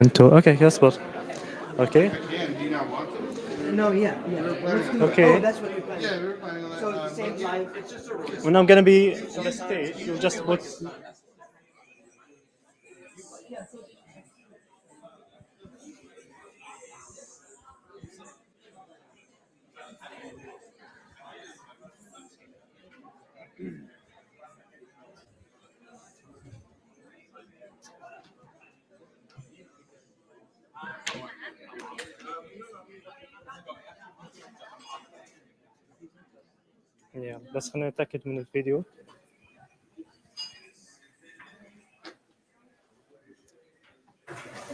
انتوا اوكي اصبر اوكي No, yeah. Let's do Okay. it. Oh, that's what you're planning. Yeah, we were planning on that. So at the same time, when I'm gonna be on the stage you just put بس خلينا نتأكد من الفيديو.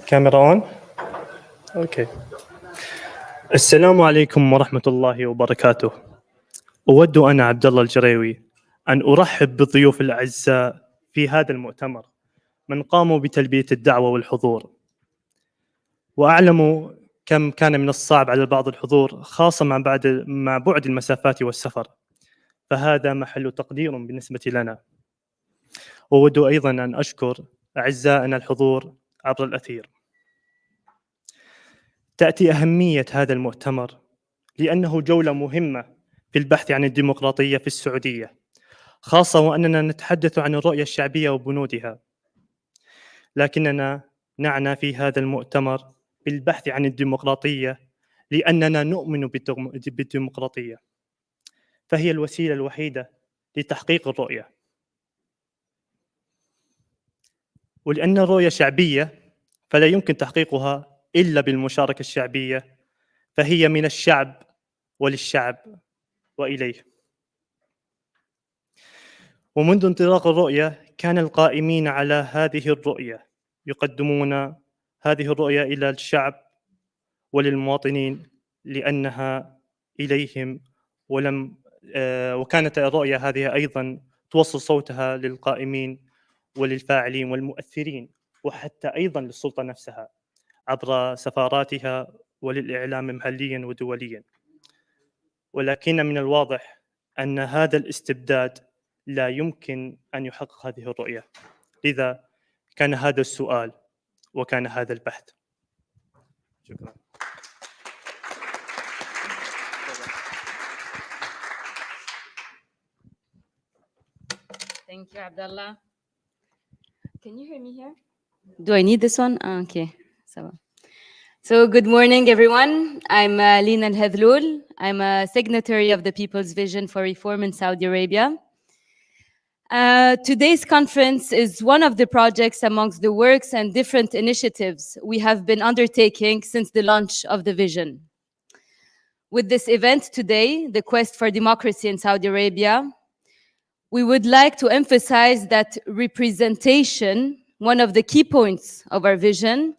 كاميرا اون. اوكي. السلام عليكم ورحمة الله وبركاته. أود أنا عبد الله الجريوي أن أرحب بالضيوف الأعزاء في هذا المؤتمر من قاموا بتلبية الدعوة والحضور. وأعلم كم كان من الصعب على البعض الحضور خاصة مع بعد المسافات والسفر، فهذا محل تقدير بالنسبة لنا. وأود أيضا أن أشكر أعزائنا الحضور عبر الأثير. تأتي أهمية هذا المؤتمر لأنه جولة مهمة في البحث عن الديمقراطية في السعودية، خاصة وأننا نتحدث عن الرؤية الشعبية وبنودها، لكننا نعنى في هذا المؤتمر بالبحث عن الديمقراطية لأننا نؤمن بالديمقراطية، فهي الوسيلة الوحيدة لتحقيق الرؤية. ولأن الرؤية شعبية فلا يمكن تحقيقها إلا بالمشاركة الشعبية، فهي من الشعب وللشعب وإليه. ومنذ انطلاق الرؤية كان القائمين على هذه الرؤية يقدمون هذه الرؤية إلى الشعب وللمواطنين لأنها إليهم، وكانت الرؤية هذه أيضا توصل صوتها للقائمين وللفاعلين والمؤثرين، وحتى أيضا للسلطة نفسها عبر سفاراتها وللإعلام محليا ودوليا. ولكن من الواضح أن هذا الاستبداد لا يمكن أن يحقق هذه الرؤية، لذا كان هذا السؤال وكان هذا البحث. شكرا. Thank you, Abdullah. Can you hear me here? Do I need this one? Okay. So good morning, everyone. I'm Lina Al-Hadloul. I'm a signatory of the People's Vision for Reform in Saudi Arabia. Today's conference is one of the projects amongst the works and different initiatives we have been undertaking since the launch of the vision. With this event today, the quest for democracy in Saudi Arabia, we would like to emphasize that representation, one of the key points of our vision,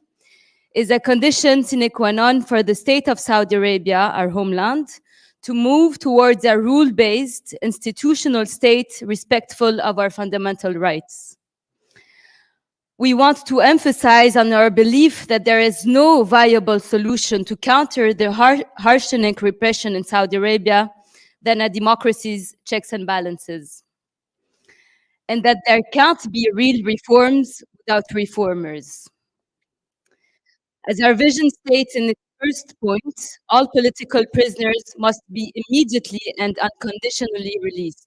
is a condition sine qua non for the state of Saudi Arabia, our homeland, to move towards a rule-based institutional state respectful of our fundamental rights. We want to emphasize on our belief that there is no viable solution to counter the harshening repression in Saudi Arabia than a democracy's checks and balances, and that there can't be real reforms without reformers. As our vision states in its first point, all political prisoners must be immediately and unconditionally released.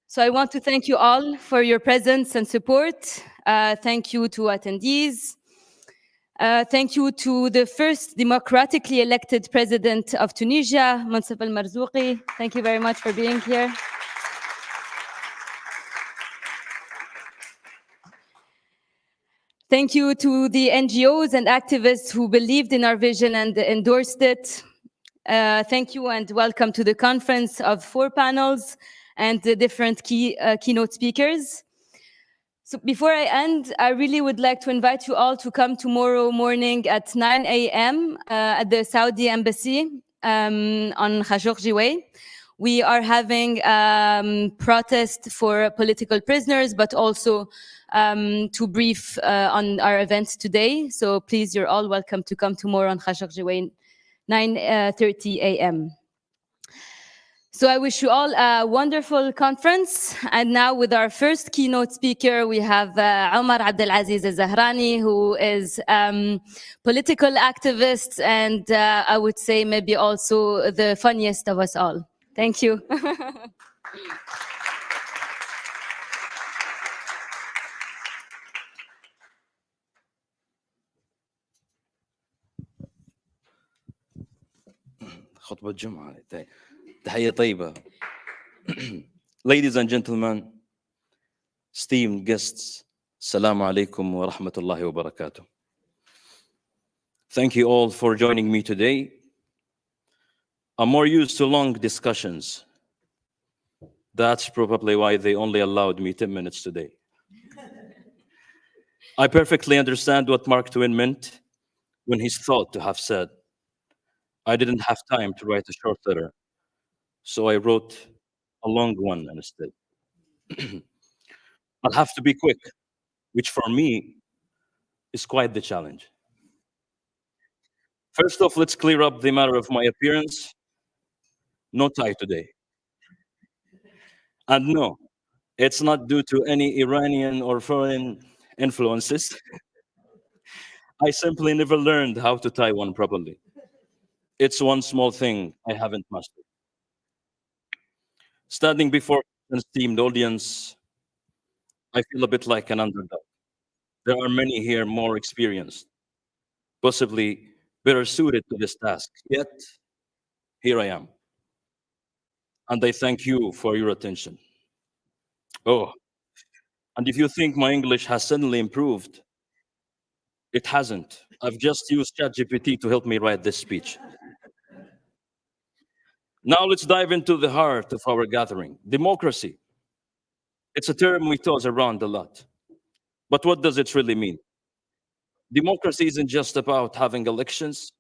So I want to thank you all for your presence and support. Thank you to attendees. Thank you to the first democratically elected president of Tunisia, Moncef Marzouki. Thank you very much for being here. Thank you to the NGOs and activists who believed in our vision and endorsed it. Thank you and welcome to the conference of 4 panels and the different keynote speakers. So before I end, I really would like to invite you all to come tomorrow morning at 9 a.m. At the Saudi Embassy on Khashoggi Way. We are having protest for political prisoners, but also to brief on our events today. So please, you're all welcome to come tomorrow on Khashoggi Way, 9:30 a.m. So I wish you all a wonderful conference. And now with our first keynote speaker, we have Omar Abdulaziz al-Zahrani, who is political activist and I would say maybe also the funniest of us all. Thank you. خطبة جمعة. تحية طيبة. Ladies and gentlemen, esteemed guests, Assalamu alaikum wa rahmatullahi wa barakatuh. Thank you all for joining me today. I'm more used to long discussions. That's probably why they only allowed me 10 minutes today. I perfectly understand what Mark Twain meant when he's thought to have said, I didn't have time to write a short letter, so I wrote a long one instead. I'll have to be quick, which for me is quite the challenge. First off, let's clear up the matter of my appearance. No tie today. And no, it's not due to any Iranian or foreign influences. I simply never learned how to tie one properly. It's one small thing I haven't mastered. Standing before an esteemed audience, I feel a bit like an underdog. There are many here more experienced, possibly better suited to this task. Yet, here I am. And I thank you for your attention. Oh, and if you think my English has suddenly improved, it hasn't. I've just used ChatGPT to help me write this speech. Now let's dive into the heart of our gathering, democracy. It's a term we toss around a lot. But what does it really mean? Democracy isn't just about having elections.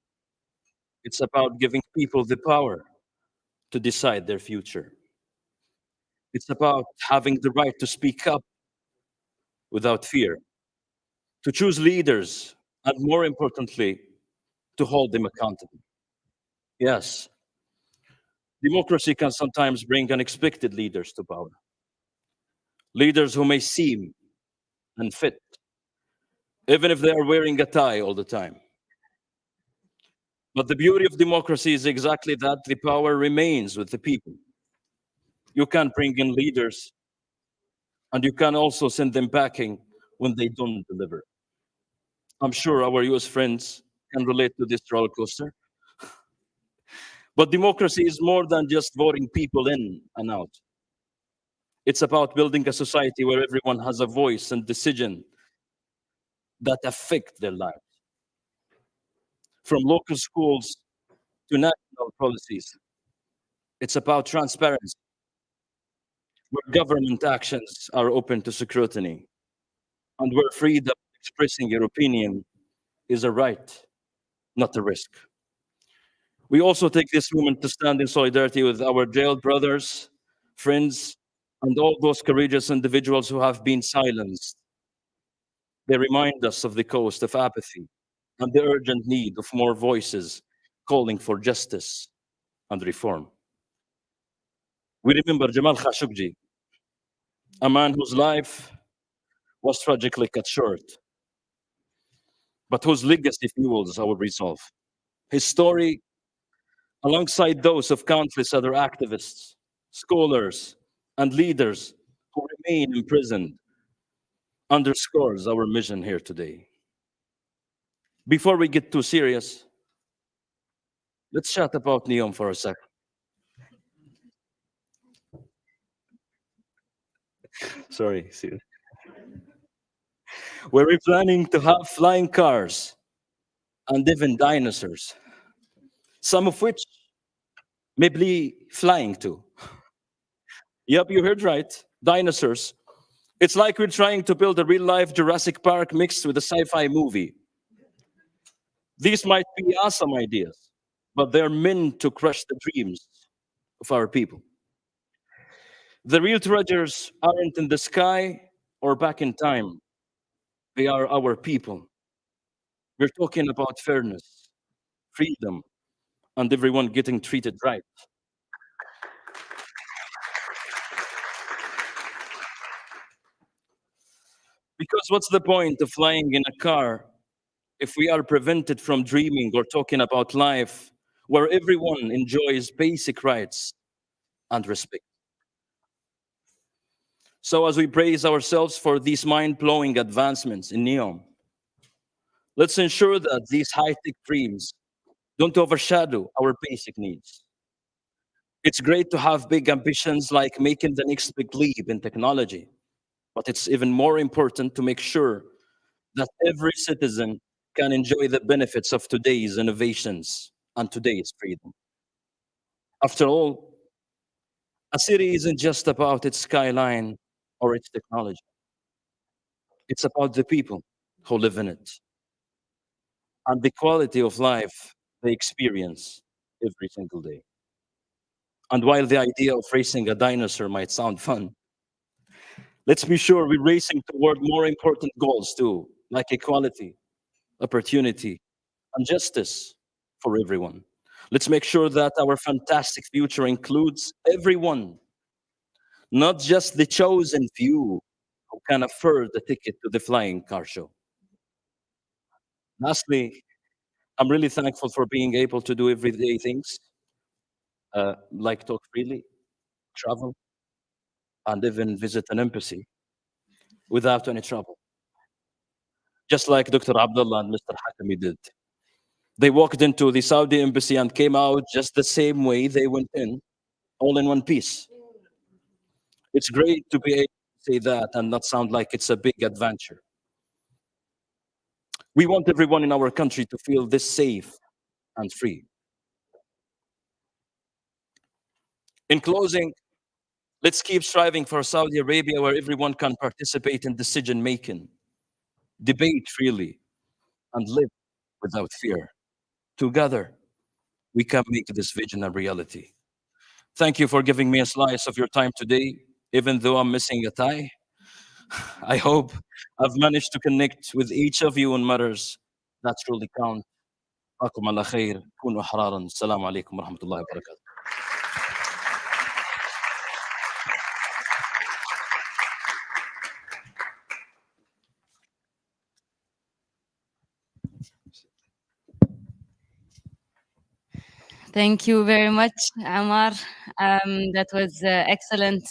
It's about giving people the power to decide their future. It's about having the right to speak up without fear, to choose leaders, and more importantly, to hold them accountable. Yes, democracy can sometimes bring unexpected leaders to power. Leaders who may seem unfit, even if they are wearing a tie all the time. But the beauty of democracy is exactly that the power remains with the people. You can bring in leaders, and you can also send them packing when they don't deliver. I'm sure our US friends can relate to this roller coaster. But democracy is more than just voting people in and out. It's about building a society where everyone has a voice and decision that affect their lives. From local schools to national policies, it's about transparency, where government actions are open to scrutiny, and where freedom of expressing your opinion is a right, not a risk. We also take this moment to stand in solidarity with our jailed brothers, friends, and all those courageous individuals who have been silenced. They remind us of the cost of apathy and the urgent need of more voices calling for justice and reform. We remember Jamal Khashoggi, a man whose life was tragically cut short, but whose legacy fuels our resolve. His story, alongside those of countless other activists, scholars, and leaders who remain imprisoned, underscores our mission here today. Before we get too serious, let's chat about NEOM for a sec. Sorry, see. We're planning to have flying cars and even dinosaurs, some of which may be flying too. Yep, you heard right, dinosaurs. It's like we're trying to build a real-life Jurassic Park mixed with a sci-fi movie. These might be awesome ideas, but they're meant to crush the dreams of our people. The real treasures aren't in the sky or back in time. They are our people. We're talking about fairness, freedom, and everyone getting treated right. Because what's the point of flying in a car if we are prevented from dreaming or talking about life where everyone enjoys basic rights and respect? So as we praise ourselves for these mind-blowing advancements in NEOM, let's ensure that these high-tech dreams don't overshadow our basic needs. It's great to have big ambitions like making the next big leap in technology, but it's even more important to make sure that every citizen can enjoy the benefits of today's innovations and today's freedom. After all, a city isn't just about its skyline or its technology. It's about the people who live in it and the quality of life they experience every single day. And while the idea of racing a dinosaur might sound fun, let's be sure we're racing toward more important goals too, like equality, opportunity, and justice for everyone. Let's make sure that our fantastic future includes everyone, not just the chosen few who can afford the ticket to the flying car show. Lastly, I'm really thankful for being able to do everyday things like talk freely, travel, and even visit an embassy without any trouble, just like Dr. Abdullah and Mr. Hakami did. They walked into the Saudi embassy and came out just the same way they went in, all in one piece. It's great to be able to say that and not sound like it's a big adventure. We want everyone in our country to feel this safe and free. In closing, let's keep striving for Saudi Arabia where everyone can participate in decision making, debate freely, and live without fear. Together, we can make this vision a reality. Thank you for giving me a slice of your time today, even though I'm missing a tie. I hope I've managed to connect with each of you on matters that truly count. معكم على خير. كونوا أحرارا. السلام عليكم ورحمة الله وبركاته. Thank you very much, Omar. That was excellent.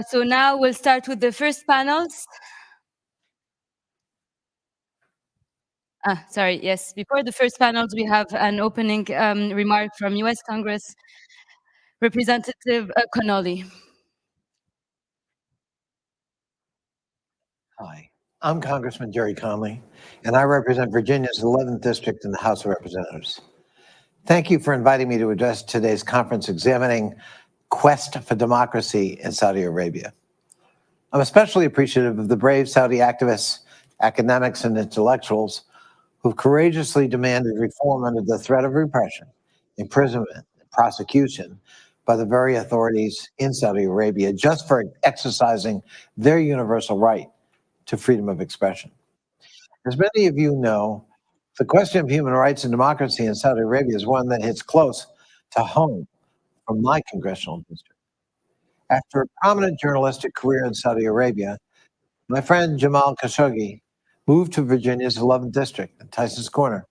So now we'll start with the first panels. Sorry, yes. Before the first panels, we have an opening remark from U.S. Congress Representative Connolly. Hi, I'm Congressman Jerry Conley, and I represent Virginia's 11th District in the House of Representatives. Thank you for inviting me to address today's conference examining Quest for Democracy in Saudi Arabia. I'm especially appreciative of the brave Saudi activists, academics, and intellectuals who've courageously demanded reform under the threat of repression, imprisonment, and prosecution by the very authorities in Saudi Arabia just for exercising their universal right to freedom of expression. As many of you know, the question of human rights and democracy in Saudi Arabia is one that hits close to home from my congressional district. After a prominent journalistic career in Saudi Arabia, my friend Jamal Khashoggi moved to Virginia's 11th district in Tyson's Corner,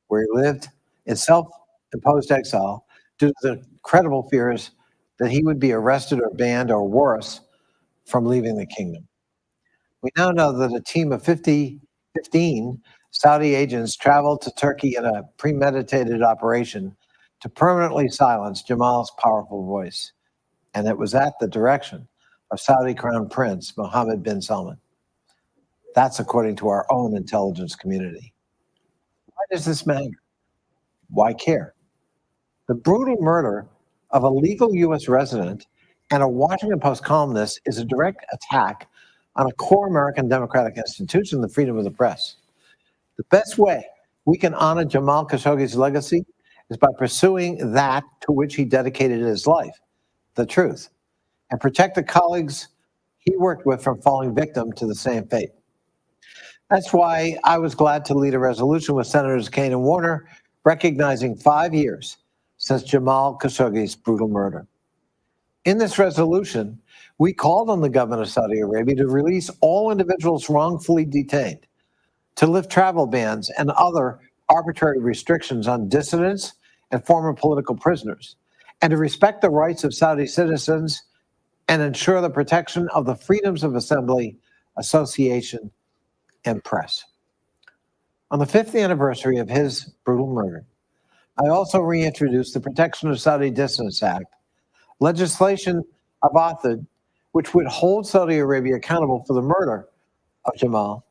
where he lived in self-imposed exile due to the credible fears that he would be arrested or banned or worse from leaving the kingdom. We now know that a team of 15 Saudi agents traveled to Turkey in a premeditated operation to permanently silence Jamal's powerful voice. And it was at the direction of Saudi Crown Prince Mohammed bin Salman. That's according to our own intelligence community. Why does this matter? Why care? The brutal murder of a legal U.S. resident and a Washington Post columnist is a direct attack on a core American democratic institution, the freedom of the press. The best way we can honor Jamal Khashoggi's legacy is by pursuing that to which he dedicated his life, the truth, and protect the colleagues he worked with from falling victim to the same fate. That's why I was glad to lead a resolution with Senators Kaine and Warner recognizing 5 years since Jamal Khashoggi's brutal murder. In this resolution, we called on the government of Saudi Arabia to release all individuals wrongfully detained, to lift travel bans and other arbitrary restrictions on dissidents and former political prisoners, and to respect the rights of Saudi citizens and ensure the protection of the freedoms of assembly, association, and press. On the 5th anniversary of his brutal murder, I also reintroduced the Protection of Saudi Dissidents Act, legislation I've authored which would hold Saudi Arabia accountable for the murder of Jamal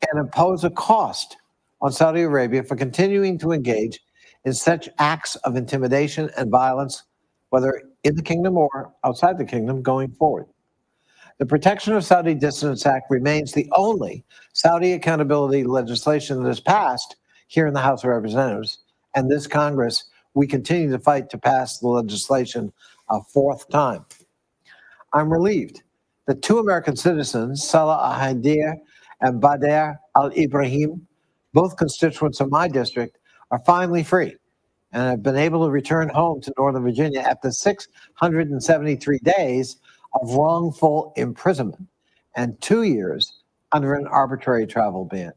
and impose a cost on Saudi Arabia for continuing to engage in such acts of intimidation and violence, whether in the kingdom or outside the kingdom, going forward. The Protection of Saudi Dissidents Act remains the only Saudi accountability legislation that is passed here in the House of Representatives, and this Congress, we continue to fight to pass the legislation a 4th time. I'm relieved that 2 American citizens, Salah Al-Haidir and Badr Al-Ibrahim, both constituents of my district, are finally free and have been able to return home to Northern Virginia after 673 days of wrongful imprisonment and 2 years under an arbitrary travel ban.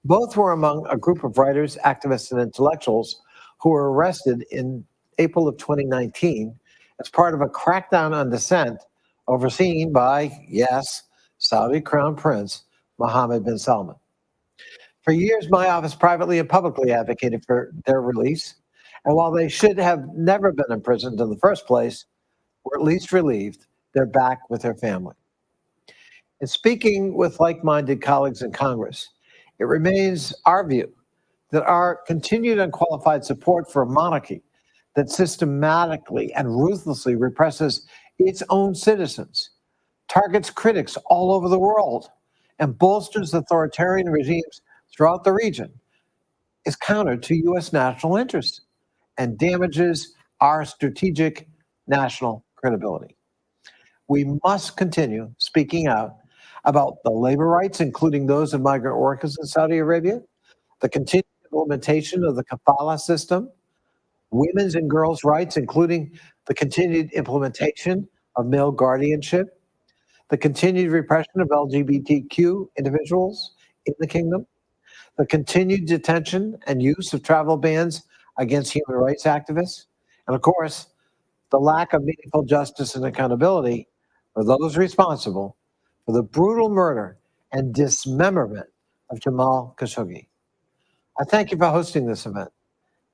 Both were among a group of writers, activists, and intellectuals who were arrested in April of 2019 as part of a crackdown on dissent overseen by, yes, Saudi Crown Prince Mohammed bin Salman. For years, my office privately and publicly advocated for their release, and while they should have never been imprisoned in the first place, or at least relieved, they're back with their family. In speaking with like-minded colleagues in Congress, it remains our view that our continued unqualified support for a monarchy that systematically and ruthlessly represses its own citizens, targets critics all over the world, and bolsters authoritarian regimes throughout the region is counter to U.S. national interests and damages our strategic national credibility. We must continue speaking out about the labor rights, including those of migrant workers in Saudi Arabia, the continued implementation of the kafala system, women's and girls' rights, including the continued implementation of male guardianship, the continued repression of LGBTQ individuals in the kingdom, the continued detention and use of travel bans against human rights activists, and of course, the lack of meaningful justice and accountability for those responsible for the brutal murder and dismemberment of Jamal Khashoggi. I thank you for hosting this event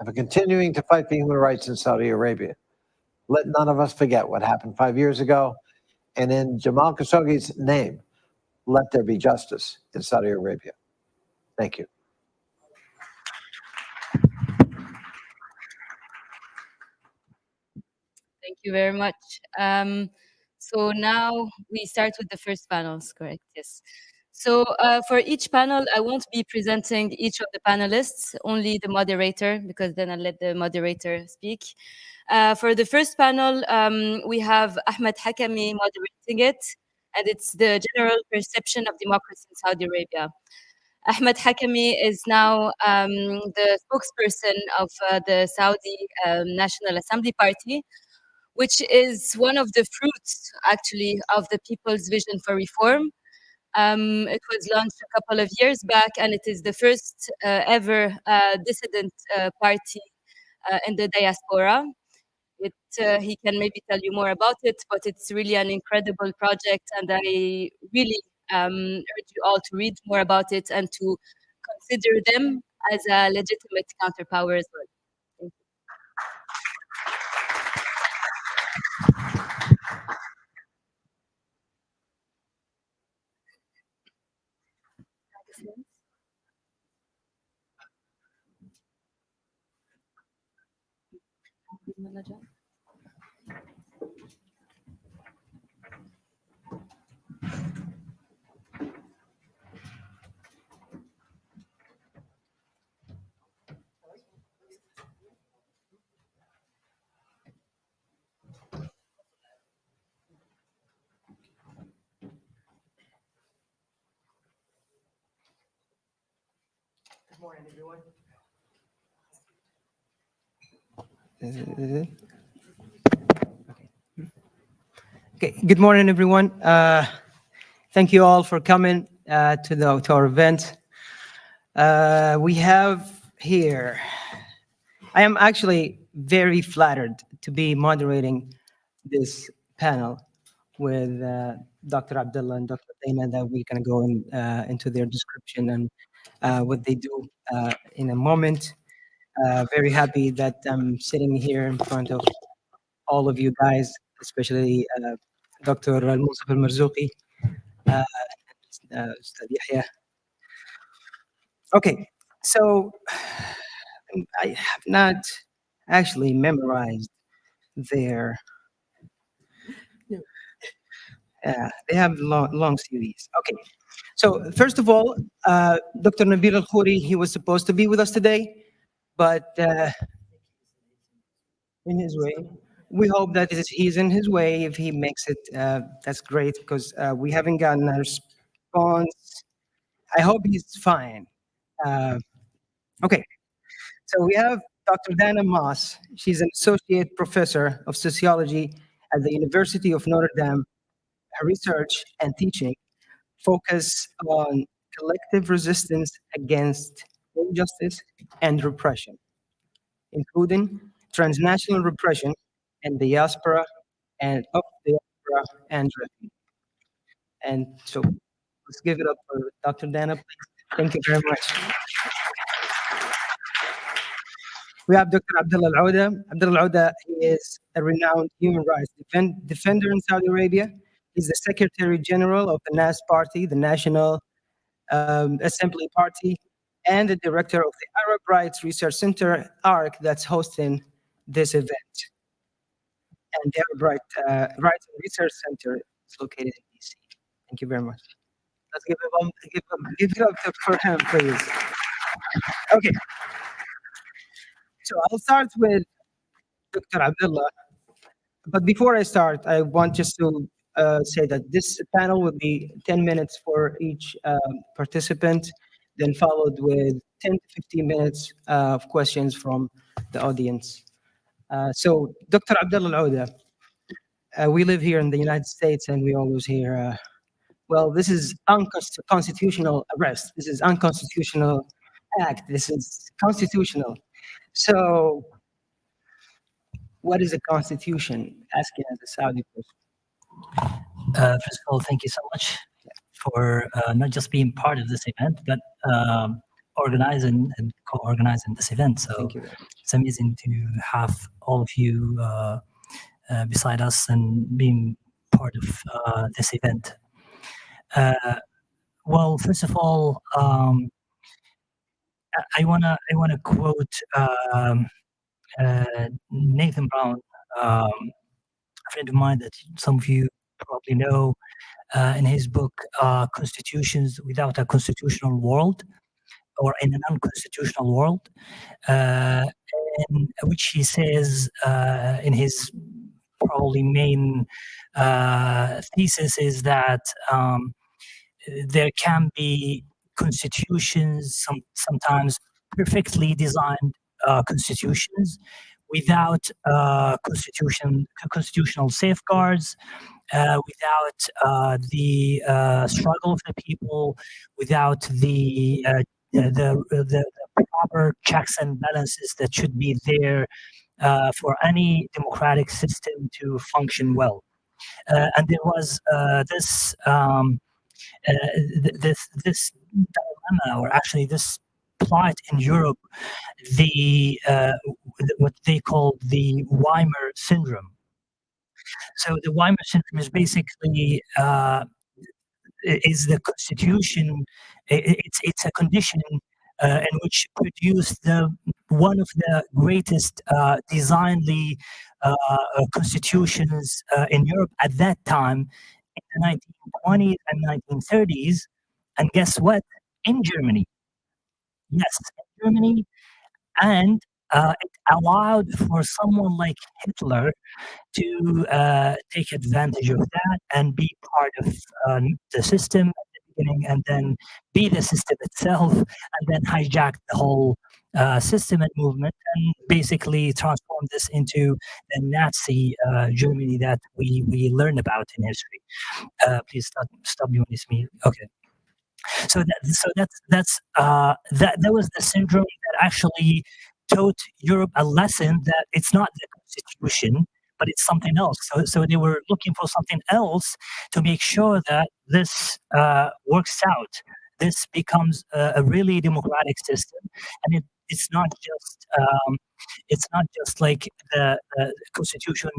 and for continuing to fight for human rights in Saudi Arabia. Let none of us forget what happened 5 years ago, and in Jamal Khashoggi's name, let there be justice in Saudi Arabia. Thank you. Thank you very much. So now we start with the first panels, correct? Yes. So for each panel, I won't be presenting each of the panelists, only the moderator, because then I'll let the moderator speak. For the first panel, we have Ahmed Hakami moderating it, and it's the general perception of democracy in Saudi Arabia. Ahmed Hakami is now the spokesperson of the Saudi National Assembly Party, which is one of the fruits, actually, of the People's Vision for Reform. It was launched a couple of years back, and it is the first ever dissident party in the diaspora. He can maybe tell you more about it, but it's really an incredible project, and I really urge you all to read more about it and to consider them as a legitimate counterpower as well. Thank you. Good morning, everyone. Okay, good morning, everyone. Thank you all for coming to our event. We have here, I am actually very flattered to be moderating this panel with Dr. Abdullah and Dr. Dana, that we're going to go into their description and what they do in a moment. Very happy that I'm sitting here in front of all of you guys, especially Dr. Moncef Marzouki, Ustad Yahya. Okay, so I have not actually memorized their. They have long series. Okay, so first of all, Dr. Nabil Al-Khouri, he was supposed to be with us today, but in his way. We hope that he's in his way. If he makes it, that's great, because we haven't gotten a response. I hope he's fine. Okay, so we have Dr. Dana Moss. She's an associate professor of sociology at the University of Notre Dame. Her research and teaching focus on collective resistance against injustice and repression, including transnational repression and diaspora and refugee. And so let's give it up for Dr. Dana, please. Thank you very much. We have Dr. Abdullah Al-Auda. Abdullah Al-Auda is a renowned human rights defender in Saudi Arabia. He's the Secretary General of the NAS Party, the National Assembly Party, and the director of the Arab Rights Research Center, ARC, that's hosting this event. And the Arab Rights Research Center is located in DC. Thank you very much. Let's give it up for him, please. Okay. So I'll start with Dr. Abdullah. But before I start, I want just to say that this panel will be 10 minutes for each participant, then followed with 10 to 15 minutes of questions from the audience. So Dr. Abdullah Al-Auda, we live here in the United States, and we always hear, well, this is unconstitutional arrest. This is unconstitutional act. This is constitutional. So what is a constitution? Asking as a Saudi person. First of all, thank you so much for not just being part of this event, but organizing and co-organizing this event. So it's amazing to have all of you beside us and being part of this event. Well, first of all, I wanna quote Nathan Brown, a friend of mine that some of you probably know, in his book Constitutions Without a Constitutional World, or in an Unconstitutional World, in which he says in his probably main thesis is that there can be constitutions, sometimes perfectly designed constitutions, without constitutional safeguards, without the struggle of the people, without the proper checks and balances that should be there for any democratic system to function well. And there was this dilemma, or actually this plight in Europe, what they call the Weimar syndrome. So the Weimar syndrome is basically is the constitution. It's a condition in which produced one of the greatest designedly constitutions in Europe at that time, in the 1920s and 1930s. And guess what? In Germany. Yes, in Germany. And it allowed for someone like Hitler to take advantage of that and be part of the system at the beginning, and then be the system itself, and then hijack the whole system and movement, and basically transform this into the Nazi Germany that we learn about in history. Please stop me when you speak. Okay. So that was the syndrome that actually taught Europe a lesson that it's not the constitution, but it's something else. So they were looking for something else to make sure that this works out. This becomes a really democratic system, and it's not just like the constitution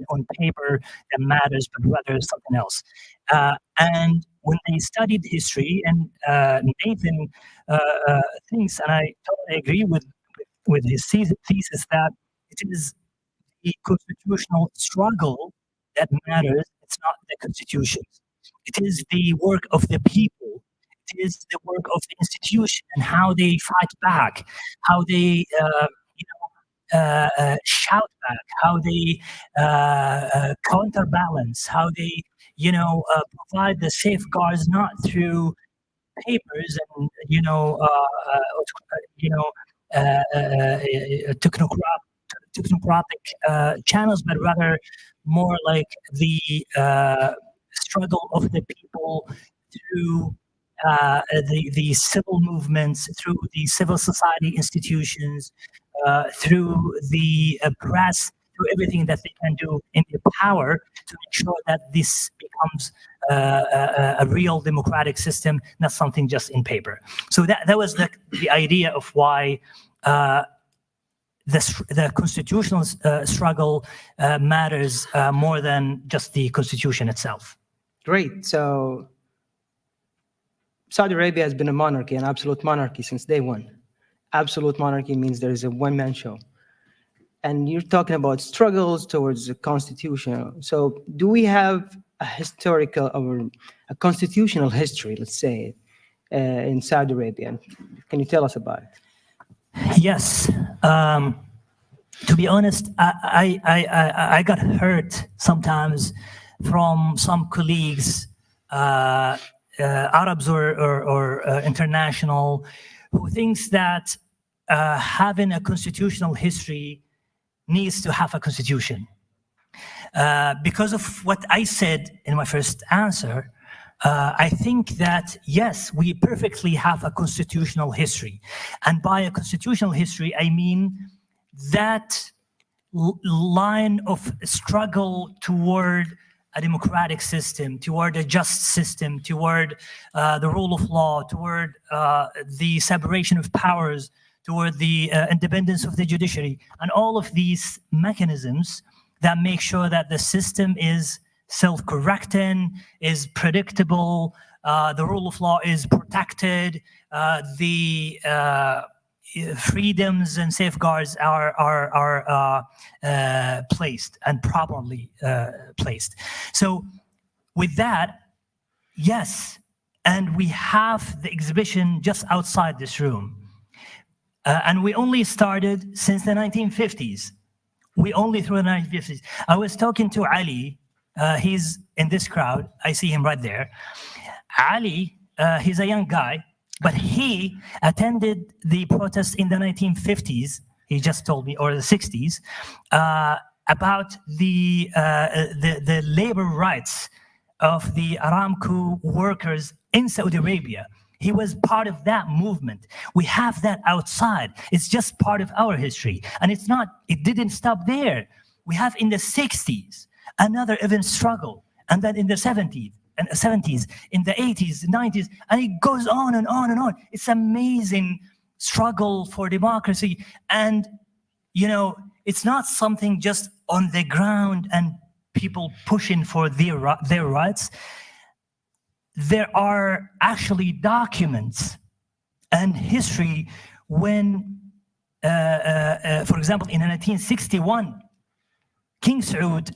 on paper that matters, but rather something else. And when they studied history, and Nathan thinks, and I totally agree with his thesis, that it is the constitutional struggle that matters. It's not the constitution. It is the work of the people. It is the work of the institution and how they fight back, how they shout back, how they counterbalance, how they provide the safeguards not through papers and technocratic channels, but rather more like the struggle of the people through the civil movements, through the civil society institutions, through the press, through everything that they can do in their power to make sure that this becomes a real democratic system, not something just in paper. So that was the idea of why the constitutional struggle matters more than just the constitution itself. Great. So Saudi Arabia has been a monarchy, an absolute monarchy since day one. Absolute monarchy means there is a one-man show. And you're talking about struggles towards the constitution. So do we have a historical or a constitutional history, let's say, in Saudi Arabia? Can you tell us about it? Yes. To be honest, I got hurt sometimes from some colleagues, Arabs or international, who thinks that having a constitutional history needs to have a constitution. Because of what I said in my first answer, I think that, yes, we perfectly have a constitutional history. And by a constitutional history, I mean that line of struggle toward a democratic system, toward a just system, toward the rule of law, toward the separation of powers, toward the independence of the judiciary, and all of these mechanisms that make sure that the system is self-correcting, is predictable, the rule of law is protected, the freedoms and safeguards are placed and properly placed. So with that, yes, and we have the exhibition just outside this room. And we only started since the 1950s. We only through the 1950s. I was talking to Ali. He's in this crowd. I see him right there. Ali, he's a young guy, but he attended the protests in the 1950s. He just told me, or the 60s, about the labor rights of the Aramco workers in Saudi Arabia. He was part of that movement. We have that outside. It's just part of our history. And it didn't stop there. We have in the 60s, another even struggle. And then in the 70s, in the 80s, 90s, and it goes on and on and on. It's amazing struggle for democracy. And, it's not something just on the ground and people pushing for their rights. There are actually documents and history when, for example, in 1961, King Saud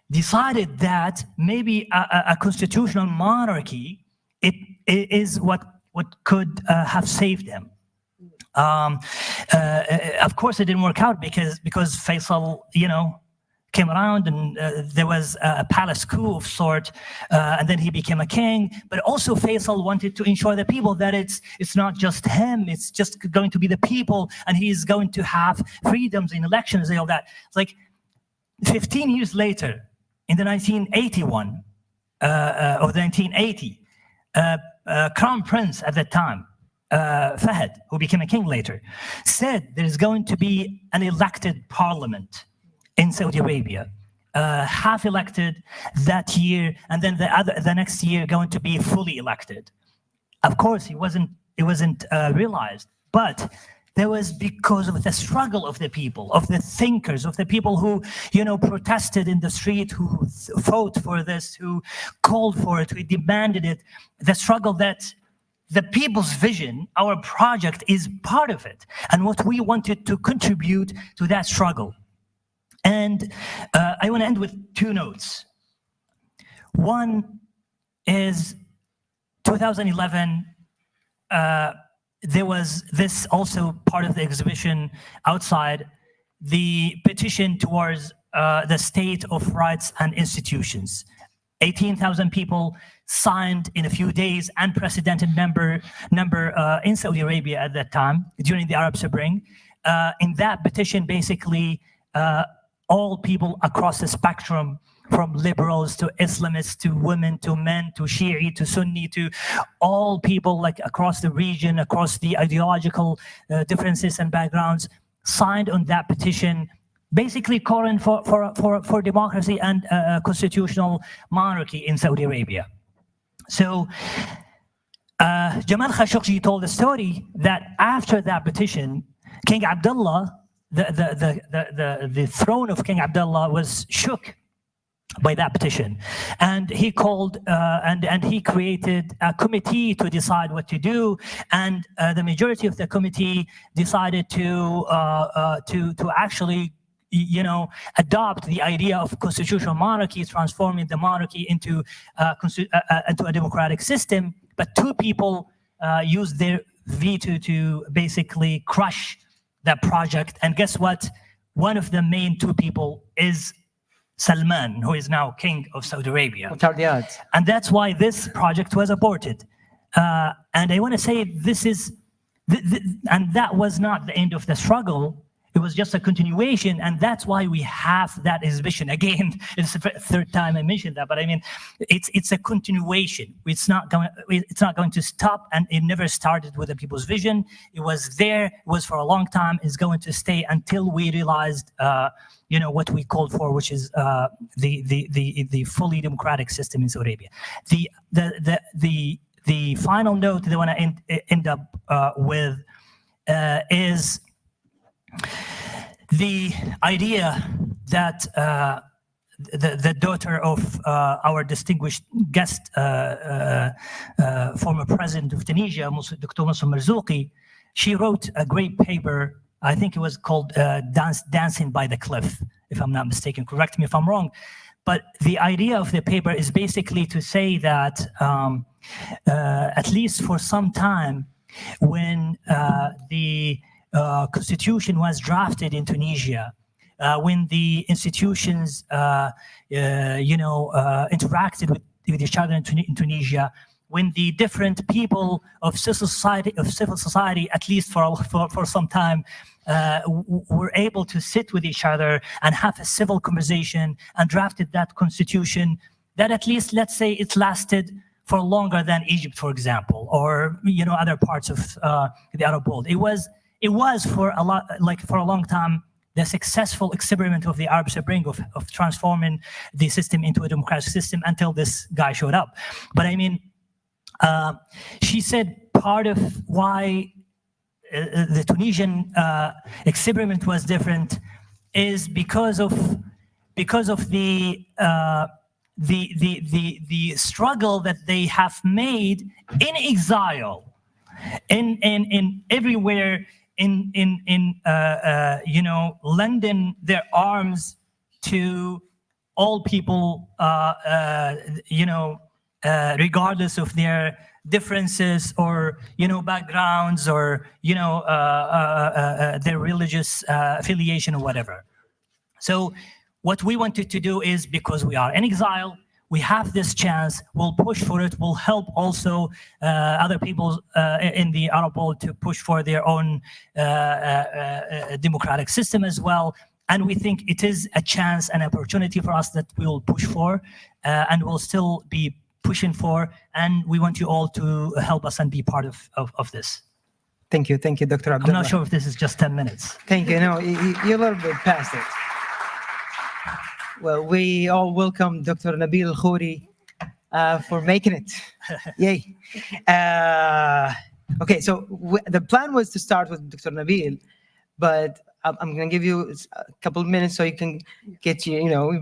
decided that maybe a constitutional monarchy it is what could have saved him. Of course, it didn't work out because Faisal, came around, and there was a palace coup of sort, and then he became a king. But also Faisal wanted to ensure the people that it's not just him, it's just going to be the people, and he's going to have freedoms in elections and all that. It's like 15 years later, in the 1981 or the 1980, Crown Prince at that time, Fahd, who became a king later, said there is going to be an elected parliament in Saudi Arabia, half elected that year, and then the next year going to be fully elected. Of course, it wasn't realized, but there was, because of the struggle of the people, of the thinkers, of the people who, protested in the street, who fought for this, who called for it, who demanded it, the struggle that the people's vision, our project, is part of it, and what we wanted to contribute to that struggle. And I want to end with two notes. One is 2011, there was this also part of the exhibition outside, the petition towards the state of rights and institutions. 18,000 people signed in a few days, unprecedented number in Saudi Arabia at that time during the Arab Spring. In that petition, basically, all people across the spectrum, from liberals to Islamists to women to men to Shi'i to Sunni, to all people like across the region, across the ideological differences and backgrounds, signed on that petition, basically calling for democracy and constitutional monarchy in Saudi Arabia. So Jamal Khashoggi told the story that after that petition, King Abdullah, the throne of King Abdullah was shook by that petition, and he called and he created a committee to decide what to do, and the majority of the committee decided to actually adopt the idea of constitutional monarchy, transforming the monarchy into a democratic system. But two people used their veto to basically crush that project, and guess what? One of the main two people is Salman, who is now king of Saudi Arabia. What are the odds? And that's why this project was aborted. And I want to say this is, and that was not the end of the struggle. It was just a continuation, and that's why we have that exhibition. Again, it's the third time I mentioned that, but I mean, it's a continuation. It's not going to stop, and it never started with the people's vision. It was there, it was for a long time. It's going to stay until we realized, what we called for, which is the fully democratic system in Saudi Arabia. The final note that I want to end up with is the idea that the daughter of our distinguished guest, former president of Tunisia, Dr. Moncef Marzouki, she wrote a great paper. I think it was called Dancing by the Cliff, if I'm not mistaken. Correct me if I'm wrong. But the idea of the paper is basically to say that at least for some time, when the constitution was drafted in Tunisia, when the institutions, interacted with each other in Tunisia, when the different people of civil society, at least for some time, were able to sit with each other and have a civil conversation and drafted that constitution, that at least, let's say, it lasted for longer than Egypt, for example, or other parts of the Arab world. It was for a long time the successful experiment of the Arab Spring of transforming the system into a democratic system until this guy showed up. But I mean, she said part of why the Tunisian experiment was different is because of the struggle that they have made in exile, in everywhere. In lending their arms to all people, regardless of their differences or backgrounds or their religious affiliation or whatever. So what we wanted to do is, because we are in exile, we have this chance, we'll push for it, we'll help also other people in the Arab world to push for their own democratic system as well. And we think it is a chance, an opportunity for us that we will push for and will still be pushing for. And we want you all to help us and be part of this. Thank you, Dr. Abdullah. I'm not sure if this is just 10 minutes. Thank you. No, you're a little bit past it. Well, we all welcome Dr. Nabil Al-Khouri for making it. Yay. Okay, so the plan was to start with Dr. Nabil, but I'm going to give you a couple of minutes so you can get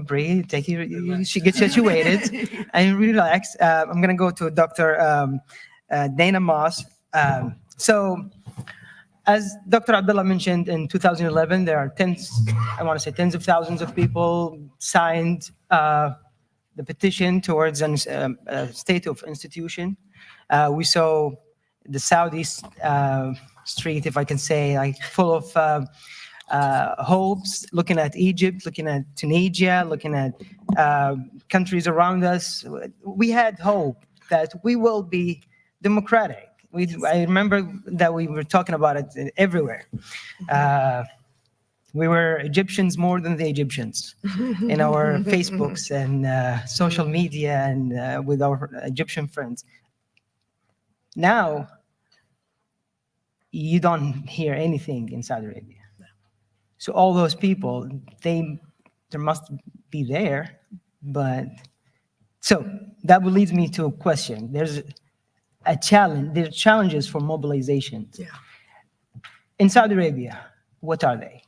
breathe, take you should get situated and relax. I'm going to go to Dr. Dana Moss. So, as Dr. Abdullah mentioned, in 2011, there are tens of thousands of people signed the petition towards a state of institution. We saw the Saudi street, if I can say, like full of hopes, looking at Egypt, looking at Tunisia, looking at countries around us. We had hope that we will be democratic. I remember that we were talking about it everywhere. We were Egyptians more than the Egyptians in our Facebooks and social media and with our Egyptian friends. Now, you don't hear anything in Saudi Arabia. So all those people, there must be there, but so that would lead me to a question. There's a challenge. There are challenges for mobilization. Yeah. In Saudi Arabia, what are they?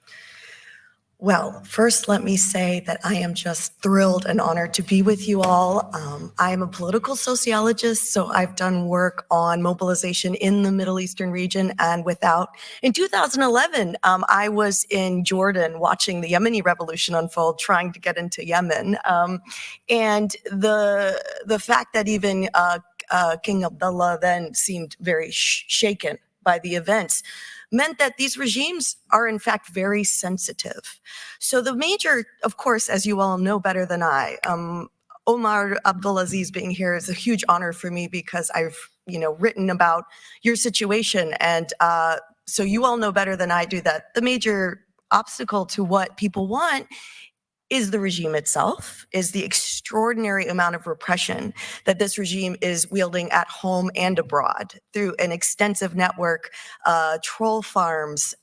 Well, first, let me say that I am just thrilled and honored to be with you all. I am a political sociologist, so I've done work on mobilization in the Middle Eastern region and without. In 2011, I was in Jordan watching the Yemeni revolution unfold, trying to get into Yemen. And the fact that even King Abdullah then seemed very shaken by the events meant that these regimes are in fact very sensitive. So the major, of course, as you all know better than I, Omar Abdulaziz being here is a huge honor for me because I've written about your situation, and so you all know better than I do that the major obstacle to what people want is the regime itself, is the extraordinary amount of repression that this regime is wielding at home and abroad through an extensive network, troll farms,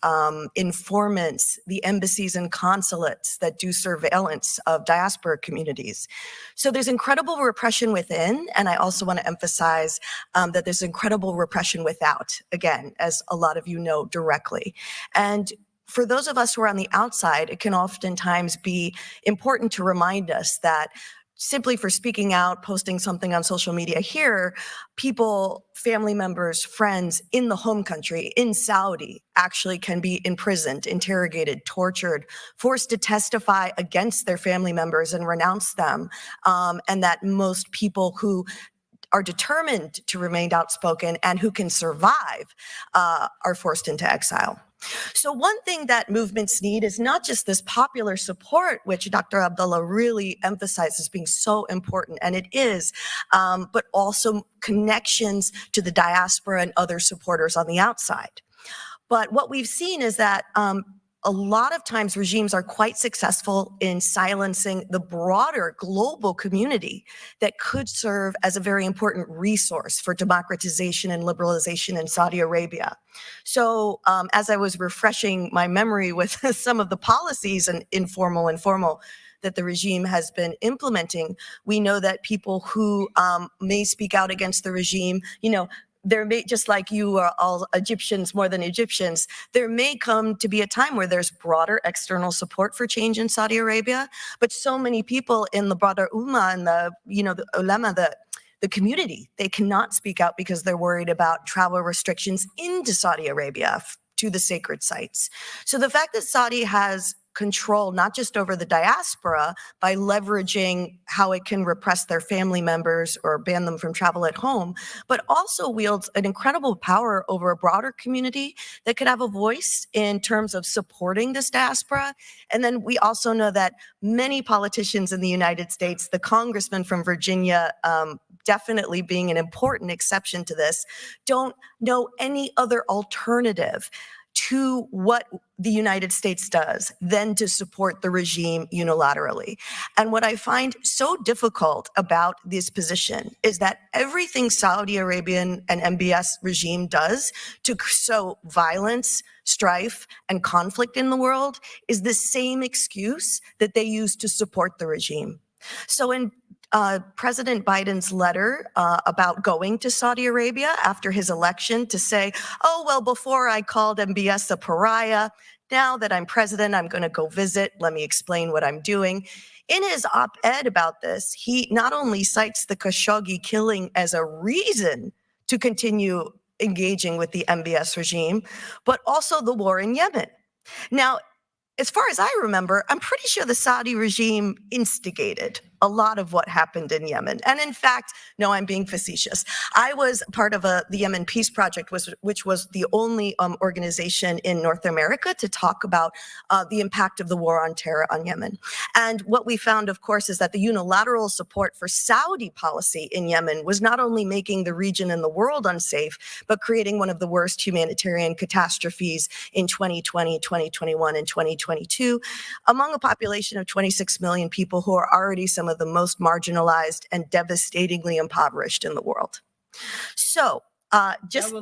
informants, the embassies and consulates that do surveillance of diaspora communities. So there's incredible repression within, and I also want to emphasize that there's incredible repression without, again, as a lot of you know directly. And for those of us who are on the outside, it can oftentimes be important to remind us that simply for speaking out, posting something on social media here, people, family members, friends in the home country, in Saudi, actually can be imprisoned, interrogated, tortured, forced to testify against their family members and renounce them, and that most people who are determined to remain outspoken and who can survive are forced into exile. So one thing that movements need is not just this popular support, which Dr. Abdullah really emphasizes being so important, and it is, but also connections to the diaspora and other supporters on the outside. But what we've seen is that a lot of times regimes are quite successful in silencing the broader global community that could serve as a very important resource for democratization and liberalization in Saudi Arabia. So as I was refreshing my memory with some of the policies and informal that the regime has been implementing, we know that people who may speak out against the regime, there may, just like you are all Egyptians more than Egyptians, there may come to be a time where there's broader external support for change in Saudi Arabia, but so many people in the broader ummah and the ulama, the community, they cannot speak out because they're worried about travel restrictions into Saudi Arabia to the sacred sites. So the fact that Saudi has control, not just over the diaspora by leveraging how it can repress their family members or ban them from travel at home, but also wields an incredible power over a broader community that could have a voice in terms of supporting this diaspora. And then we also know that many politicians in the United States, the congressman from Virginia, definitely being an important exception to this, don't know any other alternative to what the United States does than to support the regime unilaterally. And what I find so difficult about this position is that everything Saudi Arabian and MBS regime does to sow violence, strife, and conflict in the world is the same excuse that they use to support the regime. So in President Biden's letter about going to Saudi Arabia after his election to say, oh, well, before I called MBS a pariah, now that I'm president, I'm going to go visit. Let me explain what I'm doing. In his op-ed about this, he not only cites the Khashoggi killing as a reason to continue engaging with the MBS regime, but also the war in Yemen. Now, as far as I remember, I'm pretty sure the Saudi regime instigated a lot of what happened in Yemen. And in fact, no, I'm being facetious. I was part of the Yemen Peace Project, which was the only organization in North America to talk about the impact of the war on terror on Yemen. And what we found, of course, is that the unilateral support for Saudi policy in Yemen was not only making the region and the world unsafe, but creating one of the worst humanitarian catastrophes in 2020, 2021, and 2022 among a population of 26 million people who are already some of the most marginalized and devastatingly impoverished in the world. So just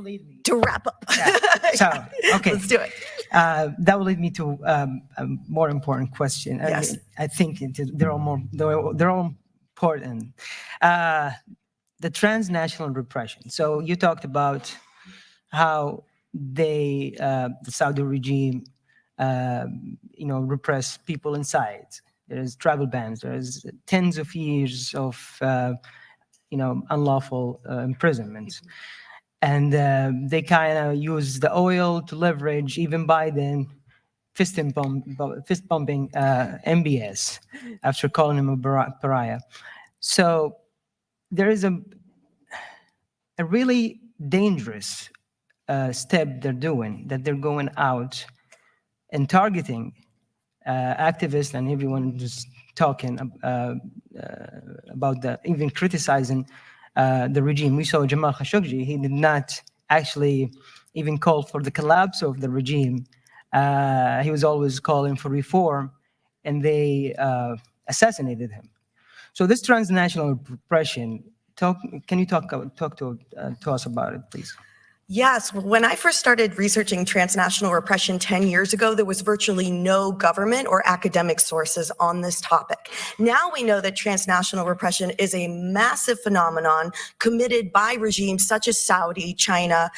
to wrap up. Yeah. So, okay. Let's do it. That will lead me to a more important question. Yes. I think they're all important. The transnational repression. So you talked about how the Saudi regime, repress people inside. There's travel bans. There's tens of years of, unlawful imprisonment. And they kind of use the oil to leverage even Biden fist bumping MBS after calling him a pariah. So there is a really dangerous step they're doing, that they're going out and targeting activists and everyone just talking about that, even criticizing the regime. We saw Jamal Khashoggi. He did not actually even call for the collapse of the regime. He was always calling for reform, and they assassinated him. So this transnational repression, can you talk to us about it, please? Yes, when I first started researching transnational repression 10 years ago, there was virtually no government or academic sources on this topic. Now we know that transnational repression is a massive phenomenon committed by regimes such as Saudi, China,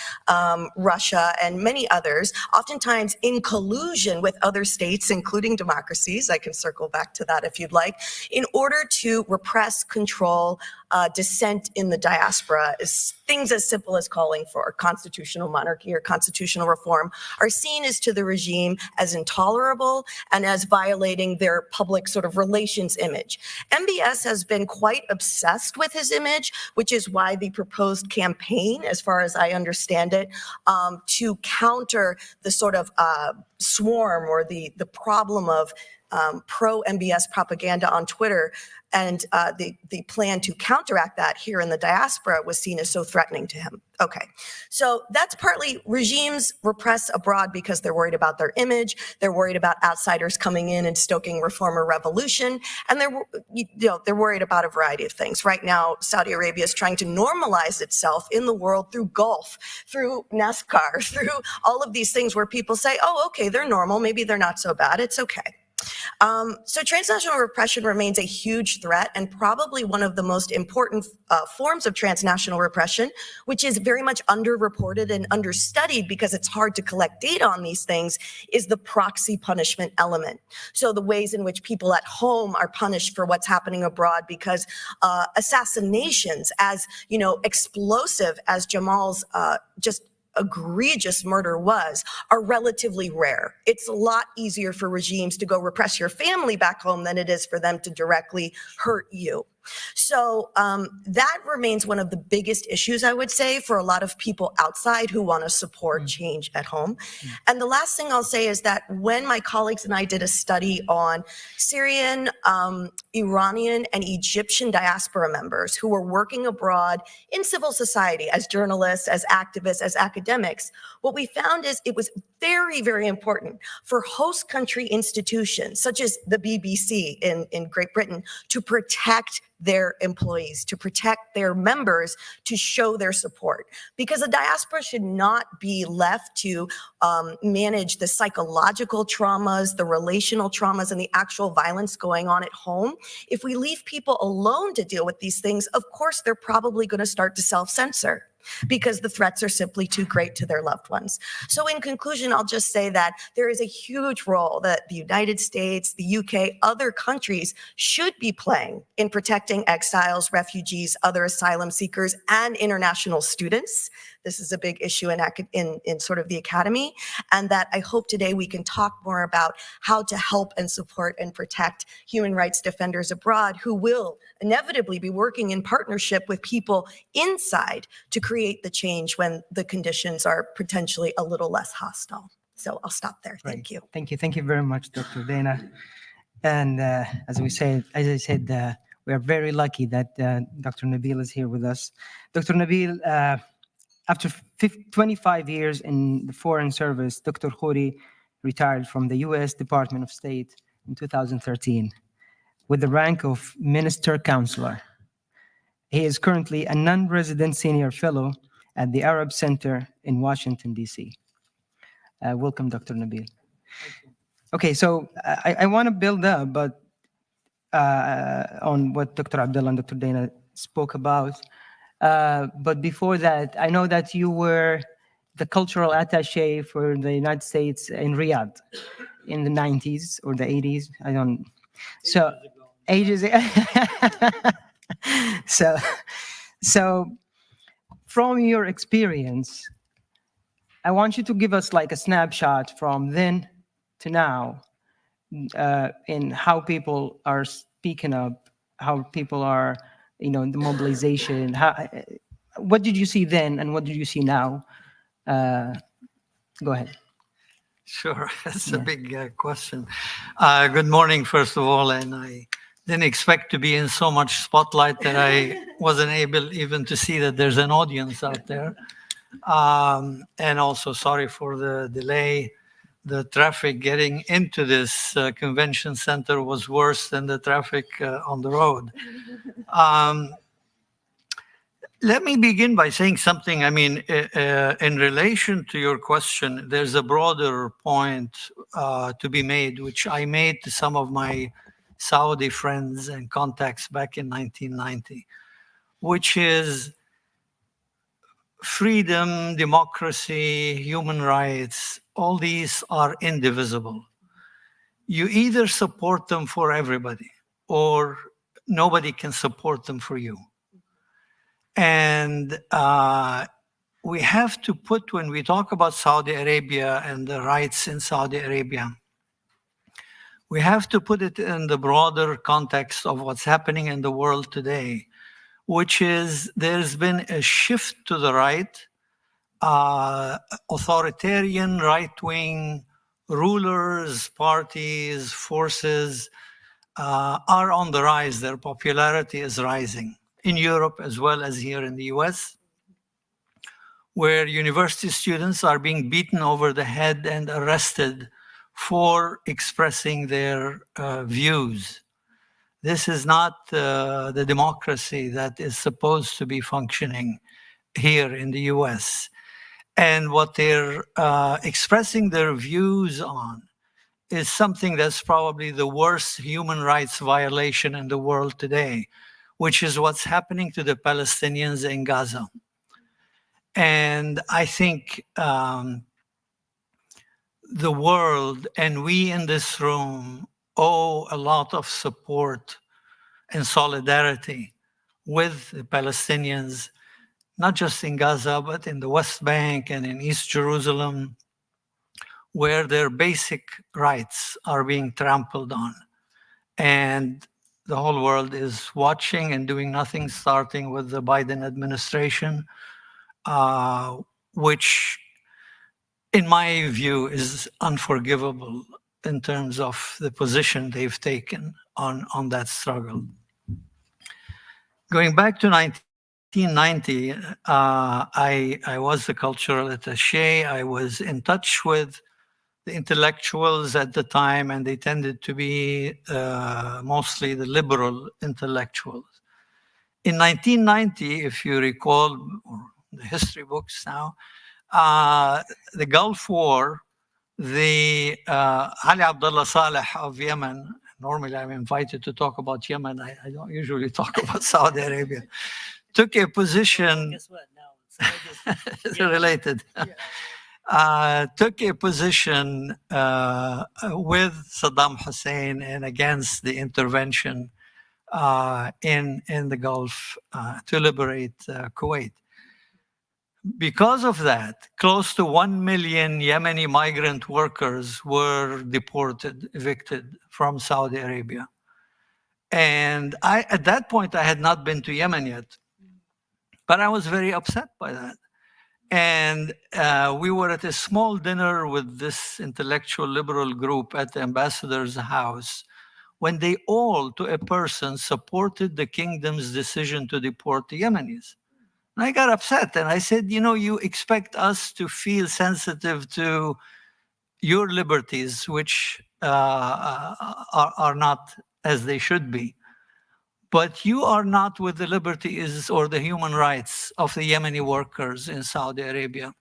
Russia, and many others, oftentimes in collusion with other states, including democracies. I can circle back to that if you'd like, in order to repress, control, dissent in the diaspora. Is things as simple as calling for constitutional monarchy or constitutional reform are seen as to the regime as intolerable and as violating their public sort of relations image. MBS has been quite obsessed with his image, which is why the proposed campaign, as far as I understand it, to counter the sort of swarm or the problem of pro-MBS propaganda on Twitter, and the plan to counteract that here in the diaspora was seen as so threatening to him. Okay, so that's partly regimes repress abroad because they're worried about their image, they're worried about outsiders coming in and stoking reform or revolution, and they're worried about a variety of things. Right now, Saudi Arabia is trying to normalize itself in the world through golf, through NASCAR, through all of these things where people say, oh, okay, they're normal, maybe they're not so bad, it's okay. So transnational repression remains a huge threat, and probably one of the most important forms of transnational repression, which is very much underreported and understudied because it's hard to collect data on these things, is the proxy punishment element. So the ways in which people at home are punished for what's happening abroad, because assassinations, as explosive as Jamal's just egregious murder was are relatively rare. It's a lot easier for regimes to go repress your family back home than it is for them to directly hurt you. So that remains one of the biggest issues, I would say, for a lot of people outside who want to support change at home. And the last thing I'll say is that when my colleagues and I did a study on Syrian, Iranian, and Egyptian diaspora members who were working abroad in civil society as journalists, as activists, as academics, what we found is it was very, very important for host country institutions, such as the BBC in Great Britain, to protect their employees, to protect their members, to show their support. Because the diaspora should not be left to manage the psychological traumas, the relational traumas, and the actual violence going on at home. If we leave people alone to deal with these things, of course, they're probably going to start to self-censor, because the threats are simply too great to their loved ones. So in conclusion, I'll just say that there is a huge role that the United States, the UK, other countries should be playing in protecting exiles, refugees, other asylum seekers, and international students. This is a big issue in sort of the academy, and that I hope today we can talk more about how to help and support and protect human rights defenders abroad who will inevitably be working in partnership with people inside to create the change when the conditions are potentially a little less hostile. So I'll stop there. Thank you. Thank you. Thank you very much, Dr. Dana. And as I said, we are very lucky that Dr. Nabil is here with us. Dr. Nabil, after 25 years in the Foreign Service, Dr. Khouri retired from the U.S. Department of State in 2013 with the rank of Minister Counselor. He is currently a non-resident senior fellow at the Arab Center in Washington, D.C. Welcome, Dr. Nabil. Okay, so I want to build up on what Dr. Abdullah and Dr. Dana spoke about. But before that, I know that you were the cultural attaché for the United States in Riyadh in the 90s or the 80s. I don't. So ages. So from your experience, I want you to give us like a snapshot from then to now in how people are speaking up, how people are, the mobilization. What did you see then and what did you see now? Go ahead. Sure, that's a big question. Good morning, first of all, and I didn't expect to be in so much spotlight that I wasn't able even to see that there's an audience out there. And also sorry for the delay. The traffic getting into this convention center was worse than the traffic on the road. Let me begin by saying something. I mean, in relation to your question, there's a broader point to be made, which I made to some of my Saudi friends and contacts back in 1990, which is freedom, democracy, human rights, all these are indivisible. You either support them for everybody or nobody can support them for you. And we have to put, when we talk about Saudi Arabia and the rights in Saudi Arabia, we have to put it in the broader context of what's happening in the world today, which is there's been a shift to the right. Authoritarian right-wing rulers, parties, forces are on the rise. Their popularity is rising in Europe as well as here in the US, where university students are being beaten over the head and arrested for expressing their views. This is not the democracy that is supposed to be functioning here in the US. And what they're expressing their views on is something that's probably the worst human rights violation in the world today, which is what's happening to the Palestinians in Gaza. And I think the world and we in this room owe a lot of support and solidarity with the Palestinians, not just in Gaza, but in the West Bank and in East Jerusalem, where their basic rights are being trampled on. And the whole world is watching and doing nothing, starting with the Biden administration, which, in my view, is unforgivable in terms of the position they've taken on that struggle. Going back to 1990, I was the cultural attaché. I was in touch with the intellectuals at the time, and they tended to be mostly the liberal intellectuals. In 1990, if you recall, or the history books now, the Gulf War, the Ali Abdullah Saleh of Yemen, normally I'm invited to talk about Yemen, I don't usually talk about Saudi Arabia, took a position, Guess what? Now it's related, took a position with Saddam Hussein and against the intervention in the Gulf to liberate Kuwait. Because of that, close to 1 million Yemeni migrant workers were deported, evicted from Saudi Arabia. And at that point, I had not been to Yemen yet, but I was very upset by that. And we were at a small dinner with this intellectual liberal group at the ambassador's house when they all, to a person, supported the kingdom's decision to deport the Yemenis. And I got upset and I said, you know, you expect us to feel sensitive to your liberties, which are not as they should be. But you are not with the liberties or the human rights of the Yemeni workers in Saudi Arabia.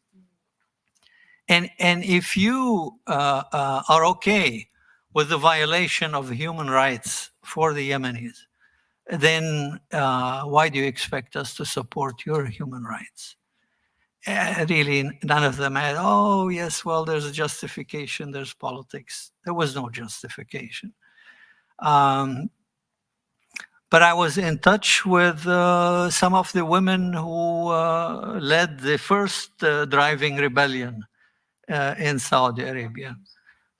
And if you are okay with the violation of human rights for the Yemenis, then why do you expect us to support your human rights? Really, none of them had, oh, yes, well, there's a justification, there's politics. There was no justification. But I was in touch with some of the women who led the first driving rebellion in Saudi Arabia.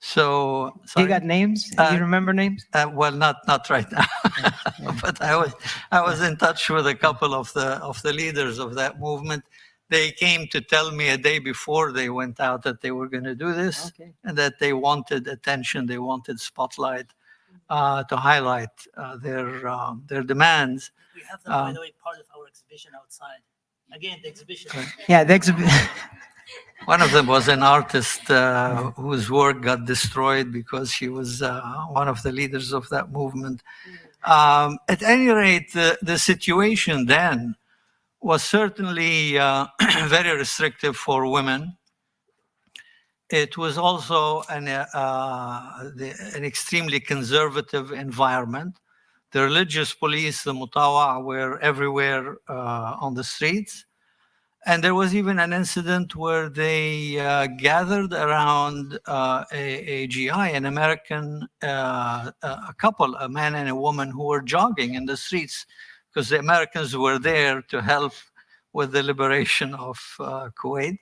So You got names? Do you remember names? Well, not right now. But I was in touch with a couple of the leaders of that movement. They came to tell me a day before they went out that they were going to do this, and that they wanted attention, they wanted spotlight to highlight their demands. we have them, by the way, part of our exhibition outside. Again, the exhibition. Yeah, the exhibition. One of them was an artist whose work got destroyed because he was one of the leaders of that movement. At any rate, the situation then was certainly very restrictive for women. It was also an extremely conservative environment. The religious police, the Mutawa, were everywhere on the streets. And there was even an incident where they gathered around a GI, an American, a couple, a man and a woman, who were jogging in the streets because the Americans were there to help with the liberation of Kuwait.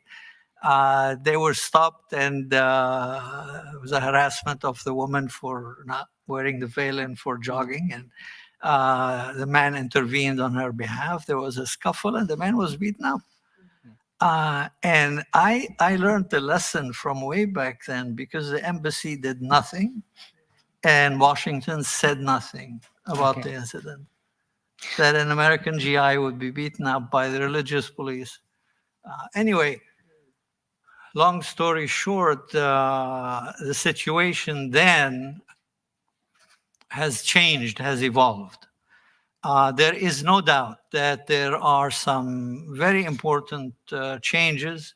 They were stopped, and it was a harassment of the woman for not wearing the veil and for jogging. And the man intervened on her behalf. There was a scuffle, and the man was beaten up. And I learned the lesson from way back then, because the embassy did nothing and Washington said nothing about the incident. That an American GI would be beaten up by the religious police. Anyway, long story short, the situation then has changed, has evolved. There is no doubt that there are some very important changes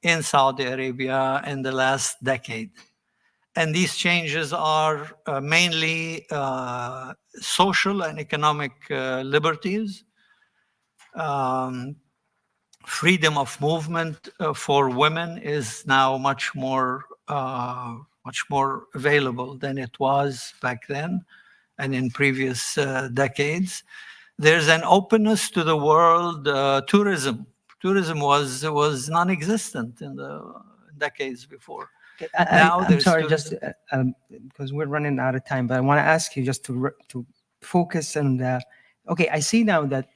in Saudi Arabia in the last decade. And these changes are mainly social and economic liberties, freedom of movement for women is now much more available than it was back then and in previous decades. There's an openness to the world. Tourism Tourism was non-existent in the decades before. I'm sorry, just because we're running out of time, but I want to ask you just to focus on the. Okay, I see now that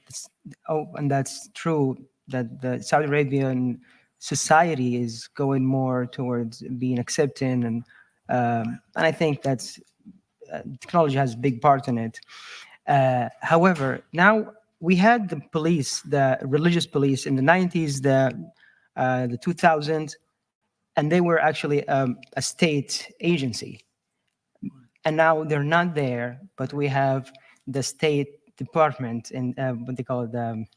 and that's true that the Saudi Arabian society is going more towards being accepting, and I think that's technology has a big part in it. However, now we had the police, the religious police in the 90s, the 2000s, and they were actually a state agency. And now they're not there, but we have the State Department and what they call it, the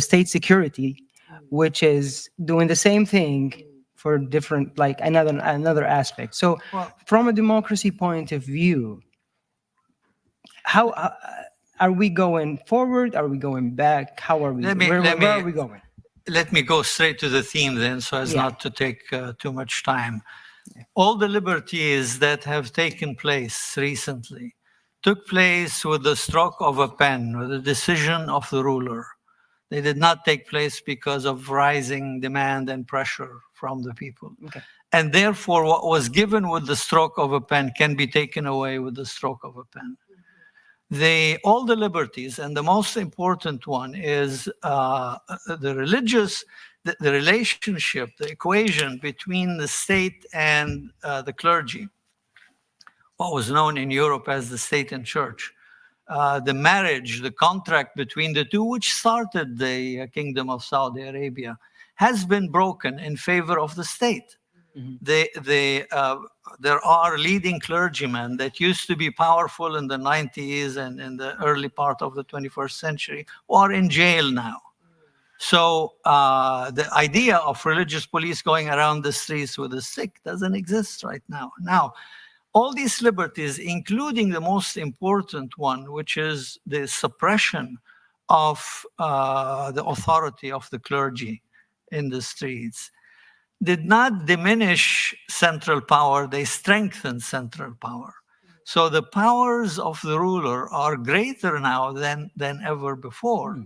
state security, which is doing the same thing for different, like another aspect. So from a democracy point of view, how are we going forward? Are we going back? How are we? Where are we going? Let me go straight to the theme then, so as not to take too much time. All the liberties that have taken place recently took place with the stroke of a pen, with the decision of the ruler. They did not take place because of rising demand and pressure from the people. Okay. And therefore, what was given with the stroke of a pen can be taken away with the stroke of a pen. All the liberties, and the most important one is the religious, the relationship, the equation between the state and the clergy, what was known in Europe as the state and church. The marriage, the contract between the two, which started the Kingdom of Saudi Arabia, has been broken in favor of the state. There are leading clergymen that used to be powerful in the 90s and in the early part of the 21st century who are in jail now. So the idea of religious police going around the streets with a stick doesn't exist right now. Now, all these liberties, including the most important one, which is the suppression of the authority of the clergy in the streets, did not diminish central power, they strengthened central power. So the powers of the ruler are greater now than ever before,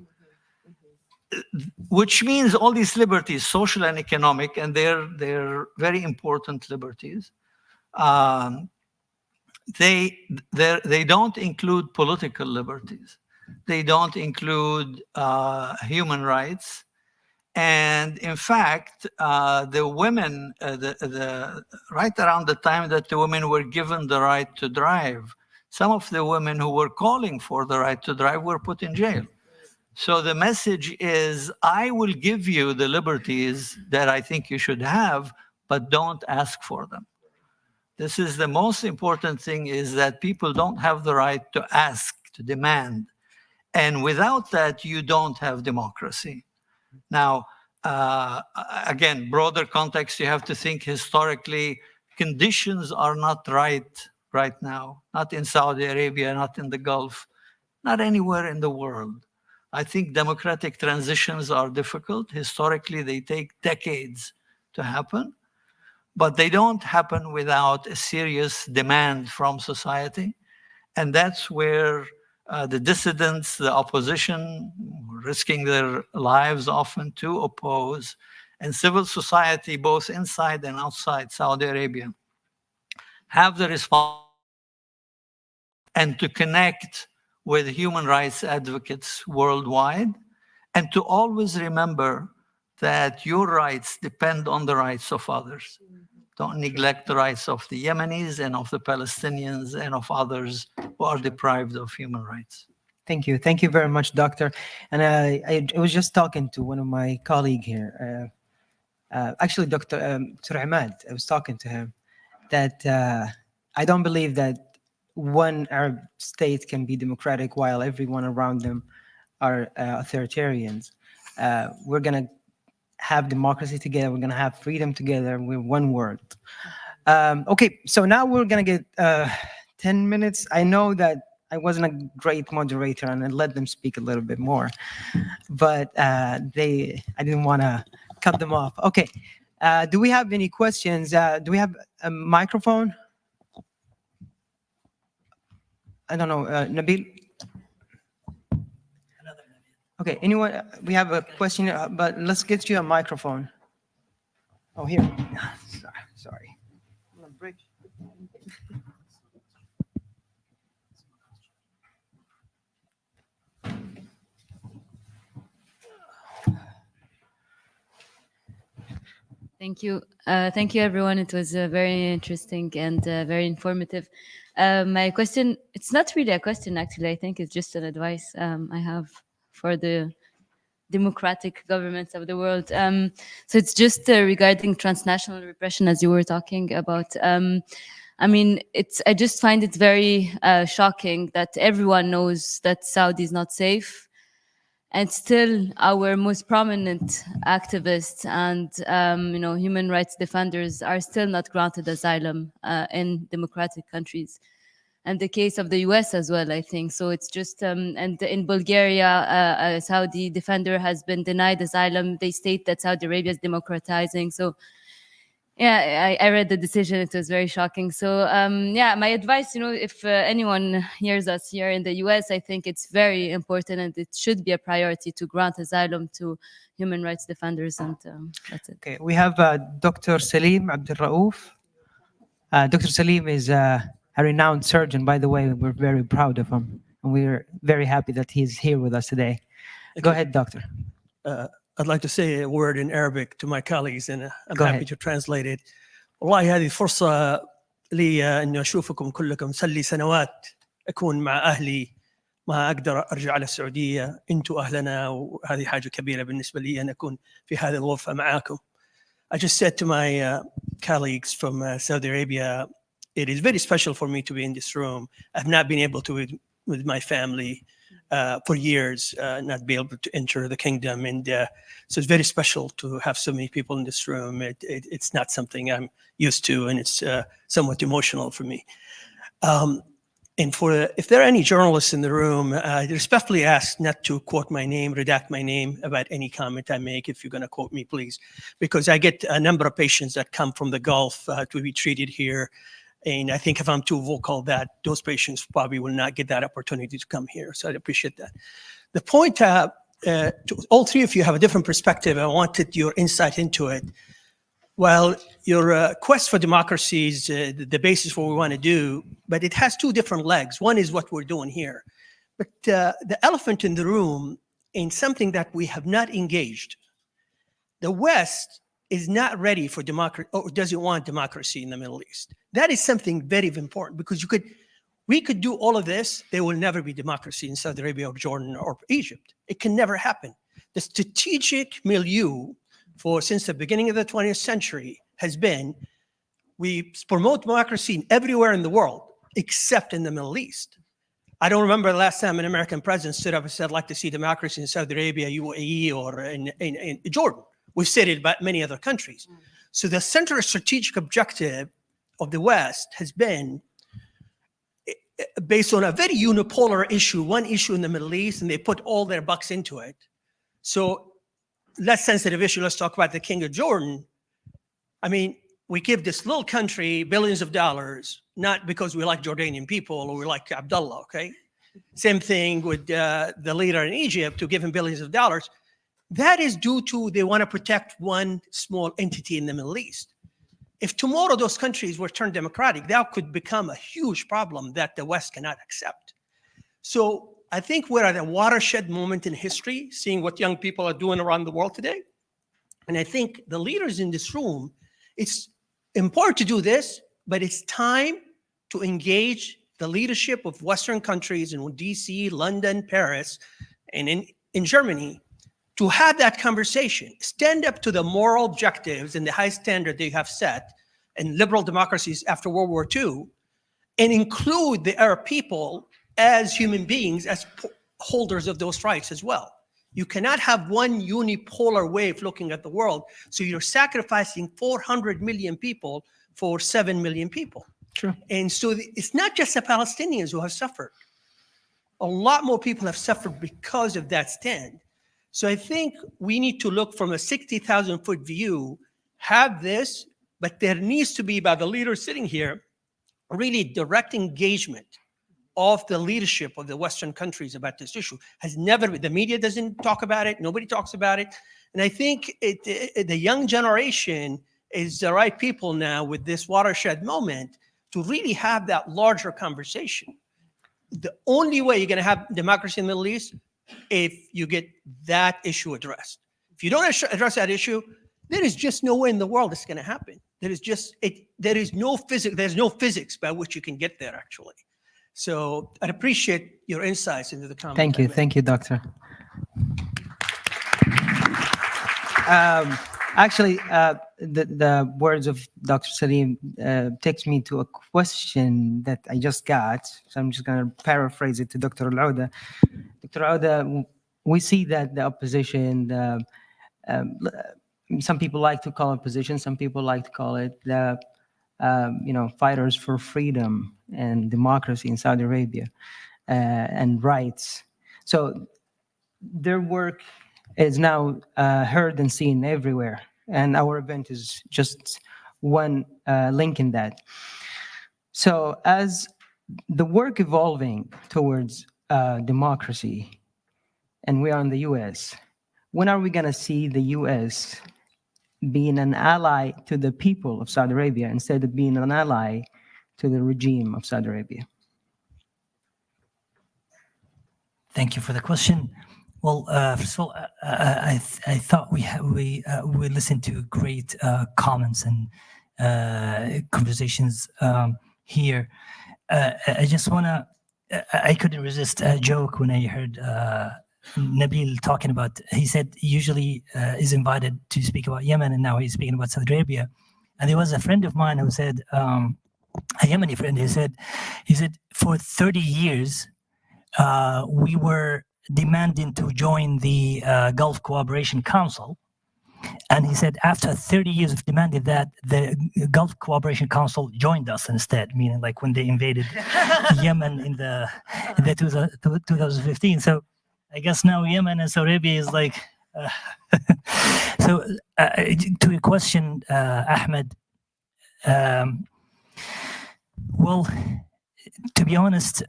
which means all these liberties, social and economic, and they're very important liberties, they don't include political liberties. They don't include human rights. And in fact, the women, right around the time that the women were given the right to drive, some of the women who were calling for the right to drive were put in jail. So the message is, I will give you the liberties that I think you should have, but don't ask for them. This is the most important thing, is that people don't have the right to ask, to demand. And without that, you don't have democracy. Now, again, broader context, you have to think historically, conditions are not right now, not in Saudi Arabia, not in the Gulf, not anywhere in the world. I think democratic transitions are difficult. Historically, they take decades to happen, but they don't happen without a serious demand from society. And that's where the dissidents, the opposition, risking their lives often to oppose, and civil society, both inside and outside Saudi Arabia, have the responsibility and to connect with human rights advocates worldwide, and to always remember that your rights depend on the rights of others. Don't neglect the rights of the Yemenis and of the Palestinians and of others who are deprived of human rights. Thank you. Thank you very much, Doctor. And I was just talking to one of my colleagues here. Actually, Dr. Ahmad, I was talking to him that I don't believe that one Arab state can be democratic while everyone around them are authoritarians. We're going to have democracy together. We're going to have freedom together with one word. Okay, so now we're going to get 10 minutes. I know that I wasn't a great moderator and I let them speak a little bit more, but I didn't want to cut them off. Okay, do we have any questions? Do we have a microphone? I don't know, Nabil? Okay, anyone, we have a question, but let's get you a microphone. Oh, here. Sorry. I'm gonna break. Thank you. Thank you, everyone. It was very interesting and very informative. My question, it's not really a question, actually. I think it's just an advice I have for the democratic governments of the world. So it's just regarding transnational repression, as you were talking about. I mean, I just find it very shocking that everyone knows that Saudi is not safe. And still, our most prominent activists and human rights defenders are still not granted asylum in democratic countries. And the case of the US as well, I think. So it's just, and in Bulgaria, a Saudi defender has been denied asylum. They state that Saudi Arabia is democratizing. So yeah, I read the decision. It was very shocking. So yeah, my advice, if anyone hears us here in the US, I think it's very important and it should be a priority to grant asylum to human rights defenders. And that's it. Okay, we have Dr. Salim Abdul Raouf. Dr. Salim is a renowned surgeon, by the way. We're very proud of him. And we're very happy that he's here with us today. Go ahead, doctor. I'd like to say a word in Arabic to my colleagues, and I'm Go happy ahead. to translate it. والله هذه فرصة لي إني أشوفكم كلكم. صار لي سنوات أكون مع أهلي، ما أقدر أرجع على السعودية. أنتم أهلنا، وهذه حاجة كبيرة بالنسبة لي أن أكون في هذه الغرفة معاكم. I just said to my colleagues from Saudi Arabia, it is very special for me to be in this room. I've not been able to with my family for years, not be able to enter the kingdom. And so it's very special to have so many people in this room. It's not something I'm used to, and it's somewhat emotional for me. And if there are any journalists in the room, I respectfully ask not to quote my name, redact my name about any comment I make. If you're going to quote me, please, because I get a number of patients that come from the Gulf to be treated here. And I think if I'm too vocal, that those patients probably will not get that opportunity to come here. So I appreciate that. The point, all three of you have a different perspective. I wanted your insight into it. Well, your quest for democracy is the basis for what we want to do, but it has two different legs. One is what we're doing here. But the elephant in the room in something that we have not engaged. The West is not ready for democracy, or doesn't want democracy in the Middle East. That is something very important, because we could do all of this. There will never be democracy in Saudi Arabia or Jordan or Egypt. It can never happen. The strategic milieu since the beginning of the 20th century has been, we promote democracy everywhere in the world, except in the Middle East. I don't remember the last time an American president stood up and said, I'd like to see democracy in Saudi Arabia, UAE, or in Jordan. We've said it about many other countries. So the central strategic objective of the West has been based on a very unipolar issue, one issue in the Middle East, and they put all their bucks into it. So less sensitive issue, let's talk about the King of Jordan. I mean, we give this little country billions of dollars, not because we like Jordanian people or we like Abdullah, okay? Same thing with the leader in Egypt, to give him billions of dollars. That is due to they want to protect one small entity in the Middle East. If tomorrow those countries were turned democratic, that could become a huge problem that the West cannot accept. So I think we're at a watershed moment in history, seeing what young people are doing around the world today. And I think the leaders in this room, it's important to do this, but it's time to engage the leadership of Western countries in DC, London, Paris, and in Germany, to have that conversation, stand up to the moral objectives and the high standard they have set in liberal democracies after World War II, and include the Arab people as human beings, as holders of those rights as well. You cannot have one unipolar way of looking at the world. So you're sacrificing 400 million people for 7 million people. True. And so it's not just the Palestinians who have suffered. A lot more people have suffered because of that stand. So I think we need to look from a 60,000-foot view, have this, but there needs to be, by the leaders sitting here, really direct engagement of the leadership of the Western countries about this issue has never been. The media doesn't talk about it. Nobody talks about it. And I think the young generation is the right people now with this watershed moment to really have that larger conversation. The only way you're going to have democracy in the Middle East if you get that issue addressed. If you don't address that issue, there is just no way in the world it's going to happen. There's no physics by which you can get there, actually. So I'd appreciate your insights into the comment. Thank you, Doctor. Actually, the words of Dr. Salim takes me to a question that I just got. So I'm just going to paraphrase it to Dr. Al-Ouda. Dr. Al-Ouda, we see that the opposition, some people like to call it opposition, some people like to call it the fighters for freedom and democracy in Saudi Arabia and rights. So their work is now heard and seen everywhere. And our event is just one link in that. So as the work evolving towards democracy, and we are in the US, when are we going to see the US being an ally to the people of Saudi Arabia instead of being an ally to the regime of Saudi Arabia? Thank you for the question. Well, first of all, I thought we listened to great comments and conversations here. I just wanna. I couldn't resist a joke when I heard Nabil talking about. He said he usually is invited to speak about Yemen, and now he's speaking about Saudi Arabia. And there was a friend of mine who said, a Yemeni friend. He said, for 30 years, we were demanding to join the Gulf Cooperation Council. And he said, after 30 years of demanding that, the Gulf Cooperation Council joined us instead, meaning like when they invaded Yemen in the 2015. So I guess now Yemen and Saudi Arabia is like, so to your question, Ahmed, well, to be honest,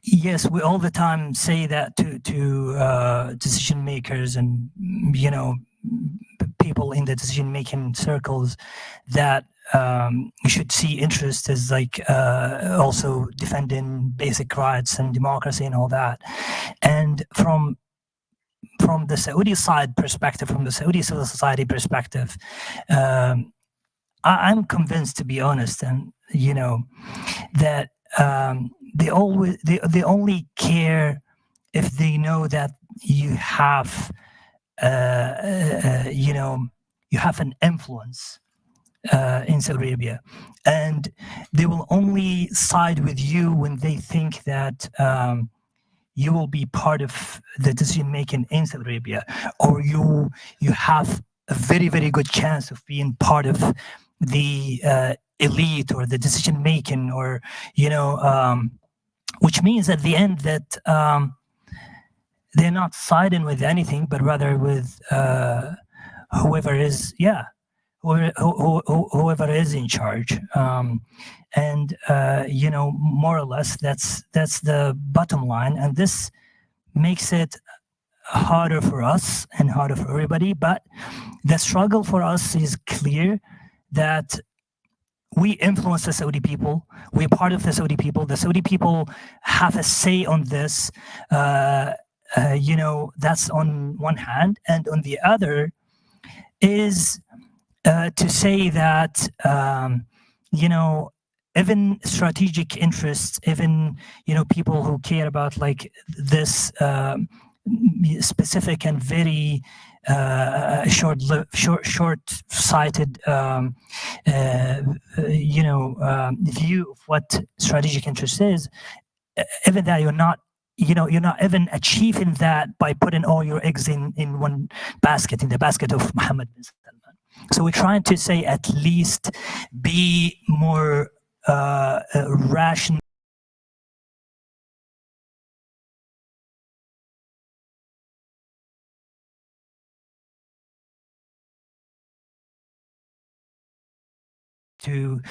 yes, we all the time say that to decision makers and people in the decision making circles that you should see interest as like also defending basic rights and democracy and all that. And from the Saudi side perspective, from the Saudi civil society perspective, I'm convinced, to be honest, and that they only care if they know that you have you have an influence in Saudi Arabia, and they will only side with you when they think that you will be part of the decision making in Saudi Arabia, or you have a very, very good chance of being part of the elite or the decision making, or which means at the end that they're not siding with anything, but rather with whoever is in charge. And more or less, that's the bottom line. And this makes it harder for us and harder for everybody. But the struggle for us is clear, that we influence the Saudi people. We're part of the Saudi people. The Saudi people have a say on this. That's on one hand. And on the other is to say that, even strategic interests, even, people who care about like this specific and very short-sighted, view of what strategic interest is, even that you're not even achieving that by putting all your eggs in one basket, in the basket of Mohammed bin Salman. So we're trying to say, at least be more rational. To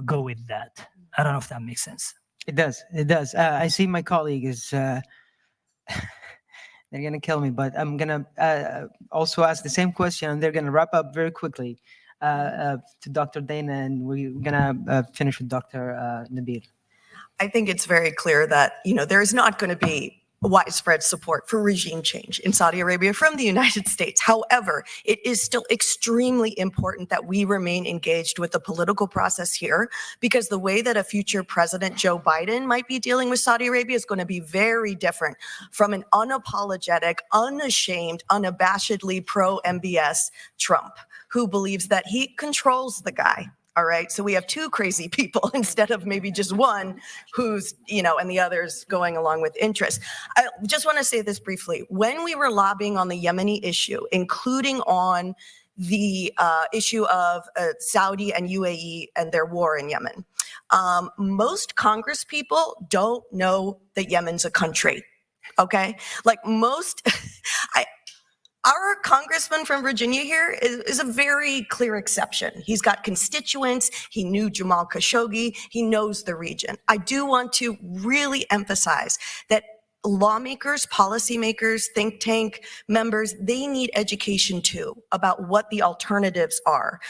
go with that. I don't know if that makes sense. It does. It does. I see my colleague is. They're gonna kill me, but I'm gonna also ask the same question, and they're gonna wrap up very quickly to Dr. Dana, and we're gonna finish with Dr. Nabil. I think it's very clear that, there is not going to be widespread support for regime change in Saudi Arabia from the United States. However, it is still extremely important that we remain engaged with the political process here, because the way that a future President Joe Biden might be dealing with Saudi Arabia is going to be very different from an unapologetic, unashamed, unabashedly pro-MBS Trump, who believes that he controls the guy. All right. So we have two crazy people instead of maybe just one who's, and the others going along with interest. I just want to say this briefly. When we were lobbying on the Yemeni issue, including on the issue of Saudi and UAE and their war in Yemen, most Congress people don't know that Yemen's a country. Okay. Like most, our congressman from Virginia here is a very clear exception. He's got constituents. He knew Jamal Khashoggi. He knows the region. I do want to really emphasize that lawmakers, policymakers, think tank members, they need education too about what the alternatives are.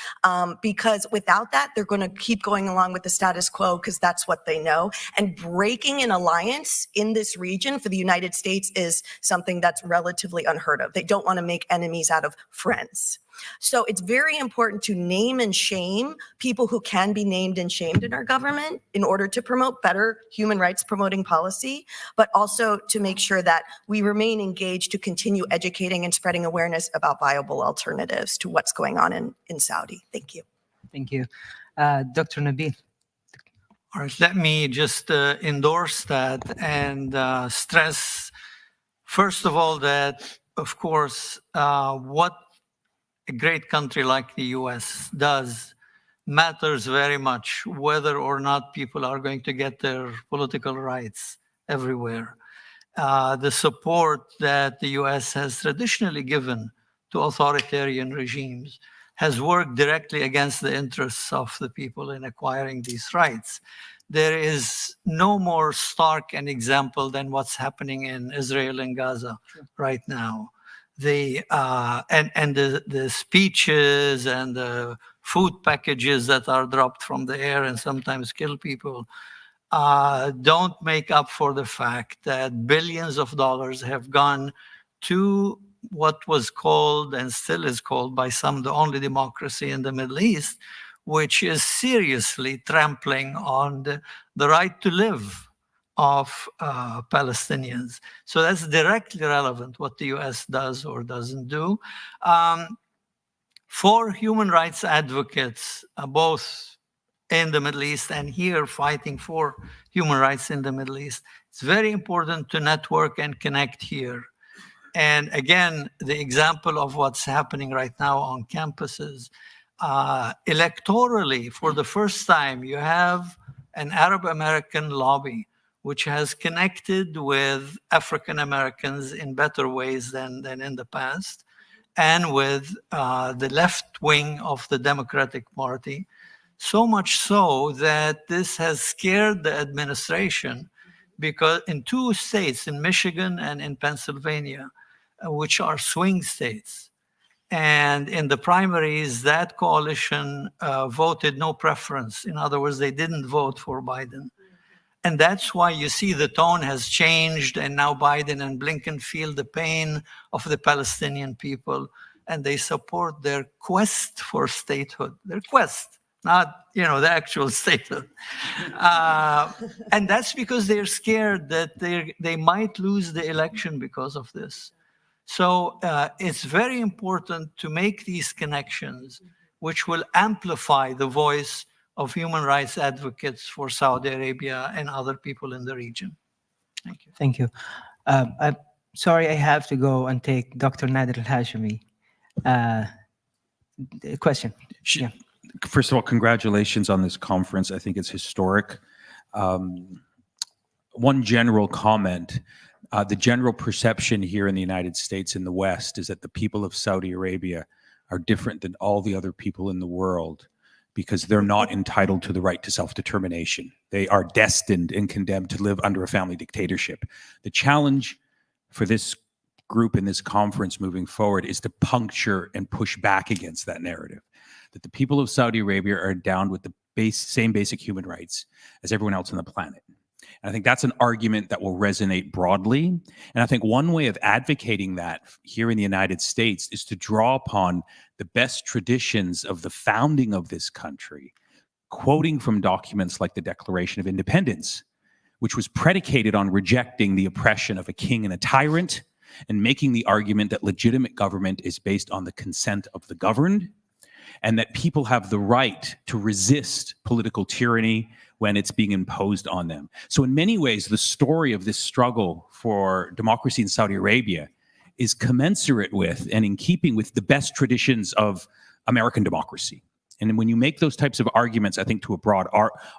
Because without that, they're going to keep going along with the status quo because that's what they know. And breaking an alliance in this region for the United States is something that's relatively unheard of. They don't want to make enemies out of friends. So it's very important to name and shame people who can be named and shamed in our government in order to promote better human rights promoting policy, but also to make sure that we remain engaged to continue educating and spreading awareness about viable alternatives to what's going on in Saudi. Thank you. Thank you. Dr. Nabil. All right, let me just endorse that and stress, first of all, that, of course, what a great country like the US does matters very much, whether or not people are going to get their political rights everywhere. The support that the US has traditionally given to authoritarian regimes has worked directly against the interests of the people in acquiring these rights. There is no more stark an example than what's happening in Israel and Gaza right now. The speeches and the food packages that are dropped from the air and sometimes kill people don't make up for the fact that billions of dollars have gone to what was called and still is called by some the only democracy in the Middle East, which is seriously trampling on the right to live of Palestinians. So that's directly relevant what the US does or doesn't do. For human rights advocates, both in the Middle East and here fighting for human rights in the Middle East, it's very important to network and connect here. And again, the example of what's happening right now on campuses, electorally, for the first time, you have an Arab American lobby which has connected with African Americans in better ways than in the past, and with the left wing of the Democratic Party, so much so that this has scared the administration, because in two states, in Michigan and in Pennsylvania, which are swing states, and in the primaries, that coalition voted no preference. In other words, they didn't vote for Biden. And that's why you see the tone has changed, and now Biden and Blinken feel the pain of the Palestinian people, and they support their quest for statehood, their quest, not the actual statehood. And that's because they're scared that they might lose the election because of this. So it's very important to make these connections, which will amplify the voice of human rights advocates for Saudi Arabia and other people in the region. Thank you. Thank you. I'm sorry, I have to go and take Dr. Nader Al-Hashimi. Question. Yeah. First of all, congratulations on this conference. I think it's historic. One general comment. The general perception here in the United States in the West is that the people of Saudi Arabia are different than all the other people in the world. because they're not entitled to the right to self-determination. They are destined and condemned to live under a family dictatorship. The challenge for this group in this conference moving forward is to puncture and push back against that narrative, that the people of Saudi Arabia are endowed with the same basic human rights as everyone else on the planet. And I think that's an argument that will resonate broadly. And I think one way of advocating that here in the United States is to draw upon the best traditions of the founding of this country, quoting from documents like the Declaration of Independence, which was predicated on rejecting the oppression of a king and a tyrant, and making the argument that legitimate government is based on the consent of the governed, and that people have the right to resist political tyranny when it's being imposed on them. So in many ways, the story of this struggle for democracy in Saudi Arabia is commensurate with and in keeping with the best traditions of American democracy. And when you make those types of arguments, I think to a broad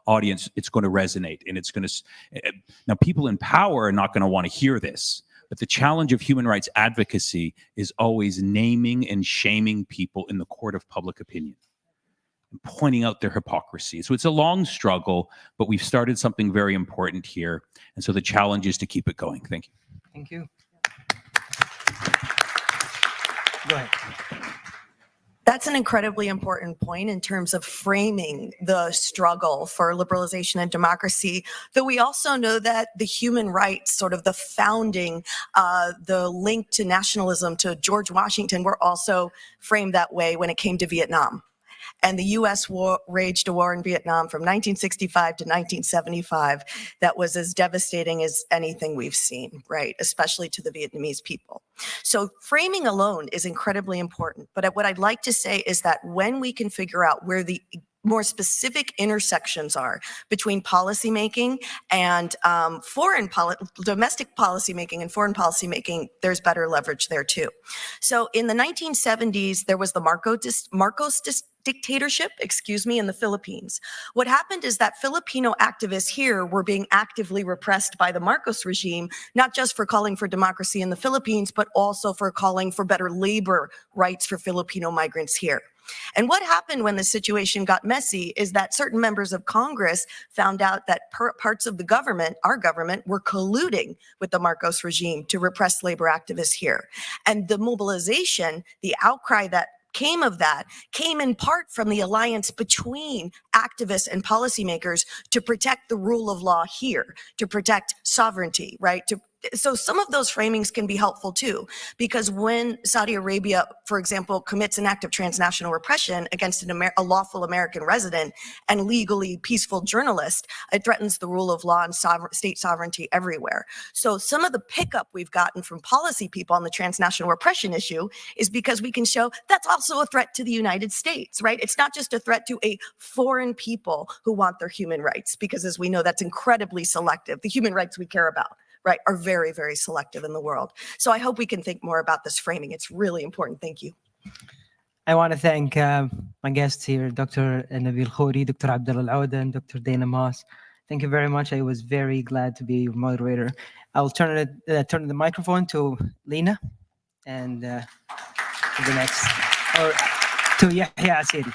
audience, it's going to resonate. And it's going to, now people in power are not going to want to hear this, but the challenge of human rights advocacy is always naming and shaming people in the court of public opinion and pointing out their hypocrisy. So it's a long struggle, but we've started something very important here. And so the challenge is to keep it going. Thank you. Thank you. Go ahead. That's an incredibly important point in terms of framing the struggle for liberalization and democracy, though we also know that the human rights, sort of the founding, the link to nationalism, to George Washington, were also framed that way when it came to Vietnam. And the U.S. waged a war in Vietnam from 1965 to 1975 that was as devastating as anything we've seen, right? Especially to the Vietnamese people. So framing alone is incredibly important. But what I'd like to say is that when we can figure out where the more specific intersections are between policymaking and domestic policymaking and foreign policymaking, there's better leverage there too. So in the 1970s, there was the Marcos dictatorship, in the Philippines. What happened is that Filipino activists here were being actively repressed by the Marcos regime, not just for calling for democracy in the Philippines, but also for calling for better labor rights for Filipino migrants here. And what happened when the situation got messy is that certain members of Congress found out that parts of the government, our government, were colluding with the Marcos regime to repress labor activists here. And the mobilization, the outcry that came of that came in part from the alliance between activists and policymakers to protect the rule of law here, to protect sovereignty, right? So some of those framings can be helpful too, because when Saudi Arabia, for example, commits an act of transnational repression against a lawful American resident and legally peaceful journalist, it threatens the rule of law and state sovereignty everywhere. So some of the pickup we've gotten from policy people on the transnational repression issue is because we can show that's also a threat to the United States, right? It's not just a threat to a foreign people who want their human rights, because as we know, that's incredibly selective. The human rights we care about, right, are very, very selective in the world. So I hope we can think more about this framing. It's really important. Thank you. I want to thank my guests here, Dr. Nabil Khouri, Dr. Abdullah Al-Awda, and Dr. Dana Moss. Thank you very much. I was very glad to be your moderator. I'll turn the microphone to Lena and to the next, or to Yahya Asiri.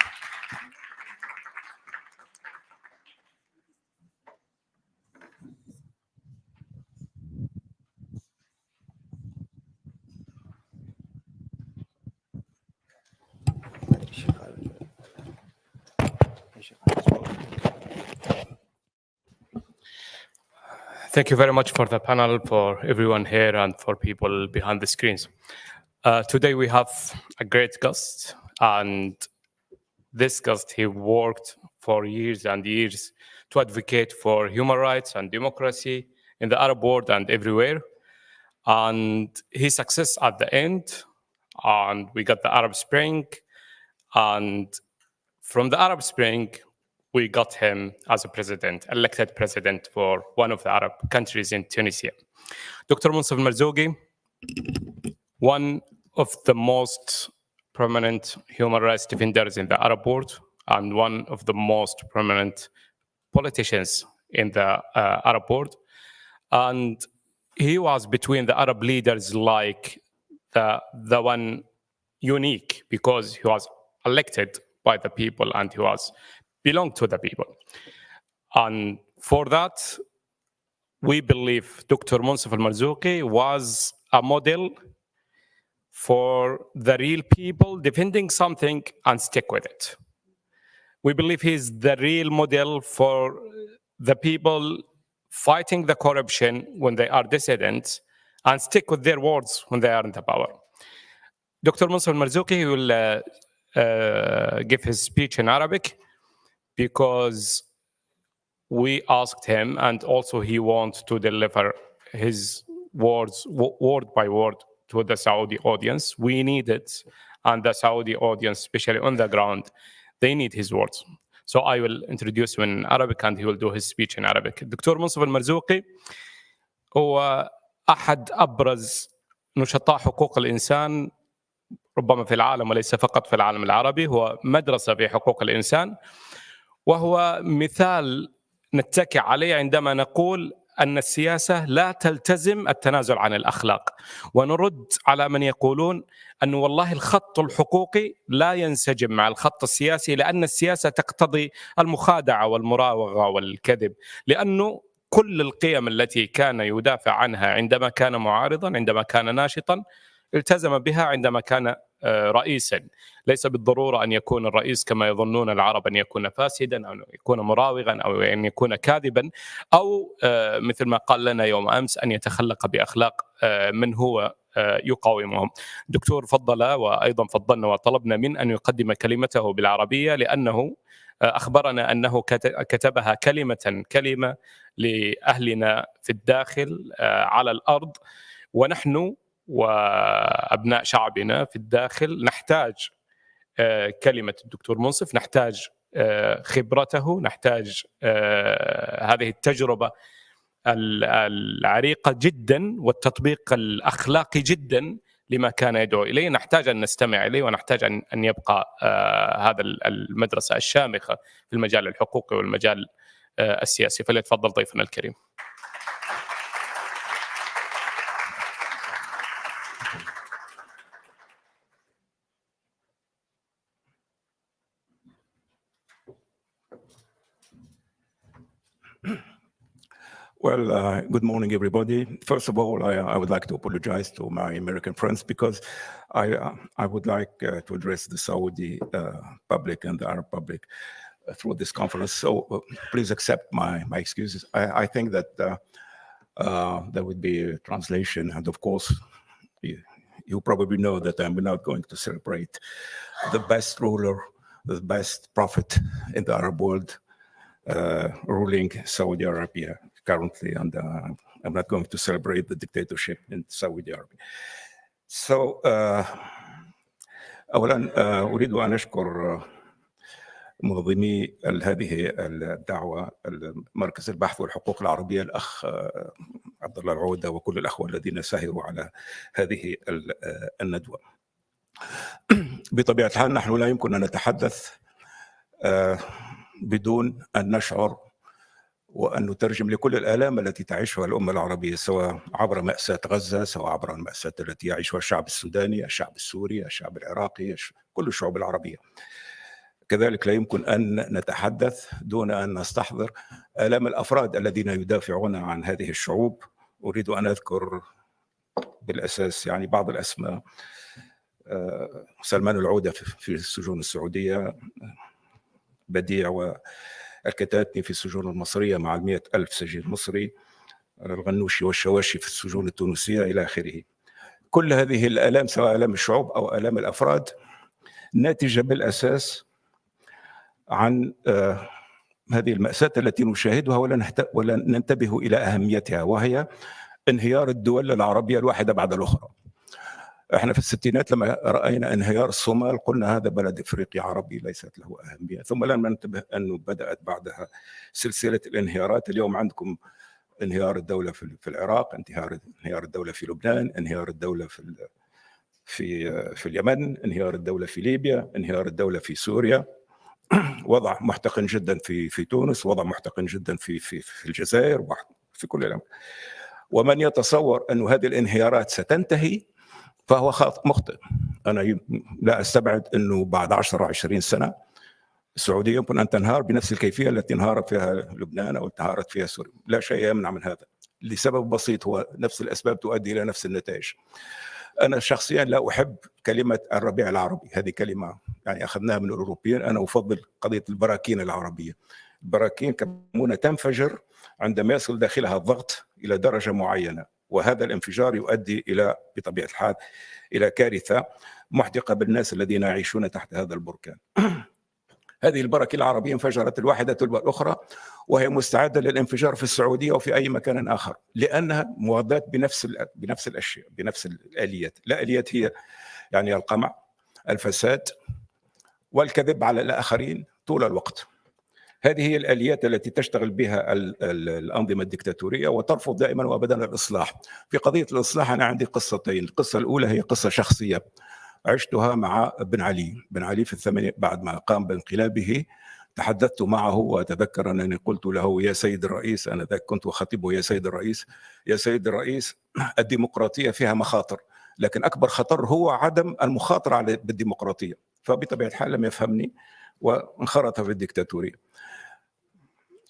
Thank you very much for the panel, for everyone here, and for people behind the screens. Today we have a great guest, and this guest, he worked for years and years to advocate for human rights and democracy in the Arab world and everywhere. And his success at the end, and we got the Arab Spring, and from the Arab Spring, we got him as a president, elected president for one of the Arab countries in Tunisia. Dr. Moncef Marzouki, one of the most prominent human rights defenders in the Arab world, and one of the most prominent politicians in the Arab world. And he was between the Arab leaders like the one unique, because he was elected by the people and he was belonged to the people. And for that, we believe Dr. Moncef Marzouki was a model for the real people defending something and stick with it. We believe he's the real model for the people fighting the corruption when they are dissidents and stick with their words when they are in the power. Dr. Moncef Marzouki will give his speech in Arabic because we asked him, and also he wants to deliver his words word by word to the Saudi audience. We need it, and the Saudi audience, especially on the ground, they need his words. So I will introduce him in Arabic and he will do his speech in Arabic. الدكتور منصف المرزوقي هو أحد أبرز نشطاء حقوق الإنسان ربما في العالم وليس فقط في العالم العربي. هو مدرسة في حقوق الإنسان، وهو مثال نتكئ عليه عندما نقول أن السياسة لا تلتزم التنازل عن الأخلاق، ونرد على من يقولون أن والله الخط الحقوقي لا ينسجم مع الخط السياسي، لأن السياسة تقتضي المخادعة والمراوغة والكذب، لأنه كل القيم التي كان يدافع عنها عندما كان معارضا، عندما كان ناشطا، التزم بها عندما كان رئيسا. ليس بالضرورة أن يكون الرئيس كما يظنون العرب أن يكون فاسدا أو يكون مراوغا أو أن يكون كاذبا أو مثل ما قال لنا يوم أمس أن يتخلق بأخلاق من هو يقاومهم. دكتور فضل وأيضا فضلنا وطلبنا من أن يقدم كلمته بالعربية، لأنه أخبرنا أنه كتبها كلمة لأهلنا في الداخل على الأرض، ونحن وأبناء شعبنا في الداخل نحتاج كلمة الدكتور منصف، نحتاج خبرته، نحتاج هذه التجربة العريقة جدا والتطبيق الأخلاقي جدا لما كان يدعو إليه. نحتاج أن نستمع إليه ونحتاج أن يبقى هذا المدرسة الشامخة في المجال الحقوقي والمجال السياسي. فليتفضل ضيفنا الكريم. Well, good morning, everybody. First of all, I would like to apologize to my American friends because I would like to address the Saudi public and the Arab public through this conference. So please accept my excuses. I think that there would be a translation, and of course, you probably know that I'm not going to celebrate the best ruler, the best prophet in the Arab world ruling Saudi Arabia currently, and I'm not going to celebrate the dictatorship in Saudi Arabia. So أولا أريد أن أشكر منظمي هذه الدعوة مركز البحث والحقوق العربية الأخ عبد الله العودة وكل الأخوة الذين ساهروا على هذه الندوة. بطبيعة الحال نحن لا يمكن أن نتحدث بدون أن نشعر وأن نترجم لكل الآلام التي تعيشها الأمة العربية، سواء عبر مأساة غزة، سواء عبر المأساة التي يعيشها الشعب السوداني، الشعب السوري، الشعب العراقي، كل الشعوب العربية. كذلك لا يمكن أن نتحدث دون أن نستحضر آلام الأفراد الذين يدافعون عن هذه الشعوب. أريد أن أذكر بالأساس يعني بعض الأسماء: سلمان العودة في السجون السعودية، بديع والكتاتني في السجون المصرية مع 100,000 سجين مصري، الغنوشي والشواشي في السجون التونسية إلى آخره. كل هذه الآلام سواء آلام الشعوب أو آلام الأفراد ناتجة بالأساس عن هذه المأساة التي نشاهدها ولا ننتبه إلى أهميتها، وهي انهيار الدول العربية الواحدة بعد الأخرى. احنا في الستينات لما رأينا انهيار الصومال قلنا هذا بلد افريقي عربي ليست له أهمية، ثم لم ننتبه أنه بدأت بعدها سلسلة الانهيارات. اليوم عندكم انهيار الدولة في العراق، انهيار الدولة في لبنان، انهيار الدولة في اليمن، انهيار الدولة في ليبيا، انهيار الدولة في سوريا، وضع محتقن جدا في تونس، وضع محتقن جدا في الجزائر، في كل الأمر. ومن يتصور أن هذه الانهيارات ستنتهي فهو مخطئ. أنا لا أستبعد أنه بعد 10 أو 20 سنة السعودية يمكن أن تنهار بنفس الكيفية التي انهارت فيها لبنان أو انهارت فيها سوريا، لا شيء يمنع من هذا لسبب بسيط، هو نفس الأسباب تؤدي إلى نفس النتائج. أنا شخصيا لا أحب كلمة الربيع العربي، هذه كلمة يعني أخذناها من الأوروبيين. أنا أفضل قضية البراكين العربية. البراكين كمونة تنفجر عندما يصل داخلها الضغط إلى درجة معينة، وهذا الانفجار يؤدي إلى بطبيعة الحال إلى كارثة محدقة بالناس الذين يعيشون تحت هذا البركان. هذه البراكين العربية انفجرت الواحدة تلو الأخرى، وهي مستعدة للانفجار في السعودية وفي أي مكان آخر، لأنها مغذاة بنفس الأشياء، بنفس الآليات. الآليات هي يعني القمع، الفساد، والكذب على الآخرين طول الوقت. هذه هي الآليات التي تشتغل بها الأنظمة الدكتاتورية، وترفض دائما وأبدا الإصلاح. في قضية الإصلاح أنا عندي قصتين. القصة الأولى هي قصة شخصية عشتها مع بن علي في الثمانينات بعد ما قام بانقلابه. تحدثت معه وأتذكر أنني قلت له يا سيد الرئيس، أنا ذاك كنت أخاطبه يا سيد الرئيس، يا سيد الرئيس، الديمقراطية فيها مخاطر، لكن أكبر خطر هو عدم المخاطرة بالديمقراطية. فبطبيعة الحال لم يفهمني وانخرط في الدكتاتورية.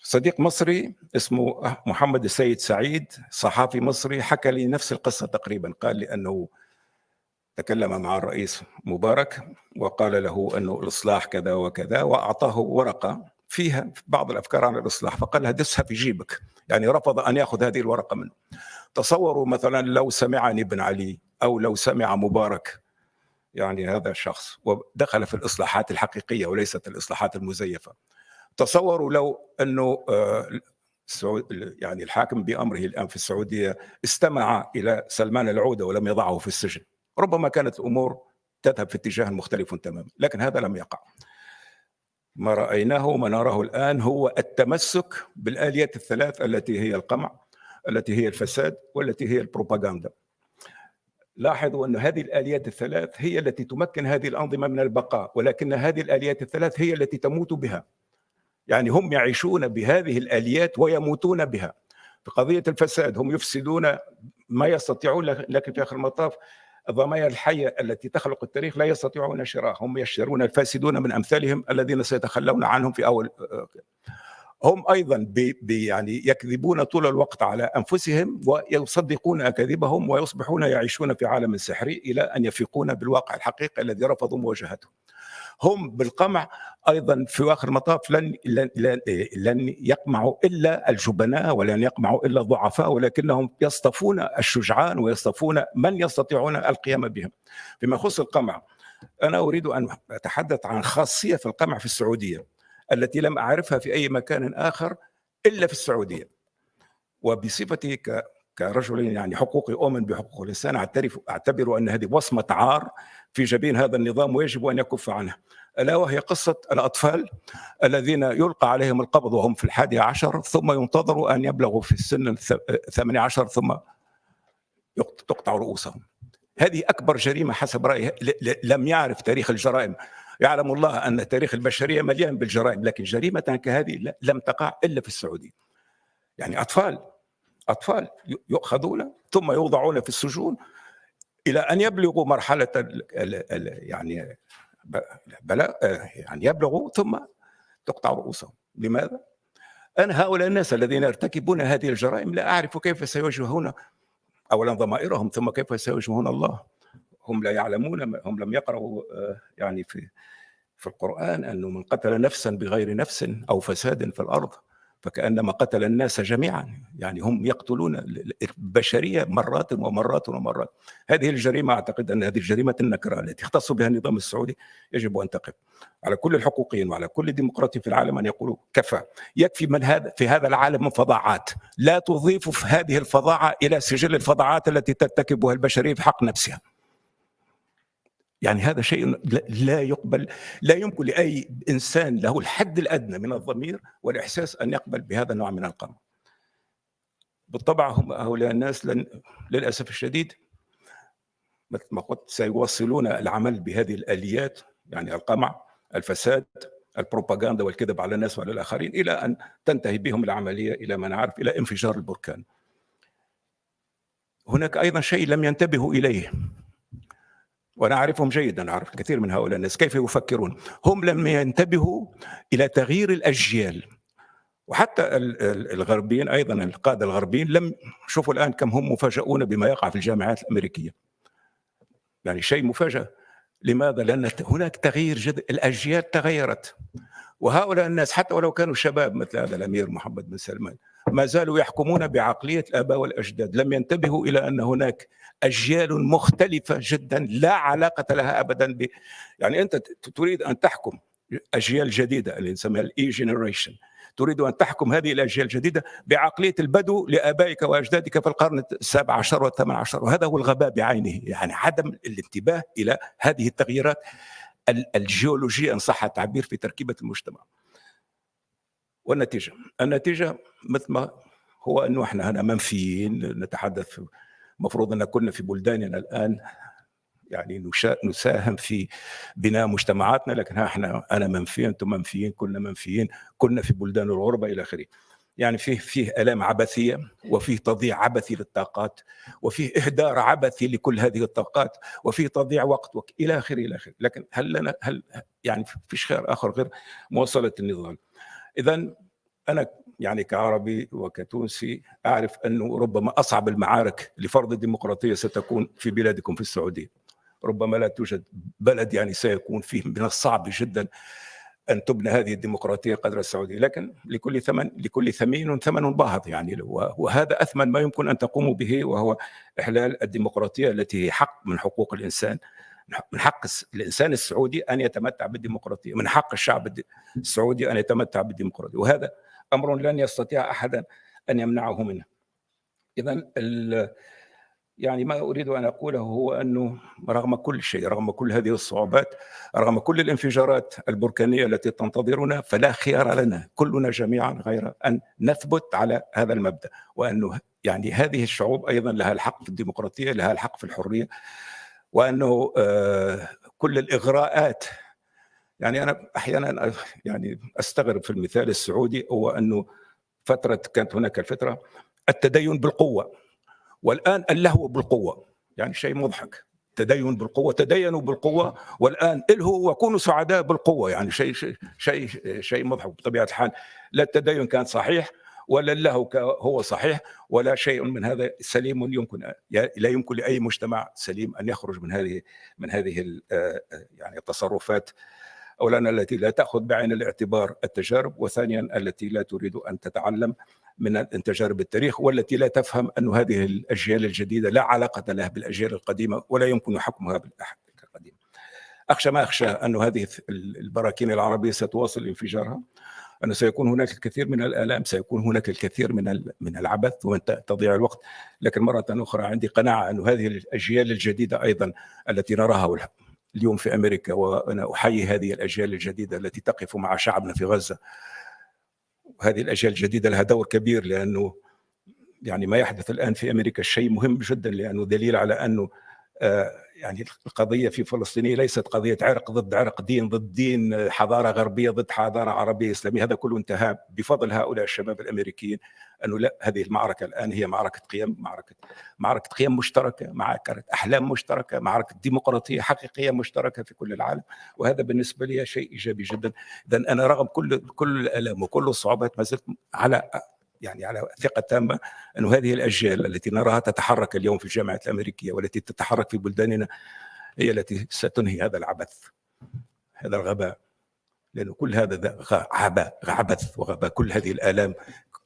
صديق مصري اسمه محمد السيد سعيد، صحافي مصري، حكى لي نفس القصة تقريبا. قال لي أنه تكلم مع الرئيس مبارك وقال له أنه الإصلاح كذا وكذا، وأعطاه ورقة فيها بعض الأفكار عن الإصلاح، فقال له دسها في جيبك. يعني رفض أن يأخذ هذه الورقة منه. تصوروا مثلا لو سمعني بن علي أو لو سمع مبارك يعني هذا الشخص ودخل في الإصلاحات الحقيقية وليست الإصلاحات المزيفة. تصوروا لو أنه يعني الحاكم بأمره الآن في السعودية استمع إلى سلمان العودة ولم يضعه في السجن، ربما كانت الأمور تذهب في اتجاه مختلف تماما، لكن هذا لم يقع. ما رأيناه وما نراه الآن هو التمسك بالآليات الثلاث التي هي القمع، التي هي الفساد، والتي هي البروباغندا. لاحظوا أن هذه الآليات الثلاث هي التي تمكن هذه الأنظمة من البقاء، ولكن هذه الآليات الثلاث هي التي تموت بها. يعني هم يعيشون بهذه الآليات ويموتون بها. في قضية الفساد هم يفسدون ما يستطيعون، لكن في آخر المطاف الضمائر الحية التي تخلق التاريخ لا يستطيعون شراء، هم يشترون الفاسدون من أمثالهم الذين سيتخلون عنهم في أول. هم أيضا يعني يكذبون طول الوقت على أنفسهم ويصدقون أكاذيبهم ويصبحون يعيشون في عالم سحري إلى أن يفيقون بالواقع الحقيقي الذي رفضوا مواجهته. هم بالقمع أيضا في آخر المطاف لن يقمعوا إلا الجبناء ولن يقمعوا إلا الضعفاء، ولكنهم يصطفون الشجعان ويصطفون من يستطيعون القيام بهم. فيما يخص القمع، أنا أريد أن أتحدث عن خاصية في القمع في السعودية التي لم أعرفها في أي مكان آخر إلا في السعودية. وبصفتي كرجل يعني حقوقي أؤمن بحقوق الإنسان، أعتبر أن هذه وصمة عار في جبين هذا النظام ويجب أن يكف عنها، ألا وهي قصة الأطفال الذين يلقى عليهم القبض وهم في 11 ثم ينتظروا أن يبلغوا في السن 18 ثم تقطع رؤوسهم. هذه أكبر جريمة حسب رأيي. لم يعرف تاريخ الجرائم، يعلم الله أن تاريخ البشرية مليان بالجرائم، لكن جريمة كهذه لم تقع إلا في السعودية. يعني أطفال يؤخذون ثم يوضعون في السجون إلى أن يبلغوا مرحلة يعني يبلغوا ثم تقطع رؤوسهم. لماذا؟ أنا هؤلاء الناس الذين يرتكبون هذه الجرائم لا أعرف كيف سيواجهون أولا ضمائرهم، ثم كيف سيواجهون الله. هم لا يعلمون، هم لم يقرأوا يعني في القرآن أنه من قتل نفسا بغير نفس أو فساد في الأرض فكأنما قتل الناس جميعا. يعني هم يقتلون البشرية مرات ومرات ومرات. هذه الجريمة أعتقد أن هذه الجريمة النكرة التي اختص بها النظام السعودي يجب أن تقف. على كل الحقوقيين وعلى كل الديمقراطيين في العالم أن يقولوا كفى، يكفي من في هذا العالم من فظاعات، لا تضيف في هذه الفظاعة إلى سجل الفظاعات التي ترتكبها البشرية في حق نفسها. يعني هذا شيء لا يقبل، لا يمكن لأي إنسان له الحد الأدنى من الضمير والإحساس أن يقبل بهذا النوع من القمع. بالطبع هم هؤلاء الناس للأسف الشديد مثل ما قلت سيواصلون العمل بهذه الآليات، يعني القمع، الفساد، البروباغندا والكذب على الناس وعلى الآخرين، إلى أن تنتهي بهم العملية إلى ما نعرف إلى انفجار البركان. هناك أيضا شيء لم ينتبهوا إليه، وأنا أعرفهم جيدا، أعرف كثير من هؤلاء الناس كيف يفكرون. هم لم ينتبهوا إلى تغيير الأجيال، وحتى الغربيين أيضا، القادة الغربيين لم شوفوا الآن كم هم مفاجئون بما يقع في الجامعات الأمريكية. يعني شيء مفاجئ. لماذا؟ لأن هناك تغيير جذري، الأجيال تغيرت، وهؤلاء الناس حتى ولو كانوا شباب مثل هذا الأمير محمد بن سلمان ما زالوا يحكمون بعقلية الآباء والأجداد، لم ينتبهوا إلى أن هناك أجيال مختلفة جدا لا علاقة لها أبدا يعني أنت تريد أن تحكم أجيال جديدة اللي نسميها الإي جينيريشن، تريد أن تحكم هذه الأجيال الجديدة بعقلية البدو لآبائك وأجدادك في القرن السابع عشر والثامن عشر، وهذا هو الغباء بعينه. يعني عدم الانتباه إلى هذه التغييرات الجيولوجية إن صح التعبير في تركيبة المجتمع. النتيجة مثل ما هو أنه إحنا هنا منفيين نتحدث، مفروض أن كنا في بلداننا الآن يعني نساهم في بناء مجتمعاتنا، لكن أنا منفي، أنتم منفيين، كلنا منفيين، كنا في بلدان الغربة إلى آخره. يعني فيه آلام عبثية، وفيه تضييع عبثي للطاقات، وفيه إهدار عبثي لكل هذه الطاقات، وفيه تضييع وقت إلى آخره إلى آخره. لكن هل يعني فيش خير آخر غير مواصلة النضال. إذن أنا يعني كعربي وكتونسي أعرف أنه ربما أصعب المعارك لفرض الديمقراطية ستكون في بلادكم في السعودية. ربما لا توجد بلد يعني سيكون فيه من الصعب جدا أن تبنى هذه الديمقراطية قدر السعودية، لكن لكل ثمين ثمن باهظ يعني، وهذا أثمن ما يمكن أن تقوموا به، وهو إحلال الديمقراطية التي حق من حقوق الإنسان. من حق الإنسان السعودي أن يتمتع بالديمقراطية، من حق الشعب السعودي أن يتمتع بالديمقراطية، وهذا أمر لن يستطيع أحدا أن يمنعه منه. إذن يعني ما أريد أن أقوله هو أنه رغم كل شيء، رغم كل هذه الصعوبات، رغم كل الانفجارات البركانية التي تنتظرنا، فلا خيار لنا كلنا جميعا غير أن نثبت على هذا المبدأ، وأنه يعني هذه الشعوب أيضا لها الحق في الديمقراطية، لها الحق في الحرية، وأنه كل الإغراءات. يعني أنا أحيانا يعني أستغرب في المثال السعودي، هو أنه كانت هناك الفترة التدين بالقوة، والآن اللهو بالقوة. يعني شيء مضحك، تدين بالقوة، تدينوا بالقوة، والآن الهوا وكونوا سعداء بالقوة. يعني شيء مضحك بطبيعة الحال. لا التدين كان صحيح، ولا اللهو هو صحيح، ولا شيء من هذا سليم لا يمكن لأي مجتمع سليم أن يخرج من هذه يعني التصرفات، أولا التي لا تأخذ بعين الاعتبار التجارب، وثانيا التي لا تريد أن تتعلم من تجارب التاريخ، والتي لا تفهم أن هذه الأجيال الجديدة لا علاقة لها بالأجيال القديمة، ولا يمكن حكمها بالأجيال القديمة. أخشى ما أخشى أن هذه البراكين العربية ستواصل انفجارها، أنه سيكون هناك الكثير من الآلام، سيكون هناك الكثير من العبث ومن تضييع الوقت. لكن مرة أخرى عندي قناعة أن هذه الأجيال الجديدة أيضا التي نراها اليوم في أمريكا، وأنا أحيي هذه الأجيال الجديدة التي تقف مع شعبنا في غزة. هذه الأجيال الجديدة لها دور كبير، لأنه يعني ما يحدث الآن في أمريكا شيء مهم جدا، لأنه دليل على أنه يعني القضية في فلسطين ليست قضية عرق ضد عرق، دين ضد دين، حضارة غربية ضد حضارة عربية إسلامية. هذا كله انتهى بفضل هؤلاء الشباب الأمريكيين، أنه لا، هذه المعركة الآن هي معركة قيم، معركة قيم مشتركة، معركة أحلام مشتركة، معركة ديمقراطية حقيقية مشتركة في كل العالم، وهذا بالنسبة لي شيء إيجابي جدا. إذن أنا رغم كل الآلام وكل الصعوبات ما زلت على ثقة تامة أن هذه الأجيال التي نراها تتحرك اليوم في الجامعات الأمريكية والتي تتحرك في بلداننا هي التي ستنهي هذا العبث، هذا الغباء، لأنه كل هذا عبث وغباء. كل هذه الآلام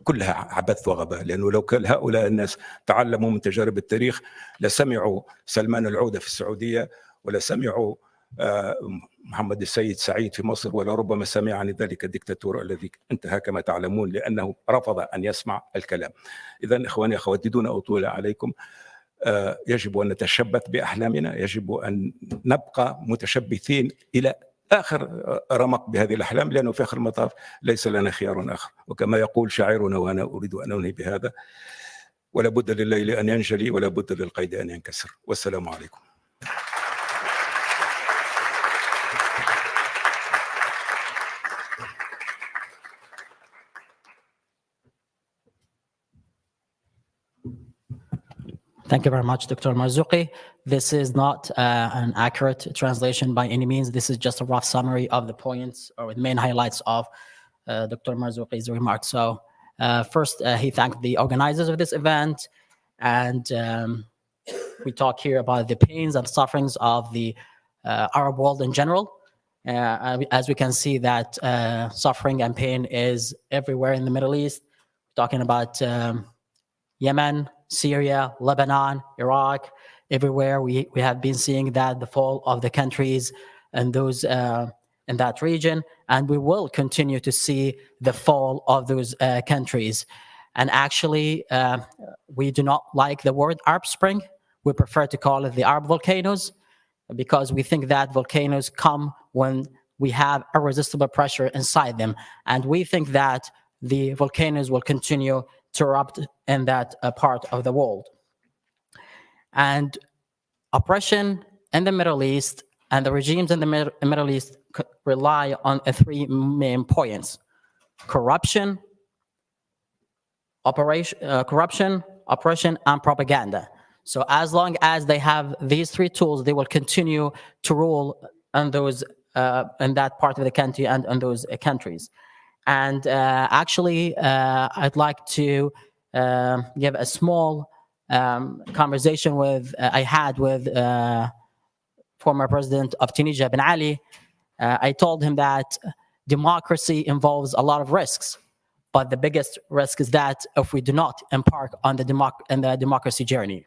كلها عبث وغباء، لأنه لو كان هؤلاء الناس تعلموا من تجارب التاريخ لسمعوا سلمان العودة في السعودية، ولا سمعوا محمد السيد سعيد في مصر، ولا ربما سمع عن ذلك الدكتاتور الذي انتهى كما تعلمون، لأنه رفض أن يسمع الكلام. إذن إخواني أخواتي، دون أطول عليكم، يجب أن نتشبث بأحلامنا، يجب أن نبقى متشبثين إلى آخر رمق بهذه الأحلام، لأنه في آخر المطاف ليس لنا خيار آخر. وكما يقول شاعرنا، وأنا أريد أن أنهي بهذا: ولا بد لليل أن ينجلي، ولا بد للقيد أن ينكسر. والسلام عليكم. Thank you very much, Dr. Marzouki. This is not an accurate translation by any means. This is just a rough summary of the points or the main highlights of Dr. Marzouki's remarks. So first, he thanked the organizers of this event, and we talk here about the pains and sufferings of the Arab world in general. As we can see that suffering and pain is everywhere in the Middle East. Talking about Yemen, Syria, Lebanon, Iraq, everywhere we have been seeing that the fall of the countries and those in that region, and we will continue to see the fall of those countries. And actually, we do not like the word Arab Spring. We prefer to call it the Arab volcanoes, because we think that volcanoes come when we have irresistible pressure inside them. And we think that the volcanoes will continue to erupt in that part of the world. And oppression in the Middle East and the regimes in the Middle East rely on three main points: corruption, oppression, and propaganda. So as long as they have these three tools, they will continue to rule on those in that part of the country and on those countries. And actually, I'd like to give a small conversation I had with former president of Tunisia, Ben Ali. I told him that democracy involves a lot of risks, but the biggest risk is that if we do not embark on the democracy journey.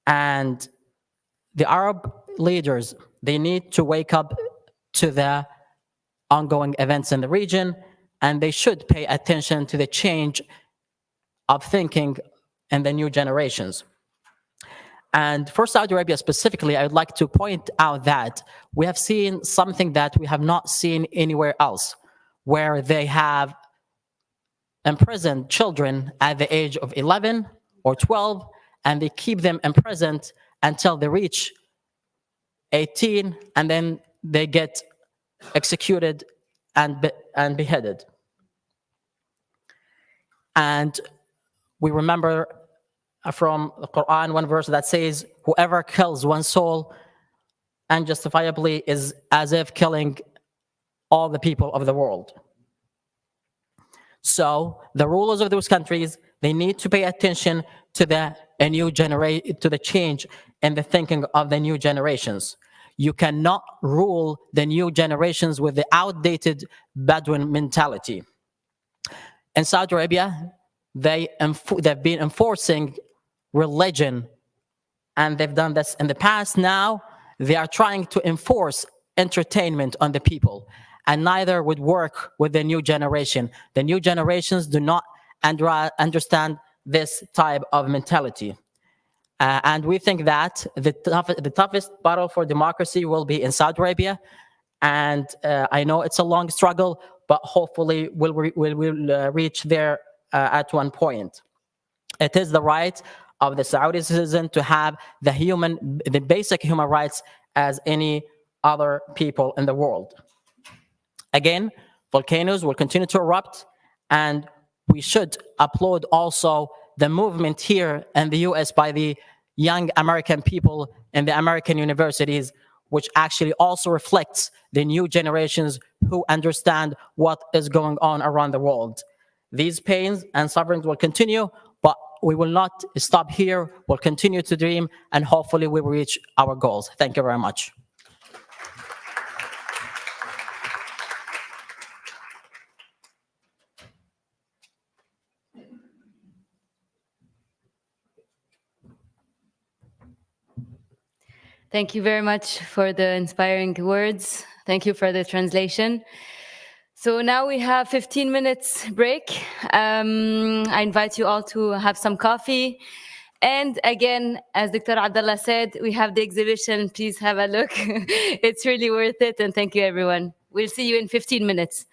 And the Arab leaders, they need to wake up to the ongoing events in the region, and they should pay attention to the change of thinking in the new generations. And for Saudi Arabia specifically, I would like to point out that we have seen something that we have not seen anywhere else, where they have imprisoned children at the age of 11 or 12, and they keep them imprisoned until they reach 18, and then they get executed and beheaded. And we remember from the Quran one verse that says, whoever kills one soul unjustifiably is as if killing all the people of the world. So the rulers of those countries, they need to pay attention to the change in the thinking of the new generations. You cannot rule the new generations with the outdated Bedouin mentality. In Saudi Arabia, they've been enforcing religion, and they've done this in the past. Now they are trying to enforce entertainment on the people, and neither would work with the new generation. The new generations do not understand this type of mentality. And we think that the toughest battle for democracy will be in Saudi Arabia. And I know it's a long struggle, but hopefully we'll reach there at one point. It is the right of the Saudi citizen to have the basic human rights as any other people in the world. Again, volcanoes will continue to erupt, and we should applaud also the movement here in the US by the young American people in the American universities, which actually also reflects the new generations who understand what is going on around the world. These pains and sufferings will continue, but we will not stop here. We'll continue to dream, and hopefully we will reach our goals. Thank you very much. Thank you very much for the inspiring words. Thank you for the translation. So now we have 15 minutes break. I invite you all to have some coffee. And again, as Dr. Abdullah said, we have the exhibition. Please have a look. It's really worth it. And thank you, everyone. We'll see you in 15 minutes.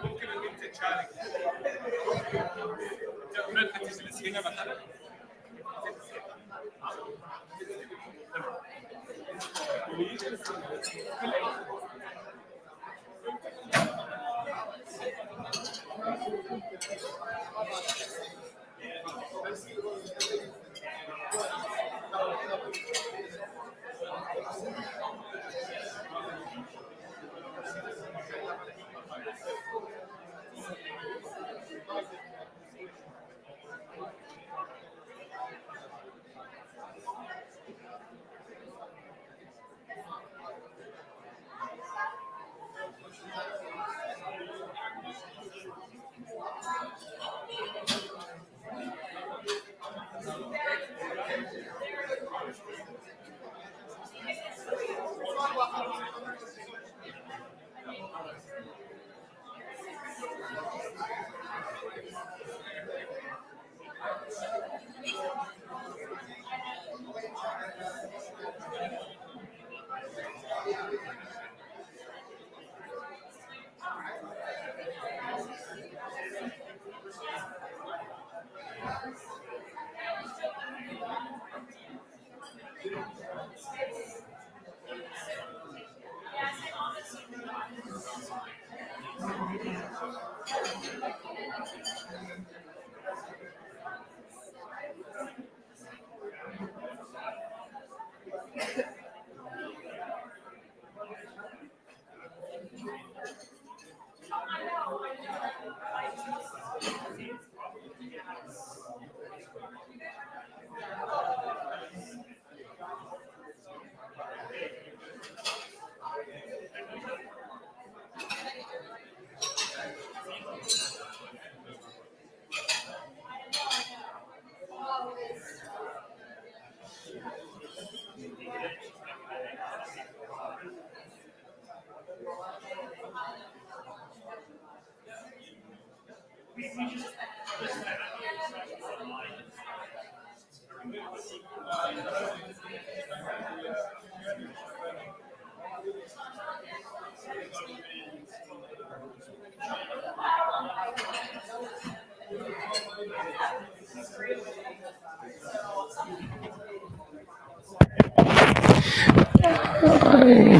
ممكن ان انت تشارك تجلس هنا مثلا.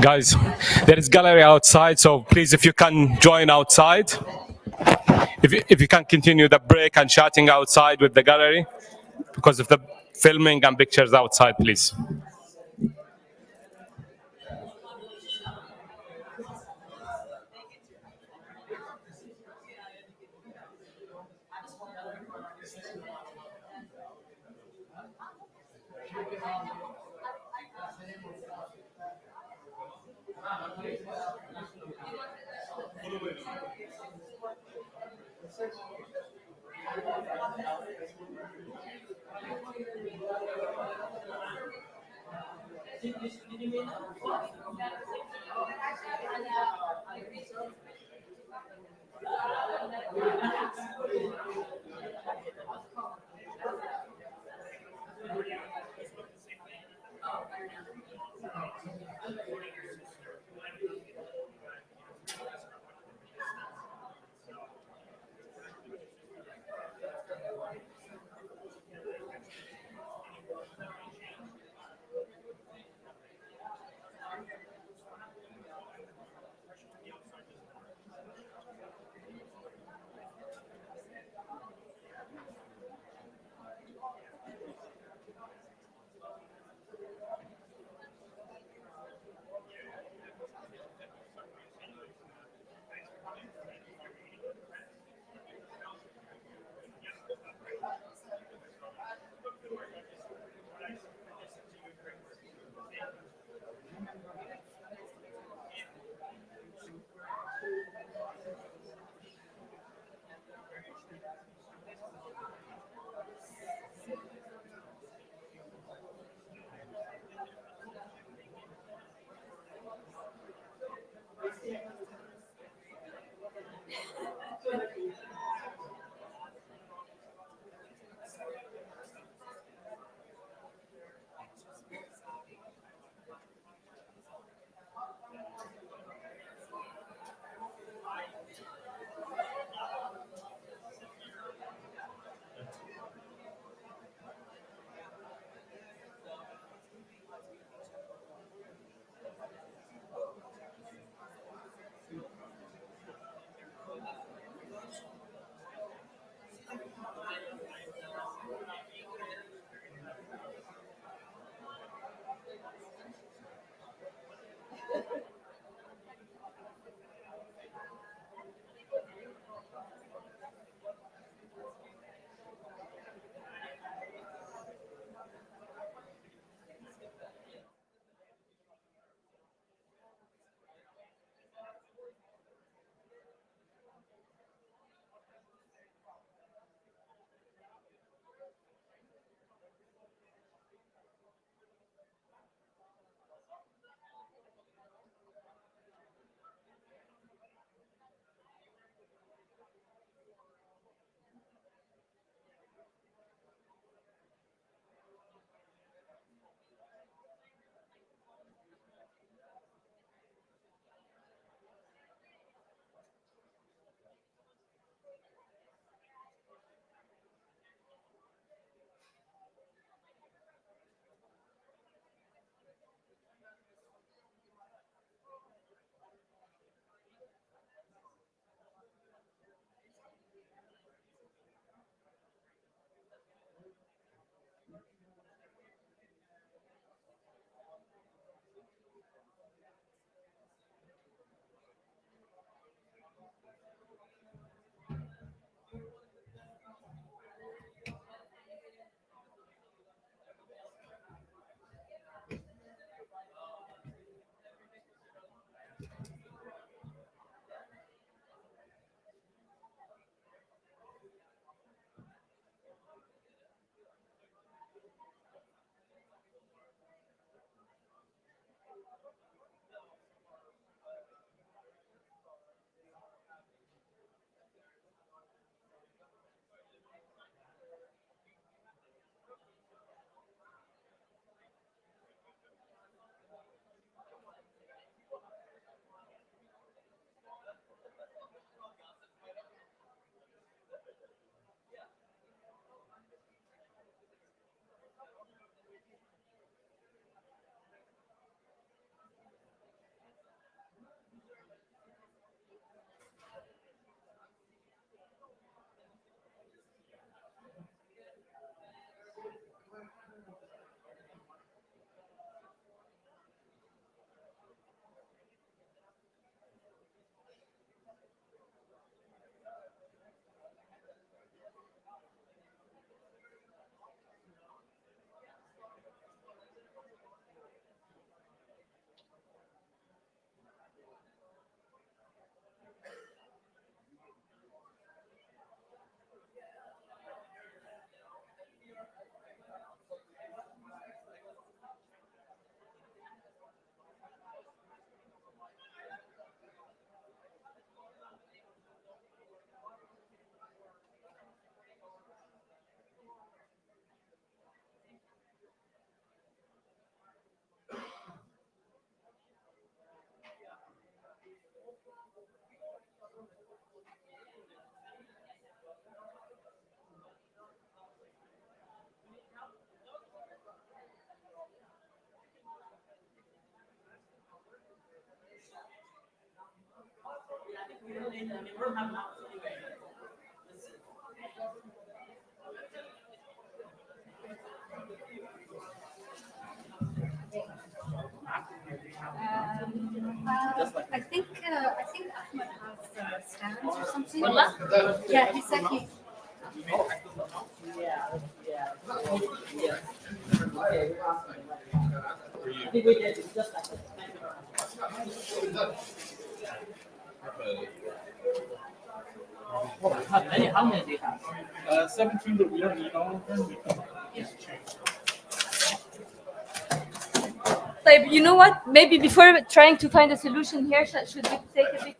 Guys, there is gallery outside, so please, if you can join outside. If you can continue the break and chatting outside with the gallery, because of the filming and pictures outside, please. I think Ahmed has stands or something. Yeah, he said he. How many do you have? 17, but we don't need all of them. طيب, you know what? Maybe before trying to find a solution here, should we take a picture?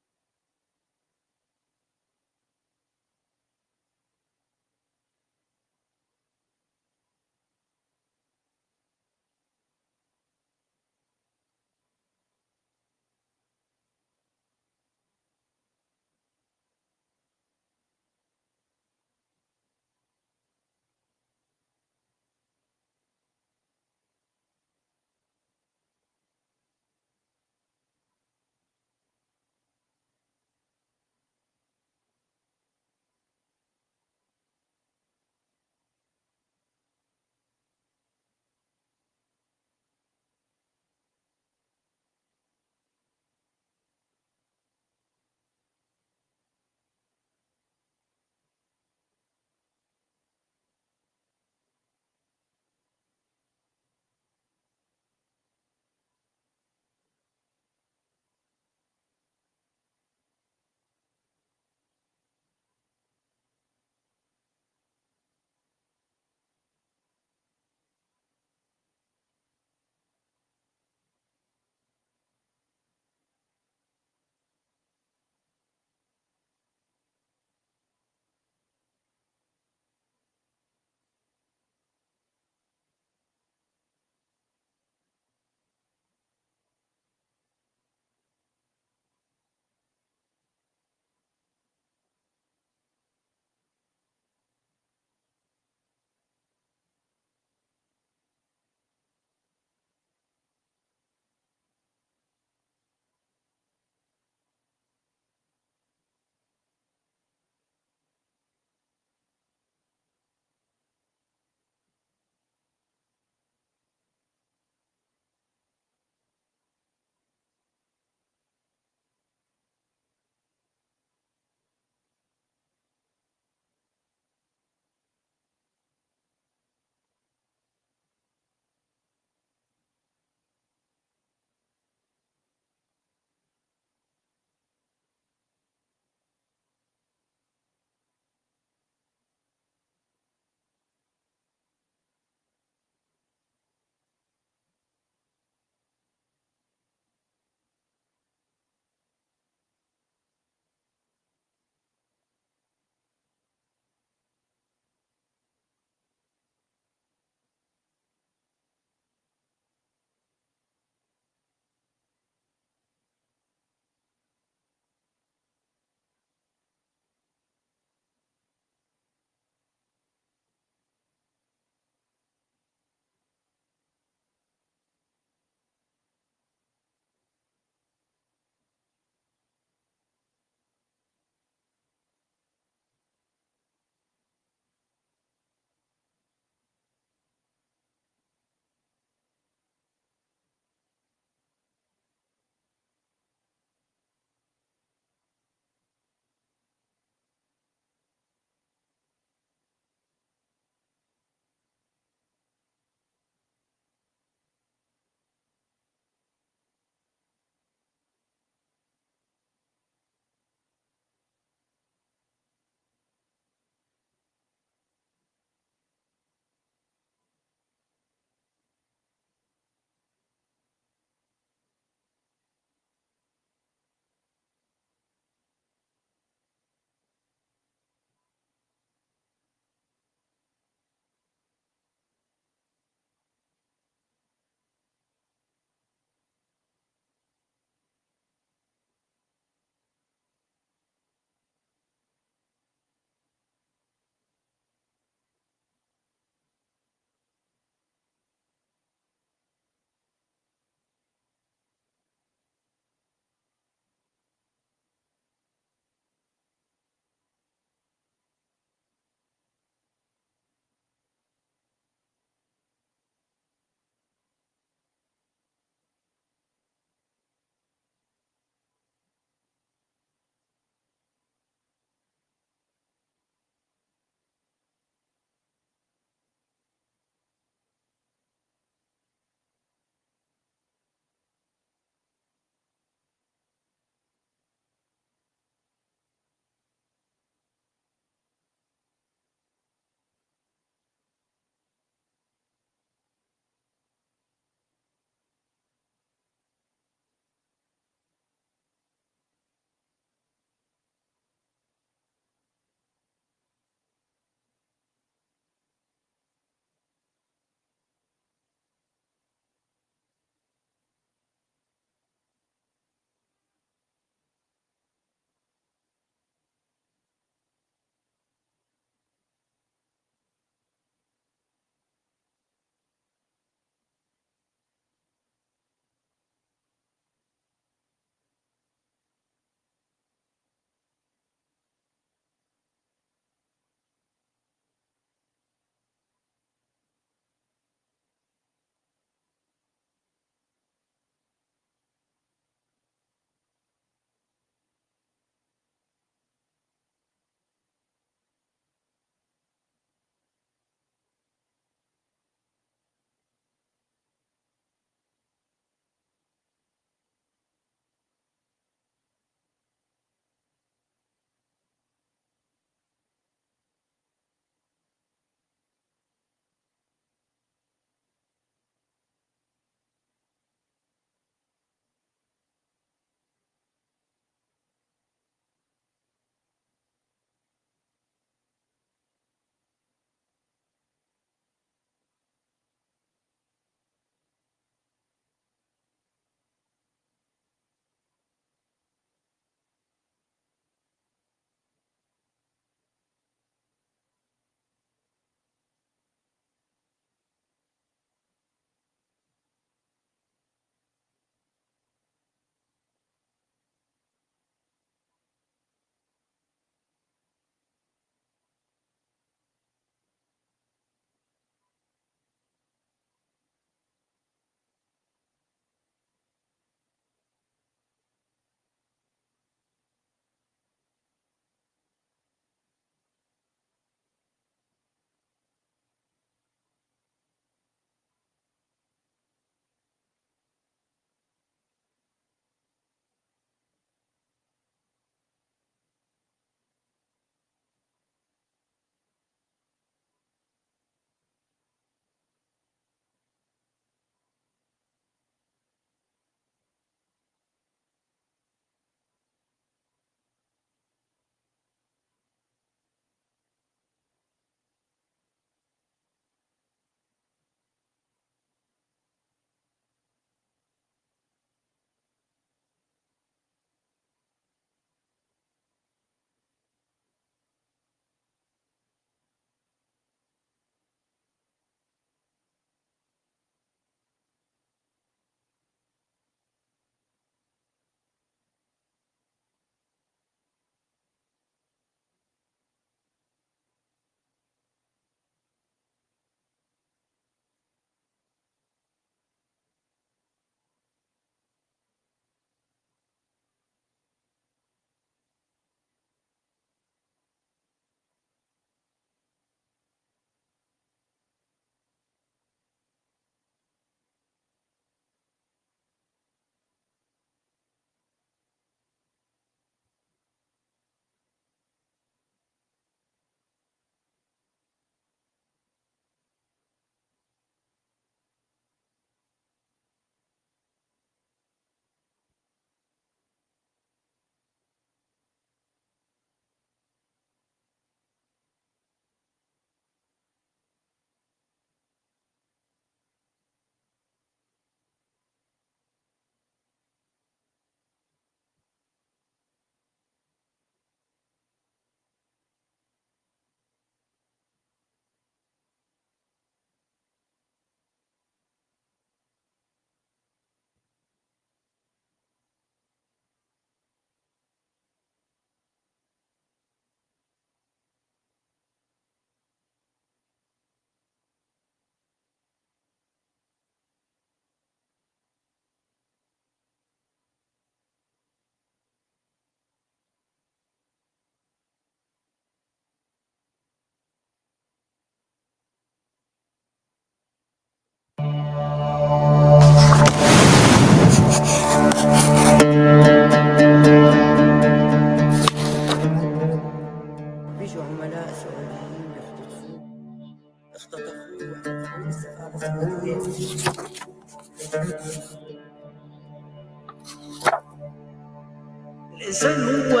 الإنسان هو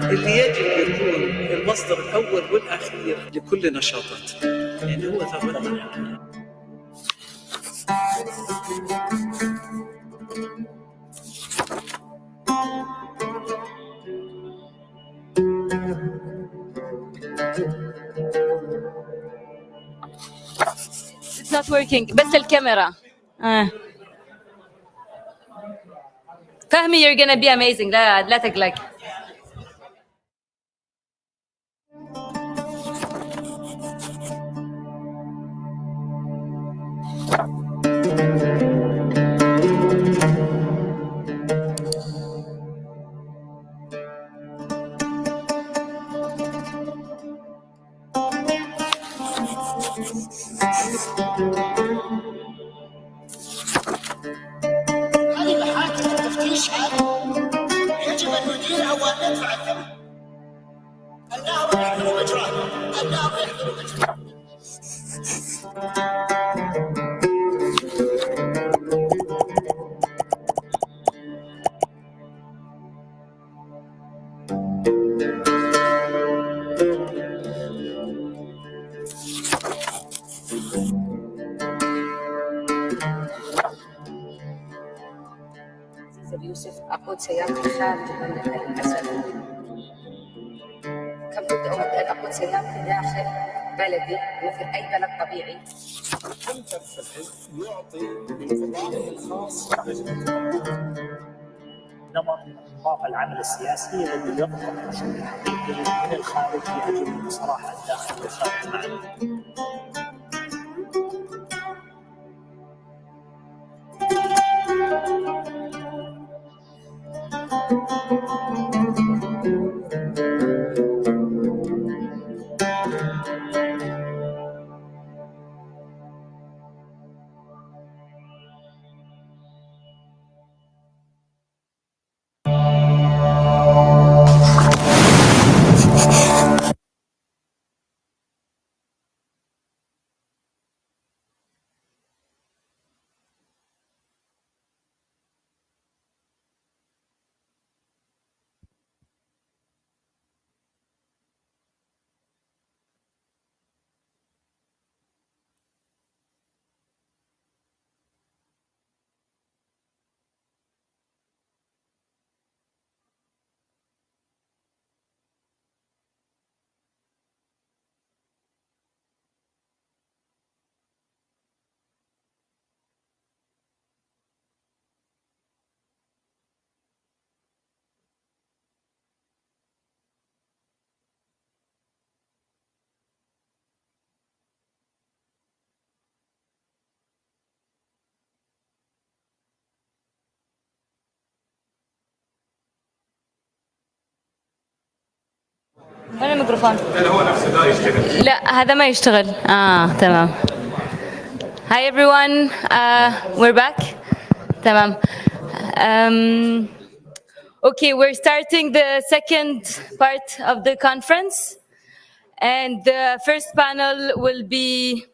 اللي يجب يكون المصدر الأول والأخير لكل نشاطاتنا، لأنه هو ثروتنا. It's not working. بس الكاميرا. فهمي, you're gonna be amazing. لا تقلق. هذه محاكم التفتيش يجب ان نديرها وان ندفع الثمن. النهر يحمل مجراه، النهر يحمل مجراه. يوسف أقود سيارتي خارج المملكة للأسف. كم كنت أود أن أقود سيارتي داخل بلدي مثل أي بلد طبيعي. كنت الحزب يعطي من فضائه الخاص نمط انضباط العمل السياسي الذي يضبط الشكل الحقيقي من الخارج يجب بصراحه الداخل والخارج معا. وين الميكروفون؟ لا هو نفسه ده يشتغل. لا هذا ما يشتغل. تمام. Hi everyone, we're back. تمام. Okay, we're starting the second part of the conference, and the first panel will be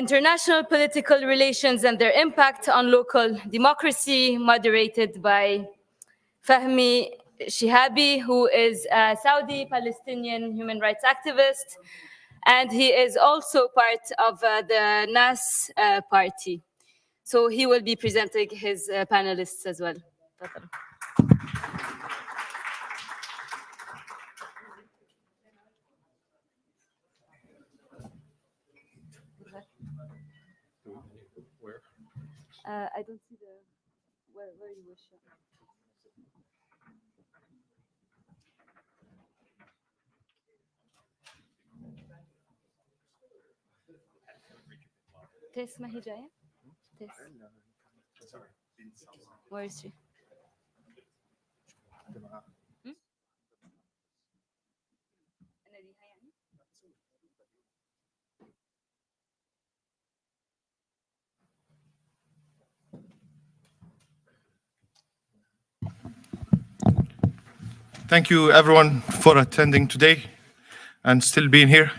international political relations and their impact on local democracy, moderated by Fahmi Shihabi, who is a Saudi Palestinian human rights activist, and he is also part of the NAS party. So he will be presenting his panelists as well. Where? I don't see the where you wish. تيس ما هي جاية؟ تيس. Where is she? Thank you everyone for attending today and still being here.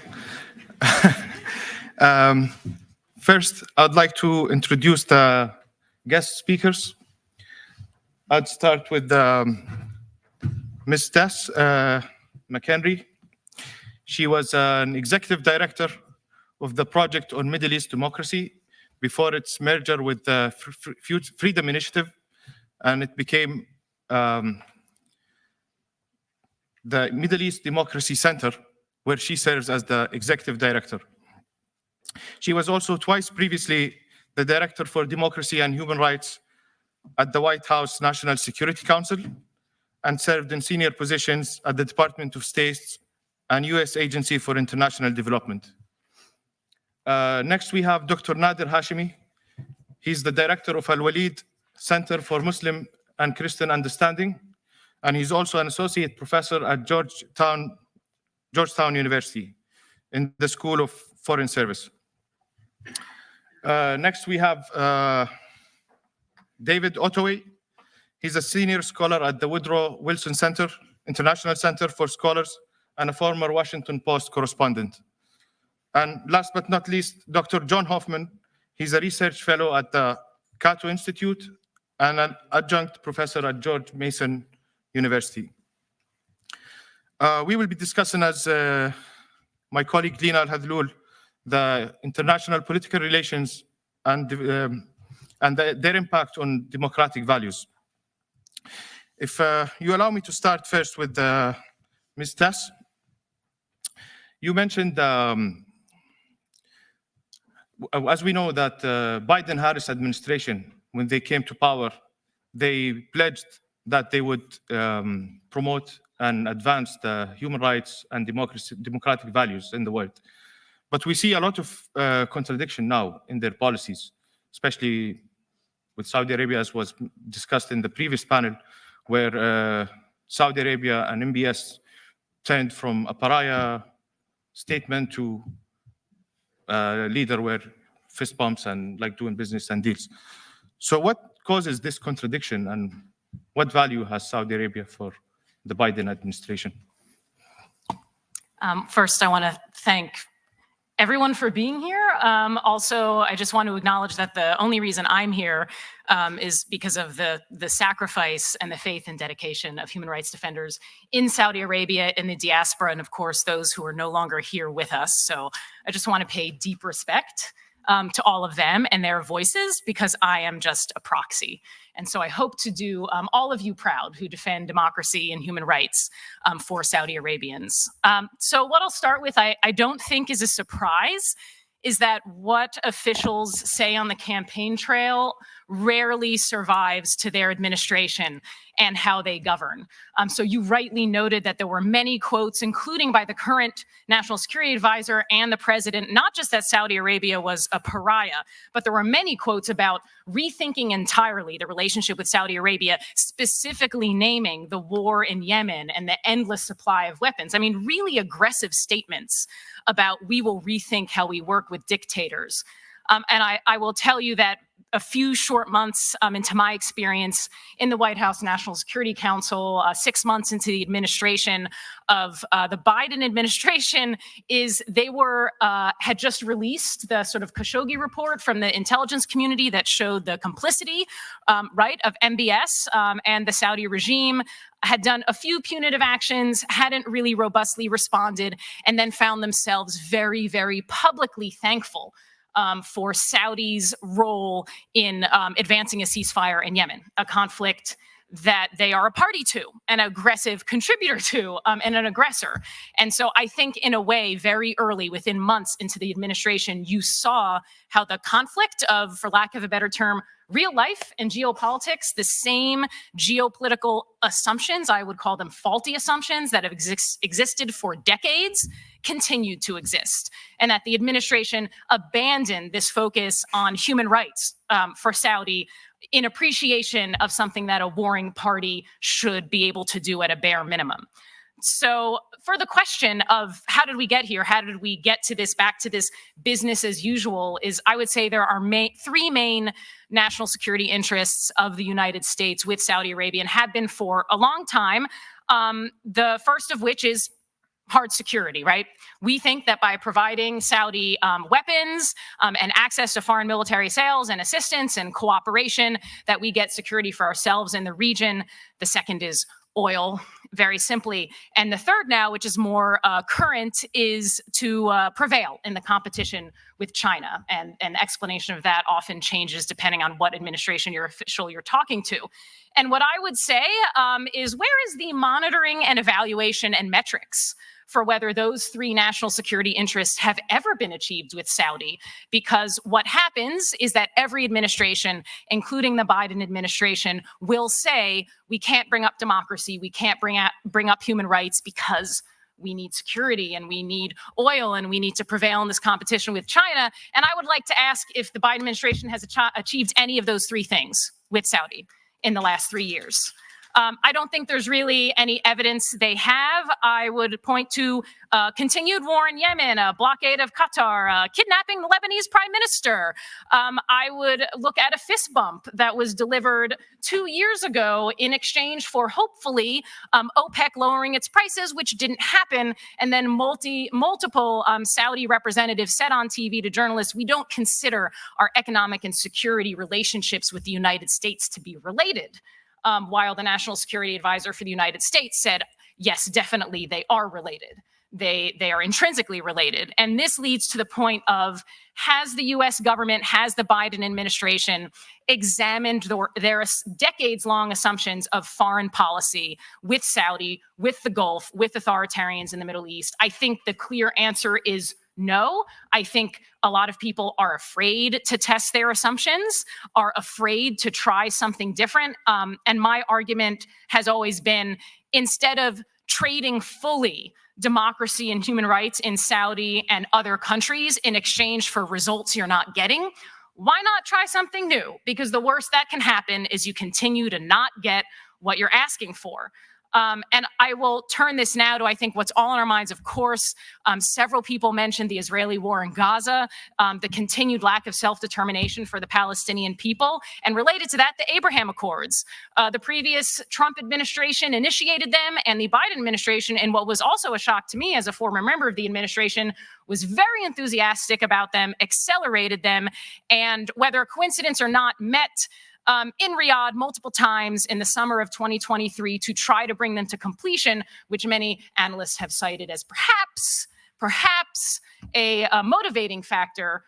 First, I'd like to introduce the guest speakers. I'd start with Ms. Tess McHenry. She was an executive director of the Project on Middle East Democracy before its merger with the Freedom Initiative, and it became the Middle East Democracy Center, where she serves as the executive director. She was also twice previously the Director for Democracy and Human Rights at the White House National Security Council and served in senior positions at the Department of State and U.S. Agency for International Development. Next, we have Dr. Nader Hashemi. He's the Director of Al-Walid Center for Muslim and Christian Understanding, and he's also an Associate Professor at Georgetown University in the School of Foreign Service. Next, we have David Ottaway. He's a senior scholar at the Woodrow Wilson Center, International Center for Scholars, and a former Washington Post correspondent. And last but not least, Dr. John Hoffman. He's a research fellow at the Cato Institute and an adjunct professor at George Mason University. We will be discussing, as my colleague Lina Al-Hadloul, the international political relations and their impact on democratic values. If you allow me to start first with Ms. Tess. You mentioned, as we know, that Biden-Harris administration, when they came to power, they pledged that they would promote and advance the human rights and democratic values in the world. But we see a lot of contradiction now in their policies, especially with Saudi Arabia, as was discussed in the previous panel, where Saudi Arabia and MBS turned from a pariah statement to a leader where fist bumps and like doing business and deals. So what causes this contradiction, and what value has Saudi Arabia for the Biden administration? First, I want to thank everyone for being here. Also, I just want to acknowledge that the only reason I'm here is because of the sacrifice and the faith and dedication of human rights defenders in Saudi Arabia, in the diaspora, and of course, those who are no longer here with us. So I just want to pay deep respect to all of them and their voices, because I am just a proxy. And so I hope to do all of you proud who defend democracy and human rights for Saudi Arabians. So what I'll start with, I don't think is a surprise, is that what officials say on the campaign trail rarely survives to their administration and how they govern. So you rightly noted that there were many quotes, including by the current National Security Advisor and the president, not just that Saudi Arabia was a pariah, but there were many quotes about rethinking entirely the relationship with Saudi Arabia, specifically naming the war in Yemen and the endless supply of weapons. I mean, really aggressive statements about we will rethink how we work with dictators. And I will tell you that a few short months into my experience in the White House National Security Council, 6 months into the administration of the Biden administration, is they were had just released the sort of Khashoggi report from the intelligence community that showed the complicity, right, of MBS and the Saudi regime, had done a few punitive actions, hadn't really robustly responded, and then found themselves very, very publicly thankful for Saudi's role in advancing a ceasefire in Yemen, a conflict that they are a party to, an aggressive contributor to, and an aggressor. And so I think in a way, very early, within months into the administration, you saw how the conflict of, for lack of a better term, real life and geopolitics, the same geopolitical assumptions, I would call them faulty assumptions, that have existed for decades, continued to exist. And that the administration abandoned this focus on human rights for Saudi in appreciation of something that a warring party should be able to do at a bare minimum. So for the question of how did we get here, how did we get to this, back to this business as usual, is I would say there are three main national security interests of the United States with Saudi Arabia, and have been for a long time. The first of which is hard security, right? We think that by providing Saudi weapons and access to foreign military sales and assistance and cooperation, that we get security for ourselves in the region. The second is oil, very simply. And the third now, which is more current, is to prevail in the competition with China. And the explanation of that often changes depending on what administration you're talking to. And what I would say is, where is the monitoring and evaluation and metrics for whether those three national security interests have ever been achieved with Saudi? Because what happens is that every administration, including the Biden administration, will say, we can't bring up democracy, we can't bring up human rights because we need security and we need oil and we need to prevail in this competition with China. And I would like to ask if the Biden administration has achieved any of those three things with Saudi in the last 3 years. I don't think there's really any evidence they have. I would point to continued war in Yemen, a blockade of Qatar, kidnapping the Lebanese prime minister. I would look at a fist bump that was delivered 2 years ago in exchange for hopefully OPEC lowering its prices, which didn't happen. And then multiple Saudi representatives said on TV to journalists, we don't consider our economic and security relationships with the United States to be related. While the National Security Advisor for the United States said, yes, definitely, they are related. They are intrinsically related. And this leads to the point of, has the US government, has the Biden administration examined their decades-long assumptions of foreign policy with Saudi, with the Gulf, with authoritarians in the Middle East? I think the clear answer is no. I think a lot of people are afraid to test their assumptions, are afraid to try something different. And my argument has always been, instead of trading fully democracy and human rights in Saudi and other countries in exchange for results you're not getting, why not try something new? Because the worst that can happen is you continue to not get what you're asking for. And I will turn this now to, I think, what's all on our minds. Of course, several people mentioned the Israeli war in Gaza, the continued lack of self-determination for the Palestinian people, and related to that, the Abraham Accords. The previous Trump administration initiated them, and the Biden administration, and what was also a shock to me as a former member of the administration, was very enthusiastic about them, accelerated them, and whether a coincidence or not, met in Riyadh multiple times in the summer of 2023 to try to bring them to completion, which many analysts have cited as perhaps a motivating factor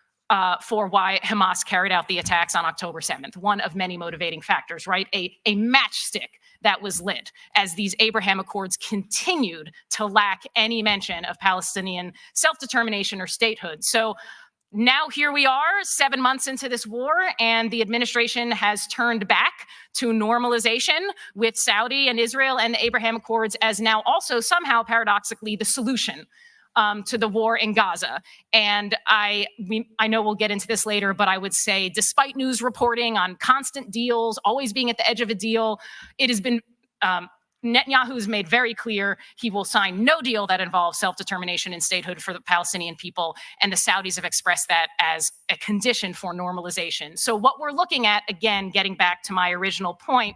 for why Hamas carried out the attacks on October 7th. One of many motivating factors, right? A matchstick that was lit as these Abraham Accords continued to lack any mention of Palestinian self-determination or statehood. So now here we are 7 months into this war, and the administration has turned back to normalization with Saudi and Israel and the Abraham Accords as now also somehow paradoxically the solution to the war in Gaza. And I know we'll get into this later, but I would say, despite news reporting on constant deals, always being at the edge of a deal, it has been Netanyahu's made very clear he will sign no deal that involves self-determination and statehood for the Palestinian people, and the Saudis have expressed that as a condition for normalization. So what we're looking at, again, getting back to my original point,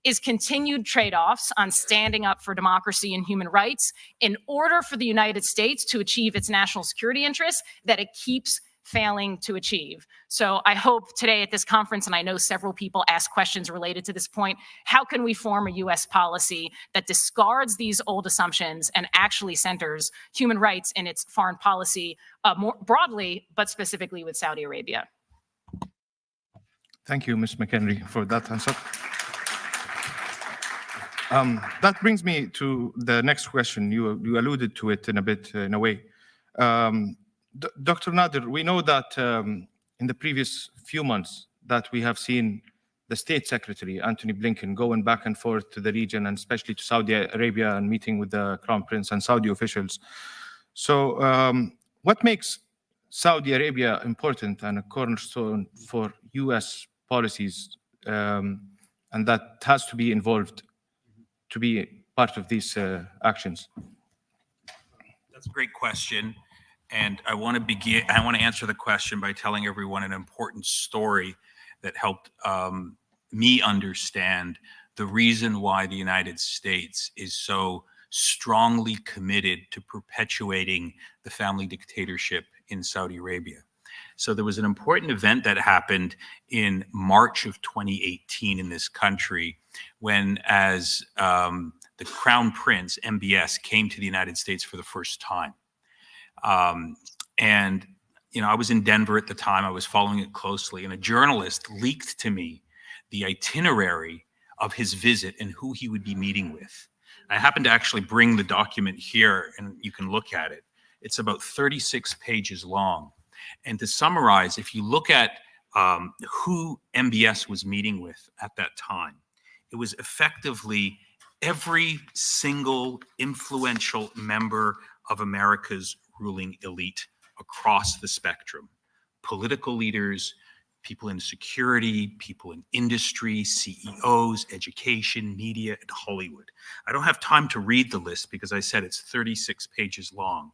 is continued trade-offs on standing up for democracy and human rights in order for the United States to achieve its national security interests that it keeps failing to achieve. So I hope today at this conference, and I know several people ask questions related to this point, how can we form a US policy that discards these old assumptions and actually centers human rights in its foreign policy more broadly, but specifically with Saudi Arabia? Thank you, Ms. McHenry, for that answer. That brings me to the next question. You alluded to it in a way. Dr. Nader, we know that in the previous few months that we have seen the State Secretary, Antony Blinken, going back and forth to the region and especially to Saudi Arabia and meeting with the Crown Prince and Saudi officials. So what makes Saudi Arabia important and a cornerstone for US policies and that has to be involved to be part of these actions? That's a great question. And I want to answer the question by telling everyone an important story that helped me understand the reason why the United States is so strongly committed to perpetuating the family dictatorship in Saudi Arabia. So there was an important event that happened in March of 2018 in this country when, as the Crown Prince, MBS, came to the United States for the first time. And, you know, I was in Denver at the time. I was following it closely, and a journalist leaked to me the itinerary of his visit and who he would be meeting with. I happen to actually bring the document here, and you can look at it. It's about 36 pages long. And to summarize, if you look at who MBS was meeting with at that time, it was effectively every single influential member of America's ruling elite across the spectrum. Political leaders, people in security, people in industry, CEOs, education, media, and Hollywood. I don't have time to read the list because I said it's 36 pages long.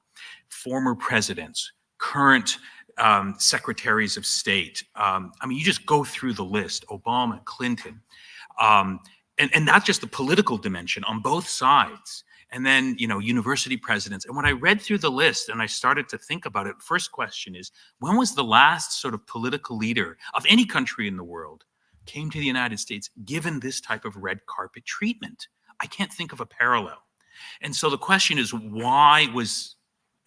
Former presidents, current secretaries of state. I mean, you just go through the list, Obama, Clinton, and not just the political dimension on both sides. And then, you know, university presidents. And when I read through the list and I started to think about it, first question is, when was the last sort of political leader of any country in the world came to the United States given this type of red carpet treatment? I can't think of a parallel. And so the question is, why was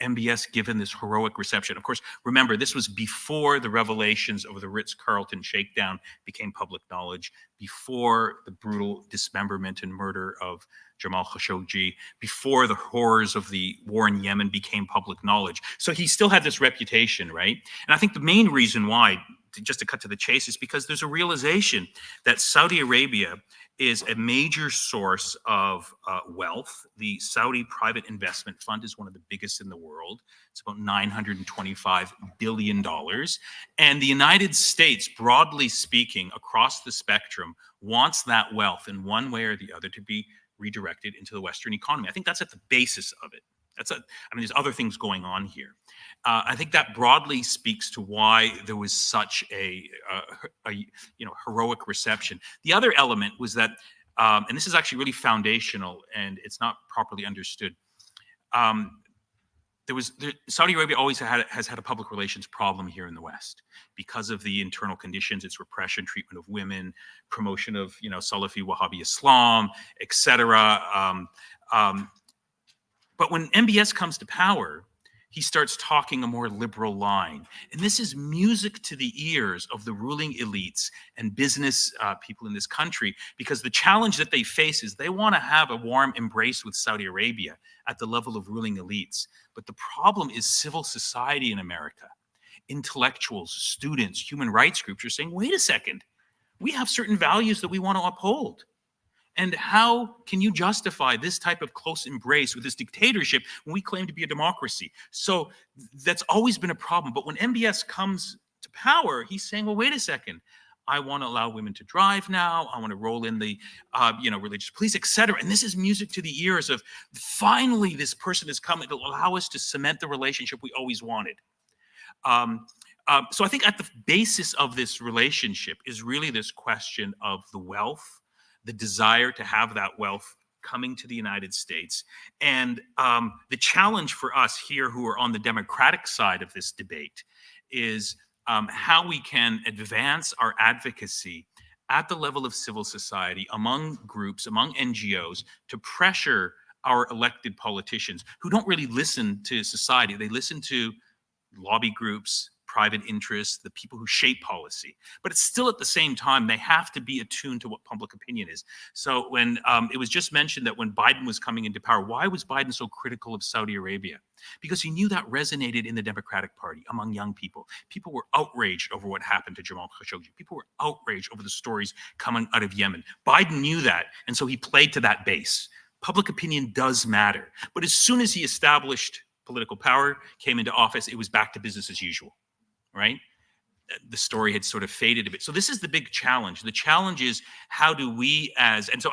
MBS given this heroic reception? Of course, remember, this was before the revelations of the Ritz-Carlton shakedown became public knowledge, before the brutal dismemberment and murder of Jamal Khashoggi, before the horrors of the war in Yemen became public knowledge. So he still had this reputation, right? And I think the main reason why, just to cut to the chase, is because there's a realization that Saudi Arabia is a major source of wealth. The Saudi Private Investment Fund is one of the biggest in the world. It's about $925 billion. And the United States, broadly speaking, across the spectrum, wants that wealth in one way or the other to be redirected into the Western economy. I think that's at the basis of it. I mean, there's other things going on here. I think that broadly speaks to why there was such a heroic reception. The other element was that, and this is actually really foundational and it's not properly understood. Saudi Arabia always has had a public relations problem here in the West because of the internal conditions, its repression, treatment of women, promotion of Salafi Wahhabi Islam, etc. But when MBS comes to power, he starts talking a more liberal line. And this is music to the ears of the ruling elites and business people in this country, because the challenge that they face is they want to have a warm embrace with Saudi Arabia at the level of ruling elites. But the problem is civil society in America, intellectuals, students, human rights groups are saying, wait a second, we have certain values that we want to uphold. And how can you justify this type of close embrace with this dictatorship when we claim to be a democracy? So that's always been a problem. But when MBS comes to power, he's saying, well, wait a second. I want to allow women to drive now. I want to roll in the, religious police, etc. And this is music to the ears of finally this person is coming to allow us to cement the relationship we always wanted. So I think at the basis of this relationship is really this question of the wealth, the desire to have that wealth coming to the United States. And the challenge for us here who are on the Democratic side of this debate is how we can advance our advocacy at the level of civil society, among groups, among NGOs, to pressure our elected politicians who don't really listen to society. They listen to lobby groups, private interests, the people who shape policy. But it's still at the same time, they have to be attuned to what public opinion is. So when it was just mentioned that when Biden was coming into power, why was Biden so critical of Saudi Arabia? Because he knew that resonated in the Democratic Party among young people. People were outraged over what happened to Jamal Khashoggi. People were outraged over the stories coming out of Yemen. Biden knew that, and so he played to that base. Public opinion does matter. But as soon as he established political power, came into office, it was back to business as usual. Right? The story had sort of faded a bit. So this is the big challenge. The challenge is how do we and so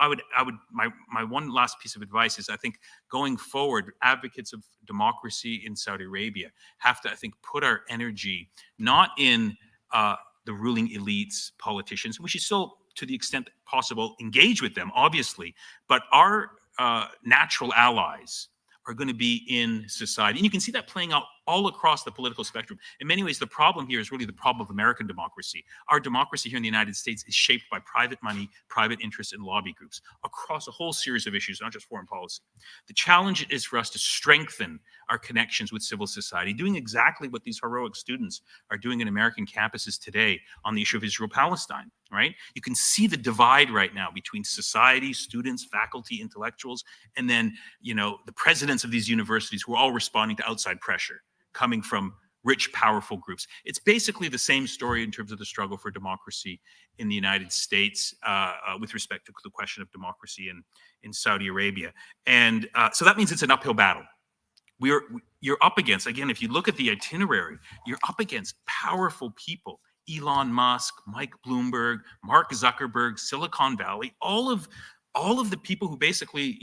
my one last piece of advice is I think going forward, advocates of democracy in Saudi Arabia have to, I think, put our energy not in the ruling elites, politicians. We should still, to the extent possible, engage with them, obviously, but our natural allies are going to be in society. And you can see that playing out all across the political spectrum. In many ways, the problem here is really the problem of American democracy. Our democracy here in the United States is shaped by private money, private interests, and lobby groups across a whole series of issues, not just foreign policy. The challenge is for us to strengthen our connections with civil society, doing exactly what these heroic students are doing in American campuses today on the issue of Israel-Palestine, right? You can see the divide right now between society, students, faculty, intellectuals, and then, the presidents of these universities who are all responding to outside pressure coming from rich, powerful groups. It's basically the same story in terms of the struggle for democracy in the United States with respect to the question of democracy in Saudi Arabia. And so that means it's an uphill battle. You're up against, again, if you look at the itinerary, you're up against powerful people, Elon Musk, Mike Bloomberg, Mark Zuckerberg, Silicon Valley, all of the people who basically,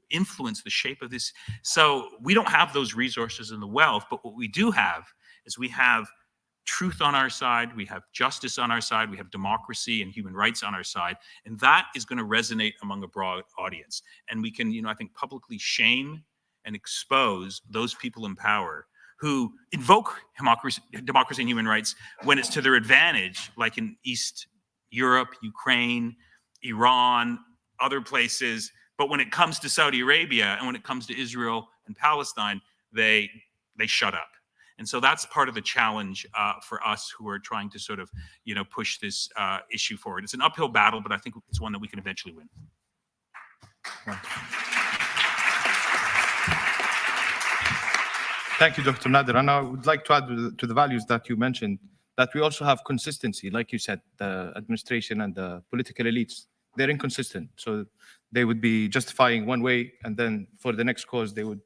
influence the shape of this. So we don't have those resources and the wealth, but what we do have is we have truth on our side, we have justice on our side, we have democracy and human rights on our side, and that is going to resonate among a broad audience. And we can, I think, publicly shame and expose those people in power who invoke democracy and human rights when it's to their advantage, like in East Europe, Ukraine, Iran, other places. But when it comes to Saudi Arabia and when it comes to Israel and Palestine, they shut up. And so that's part of the challenge for us who are trying to sort of, push this issue forward. It's an uphill battle, but I think it's one that we can eventually win. Thank you, Dr. Nader. And I would like to add to the values that you mentioned, that we also have consistency. Like you said, the administration and the political elites, they're inconsistent. So they would be justifying one way, and then for the next cause, they would.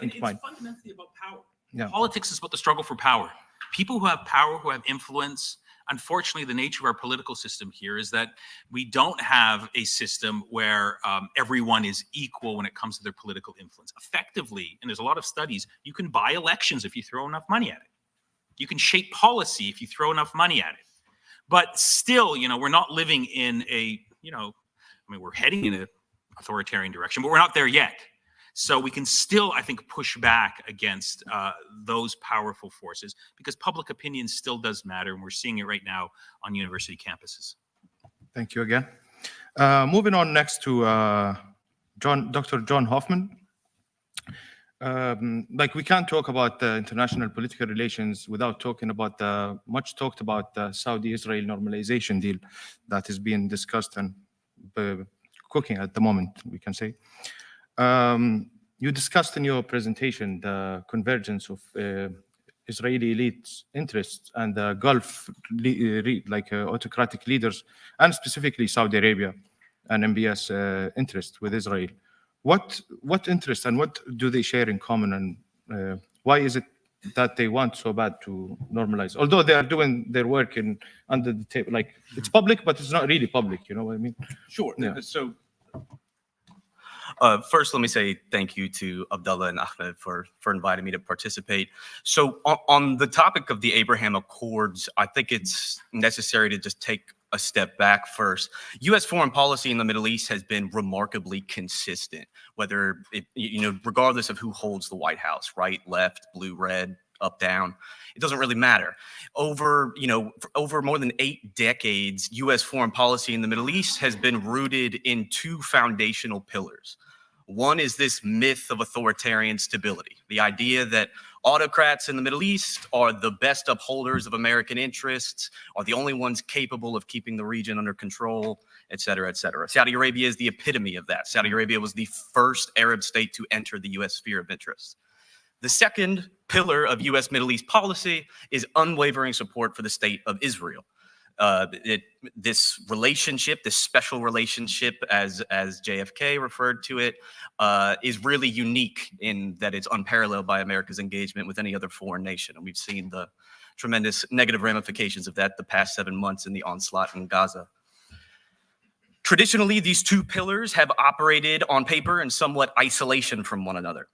It's fundamentally about power. Yeah. Politics is about the struggle for power. People who have power, who have influence. Unfortunately, the nature of our political system here is that we don't have a system where everyone is equal when it comes to their political influence. Effectively, and there's a lot of studies, you can buy elections if you throw enough money at it. You can shape policy if you throw enough money at it. But still, we're not living in a, we're heading in an authoritarian direction, but we're not there yet. So we can still, I think, push back against those powerful forces because public opinion still does matter, and we're seeing it right now on university campuses. Thank you again. Moving on next to Dr. John Hoffman. We can't talk about the international political relations without talking about the much talked about Saudi-Israel normalization deal that is being discussed and cooking at the moment, we can say. You discussed in your presentation the convergence of Israeli elites' interests and the Gulf autocratic leaders, and specifically Saudi Arabia and MBS interest with Israel. What interest and what do they share in common, and why is it that they want so bad to normalize? Although they are doing their work under the table, like it's public, but it's not really public. You know what I mean? Sure. Yeah. So first, let me say thank you to Abdullah and Ahmed for inviting me to participate. So on the topic of the Abraham Accords, I think it's necessary to just take a step back first. U.S. foreign policy in the Middle East has been remarkably consistent, whether it, regardless of who holds the White House, right, left, blue, red, up, down, it doesn't really matter. Over more than 8 decades, U.S. foreign policy in the Middle East has been rooted in 2 foundational pillars. One is this myth of authoritarian stability, the idea that autocrats in the Middle East are the best upholders of American interests, are the only ones capable of keeping the region under control, et cetera, et cetera. Saudi Arabia is the epitome of that. Saudi Arabia was the first Arab state to enter the U.S. sphere of interest. The second pillar of U.S. Middle East policy is unwavering support for the state of Israel. This relationship, this special relationship, as JFK referred to it, is really unique in that it's unparalleled by America's engagement with any other foreign nation. And we've seen the tremendous negative ramifications of that the past 7 months in the onslaught in Gaza. Traditionally, these 2 pillars have operated on paper in somewhat isolation from one another.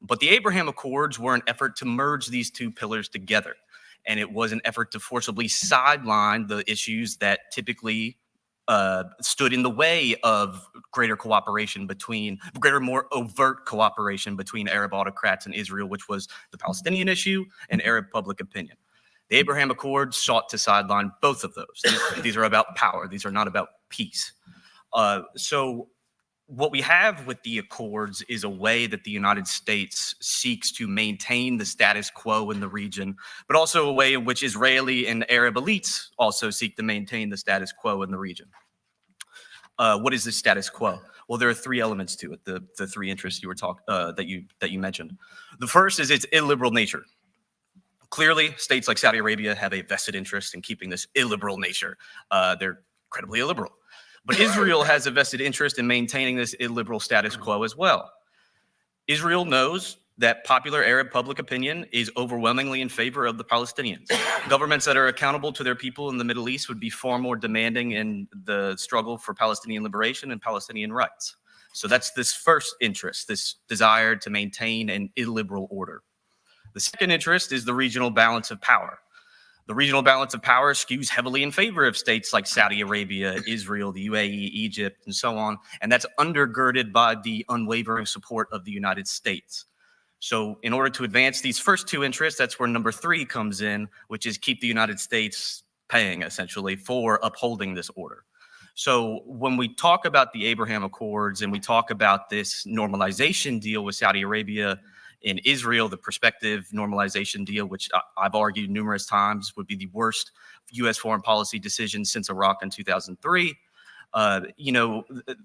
But the Abraham Accords were an effort to merge these 2 pillars together. And it was an effort to forcibly sideline the issues that typically stood in the way of greater, more overt cooperation between Arab autocrats and Israel, which was the Palestinian issue and Arab public opinion. The Abraham Accords sought to sideline both of those. These are about power. These are not about peace. So what we have with the Accords is a way that the United States seeks to maintain the status quo in the region, but also a way in which Israeli and Arab elites also seek to maintain the status quo in the region. What is the status quo? Well, there are three elements to it, the three interests you were that you mentioned. The first is its illiberal nature. Clearly, states like Saudi Arabia have a vested interest in keeping this illiberal nature. They're incredibly illiberal. But Israel has a vested interest in maintaining this illiberal status quo as well. Israel knows that popular Arab public opinion is overwhelmingly in favor of the Palestinians. Governments that are accountable to their people in the Middle East would be far more demanding in the struggle for Palestinian liberation and Palestinian rights. So that's this first interest, this desire to maintain an illiberal order. The second interest is the regional balance of power. The regional balance of power skews heavily in favor of states like Saudi Arabia, Israel, the UAE, Egypt, and so on, and that's undergirded by the unwavering support of the United States. So in order to advance these first two interests, that's where number three comes in, which is keep the United States paying, essentially, for upholding this order. So when we talk about the Abraham Accords and we talk about this normalization deal with Saudi Arabia, in Israel, the prospective normalization deal, which I've argued numerous times would be the worst U.S. foreign policy decision since Iraq in 2003.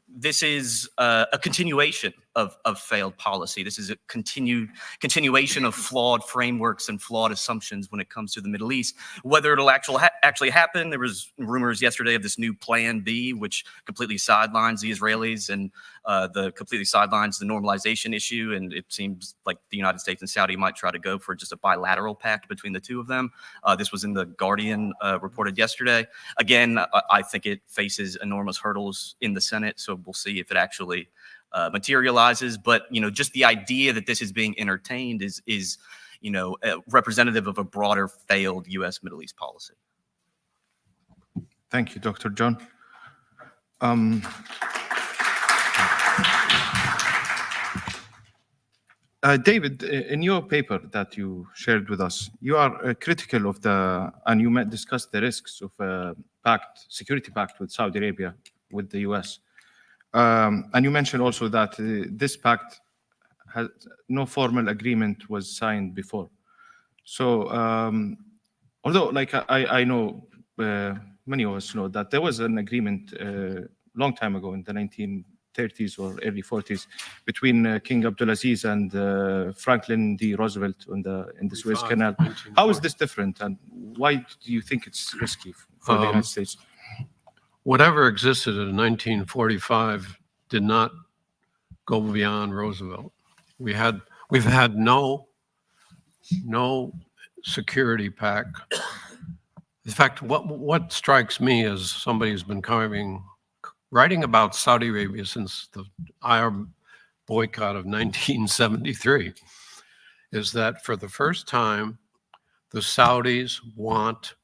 This is a continuation of failed policy. This is a continuation of flawed frameworks and flawed assumptions when it comes to the Middle East. Whether it'll actually happen, there was rumors yesterday of this new Plan B, which completely sidelines the Israelis and completely sidelines the normalization issue. And it seems like the United States and Saudi might try to go for just a bilateral pact between the two of them. This was in the Guardian reported yesterday. Again, I think it faces enormous hurdles in the Senate, so we'll see if it actually materializes. But just the idea that this is being entertained is representative of a broader failed U.S. Middle East policy. Thank you, Dr. John. David, in your paper that you shared with us, you are critical of and you discussed the risks of a security pact with Saudi Arabia, with the US. And you mentioned also that this pact has no formal agreement was signed before. So, although I know, many of us know that there was an agreement long time ago in the 1930s or early 40s between King Abdulaziz and Franklin D. Roosevelt in the Suez Canal. How is this different, and why do you think it's risky for the United States? Whatever existed in 1945 did not go beyond Roosevelt. We've had no security pact. In fact, what strikes me as somebody who's been writing about Saudi Arabia since the Arab boycott of 1973 is that for the first time, the Saudis want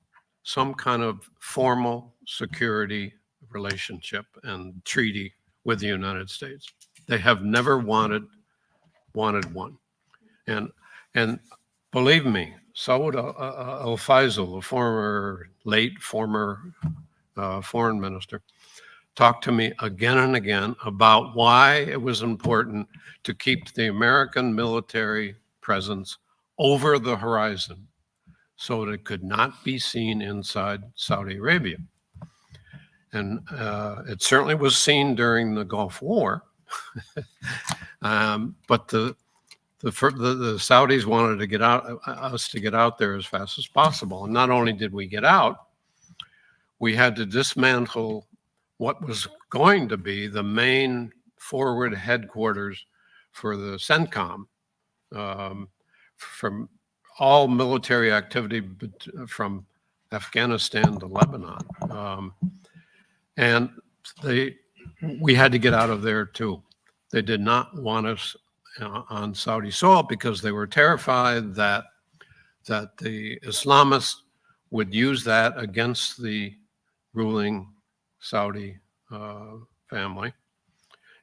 some kind of formal security relationship and treaty with the United States. They have never wanted one. And believe me, Saud al-Faisal, the late former foreign minister, talked to me again and again about why it was important to keep the American military presence over the horizon so that it could not be seen inside Saudi Arabia. And it certainly was seen during the Gulf War, but the Saudis wanted to us to get out there as fast as possible. And not only did we get out, we had to dismantle what was going to be the main forward headquarters for the CENTCOM, from all military activity from Afghanistan to Lebanon. And we had to get out of there too. They did not want us on Saudi soil because they were terrified that the Islamists would use that against the ruling Saudi family,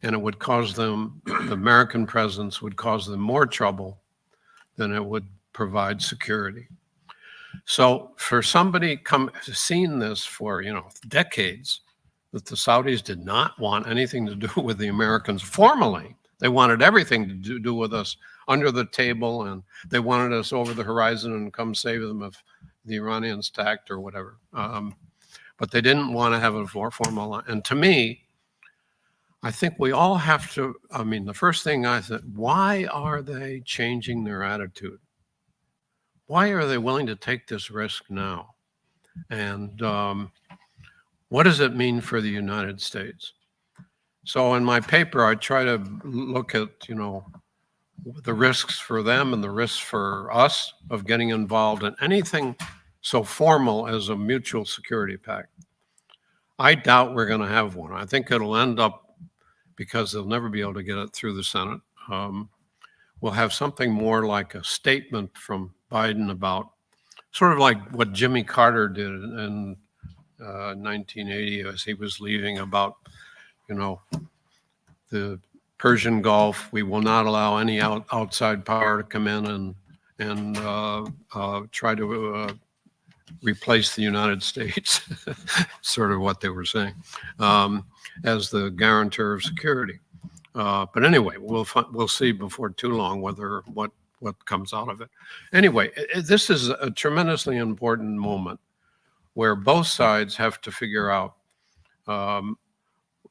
and it would cause them, the American presence would cause them more trouble than it would provide security. So for somebody seen this for, decades, that the Saudis did not want anything to do with the Americans formally. They wanted everything to do with us under the table, and they wanted us over the horizon and come save them if the Iranians attacked or whatever. But they didn't want to have a formal, and to me, I think we all have to, the first thing I said, why are they changing their attitude? Why are they willing to take this risk now? And what does it mean for the United States? So in my paper, I try to look at, the risks for them and the risks for us of getting involved in anything so formal as a mutual security pact. I doubt we're going to have one. I think it'll end up, because they'll never be able to get it through the Senate, we'll have something more like a statement from Biden about, sort of like what Jimmy Carter did in 1980 as he was leaving, about, the Persian Gulf. We will not allow any outside power to come in and try to replace the United States, sort of what they were saying, as the guarantor of security. But anyway, we'll see before too long what comes out of it. Anyway, this is a tremendously important moment where both sides have to figure out,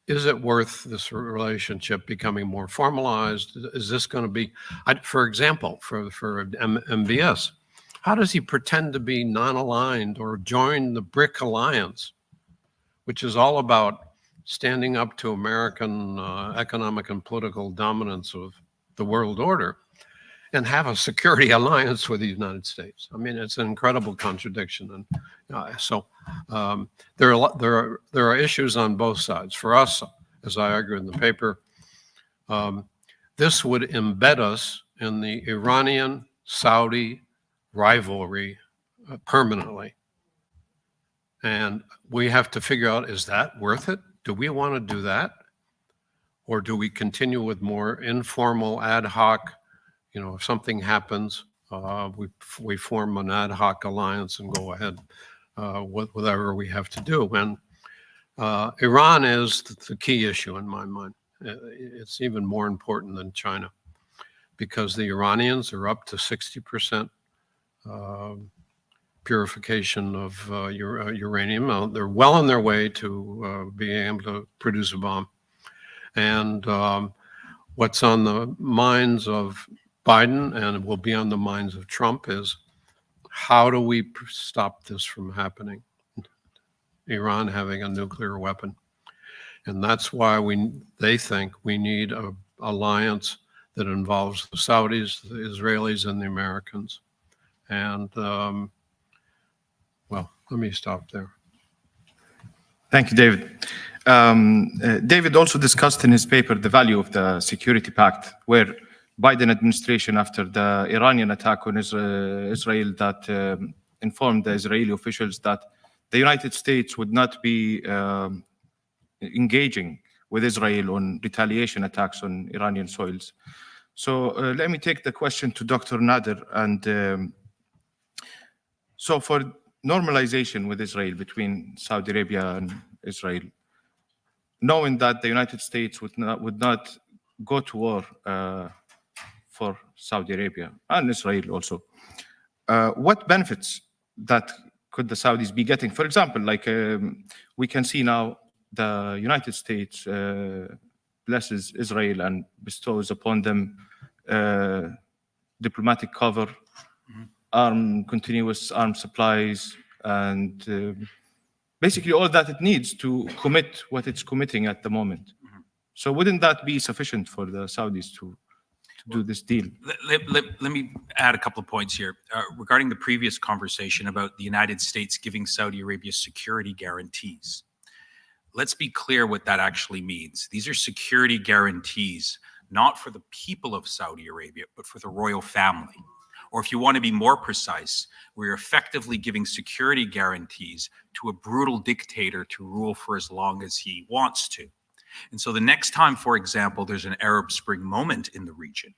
is it worth this relationship becoming more formalized? Is this going to be, for example, for MBS, how does he pretend to be non-aligned or join the BRIC alliance, which is all about standing up to American economic and political dominance of the world order, and have a security alliance with the United States? It's an incredible contradiction. And so there are issues on both sides. For us, as I argue in the paper, this would embed us in the Iranian-Saudi rivalry permanently. And we have to figure out, is that worth it? Do we want to do that? Or do we continue with more informal, ad hoc, if something happens, we form an ad hoc alliance and go ahead with whatever we have to do. And Iran is the key issue in my mind. It's even more important than China, because the Iranians are up to 60% purification of uranium. They're well on their way to being able to produce a bomb. And what's on the minds of Biden, and will be on the minds of Trump, is how do we stop this from happening? Iran having a nuclear weapon. And that's why they think we need an alliance that involves the Saudis, the Israelis, and the Americans. And well, let me stop there. Thank you, David. David also discussed in his paper the value of the Security Pact, where Biden administration, after the Iranian attack on Israel, that informed the Israeli officials that the United States would not be engaging with Israel on retaliation attacks on Iranian soils. So let me take the question to Dr. Nader. And so for normalization with Israel, between Saudi Arabia and Israel, knowing that the United States would not go to war for Saudi Arabia and Israel also, what benefits that could the Saudis be getting? For example, like we can see now the United States blesses Israel and bestows upon them diplomatic cover, continuous arm supplies, and basically all that it needs to commit what it's committing at the moment. So wouldn't that be sufficient for the Saudis to do this deal? Let me add a couple of points here. Regarding the previous conversation about the United States giving Saudi Arabia security guarantees, let's be clear what that actually means. These are security guarantees, not for the people of Saudi Arabia, but for the royal family. Or if you want to be more precise, we're effectively giving security guarantees to a brutal dictator to rule for as long as he wants to. And so the next time, for example, there's an Arab Spring moment in the region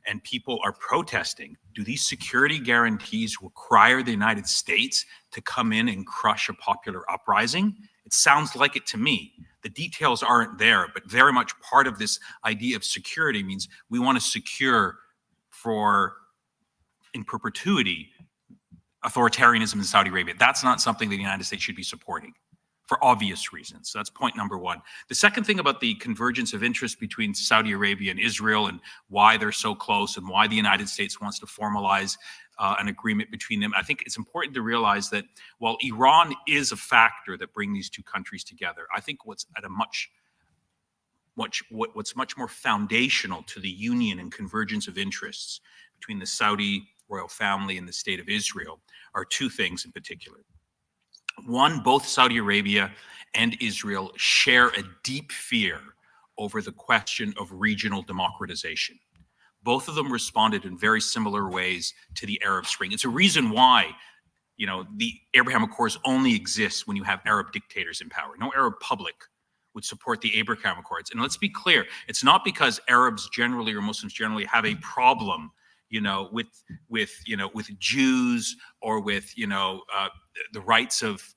and people are protesting, do these security guarantees require the United States to come in and crush a popular uprising? It sounds like it to me. The details aren't there, but very much part of this idea of security means we want to secure for, in perpetuity, authoritarianism in Saudi Arabia. That's not something the United States should be supporting for obvious reasons. So that's point number one. The second thing about the convergence of interest between Saudi Arabia and Israel and why they're so close and why the United States wants to formalize an agreement between them, I think it's important to realize that while Iran is a factor that brings these two countries together, I think what's at a what's much more foundational to the union and convergence of interests between the Saudi royal family and the state of Israel are two things in particular. One, both Saudi Arabia and Israel share a deep fear over the question of regional democratization. Both of them responded in very similar ways to the Arab Spring. It's a reason why, you know, the Abraham Accords only exist when you have Arab dictators in power. No Arab public would support the Abraham Accords. And let's be clear, it's not because Arabs generally or Muslims generally have a problem, you know, with Jews or with, you know, the rights of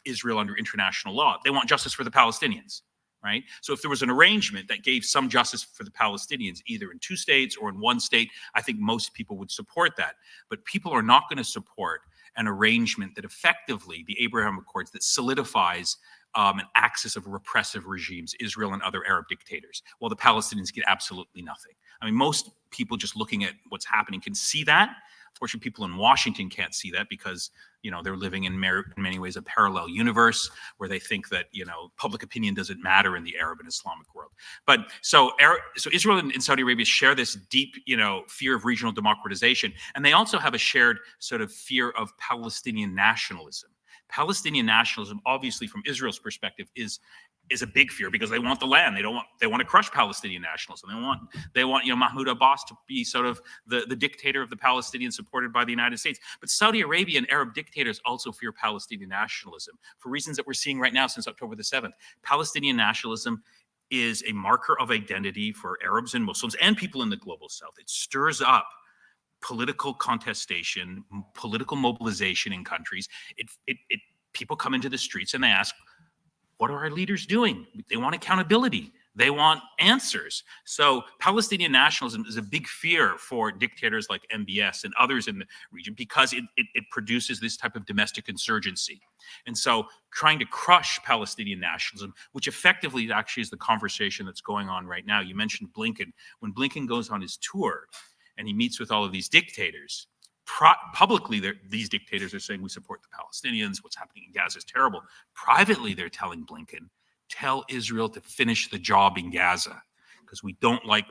Israel under international law. They want justice for the Palestinians, right? So if there was an arrangement that gave some justice for the Palestinians, either in two states or in one state, I think most people would support that. But people are not going to support an arrangement that effectively, the Abraham Accords, that solidifies an axis of repressive regimes, Israel and other Arab dictators, while the Palestinians get absolutely nothing. I mean, most people just looking at what's happening can see that. Unfortunately, people in Washington can't see that because, you know, they're living in many ways a parallel universe where they think that, you know, public opinion doesn't matter in the Arab and Islamic world. But so Israel and Saudi Arabia share this deep, you know, fear of regional democratization. And they also have a shared sort of fear of Palestinian nationalism. Palestinian nationalism, obviously from Israel's perspective, is a big fear because they want the land. They want to crush Palestinian nationalism. They want, you know, Mahmoud Abbas to be sort of the dictator of the Palestinians supported by the United States. But Saudi Arabia and Arab dictators also fear Palestinian nationalism for reasons that we're seeing right now since October the 7th. Palestinian nationalism is a marker of identity for Arabs and Muslims and people in the global South. It stirs up political contestation, political mobilization in countries. People come into the streets and they ask, what are our leaders doing? They want accountability. They want answers. So Palestinian nationalism is a big fear for dictators like MBS and others in the region because it produces this type of domestic insurgency. And so trying to crush Palestinian nationalism, which effectively actually is the conversation that's going on right now. You mentioned Blinken. When Blinken goes on his tour and he meets with all of these dictators, publicly, these dictators are saying we support the Palestinians. What's happening in Gaza is terrible. Privately, they're telling Blinken, tell Israel to finish the job in Gaza because we don't like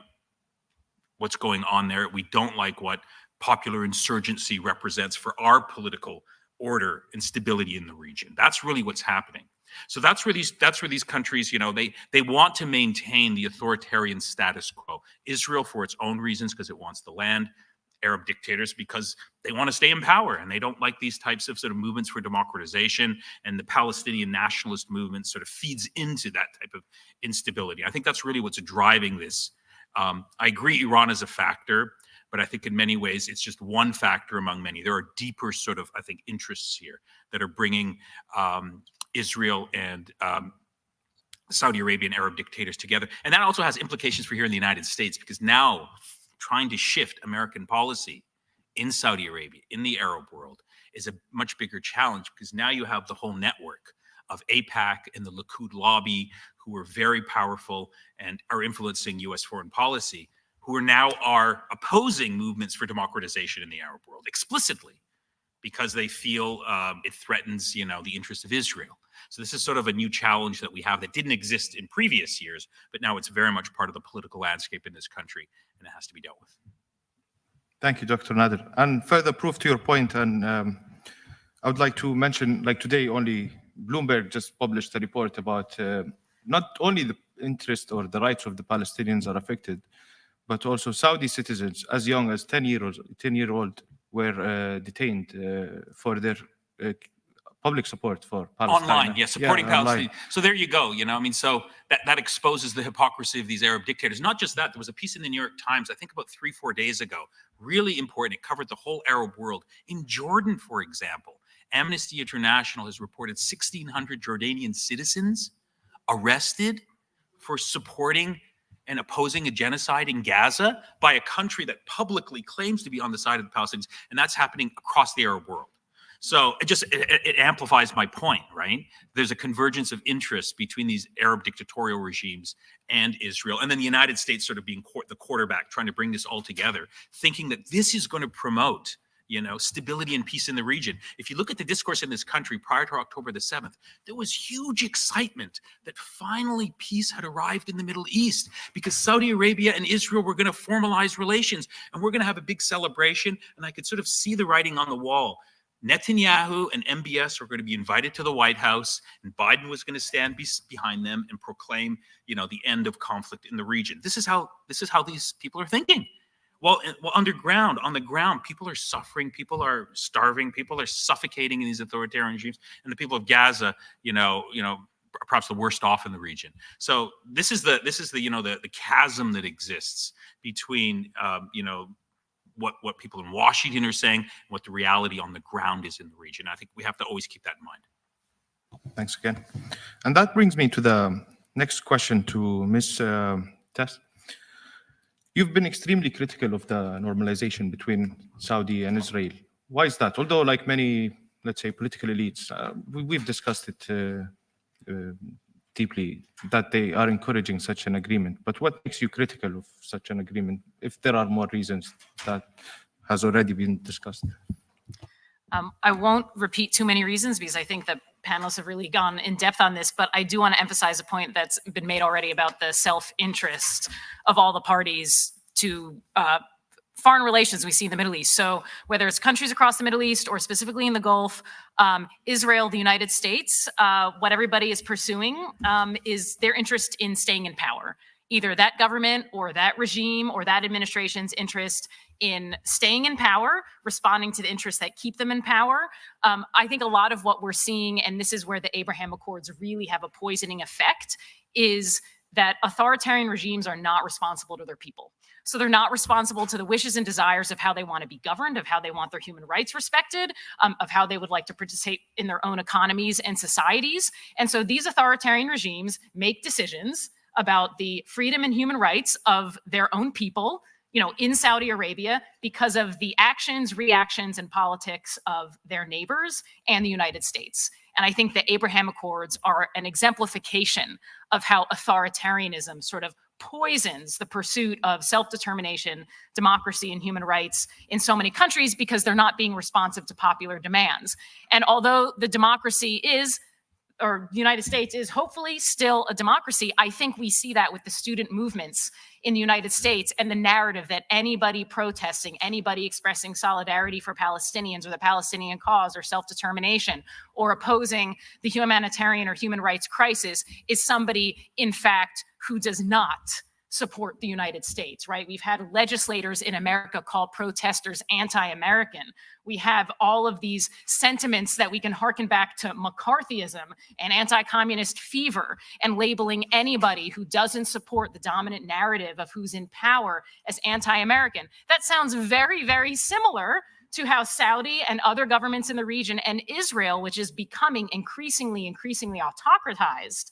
what's going on there. We don't like what popular insurgency represents for our political order and stability in the region. That's really what's happening. So that's where these countries, you know, they want to maintain the authoritarian status quo. Israel for its own reasons because it wants the land. Arab dictators because they want to stay in power and they don't like these types of sort of movements for democratization, and the Palestinian nationalist movement sort of feeds into that type of instability. I think that's really what's driving this. I agree Iran is a factor, but I think in many ways it's just one factor among many. There are deeper sort of, I think, interests here that are bringing Israel and Saudi Arabian Arab dictators together. And that also has implications for here in the United States because now trying to shift American policy in Saudi Arabia, in the Arab world, is a much bigger challenge because now you have the whole network of AIPAC and the Likud lobby who are very powerful and are influencing U.S. foreign policy, who are opposing movements for democratization in the Arab world explicitly because they feel it threatens, you know, the interests of Israel. So this is sort of a new challenge that we have that didn't exist in previous years, but now it's very much part of the political landscape in this country, and it has to be dealt with. Thank you, Dr. Nader. And further proof to your point, and I would like to mention, like today only, Bloomberg just published a report about not only the interest or the rights of the Palestinians are affected, but but also Saudi citizens as young as 10-year-old were detained for their public support for Palestine. Online, yes, supporting Palestine. Online. So there you go. I mean, so that exposes the hypocrisy of these Arab dictators. Not just that, there was a piece in the New York Times, I think about 3-4 days ago, really important. It covered the whole Arab world. In Jordan, for example, Amnesty International has reported 1,600 Jordanian citizens arrested for supporting and opposing a genocide in Gaza by a country that publicly claims to be on the side of the Palestinians, and that's happening across the Arab world. So it amplifies my point, right? There's a convergence of interests between these Arab dictatorial regimes and Israel, and then the United States sort of being the quarterback, trying to bring this all together, thinking that this is going to promote, stability and peace in the region. If you look at the discourse in this country prior to October the 7th, there was huge excitement that finally peace had arrived in the Middle East because Saudi Arabia and Israel were going to formalize relations, and we're going to have a big celebration. And I could sort of see the writing on the wall. Netanyahu and MBS were going to be invited to the White House, and Biden was going to stand behind them and proclaim, the end of conflict in the region. This is how these people are thinking. Well, on the ground, people are suffering, people are starving, people are suffocating in these authoritarian regimes, and the people of Gaza, perhaps the worst off in the region. So this is the chasm that exists between what people in Washington are saying and what the reality on the ground is in the region. I think we have to always keep that in mind. Thanks again. And that brings me to the next question to Ms. Tess. You've been extremely critical of the normalization between Saudi and Israel. Why is that? Although, like many, let's say, political elites, we've discussed it deeply, that they are encouraging such an agreement. But what makes you critical of such an agreement, if there are more reasons that has already been discussed? I won't repeat too many reasons because I think the panelists have really gone in depth on this, but I do want to emphasize a point that's been made already about the self-interest of all the parties to foreign relations we see in the Middle East. So whether it's countries across the Middle East or specifically in the Gulf, Israel, the United States, what everybody is pursuing is their interest in staying in power. Either that government or that regime or that administration's interest in staying in power, responding to the interests that keep them in power. I think a lot of what we're seeing, and this is where the Abraham Accords really have a poisoning effect, is that authoritarian regimes are not responsible to their people. So they're not responsible to the wishes and desires of how they want to be governed, of how they want their human rights respected, of how they would like to participate in their own economies and societies. And so these authoritarian regimes make decisions about the freedom and human rights of their own people, in Saudi Arabia because of the actions, reactions, and politics of their neighbors and the United States. And I think the Abraham Accords are an exemplification of how authoritarianism sort of poisons the pursuit of self-determination, democracy, and human rights in so many countries because they're not being responsive to popular demands. And although the democracy or the United States is hopefully still a democracy, I think we see that with the student movements in the United States and the narrative that anybody protesting, anybody expressing solidarity for Palestinians or the Palestinian cause or self-determination or opposing the humanitarian or human rights crisis is somebody, in fact, who does not support the United States, right? We've had legislators in America call protesters anti-American. We have all of these sentiments that we can harken back to McCarthyism and anti-communist fever and labeling anybody who doesn't support the dominant narrative of who's in power as anti-American. That sounds very, very similar to how Saudi and other governments in the region and Israel, which is becoming increasingly autocratized,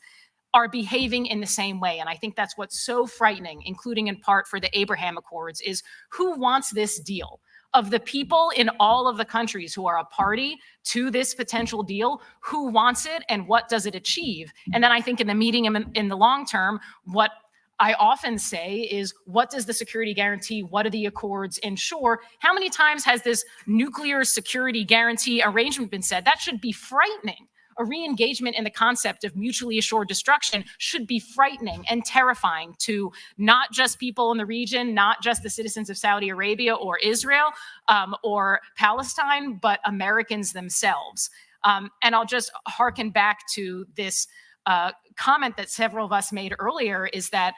are behaving in the same way. And I think that's what's so frightening, including in part for the Abraham Accords, is who wants this deal? Of the people in all of the countries who are a party to this potential deal, who wants it and what does it achieve? And then I think in the medium and in the long term, what I often say is, what does the security guarantee? What do the accords ensure? How many times has this nuclear security guarantee arrangement been said? That should be frightening. A re-engagement in the concept of mutually assured destruction should be frightening and terrifying to not just people in the region, not just the citizens of Saudi Arabia or Israel or Palestine, but Americans themselves. And I'll just hearken back to this comment that several of us made earlier, is that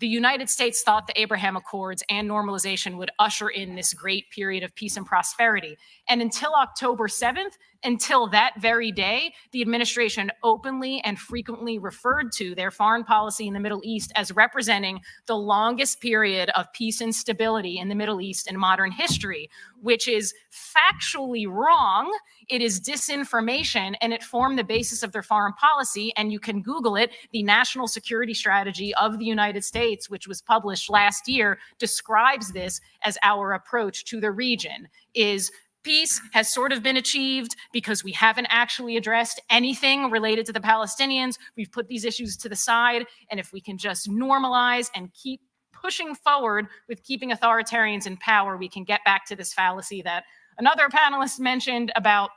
the United States thought the Abraham Accords and normalization would usher in this great period of peace and prosperity. And until October 7th, until that very day, the administration openly and frequently referred to their foreign policy in the Middle East as representing the longest period of peace and stability in the Middle East in modern history, which is factually wrong. It is disinformation, and it formed the basis of their foreign policy. And you can Google it. The National Security Strategy of the United States, which was published last year, describes this as our approach to the region. Is peace has sort of been achieved because we haven't actually addressed anything related to the Palestinians. We've put these issues to the side. And if we can just normalize and keep pushing forward with keeping authoritarians in power, we can get back to this fallacy that another panelist mentioned about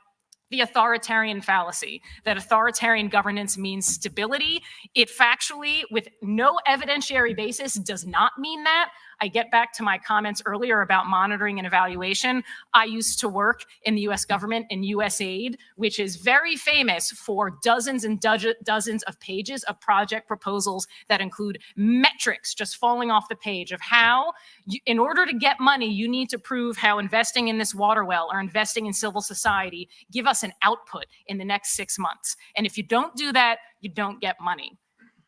the authoritarian fallacy, that authoritarian governance means stability. It factually, with no evidentiary basis, does not mean that. I get back to my comments earlier about monitoring and evaluation. I used to work in the US government in USAID, which is very famous for dozens and dozens of pages of project proposals that include metrics just falling off the page of how, in order to get money, you need to prove how investing in this water well or investing in civil society give us an output in the next 6 months. And if you don't do that, you don't get money.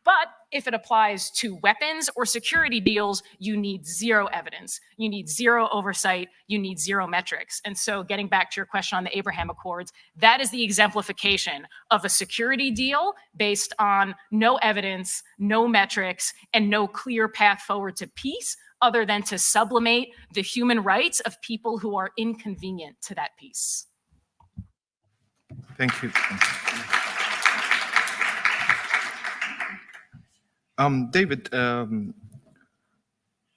But if it applies to weapons or security deals, you need zero evidence. You need zero oversight. You need zero metrics. And so getting back to your question on the Abraham Accords, that is the exemplification of a security deal based on no evidence, no metrics, and no clear path forward to peace other than to sublimate the human rights of people who are inconvenient to that peace. Thank you. David,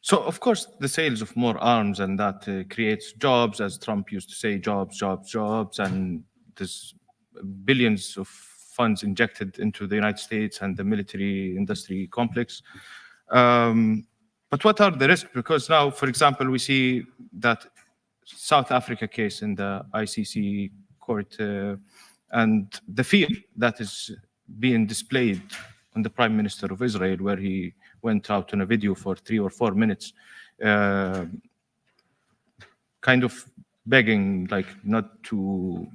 so of course the sales of more arms and that creates jobs, as Trump used to say, jobs, jobs, jobs, and there's billions of funds injected into the United States and the military industry complex. But what are the risks? Because now, for example, we see that South Africa case in the ICC court and the fear that is being displayed on the Prime Minister of Israel, where he went out on a video for 3 or 4 minutes, kind of begging like not to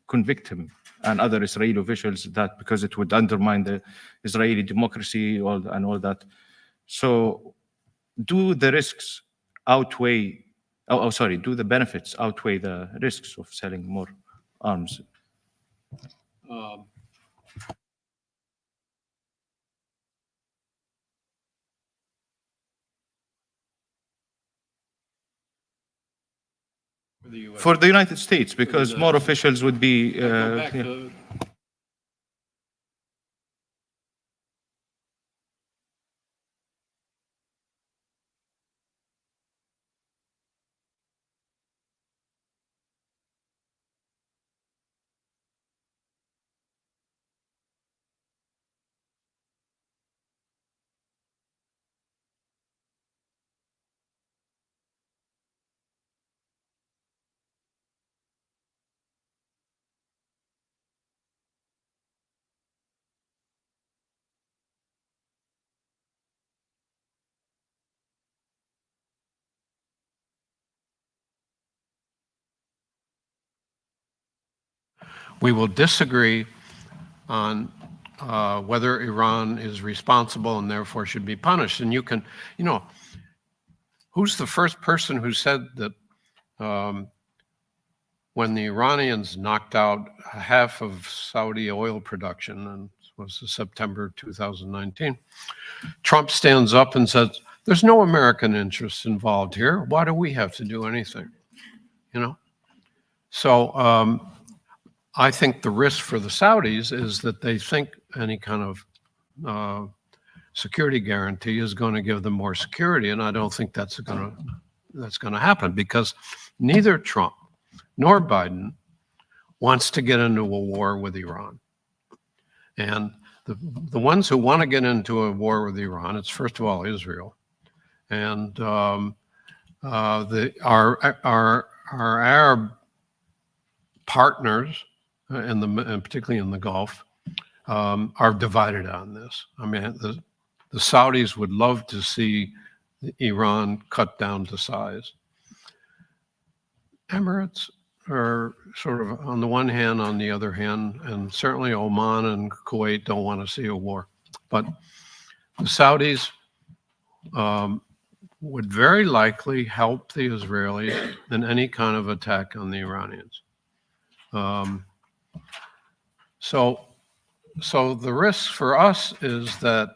convict him and other Israeli officials, that because it would undermine the Israeli democracy and all that. So do the risks outweigh, do the benefits outweigh the risks of selling more arms? For the United States, because more officials would be. We will disagree on whether Iran is responsible and therefore should be punished. And you can, who's the first person who said that when the Iranians knocked out half of Saudi oil production, and it was September 2019, Trump stands up and says, there's no American interests involved here. Why do we have to do anything? So I think the risk for the Saudis is that they think any kind of security guarantee is going to give them more security, and I don't think that's going to happen, because neither Trump nor Biden wants to get into a war with Iran. And the ones who want to get into a war with Iran, it's first of all Israel, and our Arab partners, and particularly in the Gulf, are divided on this. I mean, The Saudis would love to see Iran cut down to size. Emirates are sort of on the one hand, on the other hand, and certainly Oman and Kuwait don't want to see a war. But the Saudis would very likely help the Israelis in any kind of attack on the Iranians. So the risk for us is that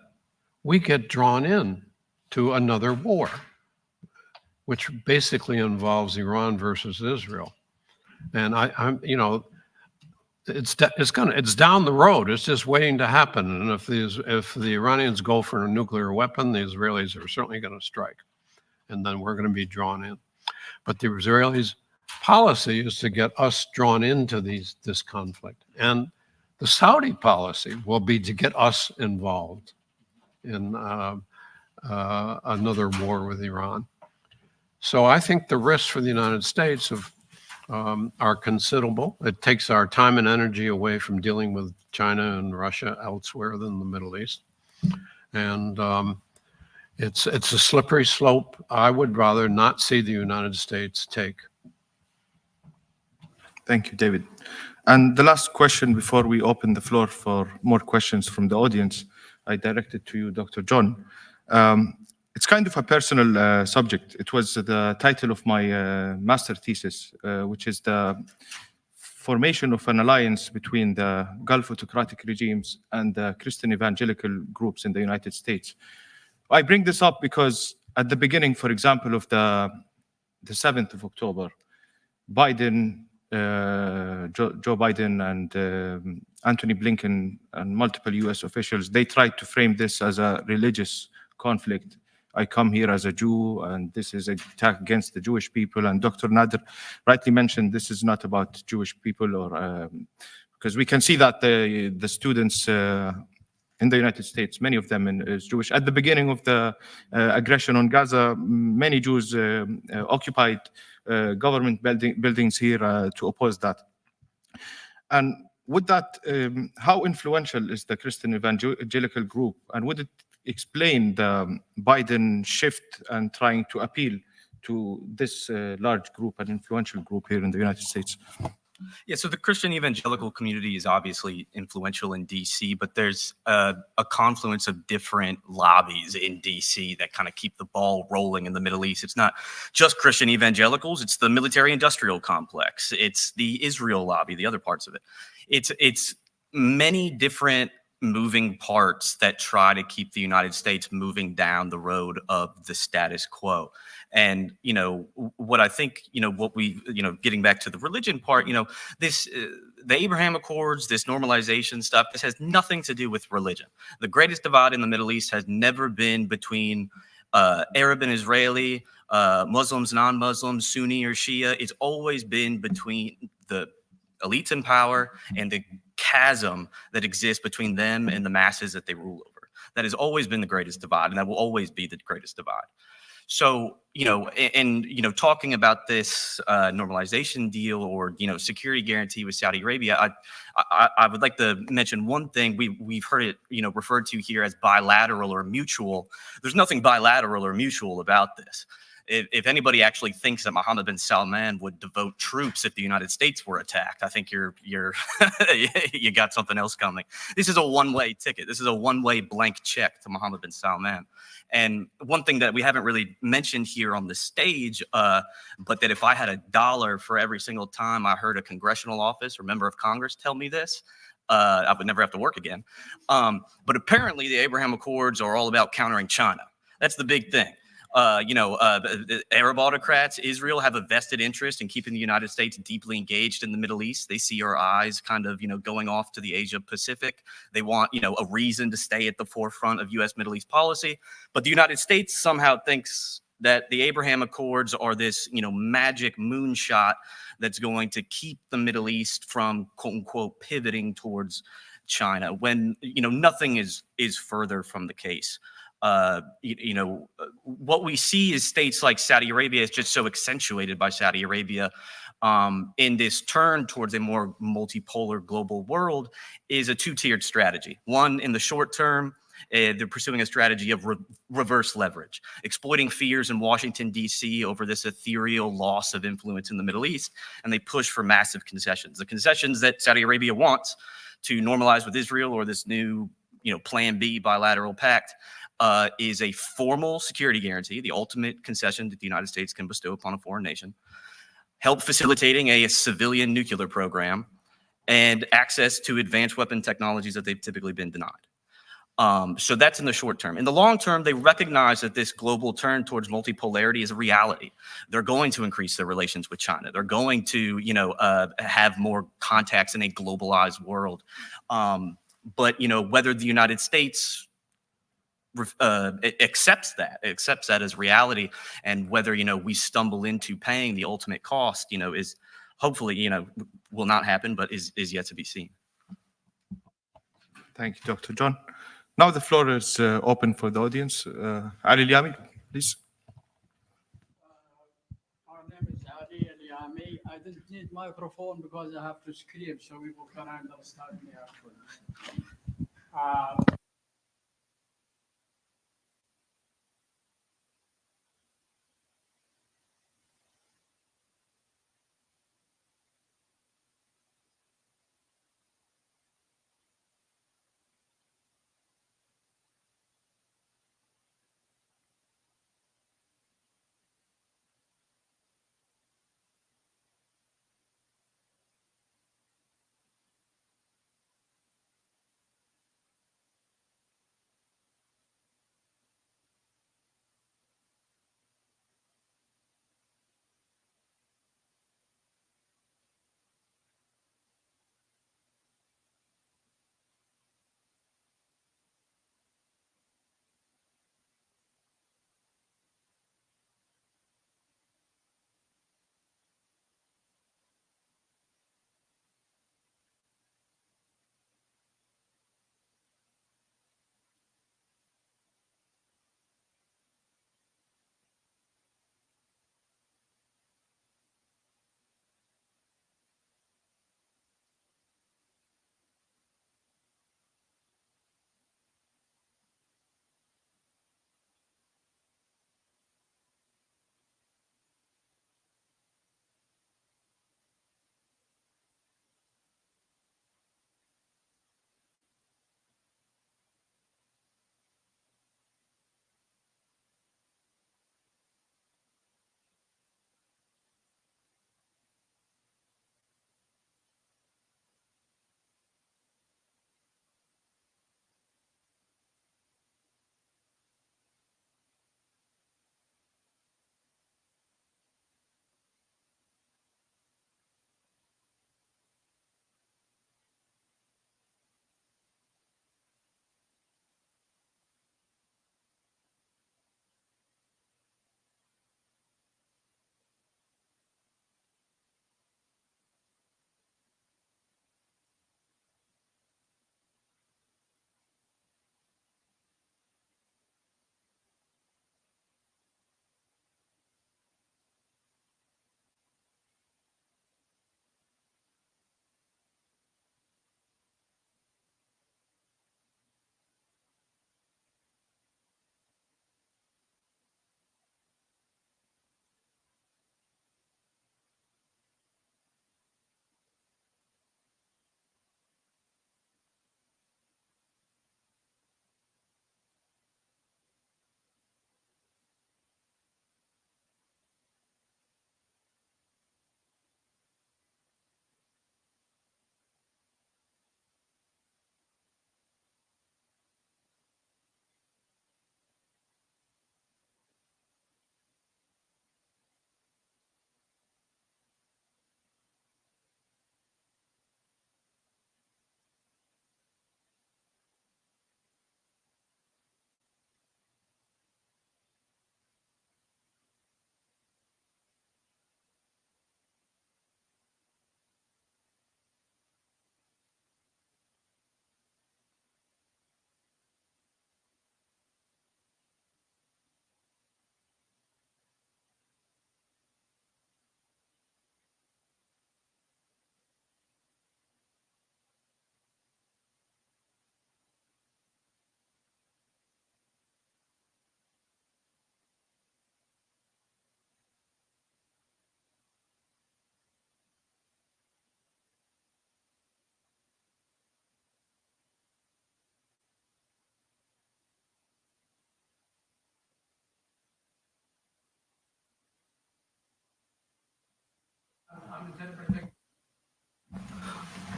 we get drawn in to another war, which basically involves Iran versus Israel. And it's down the road. It's just waiting to happen. And if the Iranians go for a nuclear weapon, the Israelis are certainly going to strike, and then we're going to be drawn in. But the Israelis' policy is to get us drawn into this conflict, and the Saudi policy will be to get us involved in another war with Iran. So I think the risks for the United States are considerable. It takes our time and energy away from dealing with China and Russia elsewhere than the Middle East. And it's a slippery slope I would rather not see the United States take. Thank you, David. And the last question before we open the floor for more questions from the audience, I direct it to you, Dr. John. It's kind of a personal subject. It was the title of my master thesis, which is the formation of an alliance between the Gulf autocratic regimes and the Christian evangelical groups in the United States. I bring this up because at the beginning, for example, of the 7th of October, Joe Biden and Antony Blinken and multiple US officials, they tried to frame this as a religious conflict. I come here as a Jew, and this is an attack against the Jewish people. And Dr. Nader rightly mentioned this is not about Jewish people, or because we can see that the students in the United States, many of them is Jewish. At the beginning of the aggression on Gaza, many Jews occupied government buildings here to oppose that. And with that, how influential is the Christian evangelical group, and would it explain the Biden shift and trying to appeal to this large group, an influential group here in the United States? Yeah, so the Christian evangelical community is obviously influential in DC, but there's a confluence of different lobbies in DC that kind of keep the ball rolling in the Middle East. It's not just Christian evangelicals, it's the military-industrial complex, it's the Israel lobby, the other parts of it. It's many different moving parts that try to keep the United States moving down the road of the status quo. And, what I think, what we, getting back to the religion part, this, the Abraham Accords, this normalization stuff, this has nothing to do with religion. The greatest divide in the Middle East has never been between Arab and Israeli, Muslims, non-Muslims, Sunni or Shia. It's always been between the elites in power and the chasm that exists between them and the masses that they rule over. That has always been the greatest divide, and that will always be the greatest divide. So, talking about this normalization deal or, security guarantee with Saudi Arabia, I would like to mention one thing. We've heard it, referred to here as bilateral or mutual. There's nothing bilateral or mutual about this. If anybody actually thinks that Mohammed bin Salman would devote troops if the United States were attacked, I think you're you got something else coming. This is a one-way ticket. This is a one-way blank check to Mohammed bin Salman. And one thing that we haven't really mentioned here on the stage, but that if I had $1 for every single time I heard a congressional office or member of Congress tell me this, I would never have to work again. But apparently the Abraham Accords are all about countering China. That's the big thing. The Arab autocrats, Israel, have a vested interest in keeping the United States deeply engaged in the Middle East. They see our eyes kind of, going off to the Asia Pacific. They want, a reason to stay at the forefront of U.S. Middle East policy. But the United States somehow thinks that the Abraham Accords are this, magic moonshot that's going to keep the Middle East from, quote unquote, pivoting towards China, when, nothing is further from the case. What we see is states like Saudi Arabia is just so accentuated by Saudi Arabia in this turn towards a more multipolar global world is a two-tiered strategy. One, in the short term, They're pursuing a strategy of reverse leverage, exploiting fears in Washington, D.C. over this ethereal loss of influence in the Middle East, and they push for massive concessions. The concessions that Saudi Arabia wants to normalize with Israel, or this new, Plan B bilateral pact, is a formal security guarantee, the ultimate concession that the United States can bestow upon a foreign nation, help facilitating a civilian nuclear program, and access to advanced weapon technologies that they've typically been denied. So that's in the short term. In the long term, they recognize that this global turn towards multipolarity is a reality. They're going to increase their relations with China. They're going to, have more contacts in a globalized world. But whether the United States accepts that as reality, and whether we stumble into paying the ultimate cost, is hopefully will not happen, but is yet to be seen. Thank you, Dr. John. Now the floor is open for the audience. Ali Liami, please. My name is Ali Liami. I didn't need microphone because I have to scream so people can understand me actually.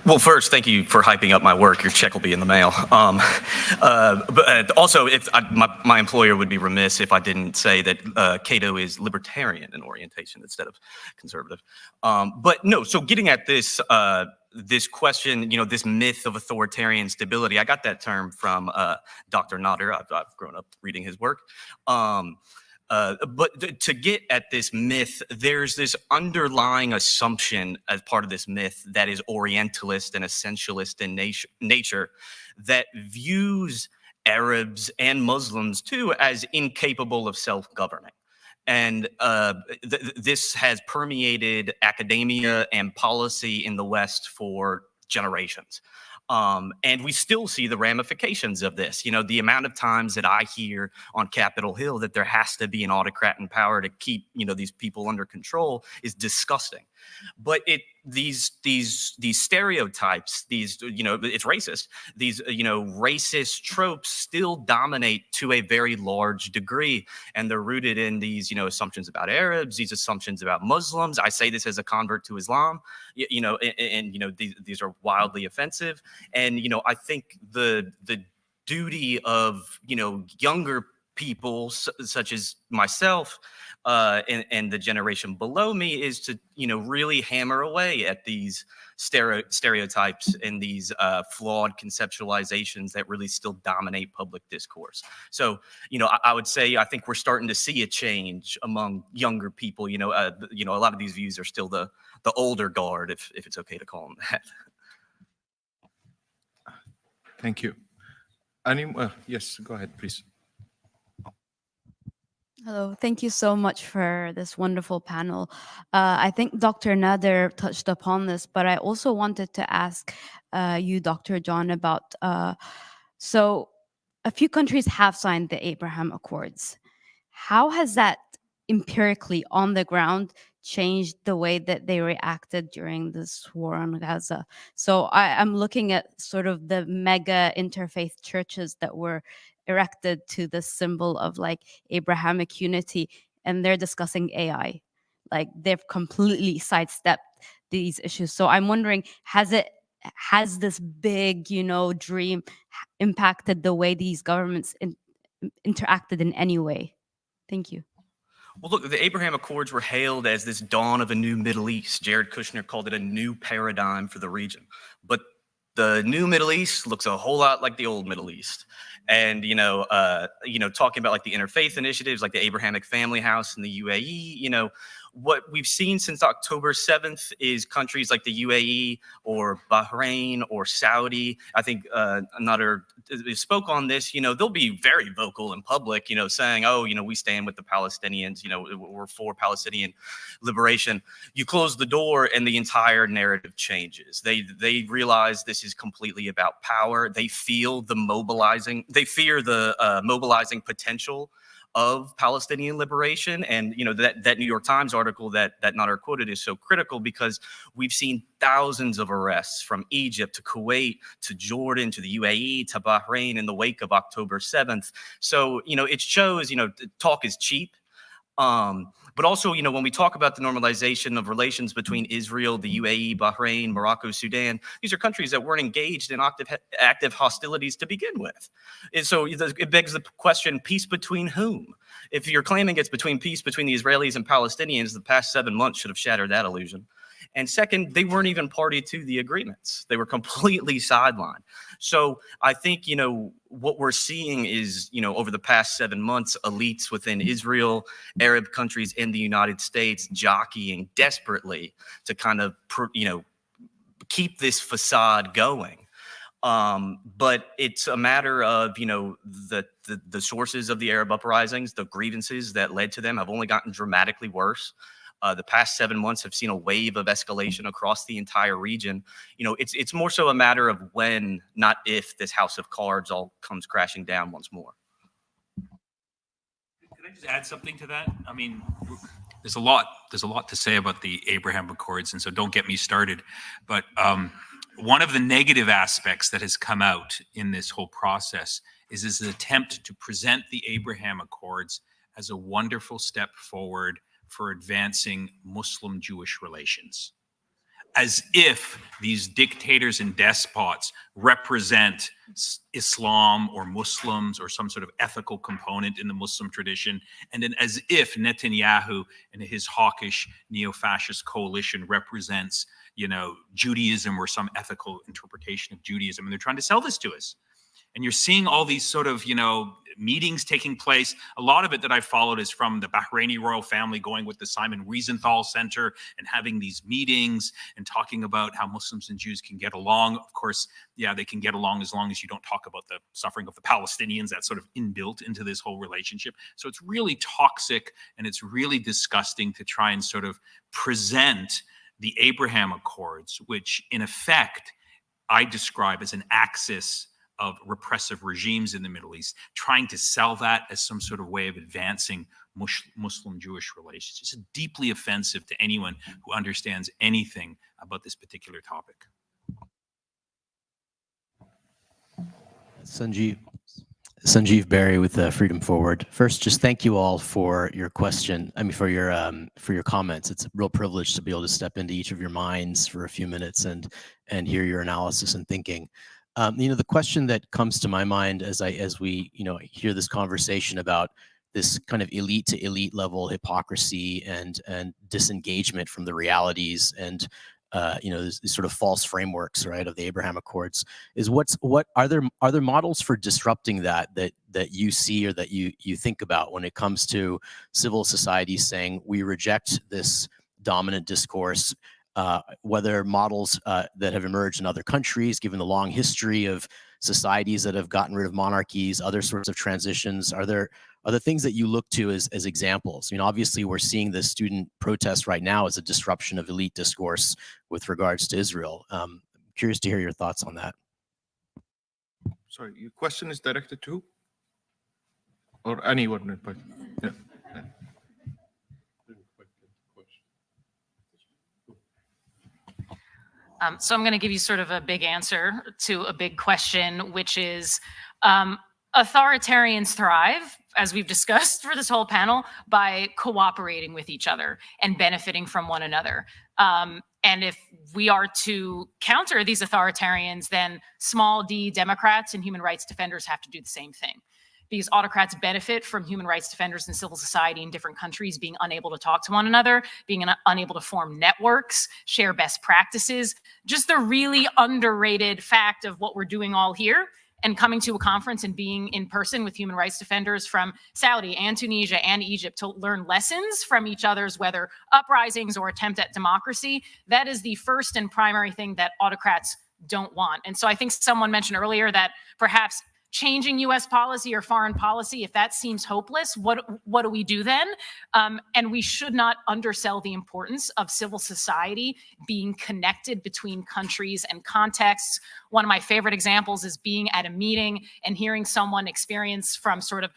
Well, first, thank you for hyping up my work. Your check will be in the mail. But also, my employer would be remiss if I didn't say that Cato is libertarian in orientation instead of conservative. But no, so getting at this this question, this myth of authoritarian stability, I got that term from Dr. Nader. I've grown up reading his work. But to get at this myth, there's this underlying assumption as part of this myth that is Orientalist and essentialist in nature that views Arabs and Muslims too as incapable of self-governing. And this has permeated academia and policy in the West for generations. And we still see the ramifications of this. The amount of times that I hear on Capitol Hill that there has to be an autocrat in power to keep, these people under control is disgusting. But these stereotypes, it's racist. These, racist tropes still dominate to a very large degree. And they're rooted in these, assumptions about Arabs, these assumptions about Muslims. I say this as a convert to Islam, these are wildly offensive. And, I think the duty of, younger people such as myself and the generation below me is to, really hammer away at these stereotypes and these flawed conceptualizations that really still dominate public discourse. So, I would say I think we're starting to see a change among younger people. A lot of these views are still the older guard, if it's okay to call them that. Thank you. Yes, go ahead, please. Hello, thank you so much for this wonderful panel. I think Dr. Nader touched upon this, but I also wanted to ask you, Dr. John, about, so a few countries have signed the Abraham Accords. How has that empirically on the ground changed the way that they reacted during this war on Gaza? So I'm looking at sort of the mega interfaith churches that were erected to the symbol of like Abrahamic unity, and they're discussing AI. Like they've completely sidestepped these issues. So I'm wondering, has this big, dream impacted the way these governments interacted in any way? Thank you. Well, look, the Abraham Accords were hailed as this dawn of a new Middle East. Jared Kushner called it a new paradigm for the region. But the new Middle East looks a whole lot like the old Middle East. And, talking about like the interfaith initiatives, like the Abrahamic Family House in the UAE, what we've seen since October 7th is countries like the UAE or Bahrain or Saudi. I think Nader spoke on this, they'll be very vocal in public, saying, oh, we stand with the Palestinians, we're for Palestinian liberation. You close the door and the entire narrative changes. They realize this is completely about power. They feel the mobilizing, they fear the mobilizing potential of Palestinian liberation. And, that New York Times article that Nader quoted is so critical because we've seen thousands of arrests from Egypt to Kuwait to Jordan to the UAE to Bahrain in the wake of October 7th. So, it shows, talk is cheap. But also, when we talk about the normalization of relations between Israel, the UAE, Bahrain, Morocco, Sudan, these are countries that weren't engaged in active hostilities to begin with. And so it begs the question, peace between whom? If you're claiming it's peace between the Israelis and Palestinians, the past 7 months should have shattered that illusion. And second, they weren't even party to the agreements. They were completely sidelined. So I think, what we're seeing is, over the past 7 months, elites within Israel, Arab countries in the United States jockeying desperately to kind of, keep this facade going. But it's a matter of, the sources of the Arab uprisings, the grievances that led to them have only gotten dramatically worse. The past 7 months have seen a wave of escalation across the entire region. It's more so a matter of when, not if, this house of cards all comes crashing down once more. Can I just add something to that? I mean, there's a lot to say about the Abraham Accords, and so don't get me started. But one of the negative aspects that has come out in this whole process is this attempt to present the Abraham Accords as a wonderful step forward for advancing Muslim-Jewish relations. as if these dictators and despots represent Islam or Muslims or some sort of ethical component in the Muslim tradition, and then as if Netanyahu and his hawkish neo-fascist coalition represents, you know, Judaism or some ethical interpretation of Judaism, and they're trying to sell this to us. And you're seeing all these sort of, you know, meetings taking place. A lot of it that I followed is from the Bahraini royal family going with the Simon Wiesenthal Center and having these meetings and talking about how Muslims and Jews can get along. Of course, yeah, they can get along as long as you don't talk about the suffering of the Palestinians. That's sort of inbuilt into this whole relationship. So it's really toxic and it's really disgusting to try and sort of present the Abraham Accords, which in effect I describe as an axis of repressive regimes in the Middle East, trying to sell that as some sort of way of advancing Muslim-Jewish relations. It's deeply offensive to anyone who understands anything about this particular topic. Sanjeev Berry with Freedom Forward. First, just thank you all for your question. I mean, for your comments. It's a real privilege to be able to step into each of your minds for a few minutes and hear your analysis and thinking. You know, the question that comes to my mind as we hear this conversation about this kind of elite to elite level hypocrisy and disengagement from the realities and these sort of false frameworks, right, of the Abraham Accords, is what are there models for disrupting that you see or that you think about when it comes to civil society saying we reject this dominant discourse? Whether models that have emerged in other countries, given the long history of societies that have gotten rid of monarchies, other sorts of transitions, are there things that you look to as examples? I mean, obviously, we're seeing the student protest right now as a disruption of elite discourse with regards to Israel. Curious to hear your thoughts on that. Sorry, your question is directed to? Or anyone? Yeah. So I'm going to give you sort of a big answer to a big question, which is authoritarians thrive, as we've discussed for this whole panel, by cooperating with each other and benefiting from one another. And if we are to counter these authoritarians, then small d Democrats and human rights defenders have to do the same thing. Because autocrats benefit from human rights defenders and civil society in different countries being unable to talk to one another, being unable to form networks, share best practices. Just the really underrated fact of what we're doing all here and coming to a conference and being in person with human rights defenders from Saudi and Tunisia and Egypt to learn lessons from each other's, whether uprisings or attempt at democracy. That is the first and primary thing that autocrats don't want. And so I think someone mentioned earlier that perhaps changing U.S. policy or foreign policy, if that seems hopeless, what do we do then? And we should not undersell the importance of civil society being connected between countries and contexts. One of my favorite examples is being at a meeting and hearing someone experience from sort of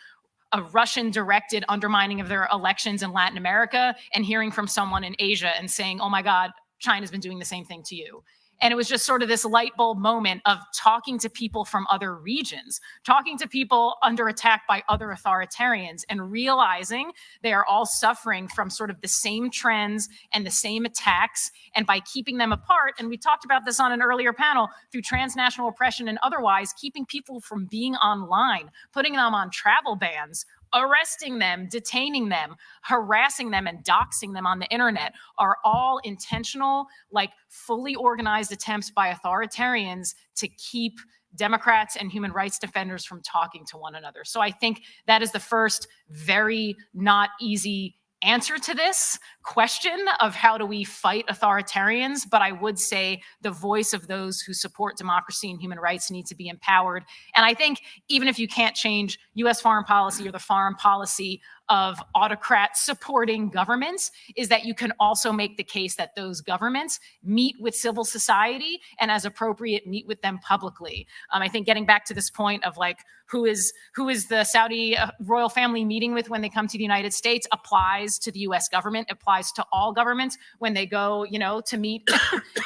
a Russian-directed undermining of their elections in Latin America and hearing from someone in Asia and saying, oh my God, China's been doing the same thing to you. And it was just sort of this light bulb moment of talking to people from other regions, talking to people under attack by other authoritarians and realizing they are all suffering from sort of the same trends and the same attacks. And by keeping them apart, and we talked about this on an earlier panel, through transnational oppression and otherwise, keeping people from being online, putting them on travel bans, arresting them, detaining them, harassing them, and doxing them on the internet are all intentional, like fully organized attempts by authoritarians to keep Democrats and human rights defenders from talking to one another. So I think that is the first very not easy answer to this question of how do we fight authoritarians, but I would say the voice of those who support democracy and human rights needs to be empowered. And I think even if you can't change US foreign policy or the foreign policy of autocrat supporting governments, is that you can also make the case that those governments meet with civil society and as appropriate meet with them publicly. I think getting back to this point of like who is the Saudi royal family meeting with when they come to the United States applies to the US government, applies to all governments when they go, to meet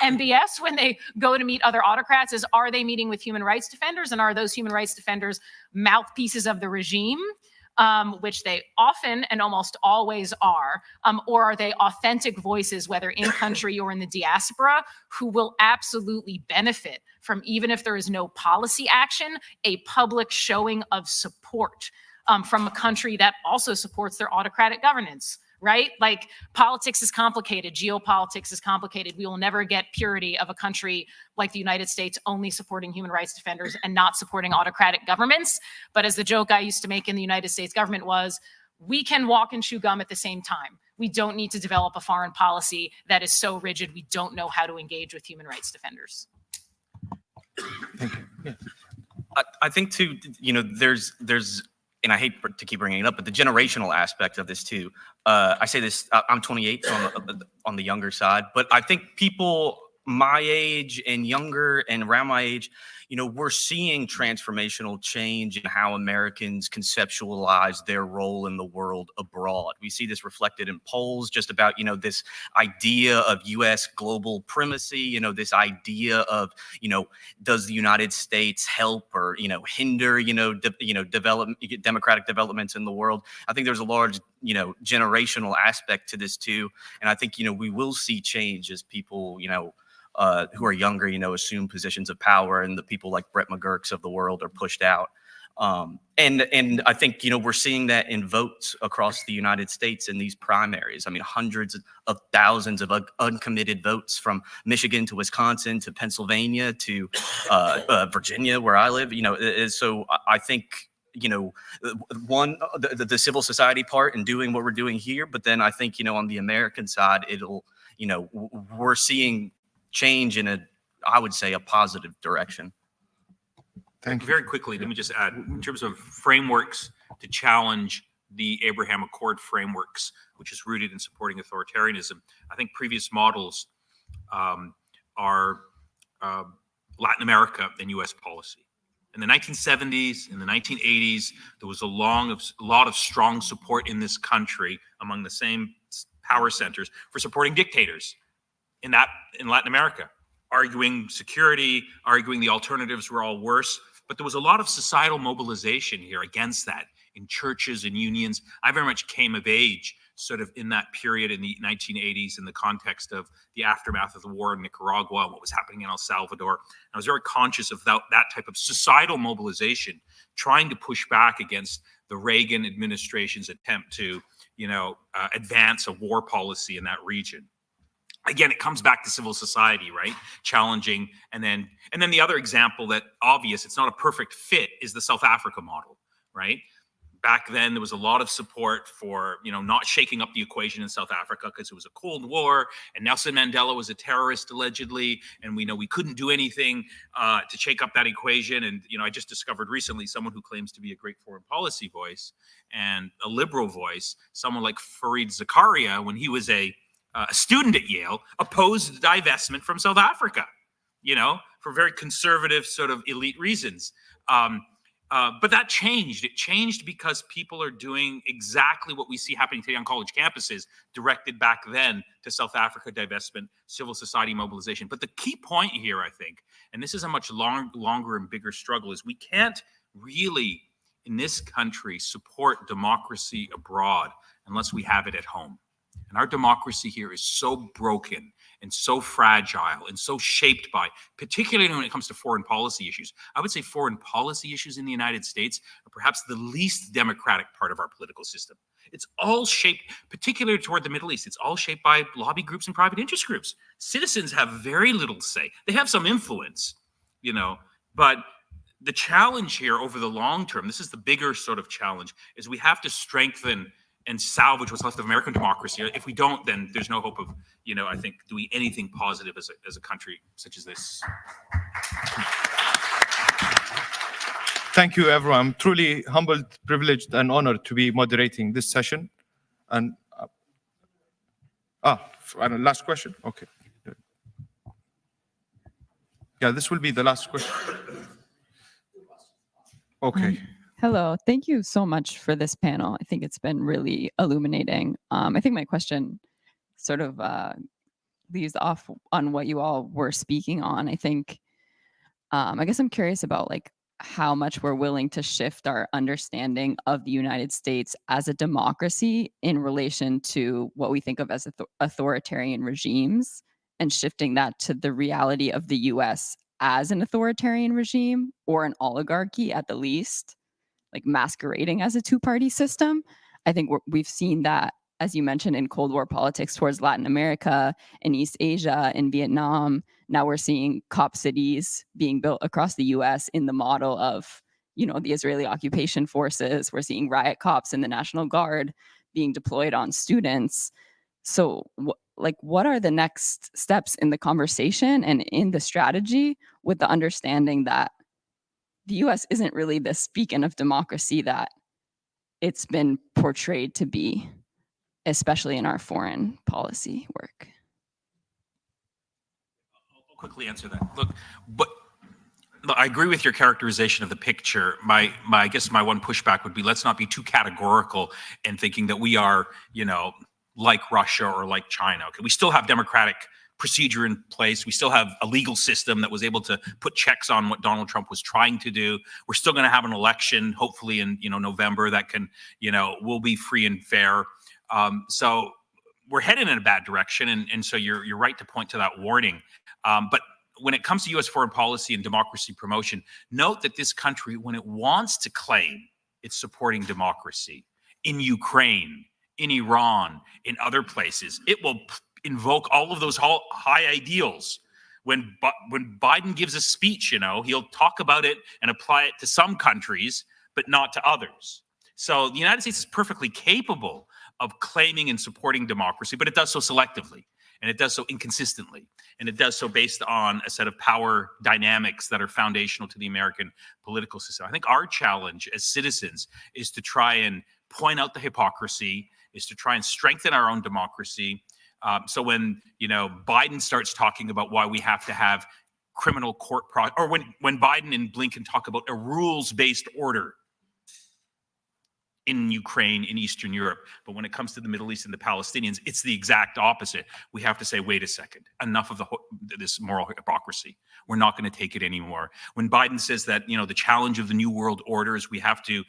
MBS, when they go to meet other autocrats, is are they meeting with human rights defenders, and are those human rights defenders mouthpieces of the regime? which they often and almost always are, or are they authentic voices, whether in country or in the diaspora, who will absolutely benefit from, even if there is no policy action, a public showing of support from a country that also supports their autocratic governance? Right? Like, politics is complicated. Geopolitics is complicated. We will never get purity of a country like the United States only supporting human rights defenders and not supporting autocratic governments. But as the joke I used to make in the United States government was, we can walk and chew gum at the same time. We don't need to develop a foreign policy that is so rigid we don't know how to engage with human rights defenders. Thank you. Yeah. I think too, there's, and I hate to keep bringing it up, but the generational aspect of this too. I say this, I'm 28, so I'm on the younger side, but I think people my age and younger and around my age, we're seeing transformational change in how Americans conceptualize their role in the world abroad. We see this reflected in polls just about, this idea of U.S. global primacy, this idea of, does the United States help or, hinder, democratic developments in the world? I think there's a large, generational aspect to this too. And I think, we will see change as people, who are younger, assume positions of power, and the people like Brett McGurk's of the world are pushed out. And I think, we're seeing that in votes across the United States in these primaries. I mean, hundreds of thousands of uncommitted votes from Michigan to Wisconsin to Pennsylvania to Virginia, where I live, so I think, one, the civil society part and doing what we're doing here, but then I think, on the American side, it'll, we're seeing change in I would say, a positive direction. Thank you. Very quickly, let me just add, in terms of frameworks to challenge the Abraham Accord frameworks, which is rooted in supporting authoritarianism, I think previous models are Latin America and U.S. policy. In the 1970s, in the 1980s, there was a lot of strong support in this country among the same power centers for supporting dictators in Latin America, arguing security, arguing the alternatives were all worse. But there was a lot of societal mobilization here against that in churches and unions. I very much came of age sort of in that period in the 1980s in the context of the aftermath of the war in Nicaragua, what was happening in El Salvador. I was very conscious of that type of societal mobilization, trying to push back against the Reagan administration's attempt to, advance a war policy in that region. Again, it comes back to civil society, right? Challenging. And then the other example that obvious, it's not a perfect fit, is the South Africa model, right? Back then, there was a lot of support for, not shaking up the equation in South Africa because it was a Cold War and Nelson Mandela was a terrorist allegedly. And we know we couldn't do anything to shake up that equation. And, I just discovered recently someone who claims to be a great foreign policy voice and a liberal voice, someone like Fareed Zakaria, when he was a student at Yale, opposed divestment from South Africa, for very conservative sort of elite reasons. But that changed. It changed because people are doing exactly what we see happening today on college campuses, directed back then to South Africa divestment, civil society mobilization. But the key point here, I think, and this is a much longer and bigger struggle, is we can't really, in this country, support democracy abroad unless we have it at home. And our democracy here is so broken and so fragile and so shaped by, particularly when it comes to foreign policy issues. I would say foreign policy issues in the United States are perhaps the least democratic part of our political system. It's all shaped, particularly toward the Middle East, it's all shaped by lobby groups and private interest groups. Citizens have very little say. They have some influence, but the challenge here over the long term, this is the bigger sort of challenge, is we have to strengthen and salvage what's left of American democracy. If we don't, then there's no hope of, I think, doing anything positive as a country such as this. Thank you, everyone. I'm truly humbled, privileged, and honored to be moderating this session. And last question. Okay. Yeah, this will be the last question. Okay. Hello, thank you so much for this panel. I think it's been really illuminating. I think my question sort of leaves off on what you all were speaking on. I think, I guess I'm curious about how much we're willing to shift our understanding of the United States as a democracy in relation to what we think of as authoritarian regimes, and shifting that to the reality of the US as an authoritarian regime or an oligarchy at the least, like masquerading as a two-party system. I think we've seen that, as you mentioned, in Cold War politics towards Latin America, in East Asia, in Vietnam. Now we're seeing cop cities being built across the US in the model of, you know, the Israeli occupation forces. We're seeing riot cops in the National Guard being deployed on students. So what are the next steps in the conversation and in the strategy, with the understanding that the US isn't really this beacon of democracy that it's been portrayed to be, especially in our foreign policy work? I'll quickly answer that. Look, I agree with your characterization of the picture. I guess my one pushback would be, let's not be too categorical in thinking that we are, you know, like Russia or like China. Okay, we still have democratic procedure in place. We still have a legal system that was able to put checks on what Donald Trump was trying to do. We're still going to have an election, hopefully in, you know, November, that can, you know, will be free and fair. So we're headed in a bad direction, and so you're right to point to that warning. But when it comes to U.S. foreign policy and democracy promotion, note that this country, when it wants to claim it's supporting democracy in Ukraine, in Iran, in other places, it will invoke all of those high ideals. When Biden gives a speech, you know, he'll talk about it and apply it to some countries, but not to others. So the United States is perfectly capable of claiming and supporting democracy, but it does so selectively, and it does so inconsistently, and it does so based on a set of power dynamics that are foundational to the American political system. I think our challenge as citizens is to try and point out the hypocrisy, is to try and strengthen our own democracy. So when, you know, Biden starts talking about why we have to have criminal court or when Biden and Blinken talk about a rules-based order in Ukraine, in Eastern Europe, but when it comes to the Middle East and the Palestinians, it's the exact opposite. We have to say, wait a second, enough of this moral hypocrisy. We're not going to take it anymore. When Biden says that, you know, the challenge of the new world order is we have to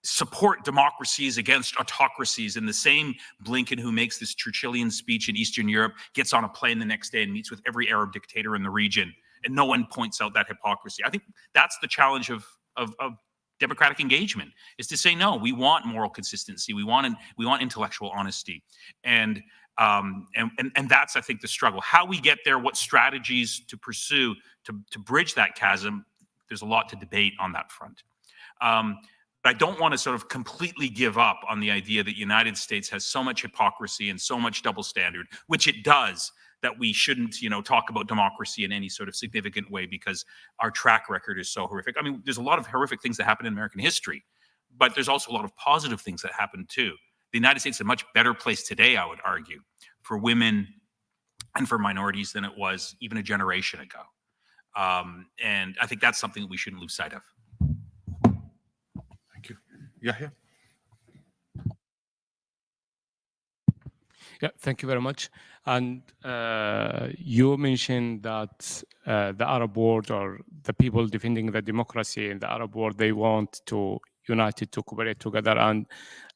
support democracies against autocracies, and the same Blinken who makes this Churchillian speech in Eastern Europe gets on a plane the next day and meets with every Arab dictator in the region, and no one points out that hypocrisy. I think that's the challenge of democratic engagement, is to say, no, we want moral consistency, we want intellectual honesty, and that's, I think, the struggle. How we get there, what strategies to pursue to bridge that chasm, there's a lot to debate on that front. But I don't want to sort of completely give up on the idea that the United States has so much hypocrisy and so much double standard, which it does, that we shouldn't, you know, talk about democracy in any sort of significant way because our track record is so horrific. I mean, there's a lot of horrific things that happen in American history, but there's also a lot of positive things that happen too. The United States is a much better place today, I would argue, for women and for minorities than it was even a generation ago. And I think that's something that we shouldn't lose sight of. Yeah. Yeah, thank you very much. And you mentioned that the Arab world, or the people defending the democracy in the Arab world, they want to unite, to cooperate together. And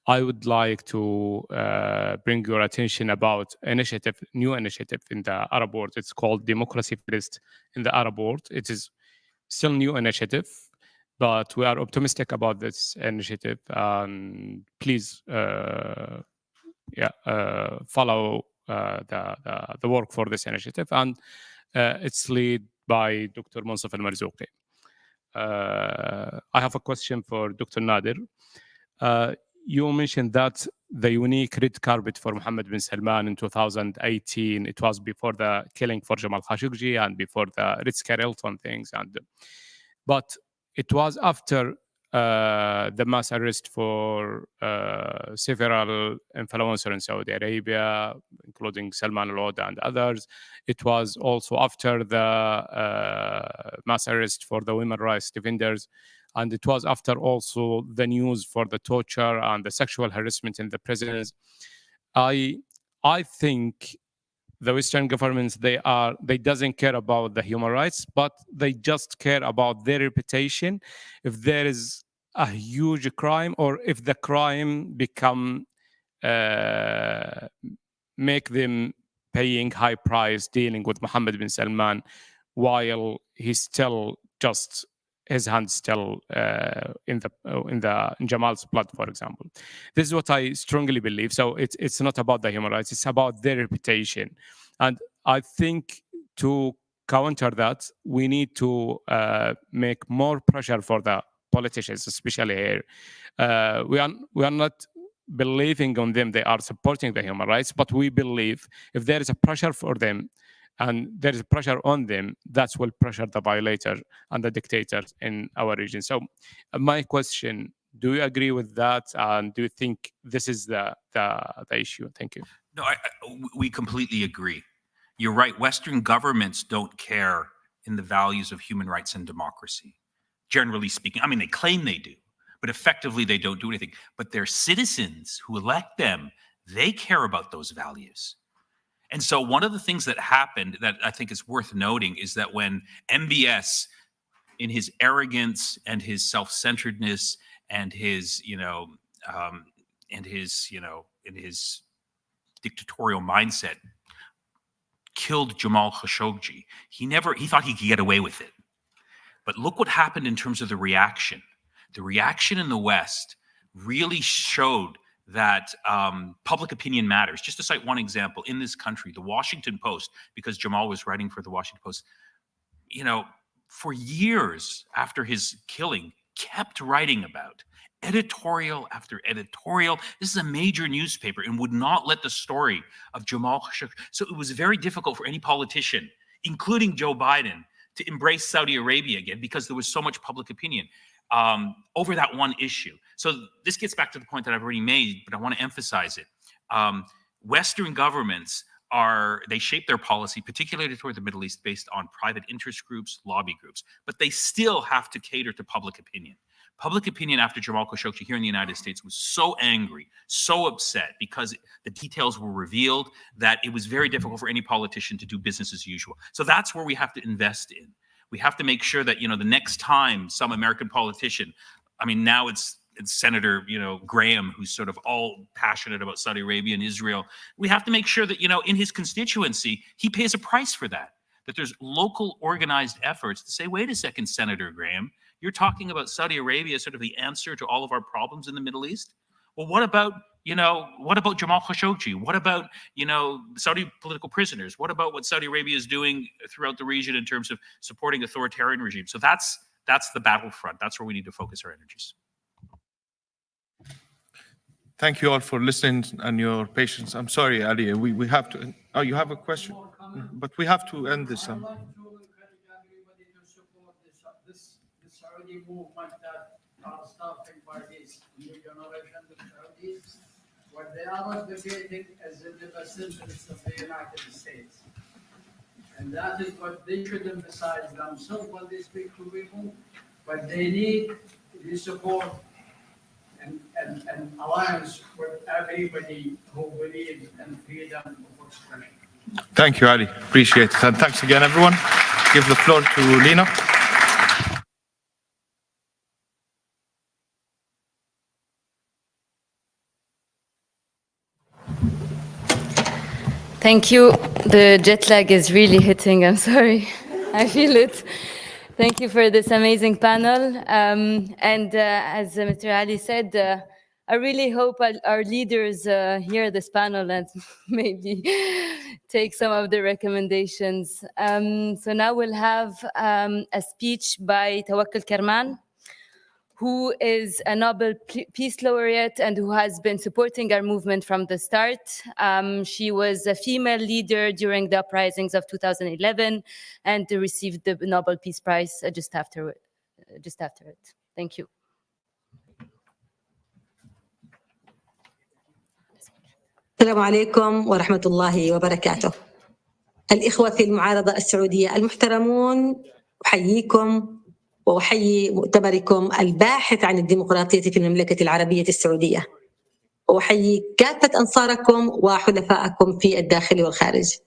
I would like to bring your attention about new initiative in the Arab world. It's called Democracy First in the Arab world. It is still new initiative, but we are optimistic about this initiative. And please, follow the work for this initiative. And it's led by Dr. Moncef Marzouki. I have a question for Dr. Nader. You mentioned that the unique red carpet for Mohammed bin Salman in 2018, it was before the killing for Jamal Khashoggi and before the Ritz-Carlton things. But it was after the mass arrest for several influencers in Saudi Arabia, including Salman al-Ouda and others. It was also after the mass arrest for the women rights defenders. And it was after also the news for the torture and the sexual harassment in the prisons. I think the Western governments, they doesn't care about the human rights, but they just care about their reputation. If there is a huge crime, or if the crime become make them paying high price dealing with Mohammed bin Salman, while he's still just his hand still in Jamal's blood, for example. This is what I strongly believe. So it's not about the human rights; it's about their reputation. And I think to counter that, we need to make more pressure for the politicians, especially here. We are not believing on them; they are supporting the human rights. But we believe if there is a pressure for them, and there is pressure on them, that will pressure the violator and the dictators in our region. So my question, do you agree with that? And do you think this is the issue? Thank you. No, we completely agree. You're right. Western governments don't care in the values of human rights and democracy, generally speaking. I mean, they claim they do, but effectively they don't do anything. But their citizens who elect them, they care about those values. And so one of the things that happened that I think is worth noting is that when MBS, in his arrogance and his self-centeredness and his, in his dictatorial mindset, killed Jamal Khashoggi, he thought he could get away with it. But look what happened in terms of the reaction. The reaction in the West really showed that public opinion matters. Just to cite one example, in this country, the Washington Post, because Jamal was writing for the Washington Post, for years after his killing, kept writing about editorial after editorial. This is a major newspaper and would not let the story of Jamal Khashoggi. So it was very difficult for any politician, including Joe Biden, to embrace Saudi Arabia again because there was so much public opinion over that one issue. So this gets back to the point that I've already made, but I want to emphasize it. Western governments they shape their policy, particularly toward the Middle East, based on private interest groups, lobby groups, but they still have to cater to public opinion. Public opinion after Jamal Khashoggi here in the United States was so angry, so upset because the details were revealed that it was very difficult for any politician to do business as usual. So that's where we have to invest in. We have to make sure that, the next time some American politician, I mean, now it's Senator, Graham, who's sort of all passionate about Saudi Arabia and Israel. We have to make sure that, in his constituency, he pays a price for that there's local organized efforts to say, wait a second, Senator Graham, you're talking about Saudi Arabia as sort of the answer to all of our problems in the Middle East. Well, what about Jamal Khashoggi? What about, Saudi political prisoners? What about what Saudi Arabia is doing throughout the region in terms of supporting authoritarian regimes? So that's the battlefront. That's where we need to focus our energies. Thank you all for listening and your patience. I'm sorry, Ali, we have to, oh, you have a question? But we have to end this. I'd like to encourage everybody to support this Saudi movement that are starting by this new generation of Saudis. What they are advocating is in the best interest of the United States. And that is what they should emphasize themselves when they speak to people. But they need the support and alliance with everybody who believes in freedom of expression. Thank you, Ali. Appreciate it. And thanks again, everyone. Give the floor to Lena. Thank you. The jet lag is really hitting. I'm sorry. I feel it. Thank you for this amazing panel. As Mr. Ali said, I really hope our leaders hear this panel and maybe take some of the recommendations. So now we'll have a speech by Tawakkol Karman, who is a Nobel Peace Laureate and who has been supporting our movement from the start. She was a female leader during the uprisings of 2011 and received the Nobel Peace Prize just after it. Thank you. السلام عليكم ورحمة الله وبركاته. الإخوة في المعارضة السعودية المحترمون، أحييكم وأحيي مؤتمركم الباحث عن الديمقراطية في المملكة العربية السعودية، وأحيي كافة أنصاركم وحلفائكم في الداخل والخارج.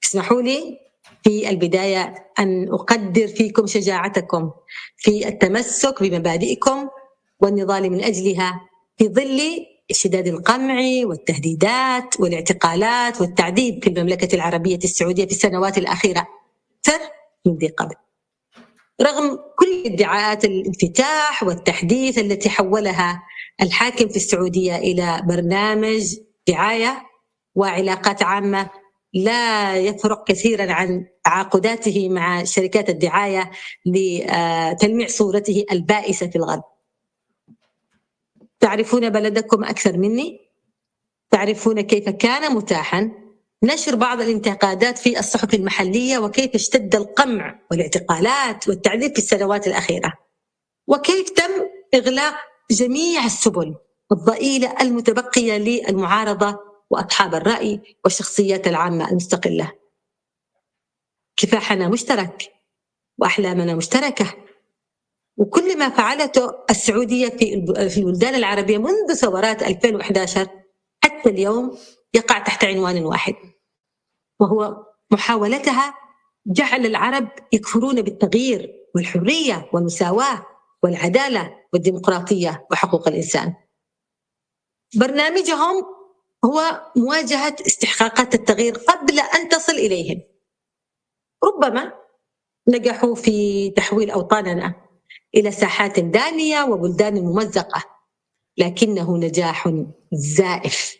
اسمحوا لي في البداية أن أقدر فيكم شجاعتكم في التمسك بمبادئكم والنضال من أجلها في ظل اشتداد القمع والتهديدات والاعتقالات والتعذيب في المملكة العربية السعودية في السنوات الأخيرة أكثر من ذي قبل. رغم كل ادعاءات الانفتاح والتحديث التي حولها الحاكم في السعودية إلى برنامج دعاية وعلاقات عامة لا يفرق كثيرا عن تعاقداته مع شركات الدعاية لتلميع صورته البائسة في الغرب. تعرفون بلدكم أكثر مني، تعرفون كيف كان متاحا نشر بعض الانتقادات في الصحف المحلية وكيف اشتد القمع والاعتقالات والتعذيب في السنوات الأخيرة، وكيف تم إغلاق جميع السبل الضئيلة المتبقية للمعارضة وأصحاب الرأي والشخصيات العامة المستقلة. كفاحنا مشترك وأحلامنا مشتركة، وكل ما فعلته السعودية في البلدان العربية منذ ثورات 2011 حتى اليوم يقع تحت عنوان واحد، وهو محاولتها جعل العرب يكفرون بالتغيير والحرية والمساواة والعدالة والديمقراطية وحقوق الإنسان. برنامجهم هو مواجهة استحقاقات التغيير قبل أن تصل إليهم. ربما نجحوا في تحويل أوطاننا إلى ساحات دانية وبلدان ممزقة، لكنه نجاح زائف.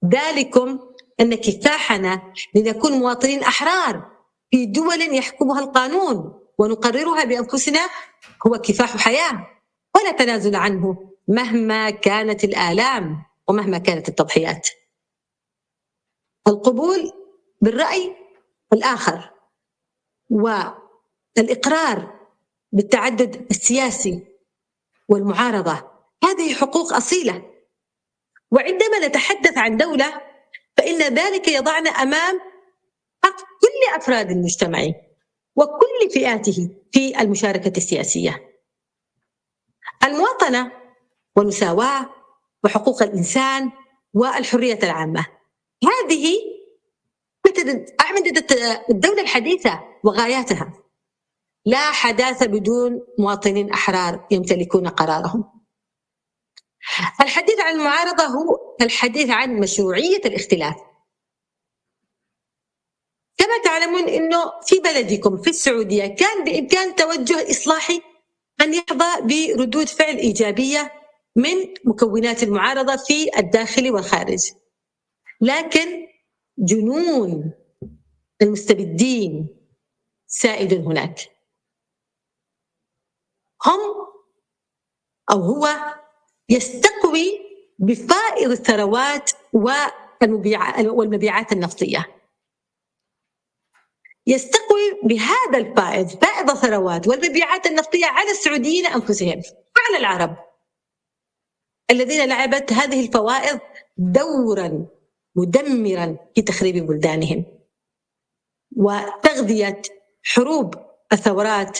ذلكم أن كفاحنا لنكون مواطنين أحرار في دول يحكمها القانون ونقررها بأنفسنا هو كفاح حياة ولا تنازل عنه مهما كانت الآلام ومهما كانت التضحيات. القبول بالرأي الآخر والإقرار بالتعدد السياسي والمعارضة هذه حقوق أصيلة، وعندما نتحدث عن دولة فإن ذلك يضعنا أمام حق كل أفراد المجتمع وكل فئاته في المشاركة السياسية. المواطنة والمساواة وحقوق الإنسان والحرية العامة هذه أعمدة الدولة الحديثة وغاياتها. لا حداث بدون مواطنين أحرار يمتلكون قرارهم. الحديث عن المعارضة هو الحديث عن مشروعية الاختلاف. كما تعلمون أنه في بلدكم في السعودية كان بإمكان توجه إصلاحي أن يحظى بردود فعل إيجابية من مكونات المعارضة في الداخل والخارج، لكن جنون المستبدين سائد هناك. هو يستقوي بفائض الثروات والمبيعات النفطية، يستقوي بهذا الفائض فائض الثروات والمبيعات النفطية على السعوديين أنفسهم وعلى العرب الذين لعبت هذه الفوائض دورا مدمرا في تخريب بلدانهم وتغذية حروب الثورات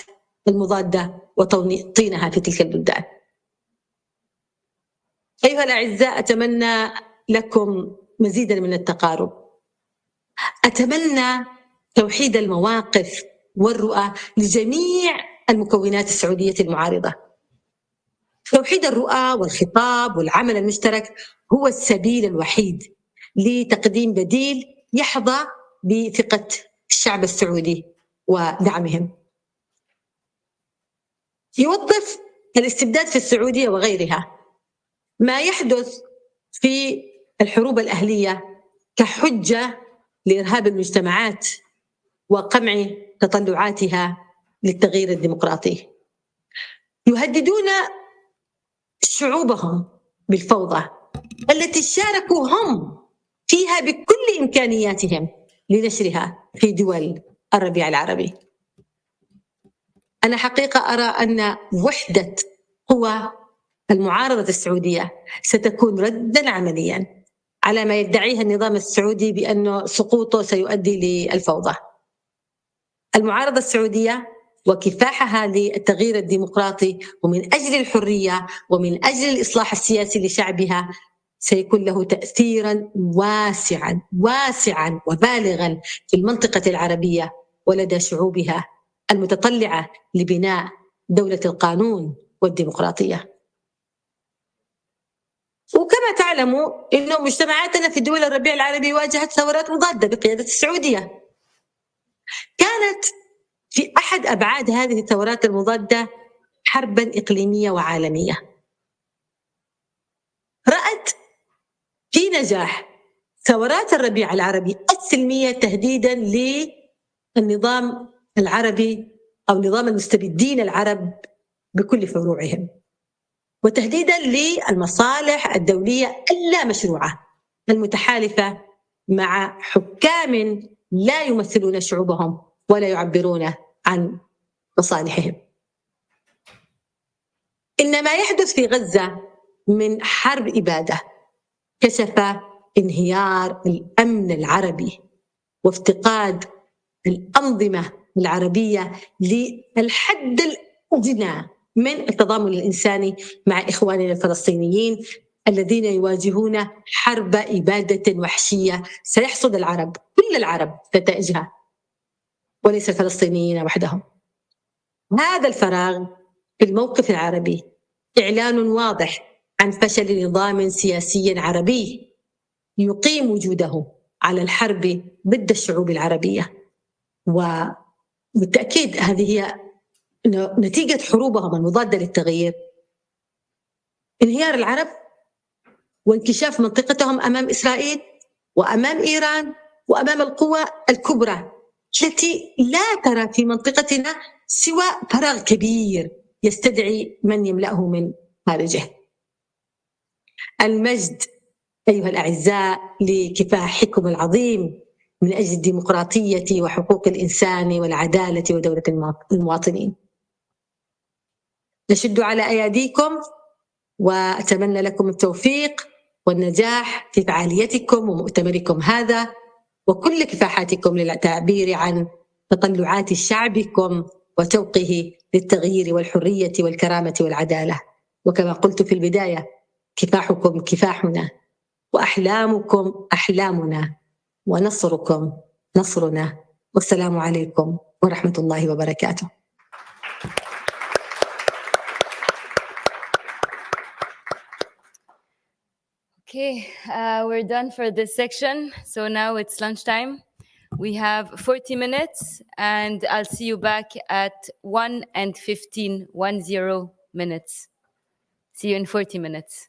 المضادة وتوطينها في تلك البلدان. أيها الأعزاء، أتمنى لكم مزيدا من التقارب، أتمنى توحيد المواقف والرؤى لجميع المكونات السعودية المعارضة. توحيد الرؤى والخطاب والعمل المشترك هو السبيل الوحيد لتقديم بديل يحظى بثقة الشعب السعودي ودعمهم. يوظف الاستبداد في السعودية وغيرها ما يحدث في الحروب الأهلية كحجة لإرهاب المجتمعات وقمع تطلعاتها للتغيير الديمقراطي. يهددون شعوبهم بالفوضى التي شاركوا هم فيها بكل إمكانياتهم لنشرها في دول الربيع العربي. أنا حقيقة أرى أن وحدة قوى المعارضة السعودية ستكون ردا عمليا على ما يدعيه النظام السعودي بأنه سقوطه سيؤدي للفوضى. المعارضة السعودية وكفاحها للتغيير الديمقراطي ومن أجل الحرية ومن أجل الإصلاح السياسي لشعبها سيكون له تأثيرا واسعا وبالغا في المنطقة العربية ولدى شعوبها المتطلعة لبناء دولة القانون والديمقراطية. وكما تعلموا إنه مجتمعاتنا في دول الربيع العربي واجهت ثورات مضادة بقيادة السعودية. كانت في أحد أبعاد هذه الثورات المضادة حربا إقليمية وعالمية. رأت في نجاح ثورات الربيع العربي السلمية تهديدا للنظام العربي أو نظام المستبدين العرب بكل فروعهم، وتهديدا للمصالح الدولية اللامشروعة المتحالفة مع حكام لا يمثلون شعوبهم ولا يعبرون عن مصالحهم. إن ما يحدث في غزة من حرب إبادة كشف انهيار الأمن العربي وافتقاد الأنظمة العربية للحد الأدنى من التضامن الإنساني مع إخواننا الفلسطينيين الذين يواجهون حرب إبادة وحشية سيحصد العرب، كل العرب، نتائجها وليس الفلسطينيين وحدهم. هذا الفراغ في الموقف العربي إعلان واضح عن فشل نظام سياسي عربي يقيم وجوده على الحرب ضد الشعوب العربية. وبالتأكيد هذه هي نتيجة حروبهم المضادة للتغيير، انهيار العرب وانكشاف منطقتهم أمام إسرائيل وأمام إيران وأمام القوى الكبرى التي لا ترى في منطقتنا سوى فراغ كبير يستدعي من يملأه من خارجه. المجد أيها الأعزاء لكفاحكم العظيم من أجل الديمقراطية وحقوق الإنسان والعدالة ودولة المواطنين. نشد على أياديكم وأتمنى لكم التوفيق والنجاح في فعاليتكم ومؤتمركم هذا وكل كفاحاتكم للتعبير عن تطلعات شعبكم وتوقه للتغيير والحرية والكرامة والعدالة. وكما قلت في البداية، كفاحكم كفاحنا وأحلامكم أحلامنا ونصركم نصرنا. والسلام عليكم ورحمة الله وبركاته. Okay, we're done for this section. So now it's lunchtime. We have 40 minutes and I'll see you back at 1:15 minutes. See you in 40 minutes.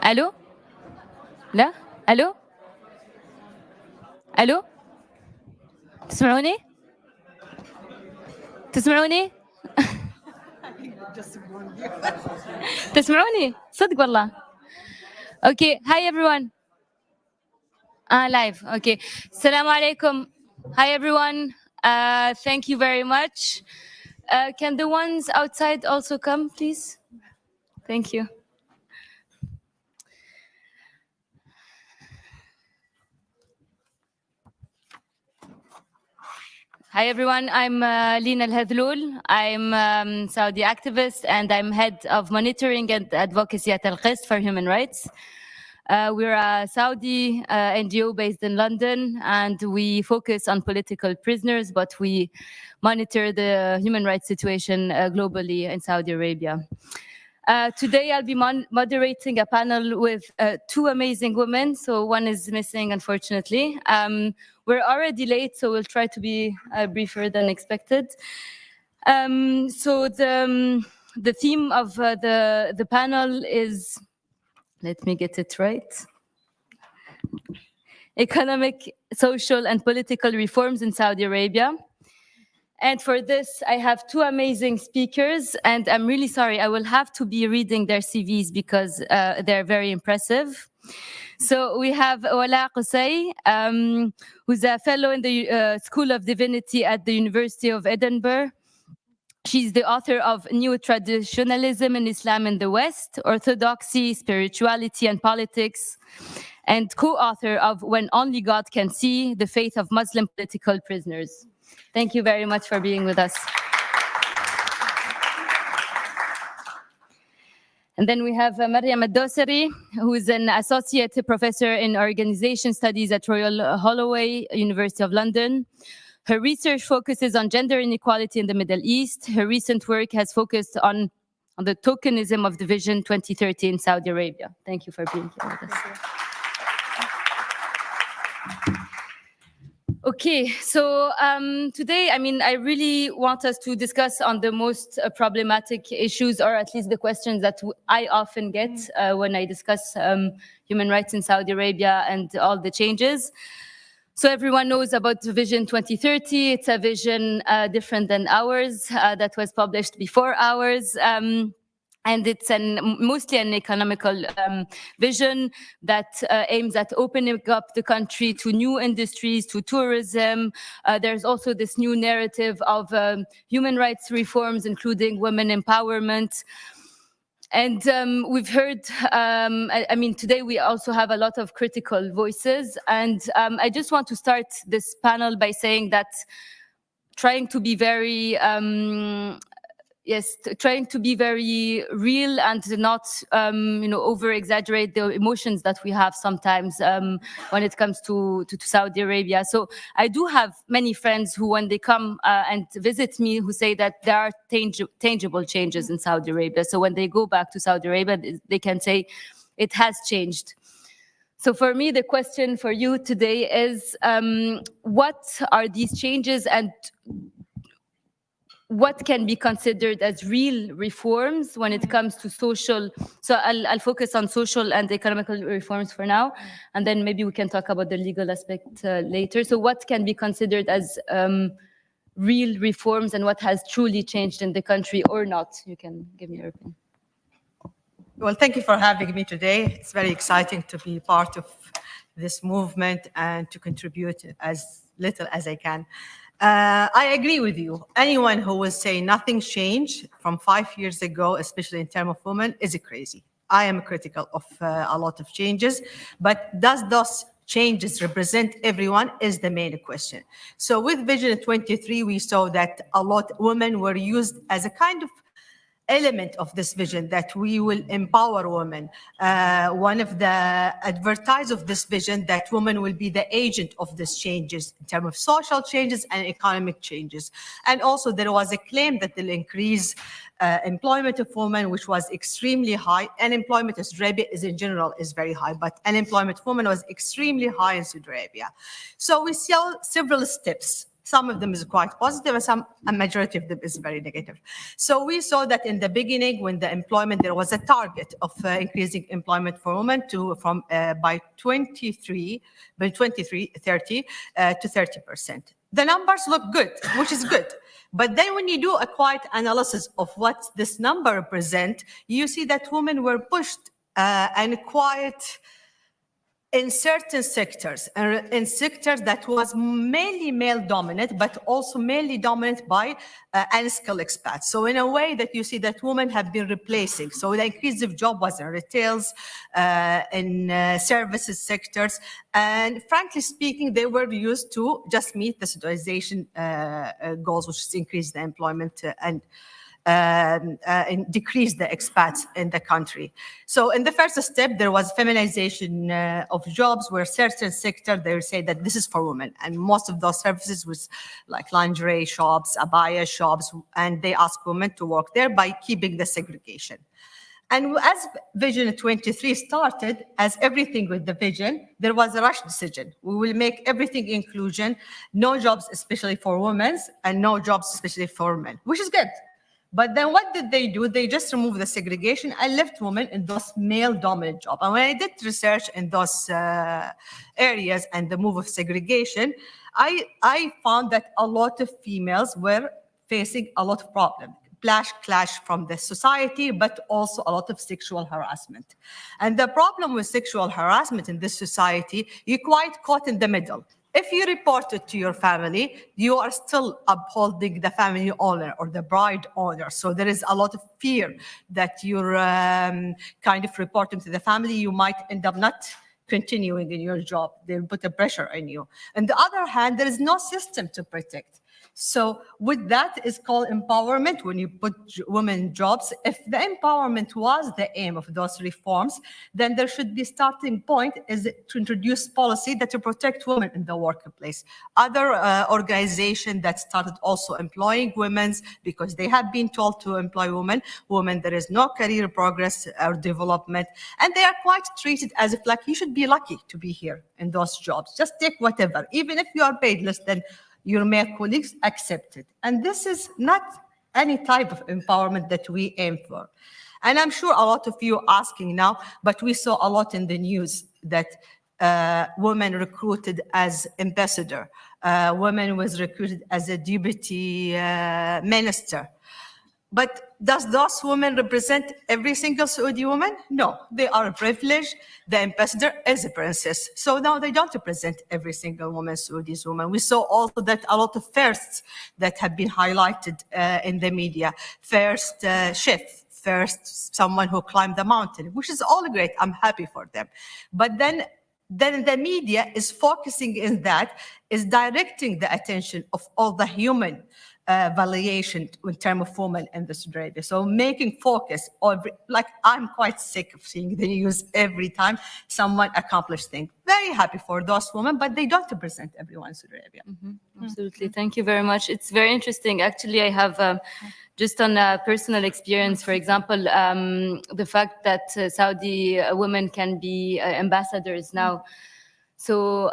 الو لا الو الو تسمعوني تسمعوني تسمعوني صدق والله. Okay, hi everyone. Live. Okay. Assalamu alaikum. Hi everyone. Thank you very much. Can the ones outside also come, please? Thank you. Hi everyone, I'm Lina Al-Hadloul. I'm Saudi activist and I'm head of monitoring and advocacy at Al-Qist for human rights. We're a Saudi NGO based in London and we focus on political prisoners, but we monitor the human rights situation globally in Saudi Arabia. Today I'll be moderating a panel with two amazing women. So one is missing, unfortunately. We're already late, so we'll try to be briefer than expected. So the theme of the panel is, let me get it right, economic, social, and political reforms in Saudi Arabia. And for this, I have two amazing speakers, and I'm really sorry, I will have to be reading their CVs because they're very impressive. So we have Wala Qusay, who's a fellow in the School of Divinity at the University of Edinburgh. She's the author of New Traditionalism in Islam in the West, Orthodoxy, Spirituality and Politics, and co-author of When Only God Can See, The Faith of Muslim Political Prisoners. Thank you very much for being with us. And then we have Maryam Ad-Dosari, who is an associate professor in organization studies at Royal Holloway, University of London. Her research focuses on gender inequality in the Middle East. Her recent work has focused on the tokenism of the Vision 2030 in Saudi Arabia. Thank you for being here with us. Okay, so today, I really want us to discuss on the most problematic issues, or at least the questions that I often get when I discuss human rights in Saudi Arabia and all the changes. So everyone knows about the Vision 2030. It's a vision different than ours that was published before ours. And it's mostly an economical vision that aims at opening up the country to new industries, to tourism. There's also this new narrative of human rights reforms, including women empowerment. And we've heard, today we also have a lot of critical voices. And I just want to start this panel by saying that trying to be very real and not, over-exaggerate the emotions that we have sometimes when it comes to Saudi Arabia. So I do have many friends who, when they come and visit me, who say that there are tangible changes in Saudi Arabia. So when they go back to Saudi Arabia, they can say it has changed. So for me, the question for you today is, what are these changes and what can be considered as real reforms when it comes to social? So I'll focus on social and economical reforms for now, and then maybe we can talk about the legal aspect later. So what can be considered as real reforms and what has truly changed in the country or not? You can give me your opinion. Well, thank you for having me today. It's very exciting to be part of this movement and to contribute as little as I can. I agree with you. Anyone who will say nothing changed from 5 years ago, especially in terms of women, is crazy. I am critical of a lot of changes, but does those changes represent everyone is the main question. So with Vision 23, we saw that a lot of women were used as a kind of element of this vision, that we will empower women. One of the advertise of this vision that women will be the agent of these changes in terms of social changes and economic changes. And also there was a claim that they'll increase employment of women, which was extremely high. Unemployment in Saudi Arabia in general is very high, but unemployment of women was extremely high in Saudi Arabia. So we saw several steps Some of them is quite positive, and a majority of them is very negative. So we saw that in the beginning, when the employment, there was a target of increasing employment for women by 2030 to 30%. The numbers look good, which is good. But then when you do a quiet analysis of what this number represents, you see that women were pushed and quiet in certain sectors, in sectors that was mainly male-dominant, but also mainly dominant by unskilled expats. So in a way that you see that women have been replacing. So the increase of job was in retails, in services sectors, and frankly speaking, they were used to just meet the Socioeconomic goals, which is increase the employment and decrease the expats in the country. So in the first step, there was feminization of jobs, where certain sector, they say that this is for women. And most of those services was like lingerie shops, abaya shops, and they ask women to work there by keeping the segregation. And as Vision 23 started, as everything with the vision, there was a rush decision. We will make everything inclusion, no jobs especially for women, and no jobs especially for men, which is good. But then what did they do? They just removed the segregation and left women in those male-dominant jobs. And when I did research in those areas and the move of segregation, I found that a lot of females were facing a lot of problems. Clash from the society, but also a lot of sexual harassment. And the problem with sexual harassment in this society, you're quite caught in the middle. If you report it to your family, you are still upholding the family owner or the bride owner. So there is a lot of fear that you're kind of reporting to the family. You might end up not continuing in your job. They'll put a pressure on you. On the other hand, there is no system to protect. So with that is called empowerment, when you put women in jobs. If the empowerment was the aim of those reforms, then there should be starting point is to introduce policy that to protect women in the workplace. Other organizations that started also employing women because they have been told to employ women, there is no career progress or development, and they are quite treated as if like you should be lucky to be here in those jobs. Just take whatever, even if you are paid less than your male colleagues, accept it. And this is not any type of empowerment that we aim for. And I'm sure a lot of you are asking now, but we saw a lot in the news that women recruited as ambassador, women was recruited as a deputy minister. But does those women represent every single Saudi woman? No, they are privileged. The ambassador is a princess. So now they don't represent every single woman, Saudi's woman. We saw also that a lot of firsts that have been highlighted in the media. First chef, first someone who climbed the mountain, which is all great. I'm happy for them. But then the media is focusing in that, is directing the attention of all the human valuation in terms of women in this Arabia. So making focus on, like, I'm quite sick of seeing the news every time someone accomplished things. Very happy for those women, but they don't represent everyone in Saudi Arabia. Absolutely. Thank you very much. It's very interesting. Actually, I have just on a personal experience, for example, the fact that Saudi women can be ambassadors now. So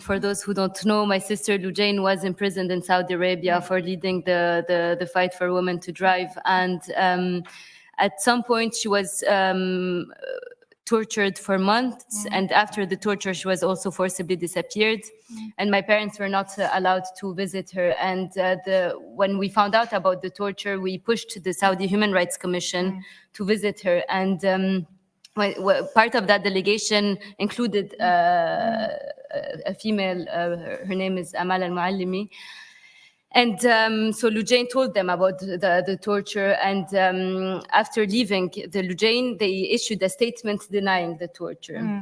for those who don't know, my sister Lujain was imprisoned in Saudi Arabia for leading the fight for women to drive. And at some point she was tortured for months. And after the torture, she was also forcibly disappeared. And my parents were not allowed to visit her. And when we found out about the torture, we pushed the Saudi Human Rights Commission to visit her. And part of that delegation included a female, her name is Amal al-Muallimi. And so Lujain told them about the torture. And after leaving the Lujain, they issued a statement denying the torture.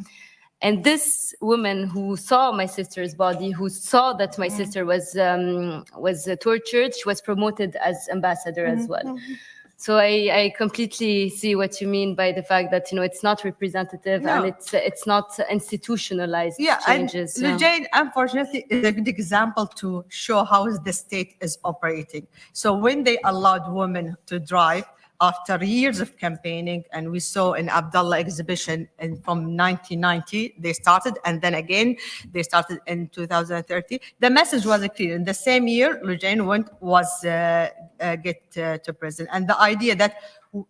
And this woman who saw my sister's body, who saw that my sister was tortured, she was promoted as ambassador as well. So I completely see what you mean by the fact that, you know, it's not representative and it's not institutionalized changes. And Lujain, unfortunately, is a good example to show how the state is operating. So when they allowed women to drive, after years of campaigning, and we saw in Abdullah exhibition from 1990, they started, and then again, they started in 2030. The message was clear. In the same year, Lujain get to prison. And the idea that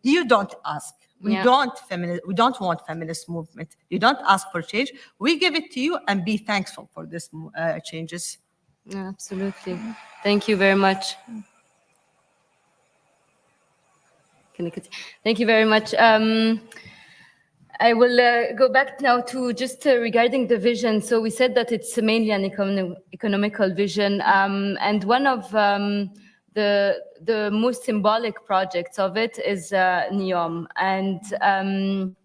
you don't ask, we don't want feminist movement. You don't ask for change. We give it to you and be thankful for this changes. Yeah, absolutely. Thank you very much. Thank you very much. I will go back now to just regarding the vision. So we said that it's mainly an economical vision, and one of the most symbolic projects of it is NEOM. And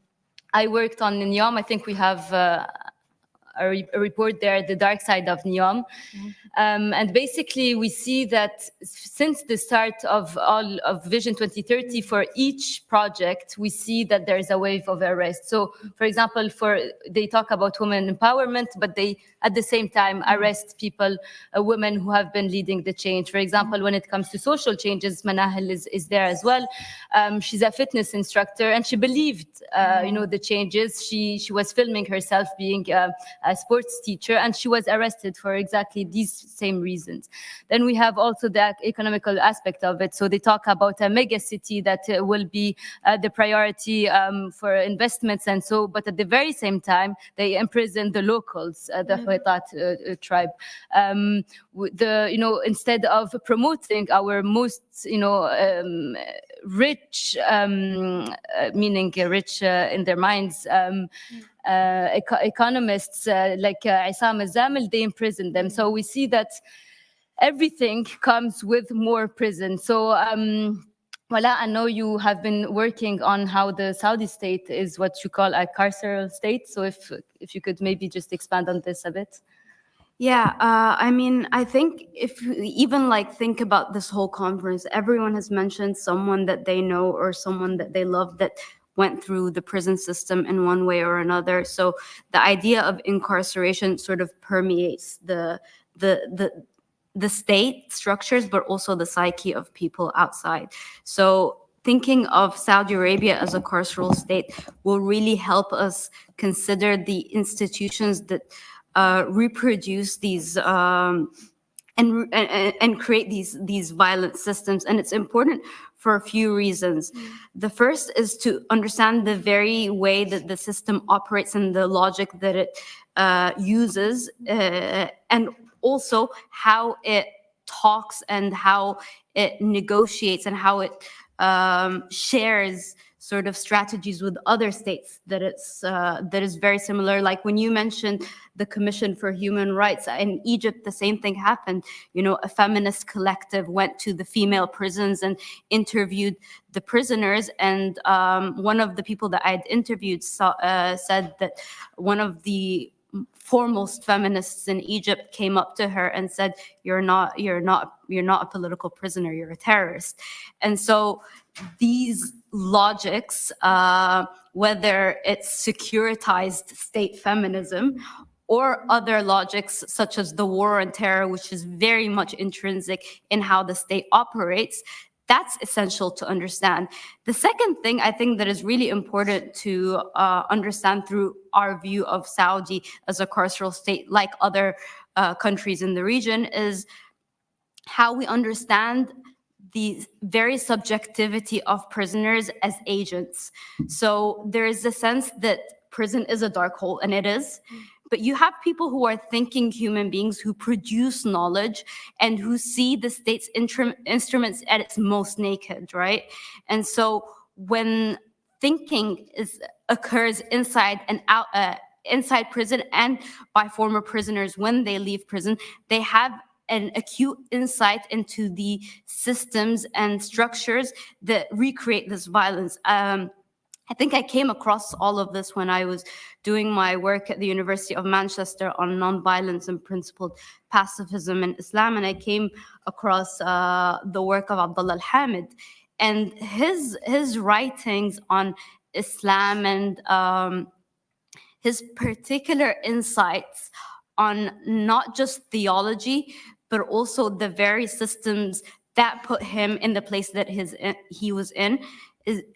I worked on NEOM. I think we have a report there, The Dark Side of NEOM. And basically, we see that since the start of Vision 2030, for each project, we see that there is a wave of arrest. So, for example, they talk about women empowerment, but they, at the same time, arrest people, women who have been leading the change. For example, when it comes to social changes, Manahil is there as well. She's a fitness instructor, and she believed, the changes. She was filming herself being a sports teacher, and she was arrested for exactly these same reasons. Then we have also the economical aspect of it. So they talk about a mega city that will be the priority for investments, and so. But at the very same time, they imprison the locals, the Huaytat tribe. Instead of promoting our most, rich, meaning rich in their minds, economists like Isam Azamil, they imprison them. So we see that everything comes with more prison. So Wala, I know you have been working on how the Saudi state is what you call a carceral state. So if you could maybe just expand on this a bit. Yeah, I think if you even think about this whole conference, everyone has mentioned someone that they know or someone that they love that went through the prison system in one way or another. So the idea of incarceration sort of permeates the state structures, but also the psyche of people outside. So thinking of Saudi Arabia as a carceral state will really help us consider the institutions that reproduce these and create these violent systems. And it's important for a few reasons. The first is to understand the very way that the system operates and the logic that it uses, and also how it talks and how it negotiates and how it shares sort of strategies with other states that is very similar. Like when you mentioned the Commission for Human Rights in Egypt, the same thing happened. A feminist collective went to the female prisons and interviewed the prisoners. And one of the people that I'd interviewed said that one of the foremost feminists in Egypt came up to her and said, you're not a political prisoner, you're a terrorist. And so these logics, whether it's securitized state feminism or other logics such as the war on terror, which is very much intrinsic in how the state operates, that's essential to understand. The second thing I think that is really important to understand through our view of Saudi as a carceral state, like other countries in the region, is how we understand the very subjectivity of prisoners as agents. So there is a sense that prison is a dark hole, and it is. But you have people who are thinking human beings who produce knowledge and who see the state's instruments at its most naked, right? And so when thinking occurs inside and out, inside prison and by former prisoners when they leave prison, they have an acute insight into the systems and structures that recreate this violence. I think I came across all of this when I was doing my work at the University of Manchester on nonviolence and principled pacifism in Islam, and I came across the work of Abdullah al-Hamid and his writings on Islam and his particular insights on not just theology, but also the very systems that put him in the place that he was in.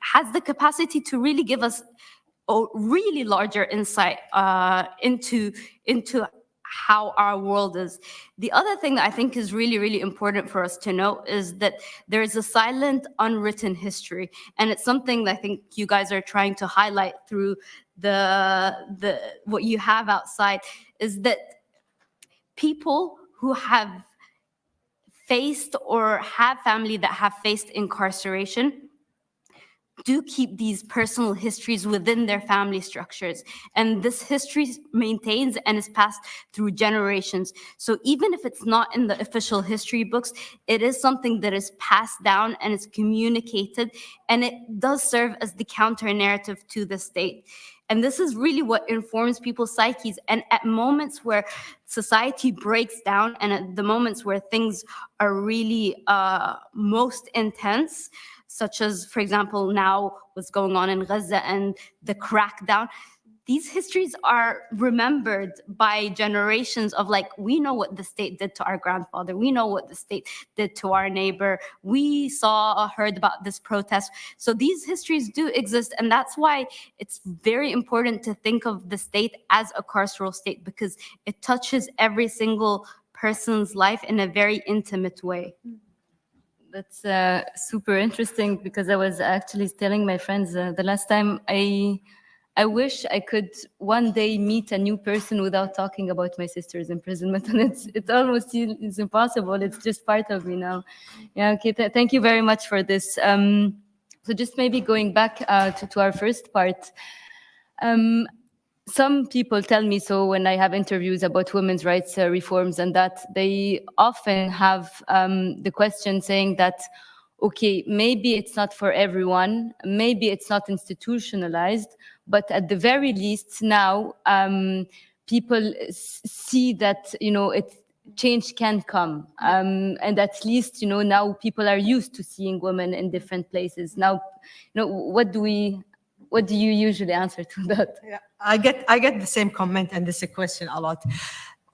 has the capacity to really give us a really larger insight into how our world is. The other thing that I think is really, really important for us to know is that there is a silent, unwritten history. And it's something that I think you guys are trying to highlight through the what you have outside, is that people who have faced or have family that have faced incarceration do keep these personal histories within their family structures. And this history maintains and is passed through generations. So even if it's not in the official history books, it is something that is passed down and is communicated, and it does serve as the counter narrative to the state. And this is really what informs people's psyches. And at moments where society breaks down, and at the moments where things are really most intense, such as, for example, now what's going on in Gaza and the crackdown, these histories are remembered by generations of, like, we know what the state did to our grandfather. We know what the state did to our neighbor. We saw or heard about this protest. So these histories do exist. And that's why it's very important to think of the state as a carceral state, because it touches every single person's life in a very intimate way. That's super interesting, because I was actually telling my friends the last time, I wish I could one day meet a new person without talking about my sister's imprisonment, and it almost is impossible. It's just part of me now. Yeah. Okay. Thank you very much for this. So just maybe going back to our first part. Some people tell me so when I have interviews about women's rights reforms, and that they often have the question saying that, okay, maybe it's not for everyone, maybe it's not institutionalized, but at the very least now people see that, change can come, and at least, now people are used to seeing women in different places. Now, what do you usually answer to that? Yeah, I get the same comment and this question a lot.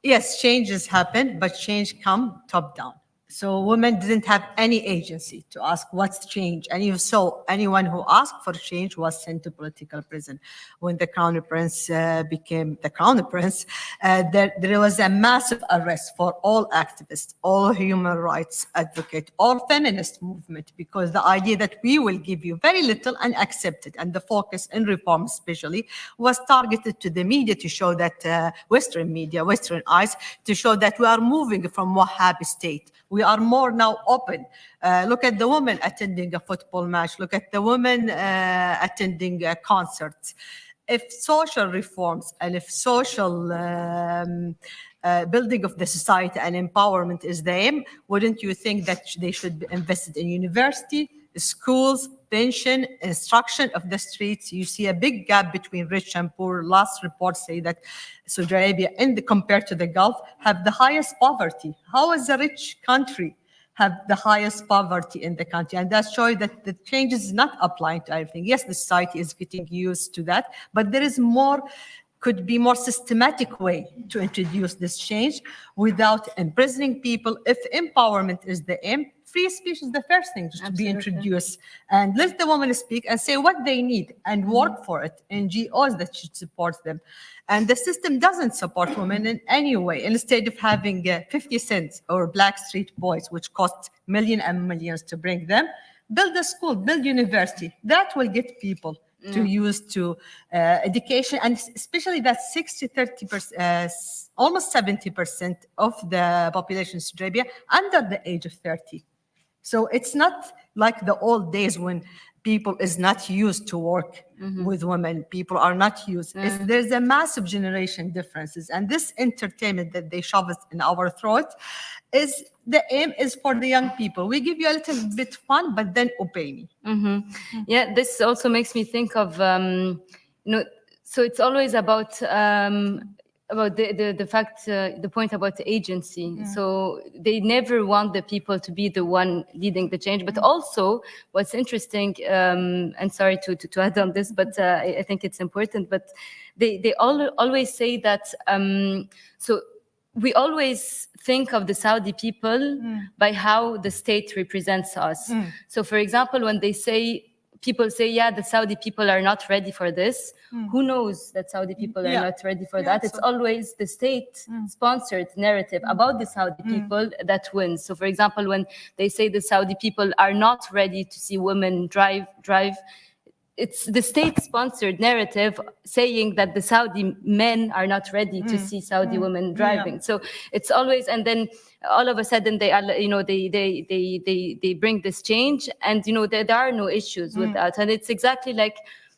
Yes, changes happen, but change come top down. So women didn't have any agency to ask what's change. And you saw anyone who asked for change was sent to political prison. When the Crown Prince became the Crown Prince, there was a massive arrest for all activists, all human rights advocates, all feminist movement, because the idea that we will give you very little and accept it, and the focus in reform especially was targeted to the media to show that, Western media, Western eyes, to show that we are moving from Wahhabi state. We are more now open. Look at the women attending a football match. Look at the women attending concerts. If social reforms and if social building of the society and empowerment is the aim, wouldn't you think that they should be invested in university, schools, pension, instruction of the streets? You see a big gap between rich and poor. Last reports say that Saudi Arabia, compared to the Gulf, have the highest poverty. How is a rich country have the highest poverty in the country? And that shows that the change is not applying to everything. Yes, the society is getting used to that, but there is more, could be more systematic way to introduce this change without imprisoning people. If empowerment is the aim, free speech is the first thing to be introduced, and let the women speak and say what they need and work for it. NGOs that should support them. And the system doesn't support women in any way. Instead of having 50 cents or Black Street Boys, which cost millions and millions to bring them, build a school, build university. That will get people to use to education, and especially that 60-30%, almost 70% of the population in Saudi Arabia under the age of 30. So it's not like the old days when people is not used to work with women. People are not used. There's a massive generation differences, and this entertainment that they shove it in our throat is the aim is for the young people. We give you a little bit fun, but then obey me. Yeah, this also makes me think of so it's always about the fact, the point about the agency. So they never want the people to be the one leading the change. But also, what's interesting, and sorry to add on this, but I think it's important. But they always say that. So we always think of the Saudi people by how the state represents us. So, for example, when they say people say, yeah, the Saudi people are not ready for this. Who knows that Saudi people are not ready for that? It's always the state-sponsored narrative about the Saudi people that wins. So, for example, when they say the Saudi people are not ready to see women drive, it's the state-sponsored narrative saying that the Saudi men are not ready to see Saudi women driving. So it's always, and then all of a sudden they are, they bring this change, and there are no issues with that. And it's exactly like,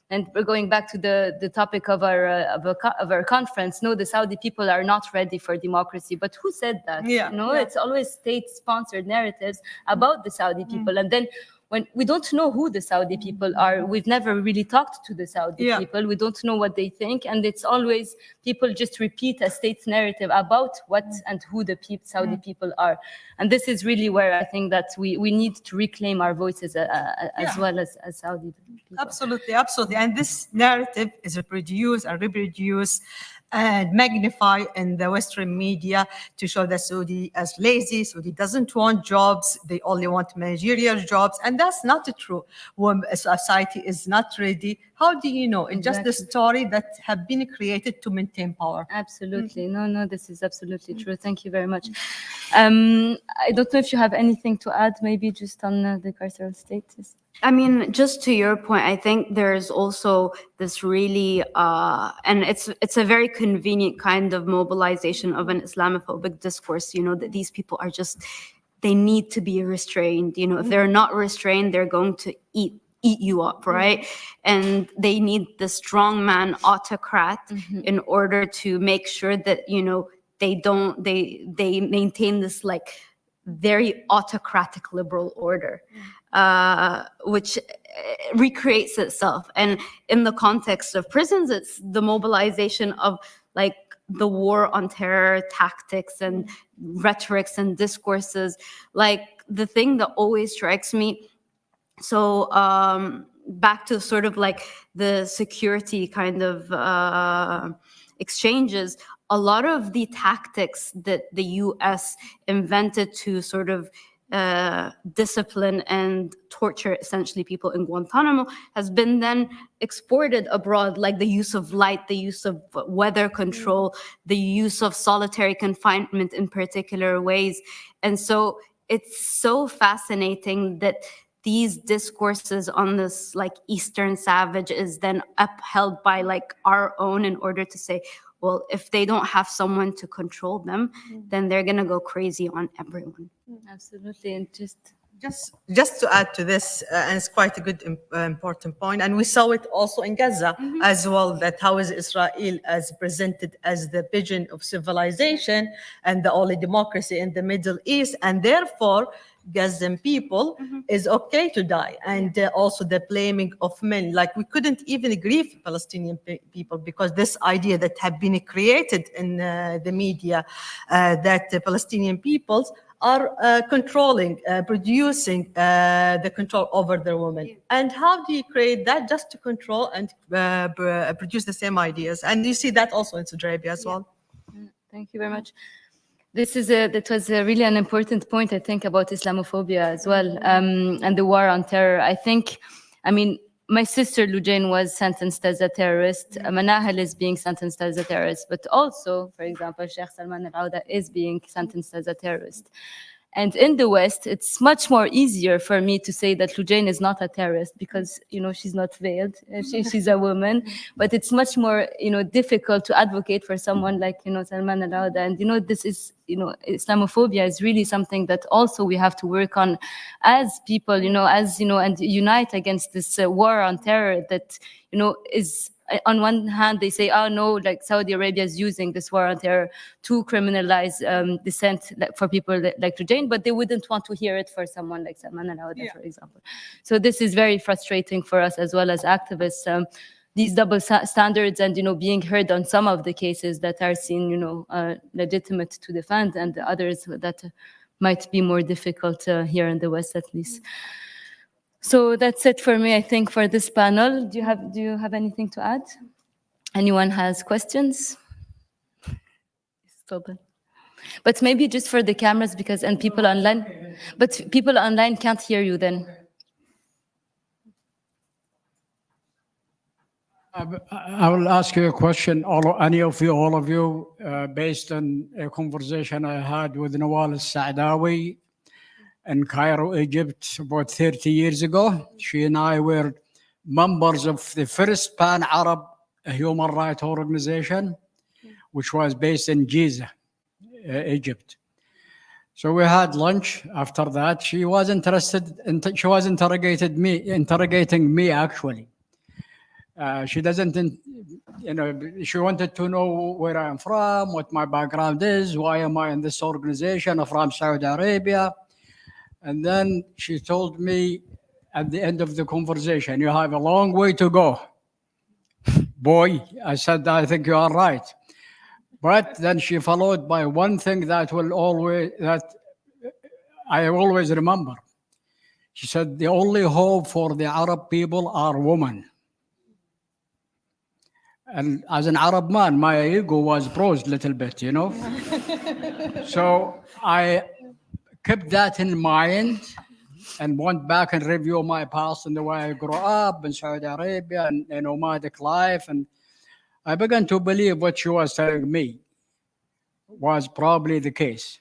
and we're going back to the topic of our conference. No, the Saudi people are not ready for democracy. But who said that? It's always state-sponsored narratives about the Saudi people, and then when we don't know who the Saudi people are, we've never really talked to the Saudi people. We don't know what they think. And it's always people just repeat a state narrative about what and who the Saudi people are. And this is really where I think that we need to reclaim our voices as well as Saudi people. Absolutely, absolutely. And this narrative is reproduced and reproduced and magnify in the Western media to show that Saudi is lazy, Saudi doesn't want jobs, they only want managerial jobs, and that's not true. When a society is not ready, how do you know? It's just the story that have been created to maintain power. Absolutely. No, this is absolutely true. Thank you very much. I don't know if you have anything to add, maybe just on the carceral status. I mean, just to your point, I think there's also this really, and it's a very convenient kind of mobilization of an Islamophobic discourse, that these people are just, they need to be restrained. If they're not restrained, they're going to eat you up, right? And they need the strongman autocrat in order to make sure that, they maintain this like very autocratic liberal order. Which recreates itself. And in the context of prisons, it's the mobilization of like the war on terror tactics and rhetorics and discourses. Like the thing that always strikes me, so back to sort of like the security kind of exchanges, a lot of the tactics that the US invented to sort of discipline and torture essentially people in Guantanamo has been then exported abroad, like the use of light, the use of weather control, the use of solitary confinement in particular ways. And so it's so fascinating that these discourses on this like Eastern savage is then upheld by like our own in order to say, well, if they don't have someone to control them, then they're going to go crazy on everyone. Absolutely. And just to add to this, and it's quite a good important point, and we saw it also in Gaza as well, that how is Israel as presented as the pigeon of civilization and the only democracy in the Middle East, and therefore Gazan people is okay to die. And also the blaming of men, like we couldn't even grieve Palestinian people because this idea that had been created in the media that the Palestinian peoples are controlling, producing the control over their women. And how do you create that? Just to control and produce the same ideas. And you see that also in Saudi Arabia as well. Thank you very much. That was really an important point, I think, about Islamophobia as well, and the war on terror. I mean, my sister Lujain was sentenced as a terrorist. Manahal is being sentenced as a terrorist, but also, for example, Sheikh Salman al-Auda is being sentenced as a terrorist. And in the West, it's much more easier for me to say that Lujain is not a terrorist because, she's not veiled, she's a woman. But it's much more, difficult to advocate for someone like, Salman al-Auda. And, this is, Islamophobia is really something that also we have to work on as people, and unite against this war on terror that, is, on one hand, they say, oh no, like Saudi Arabia is using this war on terror to criminalize dissent for people like Lujain, but they wouldn't want to hear it for someone like Salman al-Auda, for example. So this is very frustrating for us as well as activists, these double standards and, being heard on some of the cases that are seen, legitimate to defend, and the others that might be more difficult here in the West, at least. So that's it for me, I think, for this panel. Do you have anything to add? Anyone has questions? But maybe just for the cameras, and people online. But people online can't hear you then. I will ask you a question, any of you, based on a conversation I had with Nawal al-Saadawi in Cairo, Egypt, about 30 years ago. She and I were members of the first Pan-Arab human rights organization, which was based in Giza, Egypt. So we had lunch after that. She was she was interrogating me actually. She doesn't, she wanted to know where I am from, what my background is, why am I in this organization, I'm from Saudi Arabia. And then she told me at the end of the conversation, you have a long way to go, boy. I said, I think you are right. But then she followed by one thing that I always remember. She said, the only hope for the Arab people are women. And as an Arab man, my ego was bruised a little bit, So I kept that in mind and went back and reviewed my past and the way I grew up in Saudi Arabia and a nomadic life. And I began to believe what she was telling me was probably the case.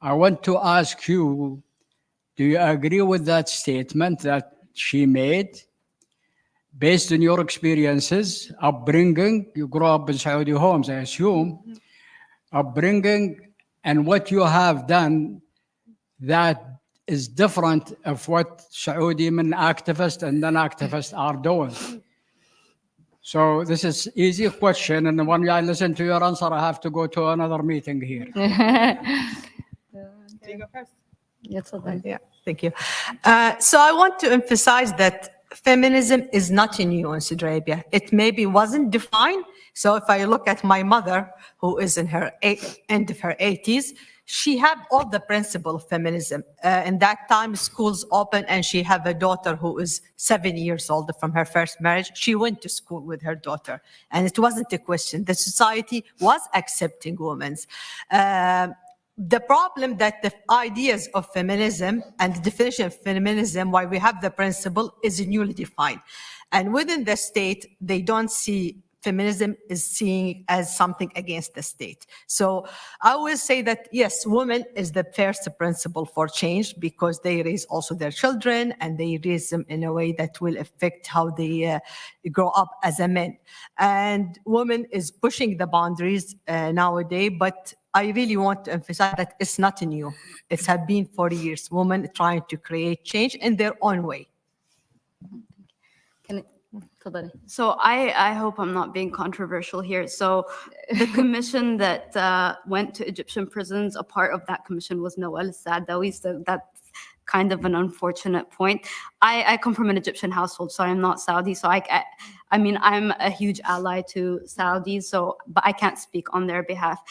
I want to ask you, do you agree with that statement that she made? Based on your experiences, upbringing, you grew up in Saudi homes, I assume, upbringing, and what you have done that is different of what Saudi men activists and non-activists are doing. So this is easy question, and when I listen to your answer, I have to go to another meeting here. Yeah, thank you. So I want to emphasize that feminism is not new in Saudi Arabia. It maybe wasn't defined. So if I look at my mother, who is in her end of her 80s, she had all the principle of feminism. In that time, schools open, and she have a daughter who is 7 years old from her first marriage. She went to school with her daughter, and it wasn't a question. The society was accepting women. The problem that the ideas of feminism and the definition of feminism, why we have the principle, is newly defined. And within the state, they don't see feminism is seen as something against the state. So I will say that, yes, women is the first principle for change because they raise also their children and they raise them in a way that will affect how they grow up as a man. And women is pushing the boundaries nowadays, but I really want to emphasize that it's not new. It has been 40 years, women trying to create change in their own way. So I hope I'm not being controversial here. So the commission that went to Egyptian prisons, a part of that commission was Nawal al-Saadawi, so that's kind of an unfortunate point. I come from an Egyptian household, so I'm not Saudi. So I mean, I'm a huge ally to Saudis, so but I can't speak on their behalf.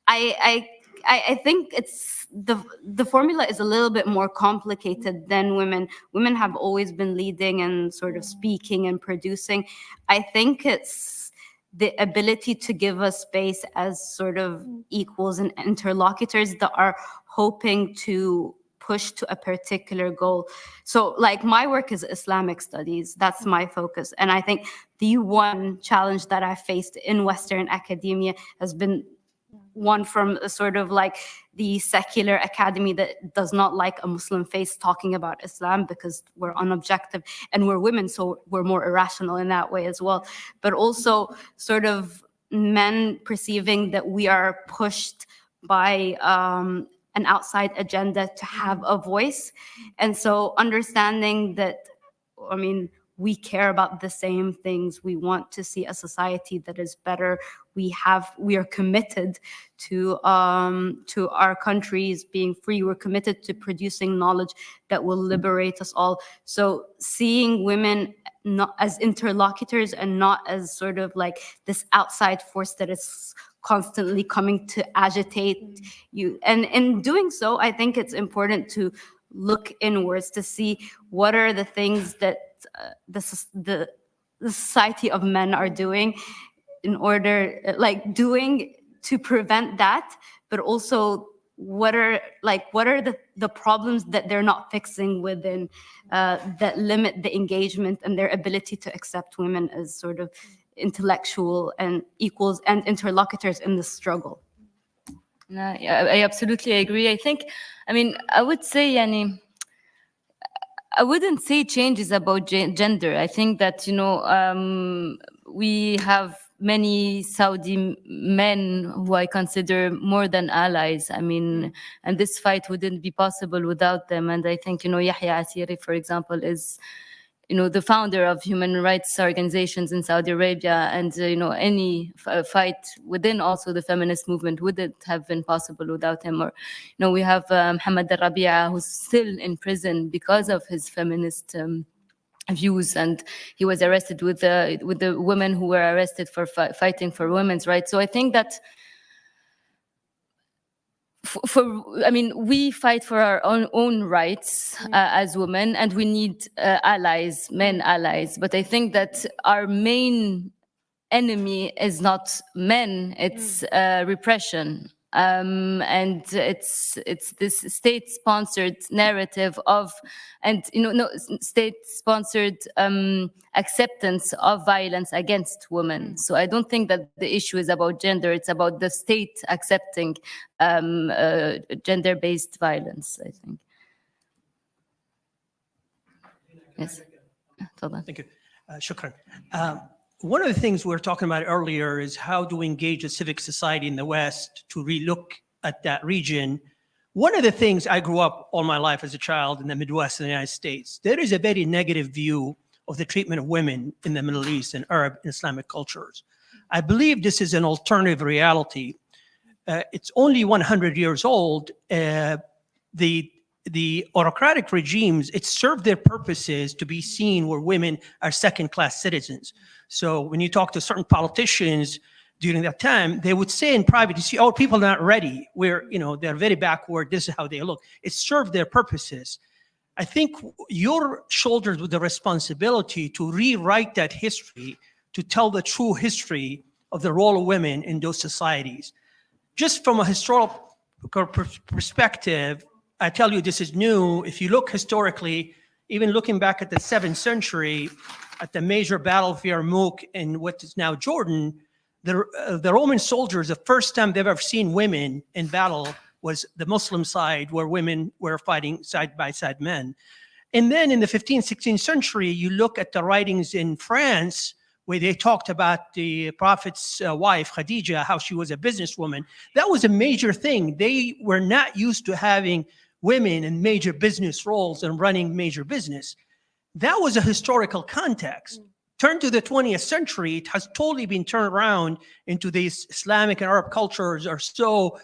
I think it's the formula is a little bit more complicated than women. Women have always been leading and sort of speaking and producing. I think it's the ability to give us space as sort of equals and interlocutors that are hoping to push to a particular goal. So like my work is Islamic studies, that's my focus. And I think the one challenge that I faced in Western academia has been one from a sort of like the secular academy that does not like a Muslim face talking about Islam because we're unobjective and we're women, so we're more irrational in that way as well. But also sort of men perceiving that we are pushed by an outside agenda to have a voice. And so understanding that, I mean, we care about the same things. We want to see a society that is better. We are committed to our countries being free. We're committed to producing knowledge that will liberate us all. So seeing women not as interlocutors and not as sort of like this outside force that is constantly coming to agitate you. And in doing so, I think it's important to look inwards to see what are the things that the society of men are doing in order, like doing to prevent that, but also what are the problems that they're not fixing within that limit the engagement and their ability to accept women as sort of intellectual and equals and interlocutors in the struggle. No, yeah, I absolutely agree. I mean, I would say, I wouldn't say change is about gender. I think that, we have many Saudi men who I consider more than allies. I mean, and this fight wouldn't be possible without them. And I think, Yahya Asiri, for example, is, the founder of human rights organizations in Saudi Arabia, and any fight within also the feminist movement wouldn't have been possible without him. Or, we have Mohammed al-Rabi'a, who's still in prison because of his feminist views, and he was arrested with the women who were arrested for fighting for women's rights. So I think that we fight for our own rights as women, and we need allies, men allies. But I think that our main enemy is not men; it's repression, and it's this state-sponsored narrative of, and state-sponsored acceptance of violence against women. So I don't think that the issue is about gender; it's about the state accepting gender-based violence, I think. Yes. Thank you. Shukran. One of the things we were talking about earlier is how do we engage the civic society in the West to relook at that region. One of the things I grew up all my life as a child in the Midwest of the United States, there is a very negative view of the treatment of women in the Middle East and Arab and Islamic cultures. I believe this is an alternative reality. It's only 100 years old. The autocratic regimes, it served their purposes to be seen where women are second-class citizens. So when you talk to certain politicians during that time, they would say in private, you see, oh, people are not ready. They're very backward. This is how they look. It served their purposes. I think you're shouldered with the responsibility to rewrite that history, to tell the true history of the role of women in those societies. Just from a historical perspective, I tell you this is new. If you look historically, even looking back at the 7th century, at the major battle of Yarmouk in what is now Jordan, the Roman soldiers, the first time they've ever seen women in battle was the Muslim side, where women were fighting side by side men. And then in the 15th, 16th century, you look at the writings in France, where they talked about the Prophet's wife, Khadija, how she was a businesswoman. That was a major thing. They were not used to having women in major business roles and running major business. That was a historical context. Turn to the 20th century, it has totally been turned around into these Islamic and Arab cultures are so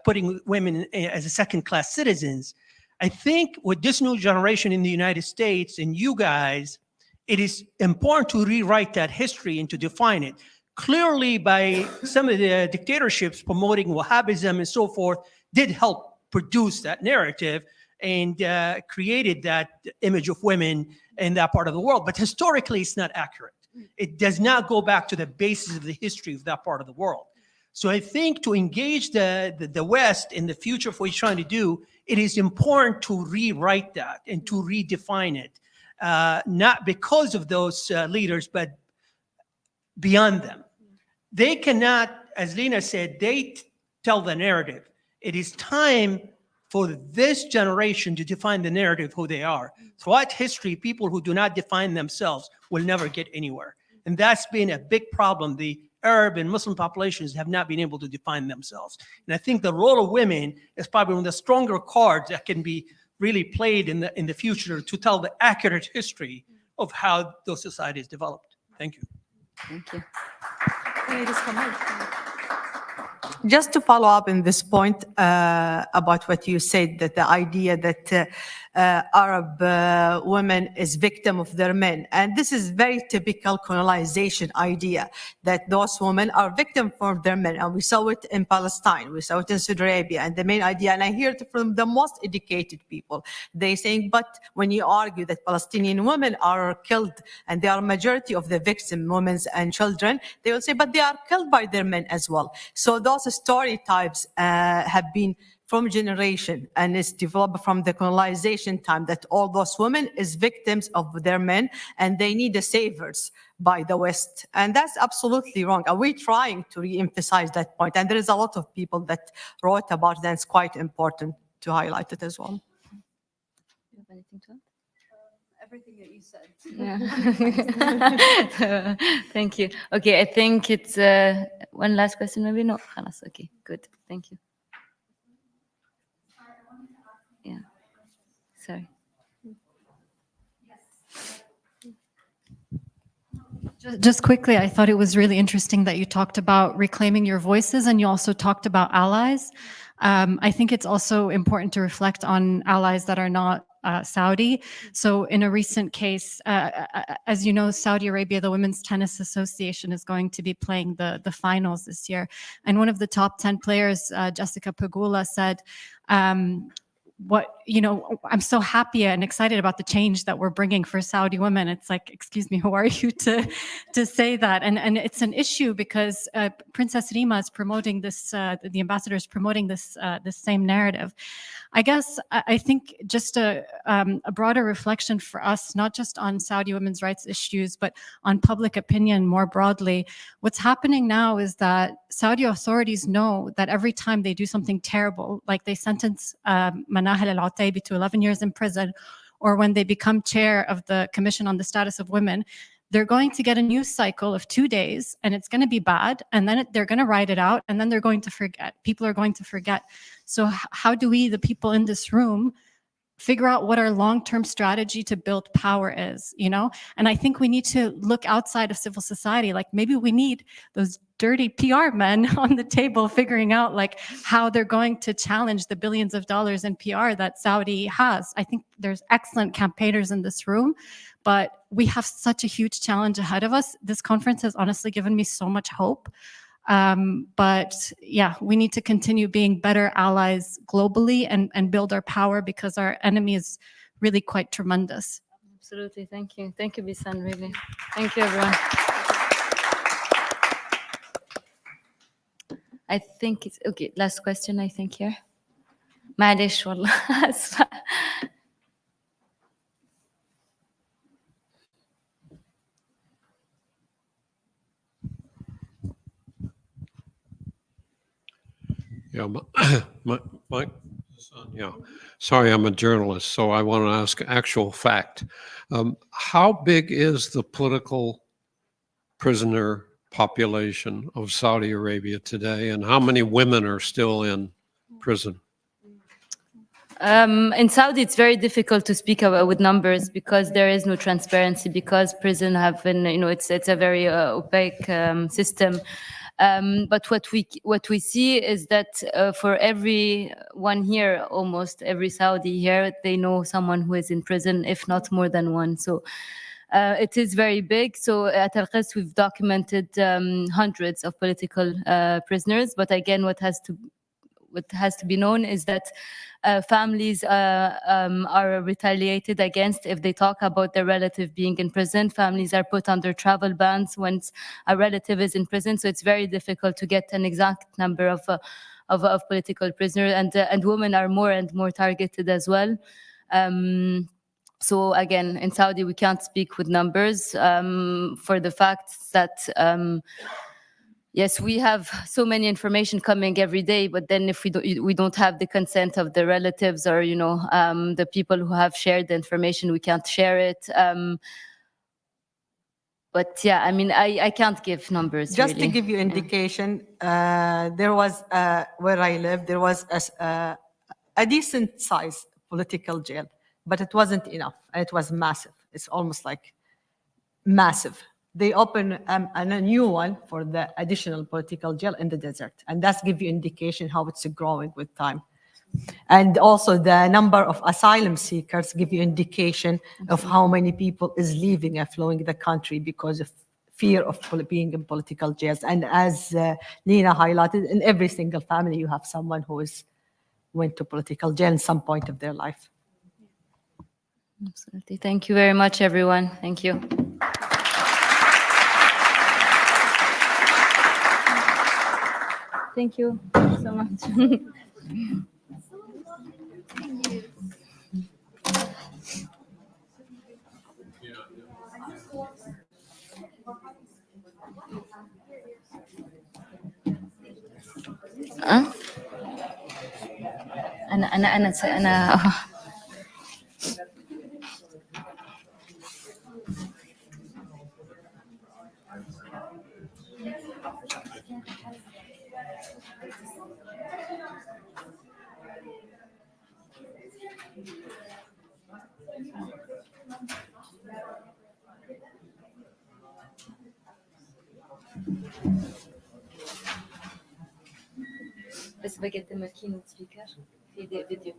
putting women as second-class citizens. I think with this new generation in the United States and you guys, it is important to rewrite that history and to define it. Clearly, by some of the dictatorships promoting Wahhabism and so forth, did help produce that narrative and created that image of women in that part of the world. But historically, it's not accurate. It does not go back to the basis of the history of that part of the world. So I think to engage the West in the future of what we're trying to do, it is important to rewrite that and to redefine it. Not because of those leaders, but beyond them. They cannot, as Lena said, they tell the narrative. It is time for this generation to define the narrative who they are. Throughout history, people who do not define themselves will never get anywhere. And that's been a big problem. The Arab and Muslim populations have not been able to define themselves. And I think the role of women is probably one of the stronger cards that can be really played in the future to tell the accurate history of how those societies developed. Thank you. Thank you. Just to follow up in this point about what you said, that the idea that Arab women is victim of their men. And this is very typical colonization idea, that those women are victim for their men. And we saw it in Palestine, we saw it in Saudi Arabia. And the main idea, and I hear it from the most educated people, they saying, but when you argue that Palestinian women are killed and they are majority of the victim, women and children, they will say, but they are killed by their men as well. So those stereotypes have been from generation, and it's developed from the colonization time that all those women is victims of their men and they need the saviors by the West. And that's absolutely wrong. Are we trying to re-emphasize that point? And there is a lot of people that wrote about that. It's quite important to highlight it as well. You have anything to add? Everything that you said. Yeah. Thank you. Okay, I think it's one last question, maybe. No, خلاص. Okay, good. Thank you. Yeah. Sorry. Just quickly, I thought it was really interesting that you talked about reclaiming your voices, and you also talked about allies. I think it's also important to reflect on allies that are not Saudi. So in a recent case, as you know, Saudi Arabia, the Women's Tennis Association is going to be playing the finals this year. And one of the top 10 players, Jessica Pegula, said, I'm so happy and excited about the change that we're bringing for Saudi women. It's like, excuse me, who are you to say that? And it's an issue because Princess Rima is promoting this, the ambassador is promoting this same narrative. I guess I think just a broader reflection for us, not just on Saudi women's rights issues, but on public opinion more broadly. What's happening now is that Saudi authorities know that every time they do something terrible, like they sentence Manahel al-Utaibi to 11 years in prison, or when they become chair of the Commission on the Status of Women, they're going to get a news cycle of 2 days, and it's going to be bad, and then they're going to write it out, and then they're going to forget. People are going to forget. So how do we, the people in this room, figure out what our long-term strategy to build power is, And I think we need to look outside of civil society. Like maybe we need those dirty PR men on the table figuring out like how they're going to challenge the billions of dollars in PR that Saudi has. I think there's excellent campaigners in this room, but we have such a huge challenge ahead of us. This conference has honestly given me so much hope. But yeah, we need to continue being better allies globally and build our power because our enemy is really quite tremendous. Absolutely. Thank you. Thank you, Bisan, really. Thank you, everyone. I think it's okay. Last question, I think here. معلش والله. Yeah, yeah. Sorry, I'm a journalist, so I want to ask actual fact. How big is the political prisoner population of Saudi Arabia today, and how many women are still in prison? In Saudi, it's very difficult to speak about with numbers because there is no transparency, because prison have been, it's a very opaque system. But what we see is that for everyone here, almost every Saudi here, they know someone who is in prison, if not more than one. So it is very big. So at Al-Quds, we've documented hundreds of political prisoners. But again, what has to be known is that families are retaliated against if they talk about their relative being in prison. Families are put under travel bans once a relative is in prison. So it's very difficult to get an exact number of political prisoners, and women are more and more targeted as well. So again, in Saudi, we can't speak with numbers for the fact that yes, we have so many information coming every day, but then if we don't have the consent of the relatives or the people who have shared the information, we can't share it. But yeah, I mean, I can't give numbers. Just really. to give you indication, there was where I live, there was a decent size political jail, but it wasn't enough. It was massive. It's almost like massive. They open a new one for the additional political jail in the desert. And that's give you indication how it's growing with time. And also the number of asylum seekers give you indication of how many people is leaving and flowing the country because of fear of being in political jails. And as Lena highlighted, in every single family, you have someone who went to political jail at some point of their life. Absolutely. Thank you very much, everyone. Thank you. Thank you so much. أنا بس بقدم الكينوت سبيكر في فيديو.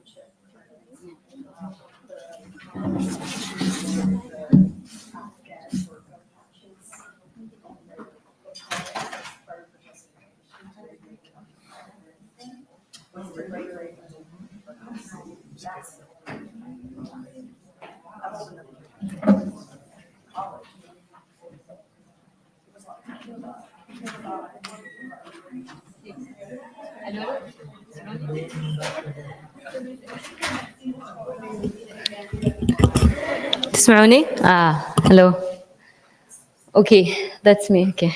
تسمعوني؟ hello. Okay, that's me. Okay.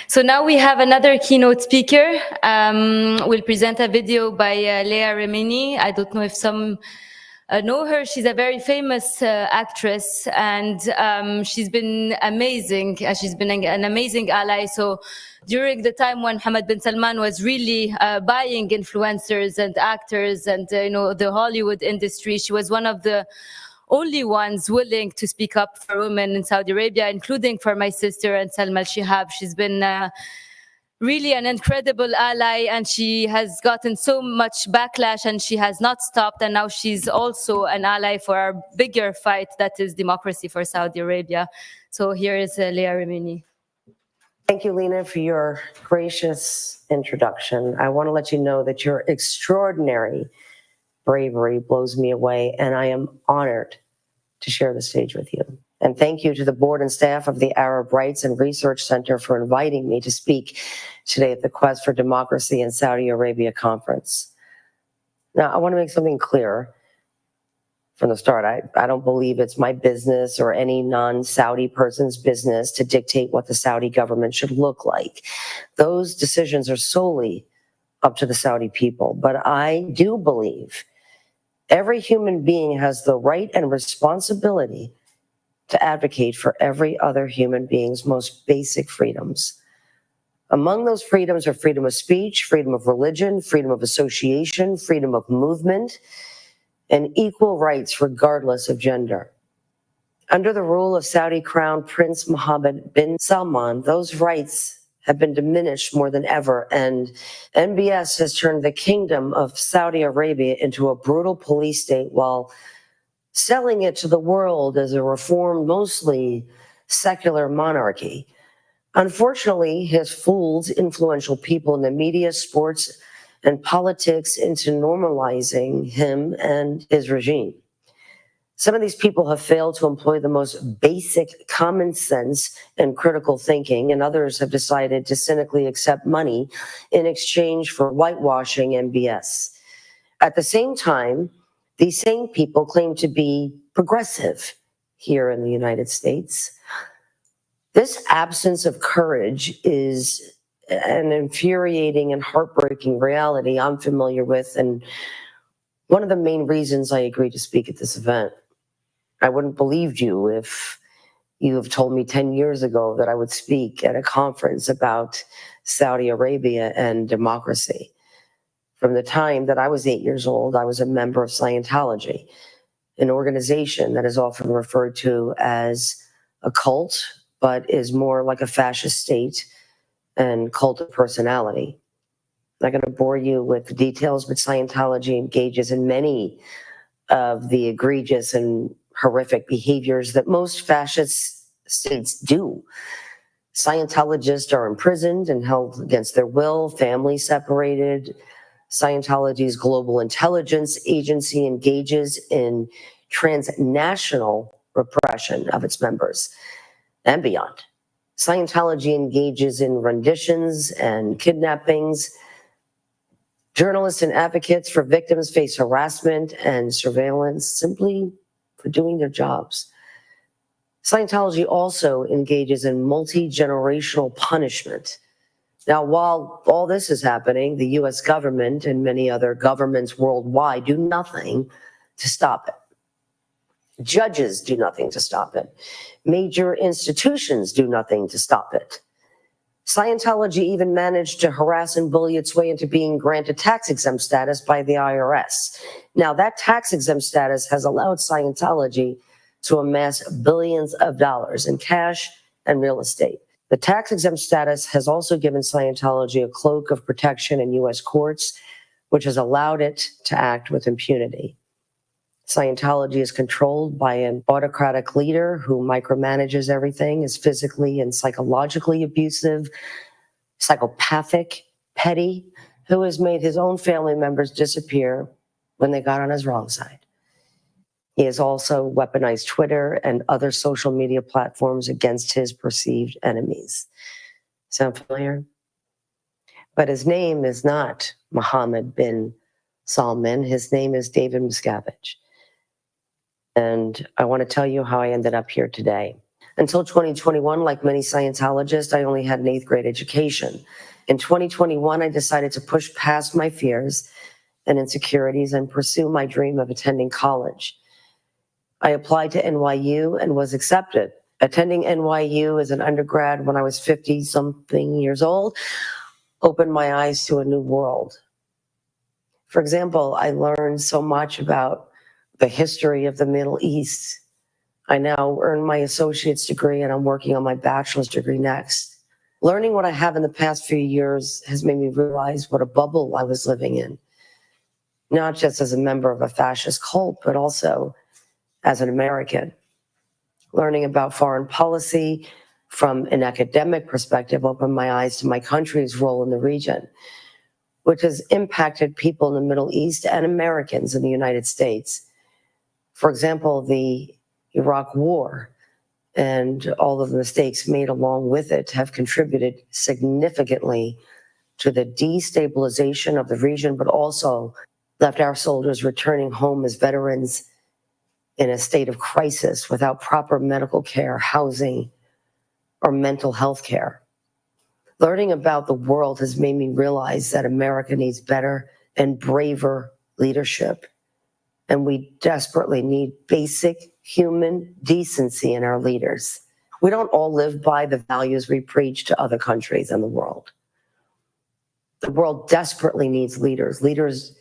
So now we have another keynote speaker. We'll present a video by Leah Remini. I don't know if some know her. She's a very famous actress, and she's been amazing. She's been an amazing ally. So during the time when Mohammed bin Salman was really buying influencers and actors and the Hollywood industry, she was one of the only ones willing to speak up for women in Saudi Arabia, including for my sister and Salma al-Shihab. She's been really an incredible ally, and she has gotten so much backlash, and she has not stopped. And now she's also an ally for our bigger fight, that is democracy for Saudi Arabia. So here is Leah Remini. Thank you, Lena, for your gracious introduction. I want to let you know that your extraordinary bravery blows me away, and I am honored to share the stage with you. And thank you to the board and staff of the Arab Rights and Research Center for inviting me to speak today at the Quest for Democracy in Saudi Arabia conference. Now, I want to make something clear from the start. I don't believe it's my business or any non-Saudi person's business to dictate what the Saudi government should look like. Those decisions are solely up to the Saudi people. But I do believe every human being has the right and responsibility to advocate for every other human being's most basic freedoms. Among those freedoms are freedom of speech, freedom of religion, freedom of association, freedom of movement, and equal rights regardless of gender. Under the rule of Saudi Crown Prince Mohammed bin Salman, those rights have been diminished more than ever, and MBS has turned the kingdom of Saudi Arabia into a brutal police state while selling it to the world as a reformed, mostly secular monarchy. Unfortunately, he has fooled influential people in the media, sports, and politics into normalizing him and his regime. Some of these people have failed to employ the most basic common sense and critical thinking, and others have decided to cynically accept money in exchange for whitewashing MBS. At the same time, these same people claim to be progressive here in the United States. This absence of courage is an infuriating and heartbreaking reality I'm familiar with, and one of the main reasons I agreed to speak at this event. I wouldn't believed you if you have told me 10 years ago that I would speak at a conference about Saudi Arabia and democracy. From the time that I was 8 years old, I was a member of Scientology, an organization that is often referred to as a cult, but is more like a fascist state and cult of personality. I'm not going to bore you with the details, but Scientology engages in many of the egregious and horrific behaviors that most fascist states do. Scientologists are imprisoned and held against their will, families separated. Scientology's global intelligence agency engages in transnational repression of its members and beyond. Scientology engages in renditions and kidnappings. Journalists and advocates for victims face harassment and surveillance simply for doing their jobs. Scientology also engages in multi-generational punishment Now, while all this is happening, the US government and many other governments worldwide do nothing to stop it. Judges do nothing to stop it. Major institutions do nothing to stop it. Scientology even managed to harass and bully its way into being granted tax-exempt status by the IRS. Now, that tax-exempt status has allowed Scientology to amass billions of dollars in cash and real estate. The tax-exempt status has also given Scientology a cloak of protection in U.S. courts, which has allowed it to act with impunity. Scientology is controlled by an autocratic leader who micromanages everything, is physically and psychologically abusive, psychopathic, petty, who has made his own family members disappear when they got on his wrong side. He has also weaponized Twitter and other social media platforms against his perceived enemies. Sound familiar? But his name is not Mohammed bin Salman. His name is David Miscavige. And I want to tell you how I ended up here today. Until 2021, like many Scientologists, I only had an 8th grade education. In 2021, I decided to push past my fears and insecurities and pursue my dream of attending college. I applied to NYU and was accepted. Attending NYU as an undergrad when I was 50-something years old opened my eyes to a new world. For example, I learned so much about the history of the Middle East. I now earn my associate's degree and I'm working on my bachelor's degree next. Learning what I have in the past few years has made me realize what a bubble I was living in, not just as a member of a fascist cult, but also as an American. Learning about foreign policy from an academic perspective opened my eyes to my country's role in the region, which has impacted people in the Middle East and Americans in the United States. For example, the Iraq War and all of the mistakes made along with it have contributed significantly to the destabilization of the region, but also left our soldiers returning home as veterans in a state of crisis without proper medical care, housing, or mental health care. Learning about the world has made me realize that America needs better and braver leadership. And we desperately need basic human decency in our leaders. We don't all live by the values we preach to other countries in the world. The world desperately needs leaders. Leaders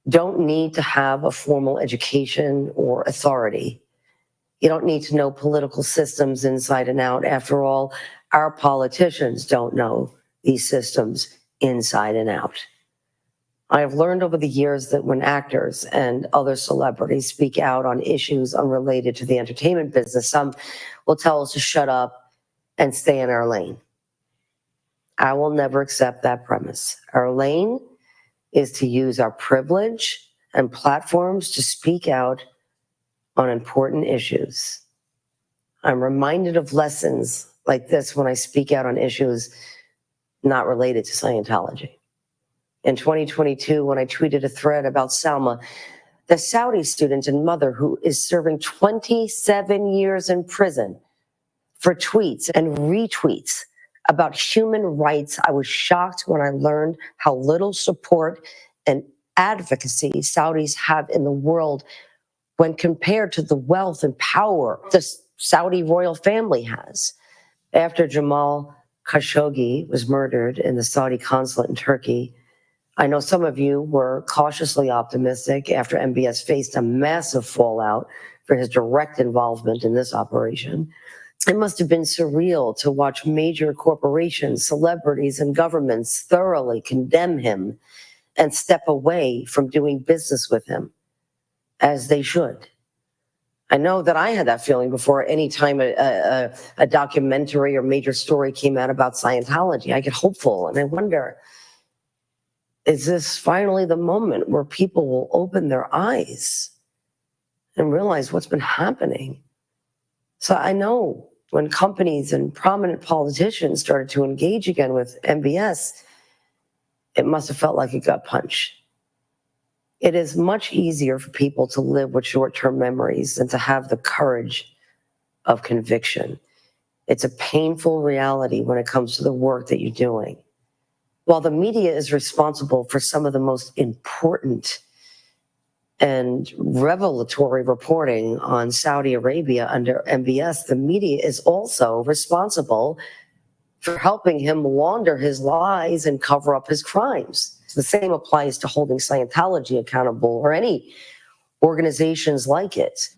don't need to have a formal education or authority. You don't need to know political systems inside and out. After all, our politicians don't know these systems inside and out. I have learned over the years that when actors and other celebrities speak out on issues unrelated to the entertainment business, some will tell us to shut up and stay in our lane. I will never accept that premise. Our lane is to use our privilege and platforms to speak out on important issues. I'm reminded of lessons like this when I speak out on issues not related to Scientology. In 2022, when I tweeted a thread about Salma, the Saudi student and mother who is serving 27 years in prison for tweets and retweets about human rights, I was shocked when I learned how little support and advocacy Saudis have in the world when compared to the wealth and power the Saudi royal family has. After Jamal Khashoggi was murdered in the Saudi consulate in Turkey, I know some of you were cautiously optimistic after MBS faced a massive fallout for his direct involvement in this operation. It must have been surreal to watch major corporations, celebrities, and governments thoroughly condemn him and step away from doing business with him, as they should. I know that I had that feeling before any time a documentary or major story came out about Scientology. I get hopeful and I wonder, is this finally the moment where people will open their eyes and realize what's been happening? So I know when companies and prominent politicians started to engage again with MBS, it must have felt like a gut punch. It is much easier for people to live with short-term memories than to have the courage of conviction. It's a painful reality when it comes to the work that you're doing. While the media is responsible for some of the most important and revelatory reporting on Saudi Arabia under MBS, the media is also responsible for helping him launder his lies and cover up his crimes. The same applies to holding Scientology accountable or any organizations like it.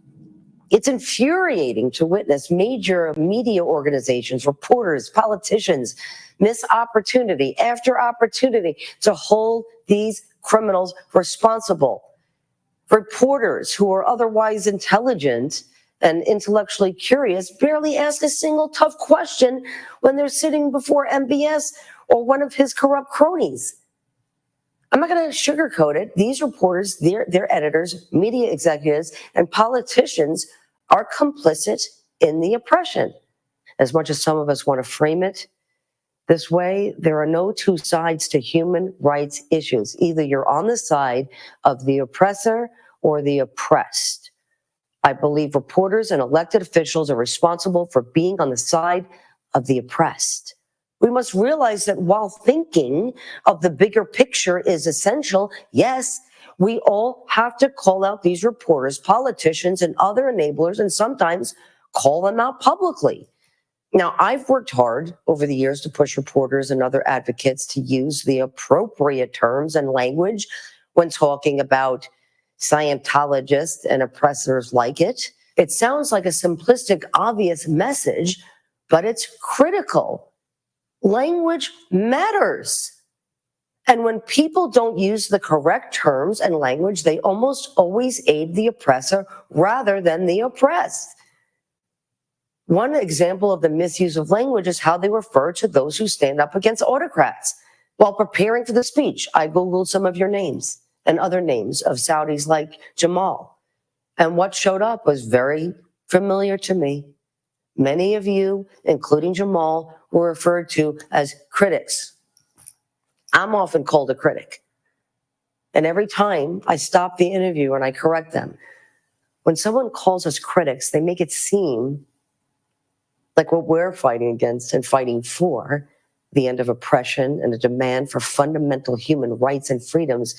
It's infuriating to witness major media organizations, reporters, politicians miss opportunity after opportunity to hold these criminals responsible. Reporters who are otherwise intelligent and intellectually curious barely ask a single tough question when they're sitting before MBS or one of his corrupt cronies. I'm not going to sugarcoat it. These reporters, their editors, media executives, and politicians are complicit in the oppression. As much as some of us want to frame it this way, there are no two sides to human rights issues. Either you're on the side of the oppressor or the oppressed. I believe reporters and elected officials are responsible for being on the side of the oppressed. We must realize that while thinking of the bigger picture is essential, yes, we all have to call out these reporters, politicians, and other enablers, and sometimes call them out publicly. Now, I've worked hard over the years to push reporters and other advocates to use the appropriate terms and language when talking about Scientologists and oppressors like it. It sounds like a simplistic, obvious message, but it's critical. Language matters. And when people don't use the correct terms and language, they almost always aid the oppressor rather than the oppressed. One example of the misuse of language is how they refer to those who stand up against autocrats. While preparing for the speech, I Googled some of your names and other names of Saudis like Jamal. And what showed up was very familiar to me. Many of you, including Jamal, were referred to as critics. I'm often called a critic. And every time I stop the interview and I correct them, when someone calls us critics, they make it seem like what we're fighting against and fighting for, the end of oppression and a demand for fundamental human rights and freedoms,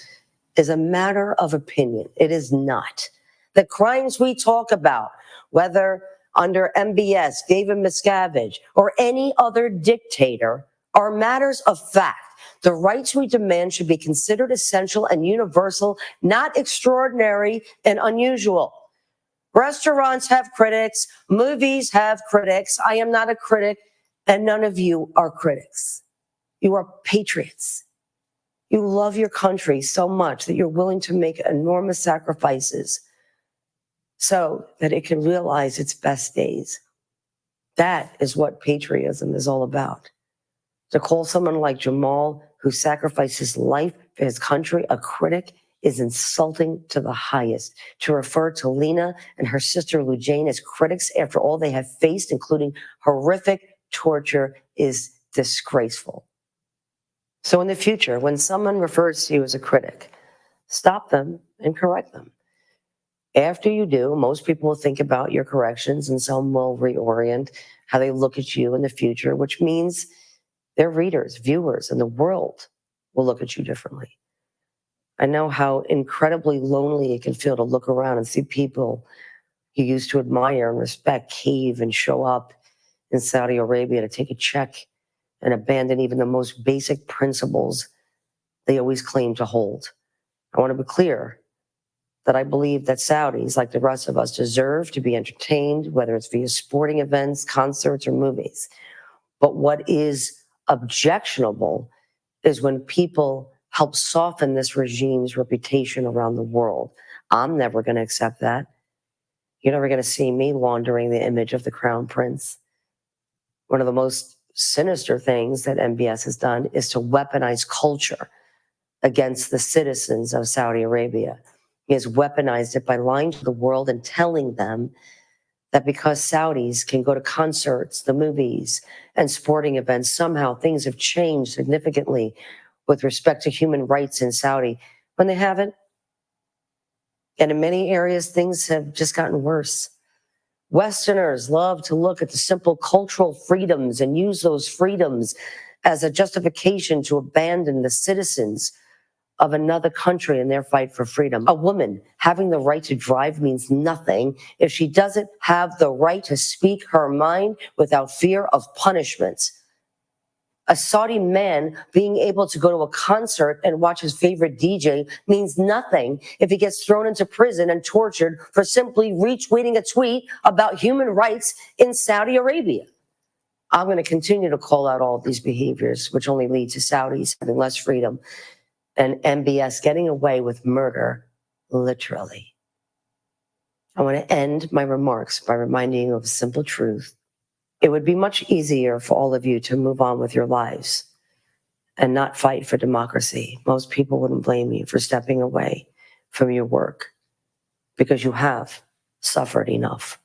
is a matter of opinion. It is not. The crimes we talk about, whether under MBS, David Miscavige, or any other dictator, are matters of fact. The rights we demand should be considered essential and universal, not extraordinary and unusual. Restaurants have critics, movies have critics. I am not a critic, and none of you are critics. You are patriots. You love your country so much that you're willing to make enormous sacrifices so that it can realize its best days. That is what patriotism is all about. To call someone like Jamal, who sacrificed his life for his country, a critic is insulting to the highest. To refer to Lena and her sister Lou Jane as critics after all they have faced, including horrific torture, is disgraceful. So in the future, when someone refers to you as a critic, stop them and correct them. After you do, most people will think about your corrections and some will reorient how they look at you in the future, which means their readers, viewers, and the world will look at you differently. I know how incredibly lonely it can feel to look around and see people you used to admire and respect cave and show up in Saudi Arabia to take a check and abandon even the most basic principles they always claim to hold. I want to be clear that I believe that Saudis, like the rest of us, deserve to be entertained, whether it's via sporting events, concerts, or movies. But what is objectionable is when people help soften this regime's reputation around the world. I'm never going to accept that. You're never going to see me laundering the image of the Crown Prince. One of the most sinister things that MBS has done is to weaponize culture against the citizens of Saudi Arabia. He has weaponized it by lying to the world and telling them that because Saudis can go to concerts, the movies, and sporting events, somehow things have changed significantly with respect to human rights in Saudi, when they haven't. And in many areas, things have just gotten worse. Westerners love to look at the simple cultural freedoms and use those freedoms as a justification to abandon the citizens of another country in their fight for freedom. A woman having the right to drive means nothing if she doesn't have the right to speak her mind without fear of punishment. A Saudi man being able to go to a concert and watch his favorite DJ means nothing if he gets thrown into prison and tortured for simply retweeting a tweet about human rights in Saudi Arabia. I'm going to continue to call out all of these behaviors, which only lead to Saudis having less freedom and MBS getting away with murder, literally. I want to end my remarks by reminding you of a simple truth. It would be much easier for all of you to move on with your lives and not fight for democracy. Most people wouldn't blame you for stepping away from your work because you have suffered enough.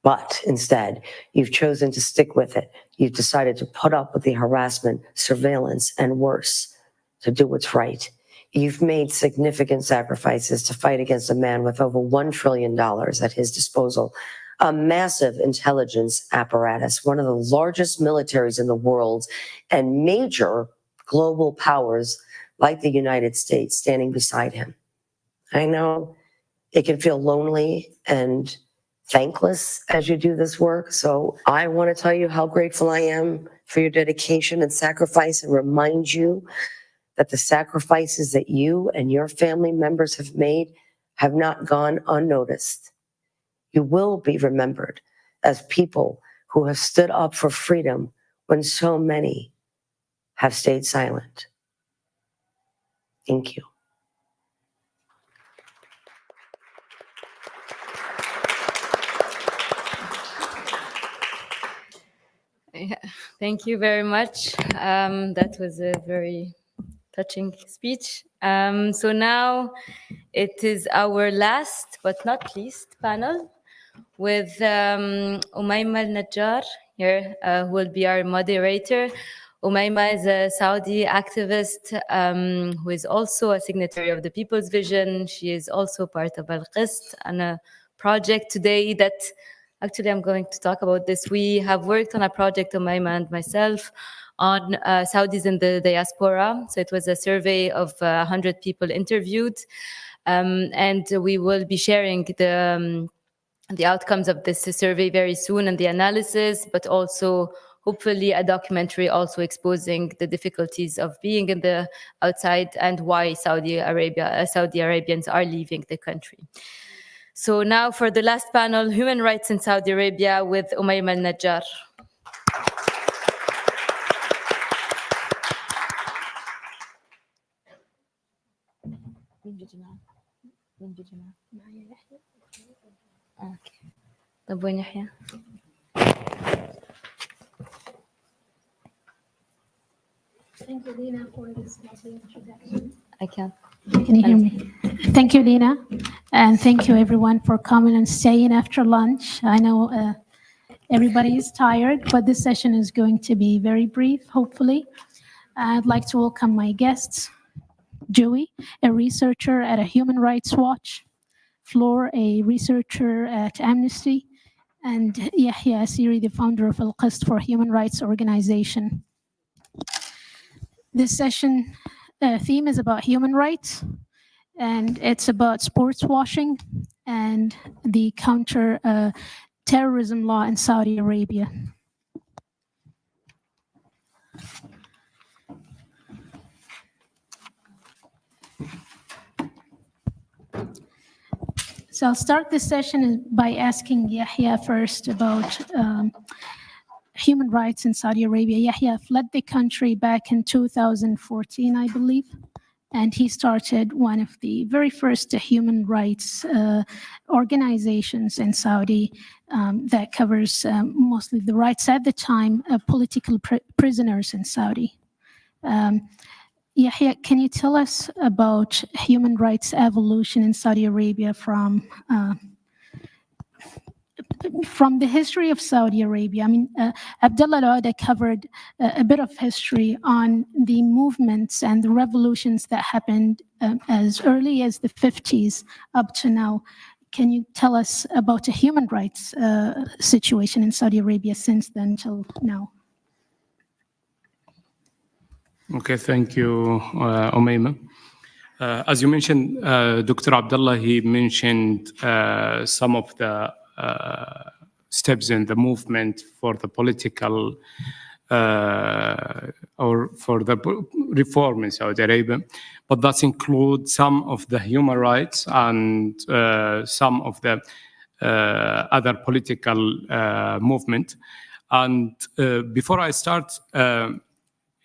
But instead, you've chosen to stick with it. You've decided to put up with the harassment, surveillance, and worse, to do what's right. You've made significant sacrifices to fight against a man with over $1 trillion at his disposal, a massive intelligence apparatus, one of the largest militaries in the world, and major global powers like the United States standing beside him. I know it can feel lonely and thankless as you do this work, so I want to tell you how grateful I am for your dedication and sacrifice, and remind you that the sacrifices that you and your family members have made have not gone unnoticed. You will be remembered as people who have stood up for freedom when so many have stayed silent. Thank you. Yeah, thank you very much. That was a very touching speech. So now it is our last but not least panel with Umayma al-Najjar here, who will be our moderator. Umayma is a Saudi activist who is also a signatory of the People's Vision. She is also part of Al-Qist and a project today that, actually I'm going to talk about this. We have worked on a project, Umayma and myself, on Saudis in the diaspora. So it was a survey of 100 people interviewed. And we will be sharing the outcomes of this survey very soon and the analysis, but also hopefully a documentary also exposing the difficulties of being in the outside and why Saudi Arabians are leaving the country. So now for the last panel, Human Rights in Saudi Arabia with Umayma al-Najjar. طب وين يحيى؟ Thank you, Lena, for this lovely introduction. I can. Can you hear me? Thank you, Lena, and thank you, everyone, for coming and staying after lunch. I know everybody is tired, but this session is going to be very brief, hopefully. I'd like to welcome my guests, Joey, a researcher at a Human Rights Watch, Flor, a researcher at Amnesty, and Yahya Asiri, the founder of Al-Qist for Human Rights Organization. This session theme is about human rights, and it's about sports washing and the counter-terrorism law in Saudi Arabia. So I'll start this session by asking Yahya first about human rights in Saudi Arabia. Yahya fled the country back in 2014, I believe, and he started one of the very first human rights organizations in Saudi that covers mostly the rights at the time of political prisoners in Saudi. Yahya, can you tell us about human rights evolution in Saudi Arabia from the history of Saudi Arabia? I mean, Abdullah Al-Auda covered a bit of history on the movements and the revolutions that happened as early as the 50s up to now. Can you tell us about the human rights situation in Saudi Arabia since then till now? Okay, thank you, Umayma. As you mentioned, Dr. Abdullah, he mentioned some of the steps in the movement for the political or for the reform in Saudi Arabia, but that includes some of the human rights and some of the other political movement. And before I start,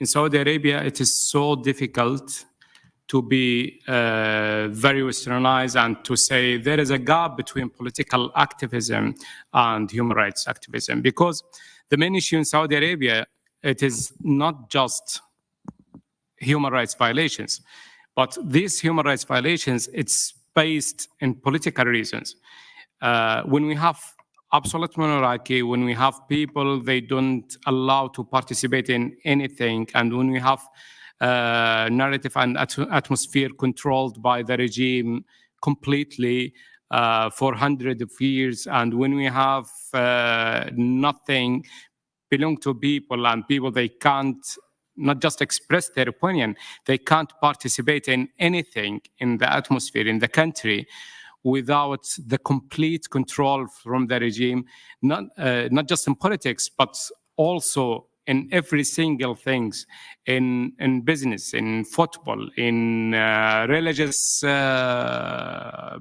in Saudi Arabia, it is so difficult to be very westernized and to say there is a gap between political activism and human rights activism, because the main issue in Saudi Arabia, it is not just human rights violations, but these human rights violations, it's based in political reasons. When we have absolute monarchy, when we have people they don't allow to participate in anything, and when we have narrative and atmosphere controlled by the regime completely for hundreds of years, and when we have nothing belong to people, and people they can't not just express their opinion, they can't participate in anything in the atmosphere in the country without the complete control from the regime, not just in politics, but also in every single things, in business, in football, in religious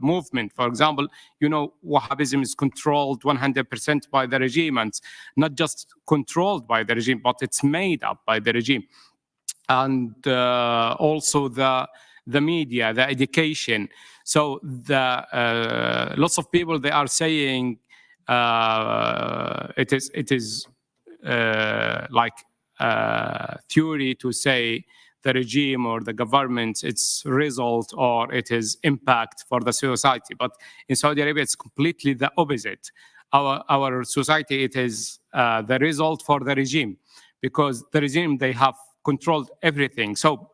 movement. For example, you know, Wahhabism is controlled 100% by the regime, and not just controlled by the regime, but it's made up by the regime. And also the media, the education. So the lots of people, they are saying it is like theory to say the regime or the government, its result or it is impact for the society. But in Saudi Arabia, it's completely the opposite. Our society, it is the result for the regime, because the regime, they have controlled everything. So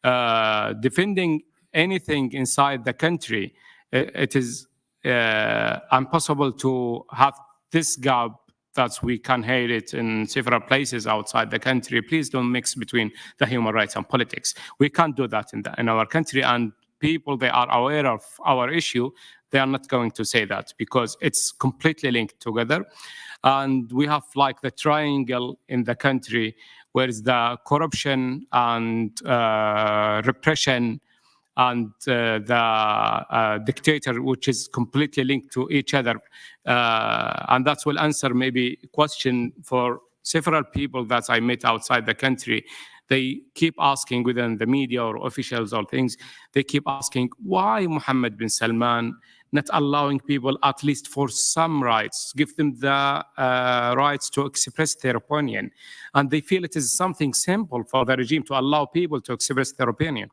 defending anything inside the country, it is impossible to have this gap that we can hear it in several places outside the country. Please don't mix between the human rights and politics. We can't do that in our country, and people, they are aware of our issue. They are not going to say that, because it's completely linked together. And we have like the triangle in the country, where is the corruption and repression and the dictator, which is completely linked to each other. And that will answer maybe a question for several people that I met outside the country. They keep asking within the media or officials or things, they keep asking, why Mohammed bin Salman not allowing people at least for some rights, give them the rights to express their opinion? And they feel it is something simple for the regime to allow people to express their opinion.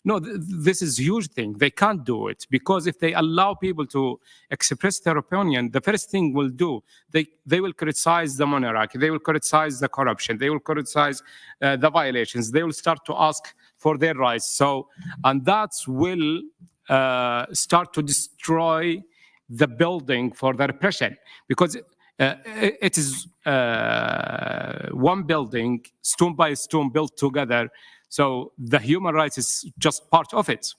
No, this is a huge thing. They can't do it, because if they allow people to express their opinion, the first thing will do, they will criticize the monarchy, they will criticize the corruption, they will criticize the violations, they will start to ask for their rights. So, and that will start to destroy the building for the repression, because it is one building, stone by stone, built together. So the human rights is just part of it.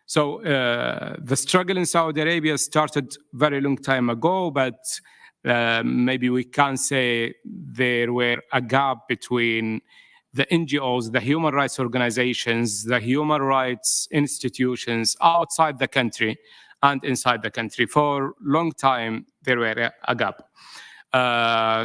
So the struggle in Saudi Arabia started very long time ago, but maybe we can say there were a gap between the NGOs, the human rights organizations, the human rights institutions outside the country and inside the country. For a long time, there were a gap.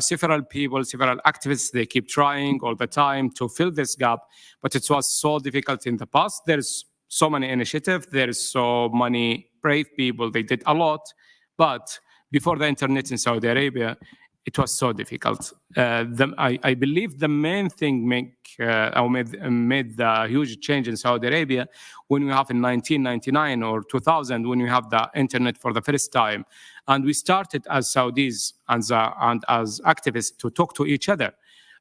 Several people, several activists, they keep trying all the time to fill this gap, but it was so difficult in the past. There's so many initiatives, there's so many brave people, they did a lot, but before the internet in Saudi Arabia, it was so difficult. I believe the main thing made the huge change in Saudi Arabia when we have in 1999 or 2000, when we have the internet for the first time. And we started as Saudis and as activists to talk to each other.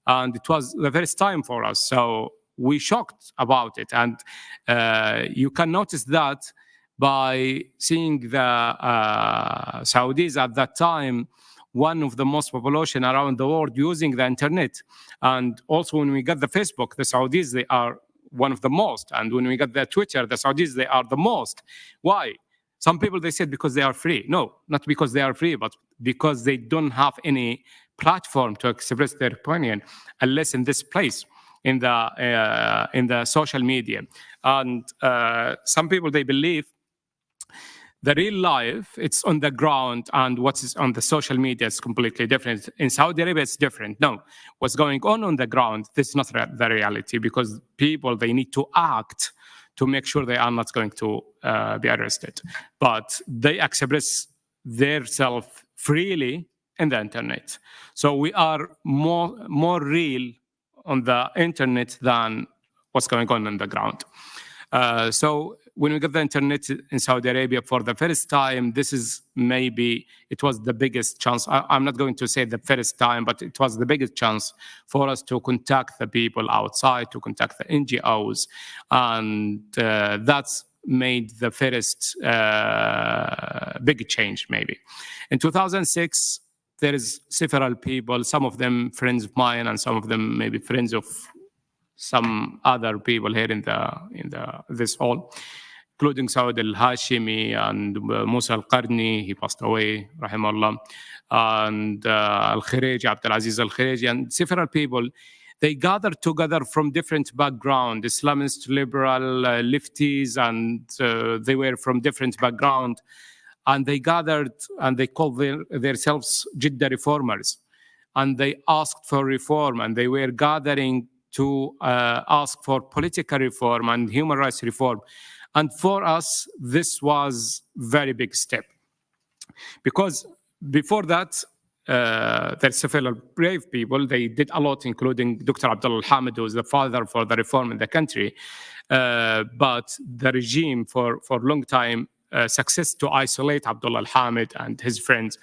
And it was the first time for us. So we shocked about it. And you can notice that by seeing the Saudis at that time, one of the most population around the world using the internet. And also when we got the Facebook, the Saudis, they are one of the most. And when we got the Twitter, the Saudis, they are the most. Why? Some people, they said because they are free. No, not because they are free, but because they don't have any platform to express their opinion unless in this place, in the social media. And some people, they believe the real life, it's on the ground, and what is on the social media is completely different. In Saudi Arabia, it's different. No, what's going on the ground, this is not the reality, because people, they need to act to make sure they are not going to be arrested. But they express themselves freely in the internet. So we are more real on the internet than what's going on the ground. So when we got the internet in Saudi Arabia for the first time, this is maybe, it was the biggest chance. I'm not going to say the first time, but it was the biggest chance for us to contact the people outside, to contact the NGOs. And that's made the first big change, maybe. In 2006, there is several people, some of them friends of mine, and some of them maybe friends of some other people here in this hall, including Saud al-Hashimi and Musa al-Qarni, he passed away, rahimahullah, and al-Khareji, Abdulaziz al-Khareji, and several people. They gathered together from different backgrounds, Islamist, liberal, lefties, and they were from different backgrounds. And they gathered and they called themselves Jeddah reformers. And they asked for reform, and they were gathering to ask for political reform and human rights reform. And for us, this was a very big step. Because before that, there's several brave people. They did a lot, including Dr. Abdullah al-Hamid, who was the father for the reform in the country. But the regime for a long time success to isolate Abdullah al-Hamid and his friends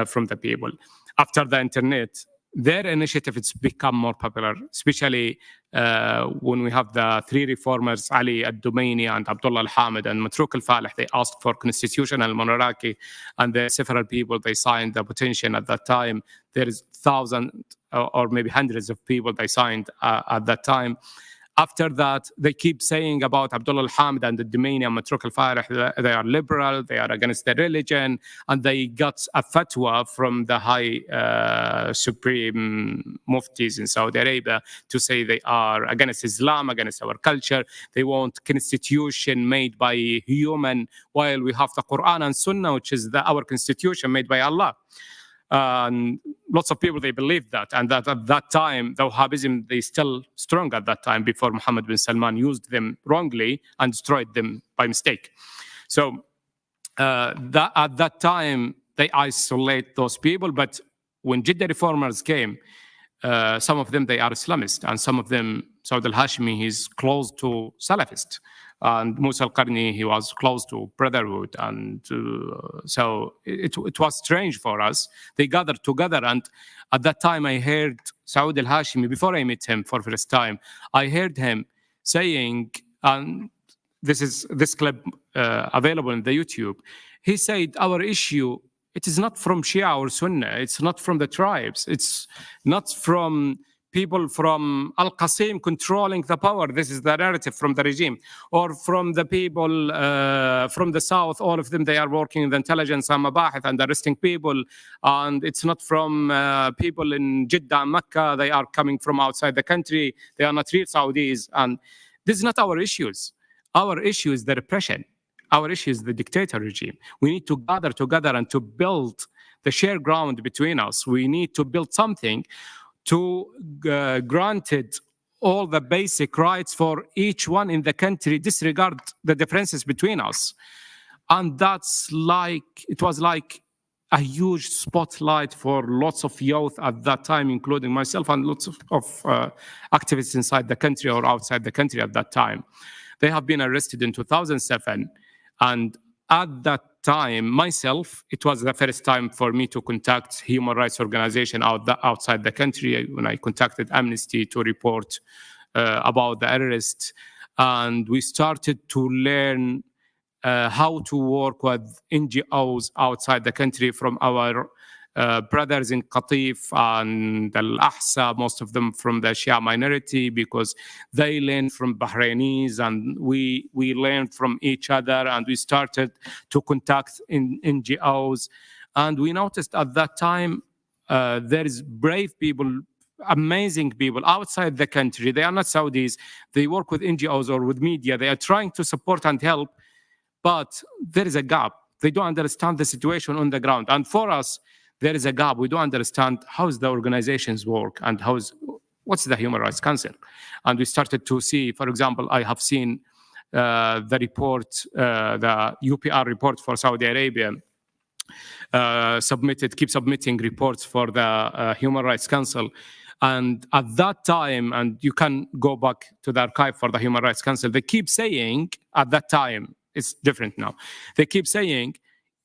from the people. After the internet, their initiative has become more popular, especially when we have the three reformers, Ali al-Dumaini and Abdullah al-Hamid and Matruk al-Falih. They asked for constitutional monarchy, and there are several people, they signed the petition at that time. There is thousands or maybe hundreds of people they signed at that time. After that, they keep saying about Abdullah al-Hamid and the Dumaini and Matruk al-Falih, they are liberal, they are against the religion, and they got a fatwa from the high supreme muftis in Saudi Arabia to say they are against Islam, against our culture. They want constitution made by human, while we have the Quran and Sunnah, which is our constitution made by Allah. And lots of people, they believe that, and that at that time, the Wahhabism, they still strong at that time before Mohammed bin Salman used them wrongly and destroyed them by mistake. So at that time, they isolate those people. But when Jeddah reformers came, some of them, they are Islamist, and some of them, Saud al-Hashimi, he's close to Salafist. And Musa al-Qarni, he was close to Brotherhood. And so it was strange for us. They gathered together. And at that time, I heard Saud al-Hashimi, before I met him for the first time, I heard him saying, and this clip available on the YouTube, he said, our issue, it is not from Shia or Sunnah. It's not from the tribes. It's not from people from Al-Qasim controlling the power. This is the narrative from the regime. Or from the people from the south, all of them, they are working in the intelligence and mabahith and arresting people. And it's not from people in Jeddah and Mecca. They are coming from outside the country. They are not real Saudis. And this is not our issues. Our issue is the repression. Our issue is the dictator regime. We need to gather together and to build the shared ground between us. We need to build something to granted all the basic rights for each one in the country, disregard the differences between us. And that's like, it was like a huge spotlight for lots of youth at that time, including myself and lots of activists inside the country or outside the country at that time. They have been arrested in 2007. And at that time, myself, it was the first time for me to contact human rights organization outside the country when I contacted Amnesty to report about the arrest. And we started to learn how to work with NGOs outside the country from our brothers in Qatif and Al-Ahsa, most of them from the Shia minority, because they learned from Bahrainis and we learned from each other, and we started to contact in NGOs. And we noticed at that time there is brave people, amazing people outside the country. They are not Saudis. They work with NGOs or with media. They are trying to support and help, but there is a gap. They don't understand the situation on the ground. And for us, there is a gap. We don't understand how the organizations work and what's the Human Rights Council. And we started to see, for example, I have seen the report, the UPR report for Saudi Arabia, keep submitting reports for the Human Rights Council. And at that time, and you can go back to the archive for the Human Rights Council, they keep saying at that time, it's different now, they keep saying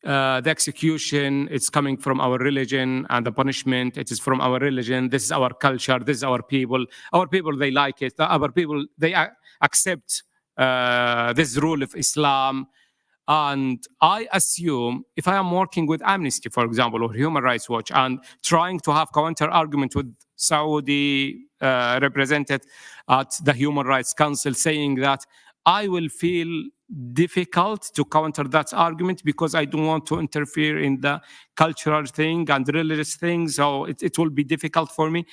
the execution, it's coming from our religion, and the punishment, it is from our religion. This is our culture. This is our people. Our people, they like it. Our people, they accept this rule of Islam. And I assume if I am working with Amnesty, for example, or Human Rights Watch, and trying to have counter-argument with Saudi represented at the Human Rights Council, saying that I will feel difficult to counter that argument because I don't want to interfere in the cultural thing and religious things, so it will be difficult for me.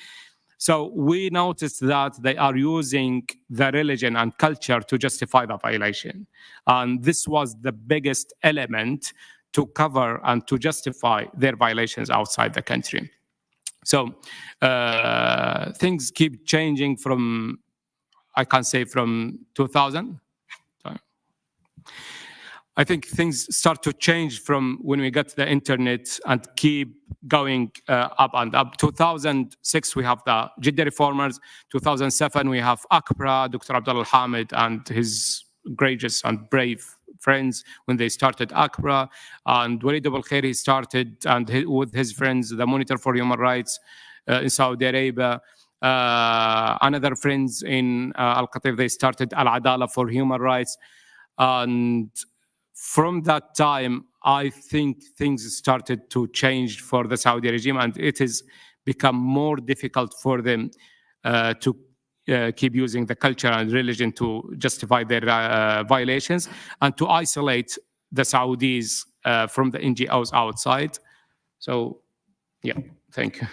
So we noticed that they are using the religion and culture to justify the violation. And this was the biggest element to cover and to justify their violations outside the country. So things keep changing from, I can say, from 2000. I think things start to change from when we got the internet and keep going up and up. 2006, we have the Jeddah reformers. 2007, we have Akbra, Dr. Abdullah Hamid, and his courageous and brave friends when they started Akbra. And Walid Abul Khair, he started, and with his friends, the Monitor for Human Rights in Saudi Arabia. Another friends in Al-Qatif, they started Al-Adala for Human Rights. And from that time, I think things started to change for the Saudi regime, and it has become more difficult for them to keep using the culture and religion to justify their violations and to isolate the Saudis from the NGOs outside. So, yeah, thank you.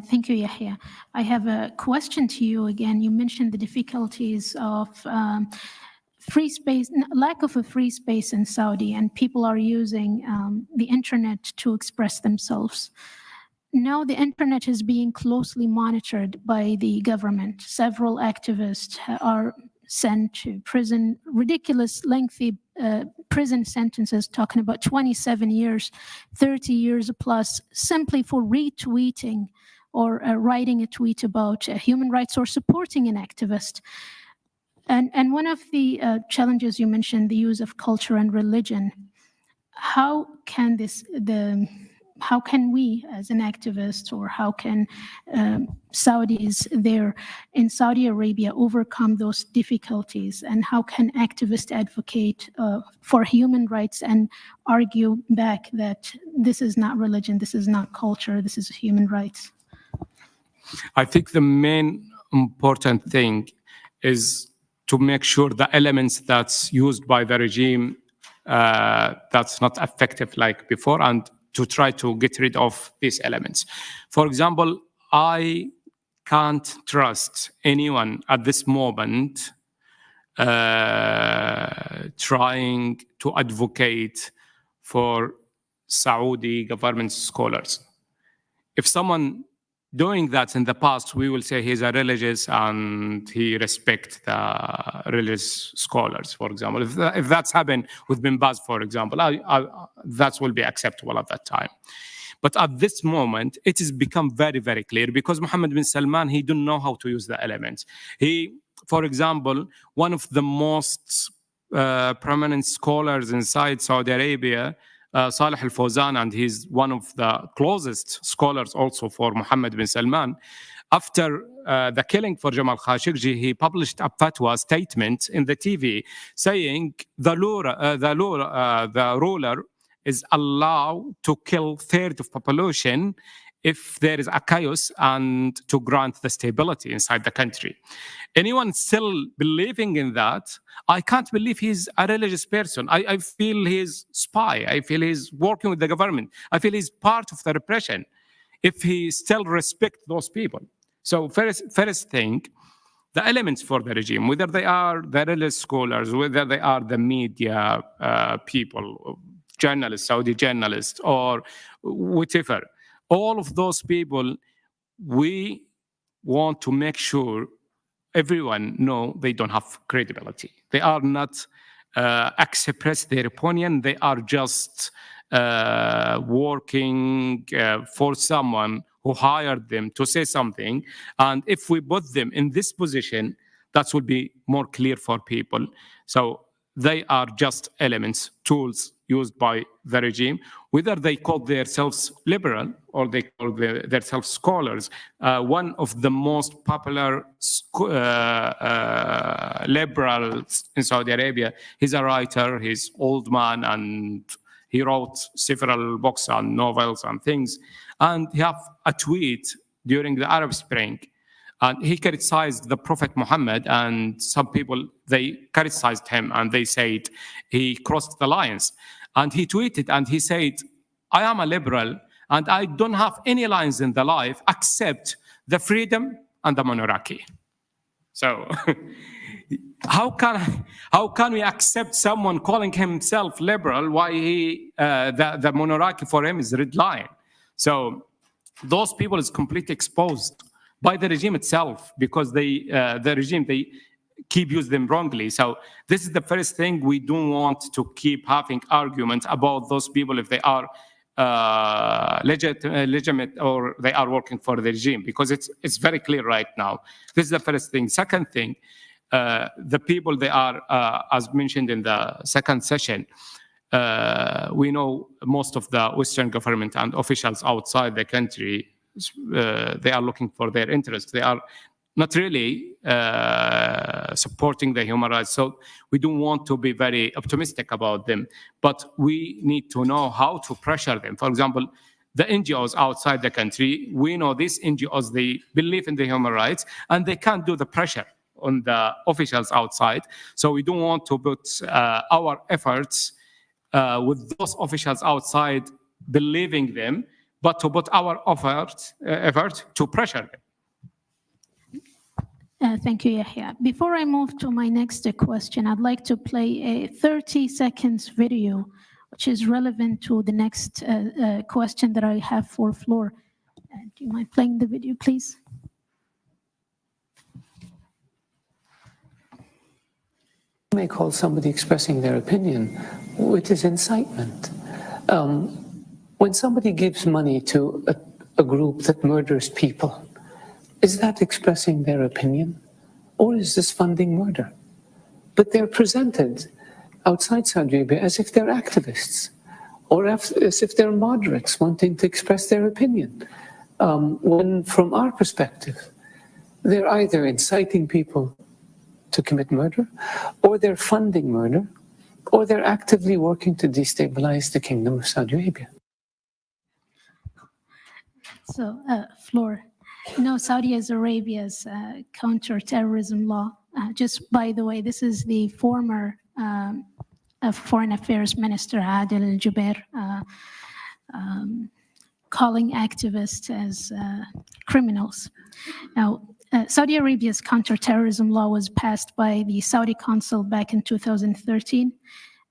Thank you, Yahya. I have a question to you again. You mentioned the difficulties of free space, lack of a free space in Saudi, and people are using the internet to express themselves. Now the internet is being closely monitored by the government. Several activists are sent to prison, ridiculous lengthy prison sentences, talking about 27 years, 30 years plus, simply for retweeting or writing a tweet about human rights or supporting an activist. And one of the challenges you mentioned, the use of culture and religion. How can we, as an activist, or how can Saudis there in Saudi Arabia overcome those difficulties? And how can activists advocate for human rights and argue back that this is not religion, this is not culture, this is human rights? I think the main important thing is to make sure the elements that's used by the regime that's not effective like before, and to try to get rid of these elements. For example, I can't trust anyone at this moment trying to advocate for Saudi government scholars. If someone doing that in the past, we will say he's a religious and he respects the religious scholars, for example. If that's happened with Bin Baz, for example, that will be acceptable at that time. But at this moment, it has become very, very clear because Mohammed bin Salman, he didn't know how to use the elements. He, for example, one of the most prominent scholars inside Saudi Arabia, Salih al-Fawzan, and he's one of the closest scholars also for Mohammed bin Salman. After the killing for Jamal Khashoggi, he published a fatwa statement in the TV saying the ruler is allowed to kill third of population if there is a chaos and to grant the stability inside the country. Anyone still believing in that, I can't believe he's a religious person. I feel he's spy. I feel he's working with the government. I feel he's part of the repression if he still respects those people. So first thing, the elements for the regime, whether they are the religious scholars, whether they are the media people, journalists, Saudi journalists, or whatever, all of those people, we want to make sure everyone know they don't have credibility. They are not express their opinion. They are just working for someone who hired them to say something. And if we put them in this position, that will be more clear for people. So they are just elements, tools used by the regime, whether they call themselves liberal or they call themselves scholars. One of the most popular liberals in Saudi Arabia, he's a writer, he's old man, and he wrote several books and novels and things. And he have a tweet during the Arab Spring, and he criticized the Prophet Muhammad, and some people, they criticized him and they said he crossed the lines. And he tweeted and he said, I am a liberal and I don't have any lines in the life except the freedom and the monarchy. So how can we accept someone calling himself liberal while the monarchy for him is red line? So those people is completely exposed by the regime itself, because the regime, they keep using them wrongly. So this is the first thing. We don't want to keep having arguments about those people if they are legitimate or they are working for the regime, because it's very clear right now. This is the first thing. Second thing, the people, they are, as mentioned in the second session, we know most of the Western government and officials outside the country, they are looking for their interests. They are not really supporting the human rights. So we don't want to be very optimistic about them, but we need to know how to pressure them. For example, the NGOs outside the country, we know these NGOs, they believe in the human rights and they can't do the pressure on the officials outside. So we don't want to put our efforts with those officials outside believing them, but to put our effort to pressure them. Thank you, Yahya. Before I move to my next question, I'd like to play a 30 seconds video, which is relevant to the next question that I have for Floor. Do you mind playing the video, please? You may call somebody expressing their opinion, which is incitement. When somebody gives money to a group that murders people, is that expressing their opinion, or is this funding murder? But they're presented outside Saudi Arabia as if they're activists, or as if they're moderates wanting to express their opinion. When from our perspective, they're either inciting people to commit murder, or they're funding murder, or they're actively working to destabilize the Kingdom of Saudi Arabia. So, Floor, you know, Saudi Arabia's counter-terrorism law, just by the way, this is the former Foreign Affairs Minister Adel Al-Jubair calling activists as criminals. Now, Saudi Arabia's counter-terrorism law was passed by the Saudi Council back in 2013,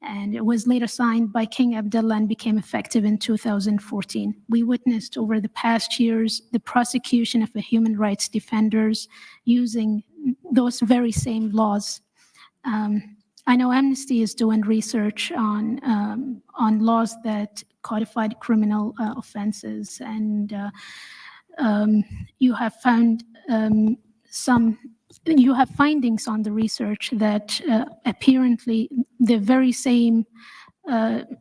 and it was later signed by King Abdullah and became effective in 2014. We witnessed over the past years the prosecution of the human rights defenders using those very same laws. I know Amnesty is doing research on laws that codified criminal offenses, and you have found you have findings on the research that apparently the very same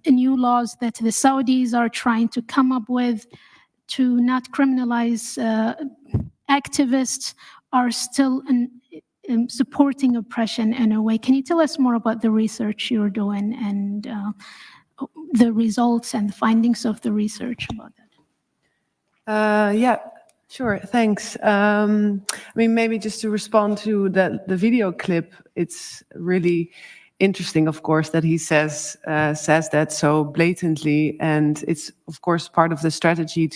new laws that the Saudis are trying to come up with to not criminalize activists are still supporting oppression in a way. Can you tell us more about the research you're doing and the results and the findings of the research about that? Yeah, sure, thanks. I mean, maybe just to respond to the video clip, it's really interesting, of course, that he says that so blatantly, and it's of course part of the strategy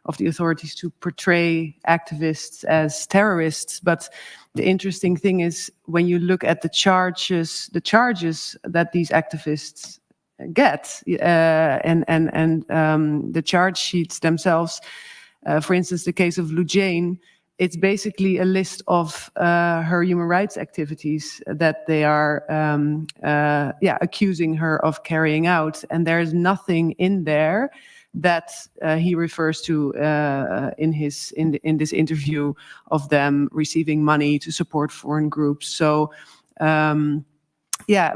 of the authorities to portray activists as terrorists. But the interesting thing is when you look at the charges that these activists get, and the charge sheets themselves. For instance, the case of Lujane, it's basically a list of her human rights activities that they are accusing her of carrying out, and there is nothing in there that he refers to in this interview of them receiving money to support foreign groups. So.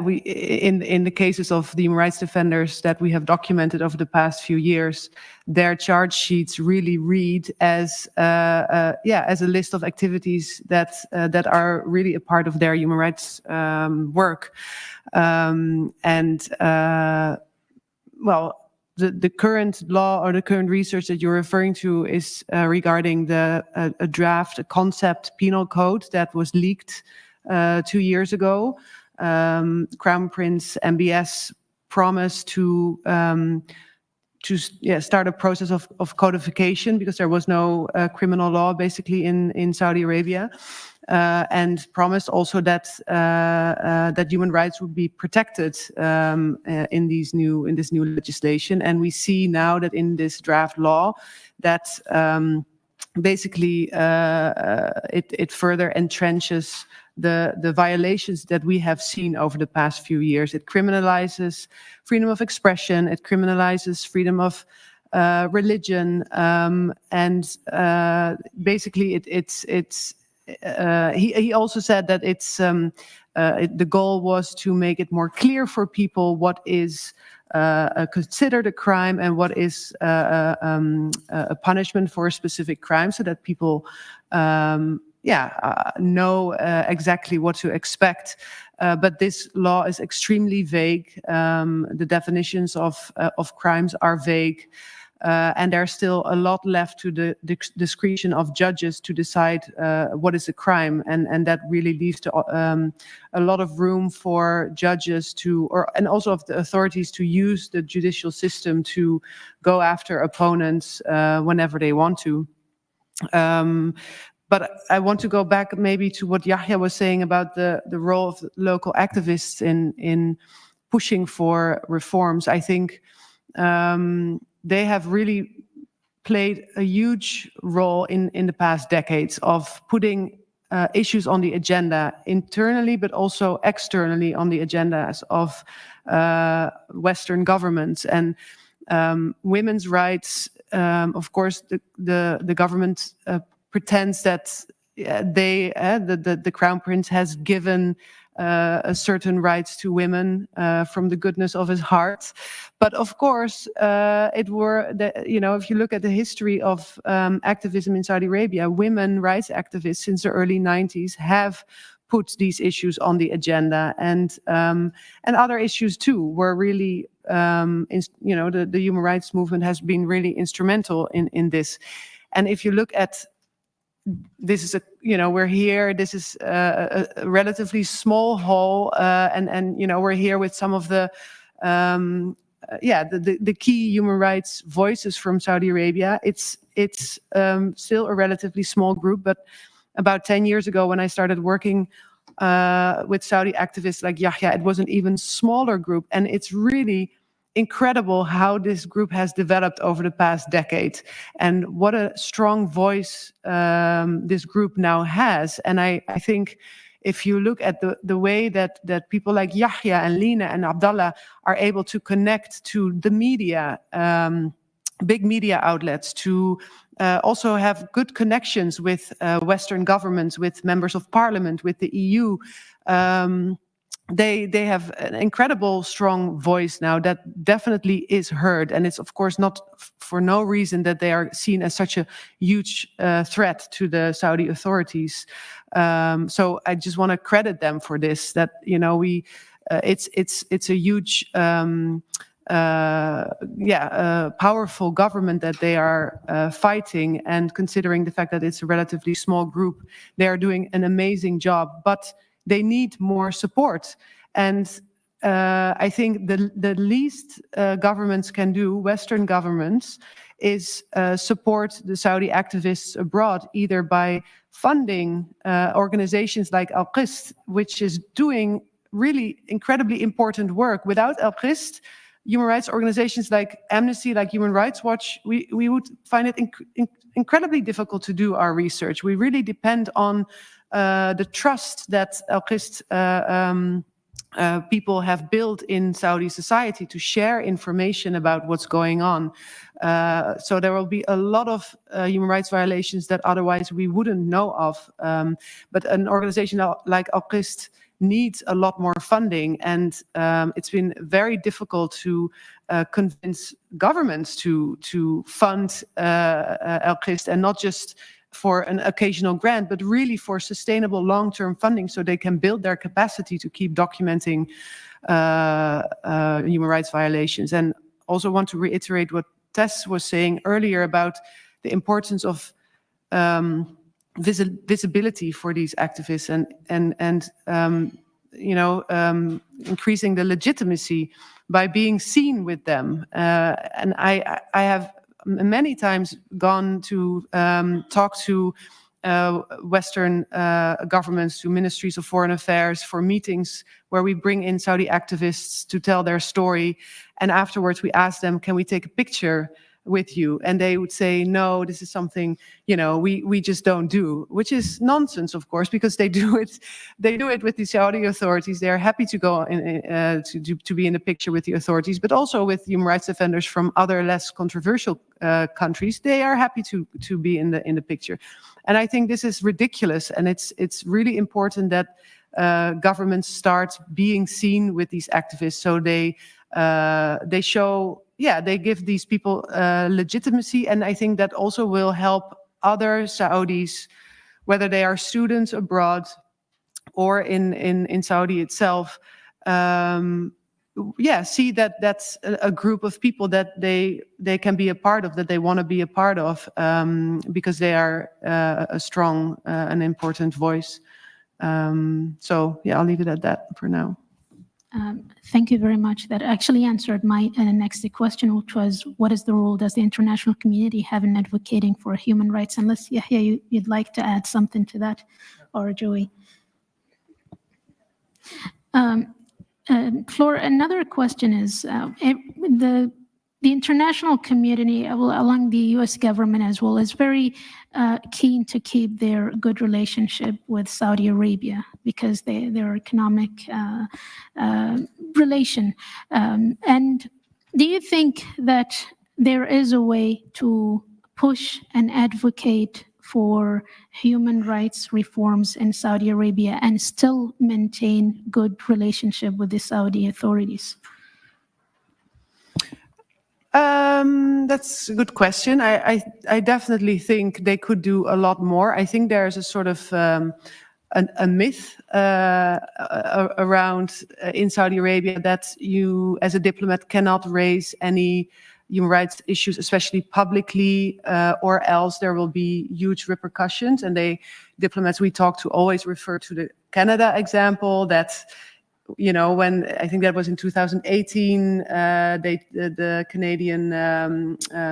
We in the cases of the human rights defenders that we have documented over the past few years, their charge sheets really read as a list of activities that are really a part of their human rights work, The current law or the current research that you're referring to is regarding a draft, a concept penal code that was leaked 2 years ago. Crown Prince MBS promised to start a process of codification because there was no criminal law basically in Saudi Arabia, and promised also that human rights would be protected in this new legislation. And we see now that in this draft law that basically it further entrenches the violations that we have seen over the past few years. It criminalizes freedom of expression, it criminalizes freedom of religion, and basically he also said that the goal was to make it more clear for people what is considered a crime and what is a punishment for a specific crime, so that people know exactly what to expect. But this law is extremely vague. The definitions of crimes are vague. And there's still a lot left to the discretion of judges to decide what is a crime, and that really leaves a lot of room for judges and also of the authorities to use the judicial system to go after opponents whenever they want to. But I want to go back maybe to what Yahya was saying about the role of local activists in pushing for reforms. I think they have really played a huge role in the past decades of putting issues on the agenda internally, but also externally on the agendas of Western governments. And women's rights, of course, the government pretends that the Crown Prince has given certain rights to women from the goodness of his heart. But of course, if you look at the history of activism in Saudi Arabia, women rights activists since the early 90s have put these issues on the agenda, and other issues too were really, the human rights movement has been really instrumental in this. And if you look at this is we're here. This is a relatively small hall, and we're here with some of the key human rights voices from Saudi Arabia. It's still a relatively small group, but about 10 years ago, when I started working with Saudi activists like Yahya, it was an even smaller group, and it's really incredible how this group has developed over the past decade, and what a strong voice this group now has. And I think if you look at the way that people like Yahya and Lina and Abdallah are able to connect to the media, big media outlets, to also have good connections with Western governments, with members of parliament, with the EU, they have an incredible strong voice now that definitely is heard. And it's of course not for no reason that they are seen as such a huge threat to the Saudi authorities. So I just want to credit them for this, that it's a huge powerful government that they are fighting, and considering the fact that it's a relatively small group, they are doing an amazing job, but they need more support. And I think the least governments can do, Western governments, is support the Saudi activists abroad, either by funding organizations like Al-Qist, which is doing really incredibly important work. Without Al-Qist, human rights organizations like Amnesty, like Human Rights Watch, we would find it incredibly difficult to do our research. We really depend on the trust that Al-Qist people have built in Saudi society to share information about what's going on. So there will be a lot of human rights violations that otherwise we wouldn't know of. But an organization like Al-Qist needs a lot more funding, and it's been very difficult to convince governments to fund Al-Qist, and not just for an occasional grant, but really for sustainable long-term funding, so they can build their capacity to keep documenting human rights violations. And also want to reiterate what Tess was saying earlier about the importance of visibility for these activists, and increasing the legitimacy by being seen with them. And I have many times gone to talk to Western governments, to ministries of foreign affairs, for meetings where we bring in Saudi activists to tell their story. And afterwards we ask them, can we take a picture with you? And they would say, no, this is something, we just don't do, which is nonsense, of course, because they do it with the Saudi authorities. They are happy to go to be in the picture with the authorities, but also with human rights defenders from other less controversial countries. They are happy to be in the picture. And I think this is ridiculous, and it's really important that governments start being seen with these activists, so they show, they give these people legitimacy. And I think that also will help other Saudis, whether they are students abroad or in Saudi itself, see that that's a group of people that they can be a part of, that they want to be a part of, because they are a strong and important voice. So I'll leave it at that for now. Thank you very much. That actually answered my next question, which was, what is the role does the international community have in advocating for human rights? Unless, Yahya, you'd like to add something to that, or Joey. Flor, another question is, the international community, along the U.S. government as well, is very keen to keep their good relationship with Saudi Arabia because their economic relation. And do you think that there is a way to push and advocate for human rights reforms in Saudi Arabia and still maintain good relationship with the Saudi authorities? That's a good question. I definitely think they could do a lot more. I think there's a sort of a myth around in Saudi Arabia that you, as a diplomat, cannot raise any human rights issues, especially publicly, or else there will be huge repercussions. And diplomats we talk to always refer to the Canada example, that when I think that was in 2018, the Canadian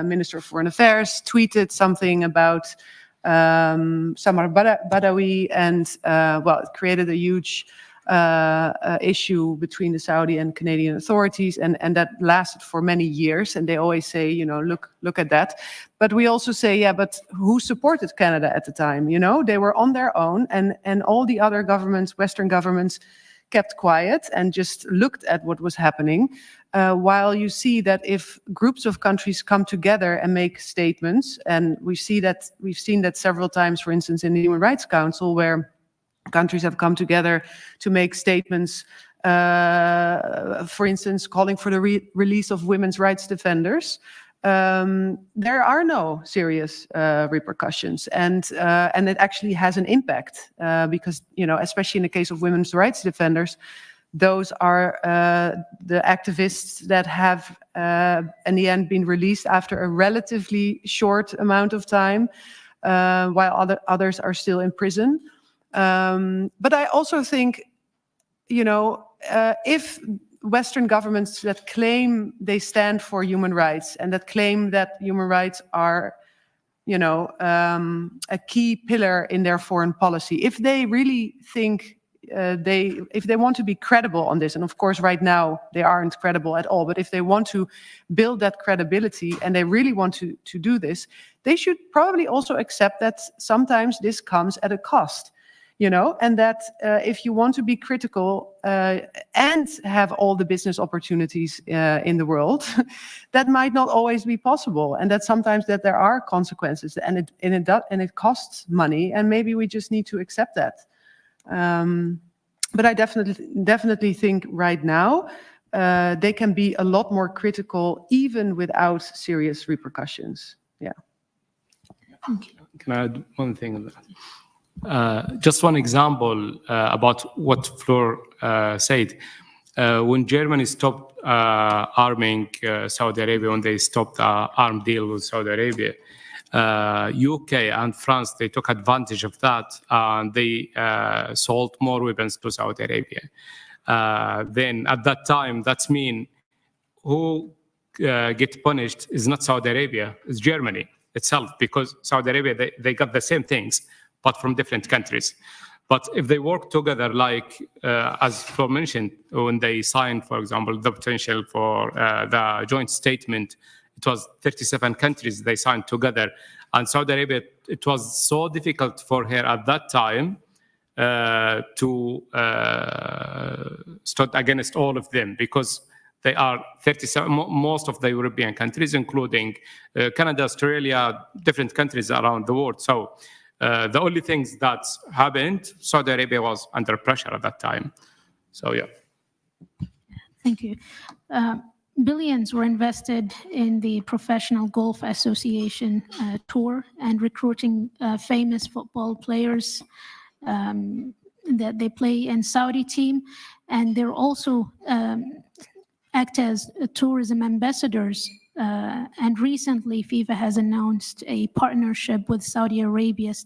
Minister of Foreign Affairs tweeted something about Samar Badawi, and it created a huge issue between the Saudi and Canadian authorities, and that lasted for many years. And they always say, look at that. But we also say, but who supported Canada at the time? They were on their own, and all the other governments, Western governments, kept quiet and just looked at what was happening, while you see that if groups of countries come together and make statements, and we've seen that several times, for instance, in the Human Rights Council, where countries have come together to make statements, for instance, calling for the release of women's rights defenders, there are no serious repercussions, and it actually has an impact, because especially in the case of women's rights defenders, those are the activists that have in the end been released after a relatively short amount of time, while others are still in prison. But I also think, if Western governments that claim they stand for human rights and that claim that human rights are, a key pillar in their foreign policy, if they really think if they want to be credible on this, and of course right now they aren't credible at all, but if they want to build that credibility and they really want to do this, they should probably also accept that sometimes this comes at a cost. And that if you want to be critical and have all the business opportunities in the world, that might not always be possible, and that sometimes that there are consequences, and it costs money, and maybe we just need to accept that. But I definitely think right now they can be a lot more critical even without serious repercussions. Yeah. Can I add one thing? Just one example about what Fleur said. When Germany stopped arming Saudi Arabia, when they stopped the arm deal with Saudi Arabia, UK and France, they took advantage of that and they sold more weapons to Saudi Arabia. Then at that time, that's mean who get punished is not Saudi Arabia, it's Germany itself, because Saudi Arabia, they got the same things, but from different countries. But if they work together, like as Flo mentioned, when they signed, for example, the potential for the joint statement, it was 37 countries they signed together. And Saudi Arabia, it was so difficult for her at that time to stand against all of them, because they are 37, most of the European countries, including Canada, Australia, different countries around the world. So the only things that happened, Saudi Arabia was under pressure at that time. So, yeah. Thank you. Billions were invested in the Professional Golf Association tour and recruiting famous football players that they play in Saudi team. And they're also act as tourism ambassadors. And recently, FIFA has announced a partnership with Saudi Arabia's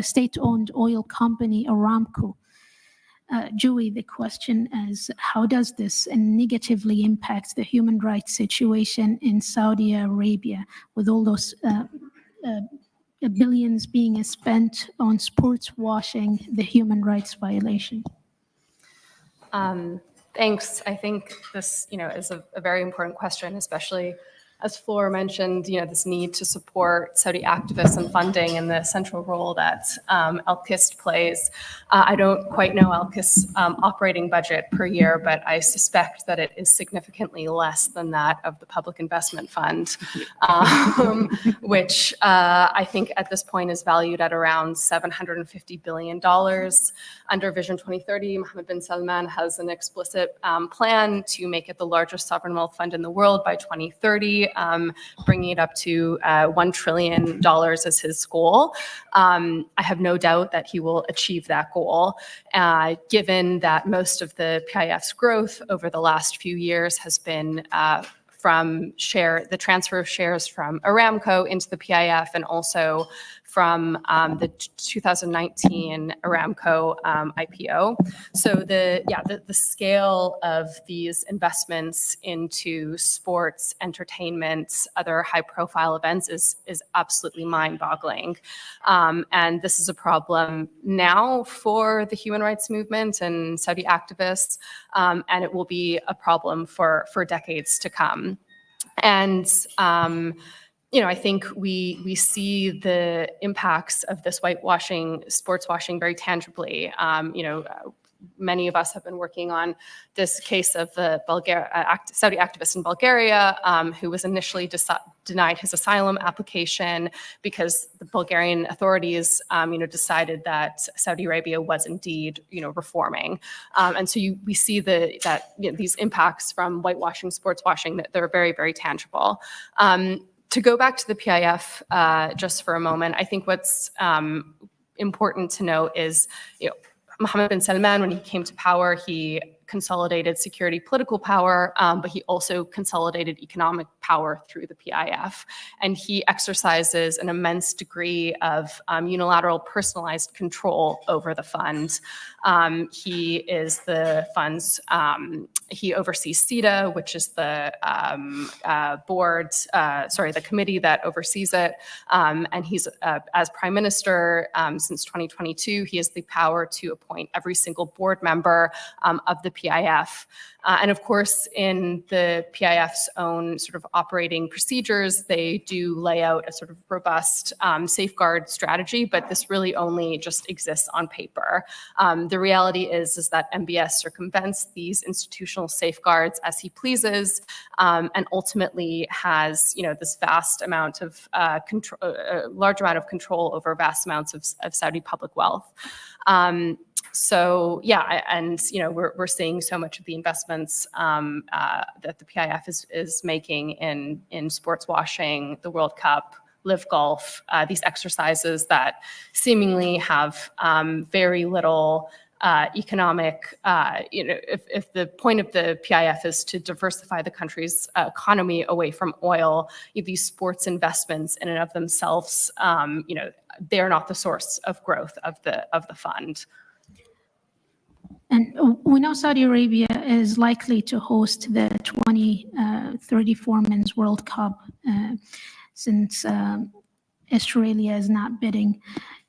state-owned oil company, Aramco. Julie, the question is, how does this negatively impact the human rights situation in Saudi Arabia with all those billions being spent on sports washing, the human rights violation? Thanks. I think this, is a very important question, especially as Fleur mentioned, this need to support Saudi activists and funding and the central role that Al-Qist plays. I don't quite know Al-Qist's operating budget per year, but I suspect that it is significantly less than that of the Public Investment Fund, which I think at this point is valued at around $750 billion. Under Vision 2030, Mohammed bin Salman has an explicit plan to make it the largest sovereign wealth fund in the world by 2030. Bringing it up to $1 trillion as his goal. I have no doubt that he will achieve that goal, given that most of the PIF's growth over the last few years has been from the transfer of shares from Aramco into the PIF, and also from the 2019 Aramco IPO. So the scale of these investments into sports, entertainment, other high-profile events is absolutely mind-boggling. And this is a problem now for the human rights movement and Saudi activists, and it will be a problem for decades to come. And I think we see the impacts of this whitewashing, sports washing very tangibly. Many of us have been working on this case of the Saudi activist in Bulgaria who was initially denied his asylum application because the Bulgarian authorities, decided that Saudi Arabia was indeed, reforming. And so we see these impacts from whitewashing, sports washing, that they're very, very tangible. To go back to the PIF just for a moment, I think what's important to note is, Mohammed bin Salman, when he came to power, he consolidated security political power, but he also consolidated economic power through the PIF. And he exercises an immense degree of unilateral personalized control over the fund. He is the fund's, he oversees CETA, which is the the committee that oversees it. And he's, as Prime Minister since 2022, he has the power to appoint every single board member of the PIF. And of course, in the PIF's own sort of operating procedures, they do lay out a sort of robust safeguard strategy, but this really only just exists on paper. The reality is that MBS circumvents these institutional safeguards as he pleases, and ultimately has, this vast amount of large amount of control over vast amounts of Saudi public wealth. So yeah, and we're seeing so much of the investments that the PIF is making in sports washing, the World Cup, Live Golf, these exercises that seemingly have very little economic, if the point of the PIF is to diversify the country's economy away from oil, these sports investments in and of themselves, they are not the source of growth of the fund. And we know Saudi Arabia is likely to host the 2034 Men's World Cup since Australia is not bidding.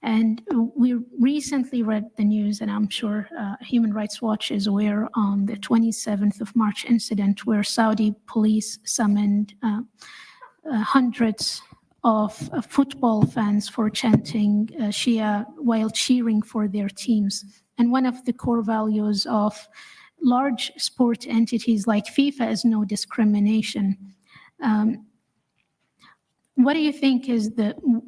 And we recently read the news, and I'm sure Human Rights Watch is aware, on the 27th of March incident where Saudi police summoned hundreds of football fans for chanting Shia while cheering for their teams. And one of the core values of large sport entities like FIFA is no discrimination. What do you think is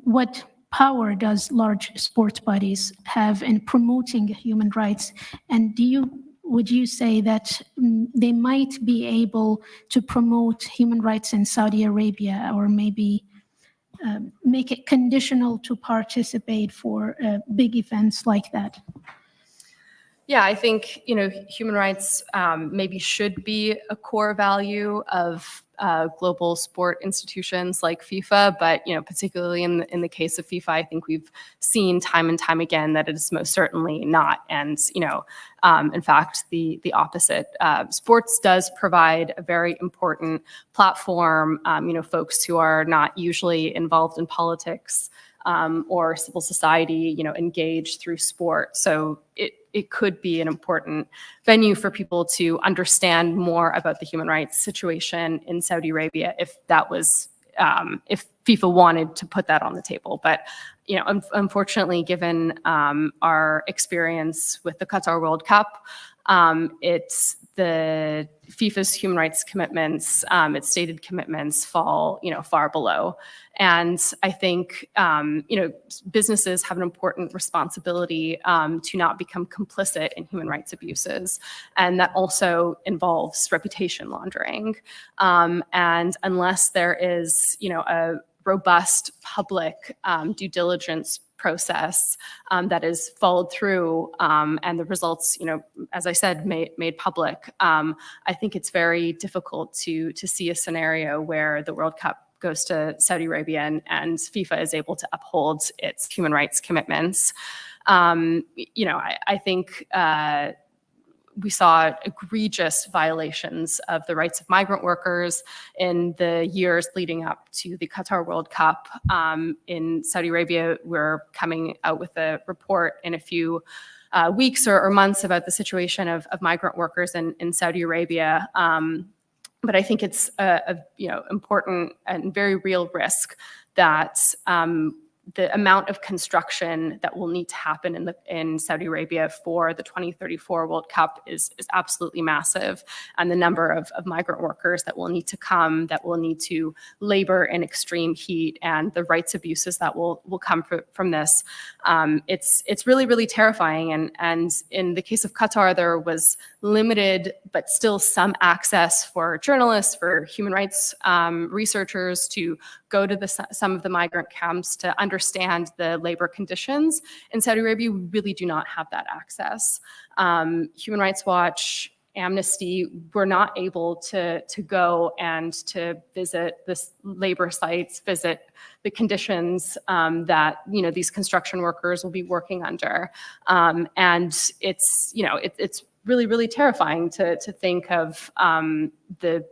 what power does large sport bodies have in promoting human rights? And would you say that they might be able to promote human rights in Saudi Arabia, or maybe make it conditional to participate for big events like that? Yeah, I think, human rights maybe should be a core value of global sport institutions like FIFA, but, particularly in the case of FIFA, I think we've seen time and time again that it is most certainly not. And, in fact, the opposite. Sports does provide a very important platform, folks who are not usually involved in politics or civil society, engage through sport. So it could be an important venue for people to understand more about the human rights situation in Saudi Arabia if that was, if FIFA wanted to put that on the table. But, unfortunately, given our experience with the Qatar World Cup, it's the FIFA's human rights commitments, its stated commitments fall, far below. And I think, businesses have an important responsibility to not become complicit in human rights abuses. And that also involves reputation laundering. And unless there is, a robust public due diligence process that is followed through and the results, as I said, made public, I think it's very difficult to see a scenario where the World Cup goes to Saudi Arabia and FIFA is able to uphold its human rights commitments. I think we saw egregious violations of the rights of migrant workers in the years leading up to the Qatar World Cup. In Saudi Arabia, we're coming out with a report in a few weeks or months about the situation of migrant workers in Saudi Arabia. But I think it's a important and very real risk that the amount of construction that will need to happen in Saudi Arabia for the 2034 World Cup is absolutely massive, and the number of migrant workers that will need to come, that will need to labor in extreme heat, and the rights abuses that will come from this, it's really, really terrifying. And in the case of Qatar, there was limited but still some access for journalists, for human rights researchers to go to some of the migrant camps to understand the labor conditions. In Saudi Arabia, we really do not have that access. Human Rights Watch, amnesty, were not able to go and to visit this labor sites, visit the conditions that these construction workers will be working under, and it's it's really, really terrifying to think of the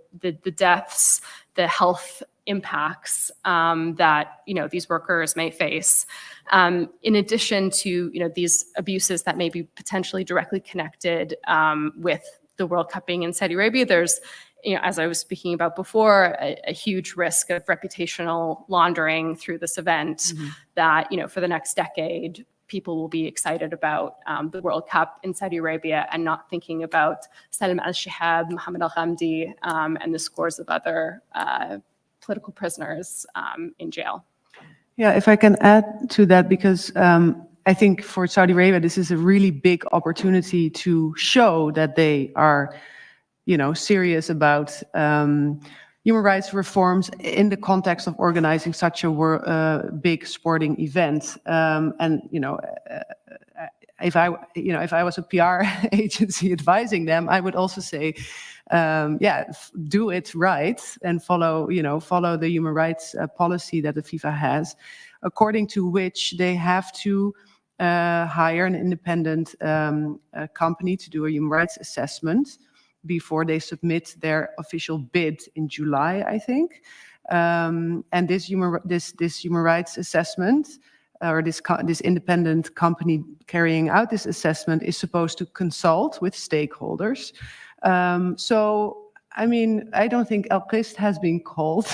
deaths, the health impacts that these workers may face, in addition to these abuses that may be potentially directly connected with the World Cup being in Saudi Arabia. There's, as I was speaking about before, a huge risk of reputational laundering through this event that for the next decade people will be excited about the World Cup in Saudi Arabia and not thinking about Salim al-Shihab, Mohammed al-Ghamdi, and the scores of other political prisoners in jail. Yeah, if I can add to that, because I think for Saudi Arabia, this is a really big opportunity to show that they are, serious about human rights reforms in the context of organizing such a big sporting event. If I was a PR agency advising them, I would also say, do it right and follow the human rights policy that the FIFA has, according to which they have to hire an independent company to do a human rights assessment before they submit their official bid in July, I think. And this human rights assessment, or this independent company carrying out this assessment, is supposed to consult with stakeholders. So, I mean, I don't think Al-Qist has been called.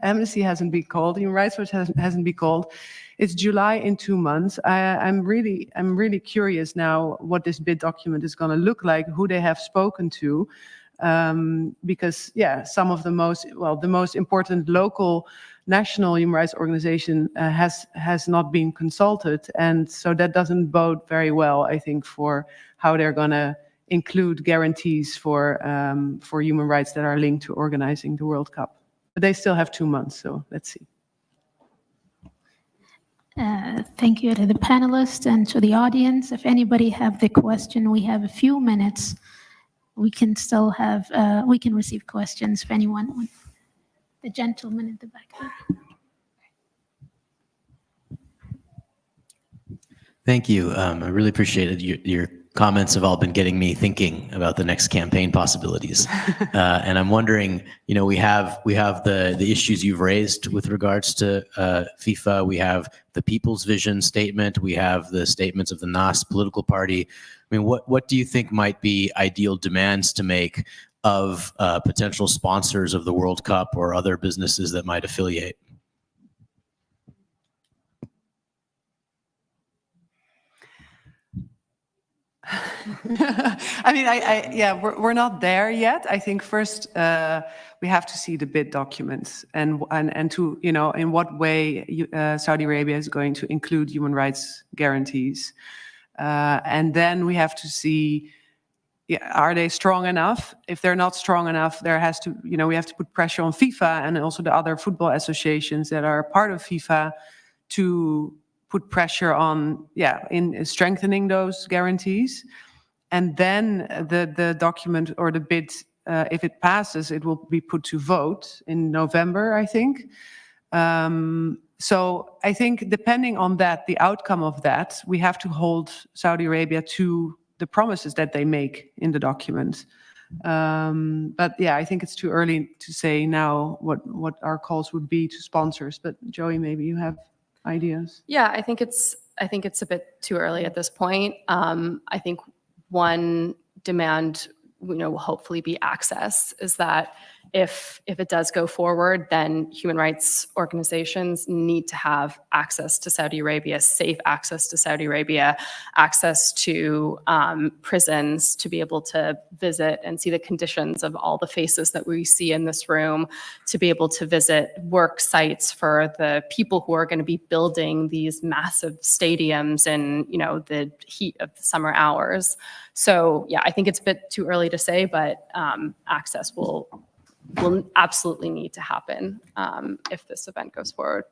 Amnesty hasn't been called. Human Rights Watch hasn't been called. It's July in 2 months. I'm really curious now what this bid document is going to look like, who they have spoken to, because some of the most important local national human rights organization has not been consulted, and so that doesn't bode very well, I think, for how they're going to include guarantees for human rights that are linked to organizing the World Cup. But they still have 2 months, so let's see. Thank you to the panelists and to the audience. If anybody have the question, we have a few minutes. We can still have, we can receive questions if anyone. The gentleman in the back there. Thank you. I really appreciated your comments have all been getting me thinking about the next campaign possibilities. And I'm wondering, we have the issues you've raised with regards to FIFA. We have the People's Vision statement. We have the statements of the NAS political party. I mean, what do you think might be ideal demands to make of potential sponsors of the World Cup or other businesses that might affiliate? I mean, we're not there yet. I think first we have to see the bid documents and to in what way Saudi Arabia is going to include human rights guarantees, and then we have to see, are they strong enough? If they're not strong enough, there has to we have to put pressure on FIFA and also the other football associations that are part of FIFA to put pressure on, in strengthening those guarantees. And then the document or the bid, if it passes, it will be put to vote in November, I think. So I think depending on that, the outcome of that, we have to hold Saudi Arabia to the promises that they make in the document. But I think it's too early to say now what our calls would be to sponsors. But Joey, maybe you have ideas. Yeah, I think it's a bit too early at this point. I think one demand, will hopefully be access. Is that if it does go forward, then human rights organizations need to have access to Saudi Arabia, safe access to Saudi Arabia, access to prisons to be able to visit and see the conditions of all the faces that we see in this room, to be able to visit work sites for the people who are going to be building these massive stadiums in, the heat of the summer hours. So I think it's a bit too early to say, but access will absolutely need to happen if this event goes forward.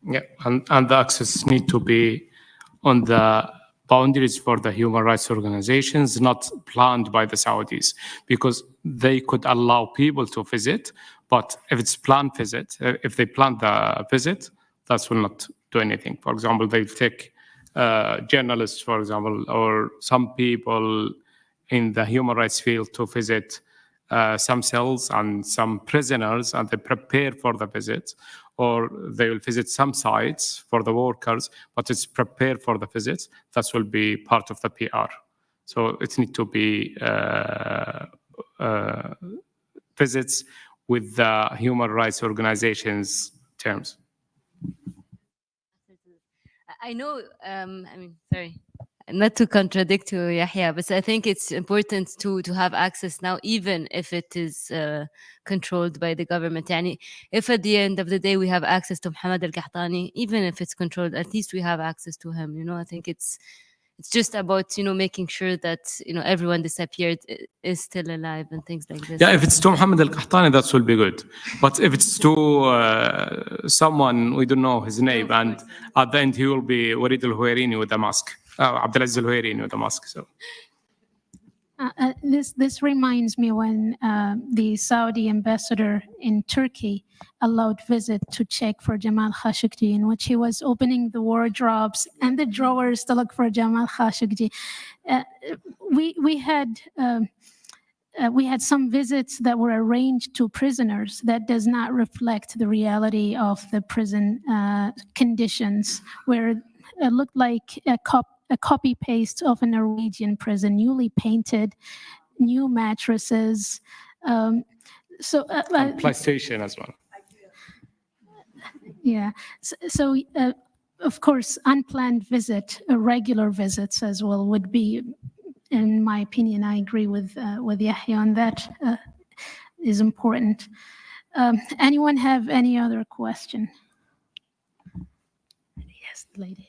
Yeah, and the access need to be on the boundaries for the human rights organizations, not planned by the Saudis, because they could allow people to visit, but if it's planned visit, if they plan the visit, that will not do anything. For example, they take journalists, for example, or some people in the human rights field to visit some cells and some prisoners, and they prepare for the visit, or they will visit some sites for the workers, but it's prepared for the visits. That will be part of the PR. So it needs to be visits with the human rights organizations terms. I know, I mean, sorry, not to contradict you, Yahya, but I think it's important to have access now, even if it is controlled by the government. Yani, if at the end of the day we have access to Mohammed al-Qahtani, even if it's controlled, at least we have access to him. You know, I think it's just about, you know, making sure that, you know, everyone disappeared is still alive and things like this. Yeah, if it's to Mohammed al-Qahtani, that will be good. But if it's to someone we don't know his name, and at the end he will be Walid al-Huwairini with a mask, Abdulaziz al-Huwairini with a mask. So. This reminds me when the Saudi ambassador in Turkey allowed visit to check for Jamal Khashoggi, in which he was opening the wardrobes and the drawers to look for Jamal Khashoggi. We had some visits that were arranged to prisoners that does not reflect the reality of the prison conditions, where it looked like a copy paste of a Norwegian prison, newly painted, new mattresses. PlayStation as well. Yeah. So of course, unplanned regular visits as well would be, in my opinion, I agree with Yahya on that, is important. Anyone have any other question? Yes, lady.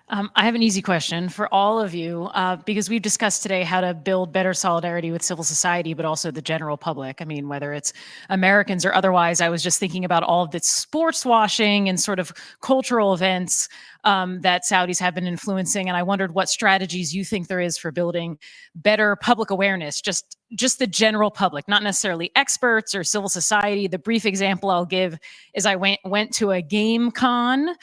I have an easy question for all of you, because we've discussed today how to build better solidarity with civil society, but also the general public. I mean, whether it's Americans or otherwise, I was just thinking about all of the sports washing and sort of cultural events that Saudis have been influencing. And I wondered what strategies you think there is for building better public awareness, just the general public, not necessarily experts or civil society. The brief example I'll give is I went to a game con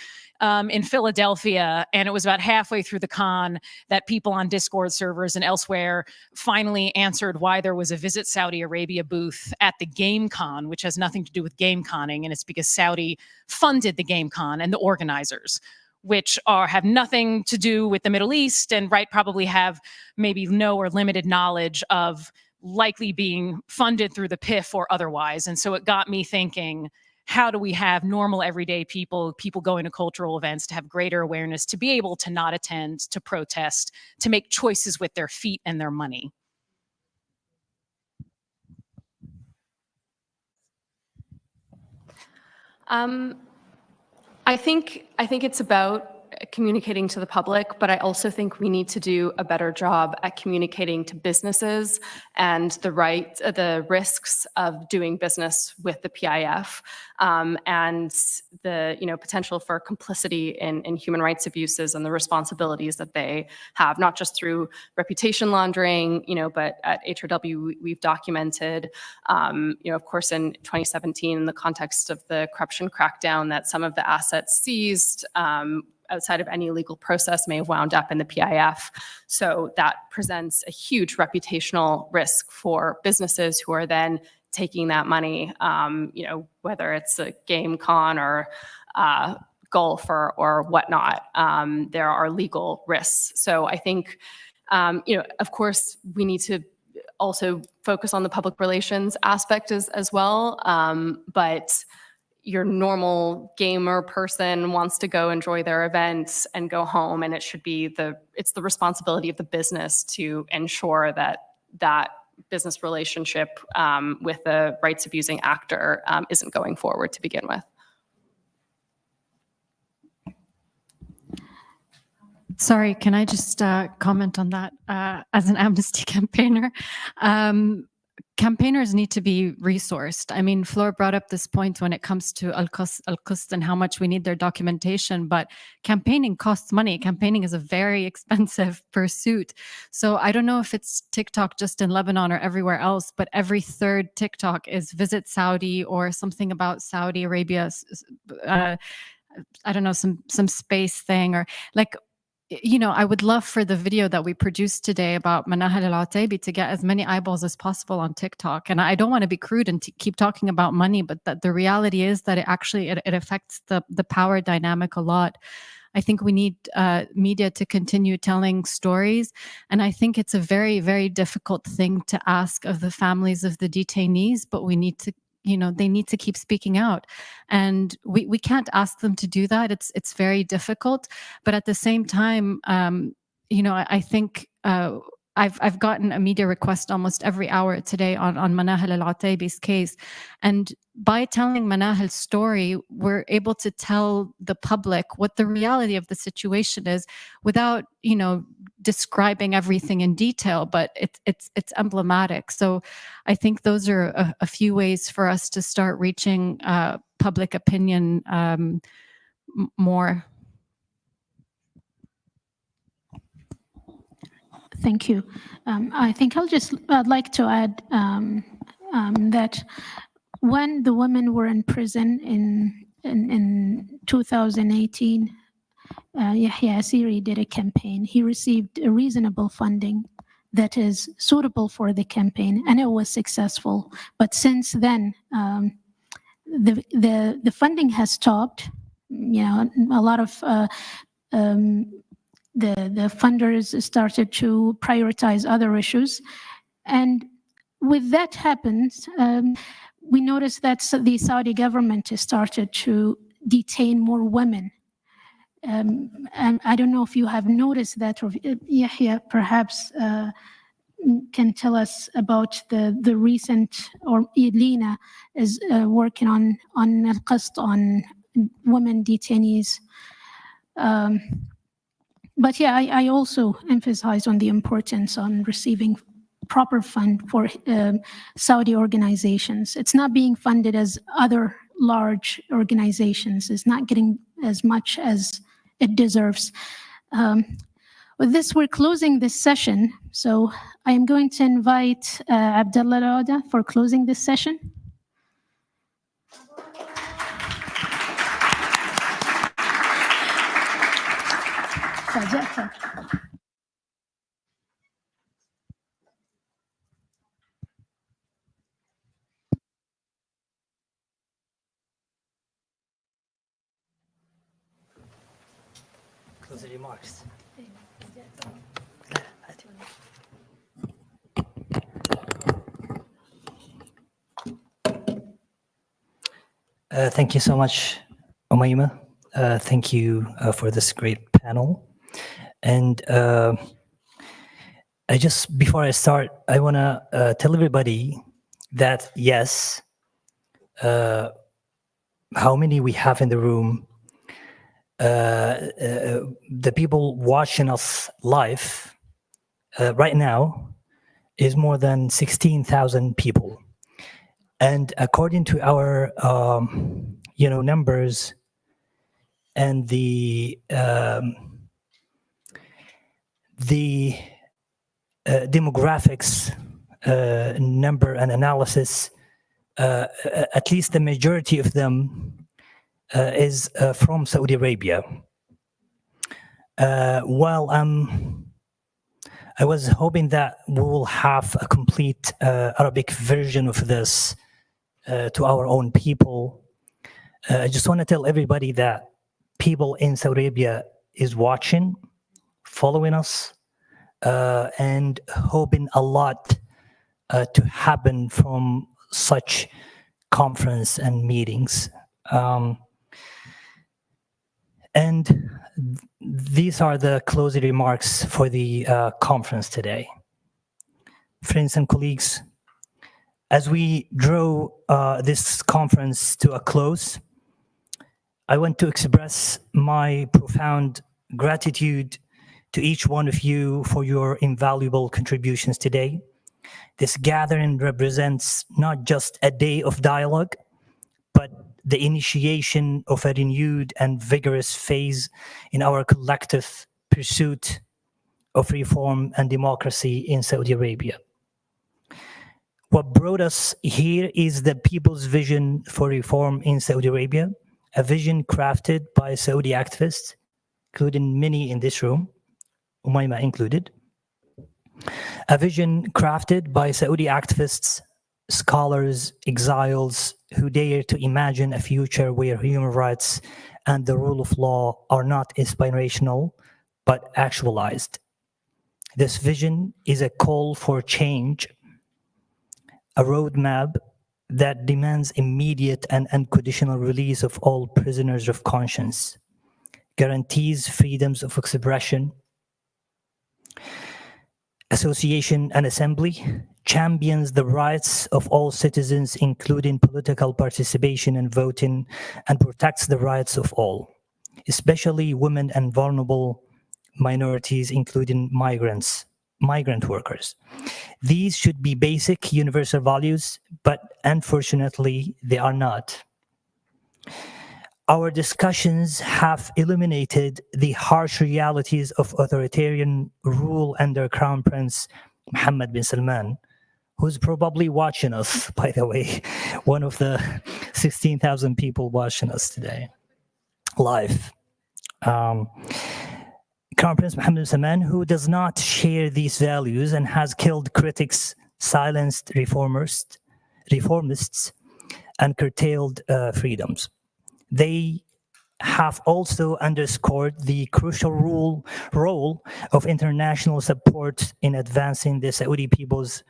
in Philadelphia, and it was about halfway through the con that people on Discord servers and elsewhere finally answered why there was a Visit Saudi Arabia booth at the game con, which has nothing to do with game conning, and it's because Saudi funded the game con and the organizers, which have nothing to do with the Middle East, and probably have maybe no or limited knowledge of likely being funded through the PIF or otherwise. And so it got me thinking, how do we have normal everyday people going to cultural events to have greater awareness, to be able to not attend, to protest, to make choices with their feet and their money? I think it's about communicating to the public, but I also think we need to do a better job at communicating to businesses and the risks of doing business with the PIF, and the potential for complicity in human rights abuses and the responsibilities that they have, not just through reputation laundering, but at HRW we've documented, of course, in 2017 in the context of the corruption crackdown, that some of the assets seized outside of any legal process may have wound up in the PIF. So that presents a huge reputational risk for businesses who are then taking that money, whether it's a game con or golf or whatnot. There are legal risks. So I think, of course, we need to also focus on the public relations aspect as well. But your normal gamer person wants to go enjoy their events and go home, and it should be it's the responsibility of the business to ensure that business relationship with the rights abusing actor isn't going forward to begin with. Sorry, can I just comment on that as an amnesty campaigner? campaigners need to be resourced. I mean, Flor brought up this point when it comes to Al-Qist and how much we need their documentation, but campaigning costs money. Campaigning is a very expensive pursuit. So I don't know if it's TikTok just in Lebanon or everywhere else, but every third TikTok is visit Saudi or something about Saudi Arabia, I don't know, some space thing, or like, you know, I would love for the video that we produced today about Manahal al-Ataibi to get as many eyeballs as possible on TikTok. And I don't want to be crude and keep talking about money, but that the reality is that it affects the power dynamic a lot. I think we need media to continue telling stories. And I think it's a very, very difficult thing to ask of the families of the detainees, but we need to, you know, they need to keep speaking out, and we can't ask them to do that. It's very difficult, but at the same time, you know, I think I've gotten a media request almost every hour today on Manahal al-Ataibi's case, and by telling Manahal's story, we're able to tell the public what the reality of the situation is without, you know, describing everything in detail, but it's emblematic. So I think those are a few ways for us to start reaching public opinion more. Thank you. I think I'd like to add that when the women were in prison in 2018, Yahya Asiri did a campaign. He received a reasonable funding that is suitable for the campaign, and it was successful. But since then, the funding has stopped. You know, a lot of the funders started to prioritize other issues, and with that happens, we noticed that the Saudi government has started to detain more women. And I don't know if you have noticed that, or Yahya perhaps can tell us about the recent, or Lena is working on Al-Qist, on women detainees. But yeah, I also emphasize on the importance on receiving proper fund for Saudi organizations. It's not being funded as other large organizations. It's not getting as much as it deserves. With this, we're closing this session. So I am going to invite Abdullah Rada for closing this session. Closing remarks. Thank you so much, Umayma. Thank you for this great panel. And before I start, I want to tell everybody that yes, how many we have in the room, the people watching us live right now is more than 16,000 people. And according to our, numbers and the demographics number and analysis, at least the majority of them is from Saudi Arabia. I was hoping that we will have a complete Arabic version of this to our own people. I just want to tell everybody that people in Saudi Arabia is watching, following us, and hoping a lot to happen from such conference and meetings. And these are the closing remarks for the conference today. Friends and colleagues, as we draw this conference to a close, I want to express my profound gratitude to each one of you for your invaluable contributions today. This gathering represents not just a day of dialogue, but the initiation of a renewed and vigorous phase in our collective pursuit of reform and democracy in Saudi Arabia. What brought us here is the people's vision for reform in Saudi Arabia, a vision crafted by Saudi activists, including many in this room, Umayma included. A vision crafted by Saudi activists, scholars, exiles who dare to imagine a future where human rights and the rule of law are not inspirational, but actualized. This vision is a call for change, a roadmap that demands immediate and unconditional release of all prisoners of conscience, guarantees freedoms of expression, association and assembly, champions the rights of all citizens, including political participation and voting, and protects the rights of all, especially women and vulnerable minorities, including migrant workers. These should be basic universal values, but unfortunately, they are not. Our discussions have illuminated the harsh realities of authoritarian rule under Crown Prince Mohammed bin Salman, who's probably watching us, by the way, one of the 16,000 people watching us today, live. Crown Prince Mohammed bin Salman, who does not share these values and has killed critics, silenced reformists, and curtailed freedoms. They have also underscored the crucial role of international support in advancing the Saudi people's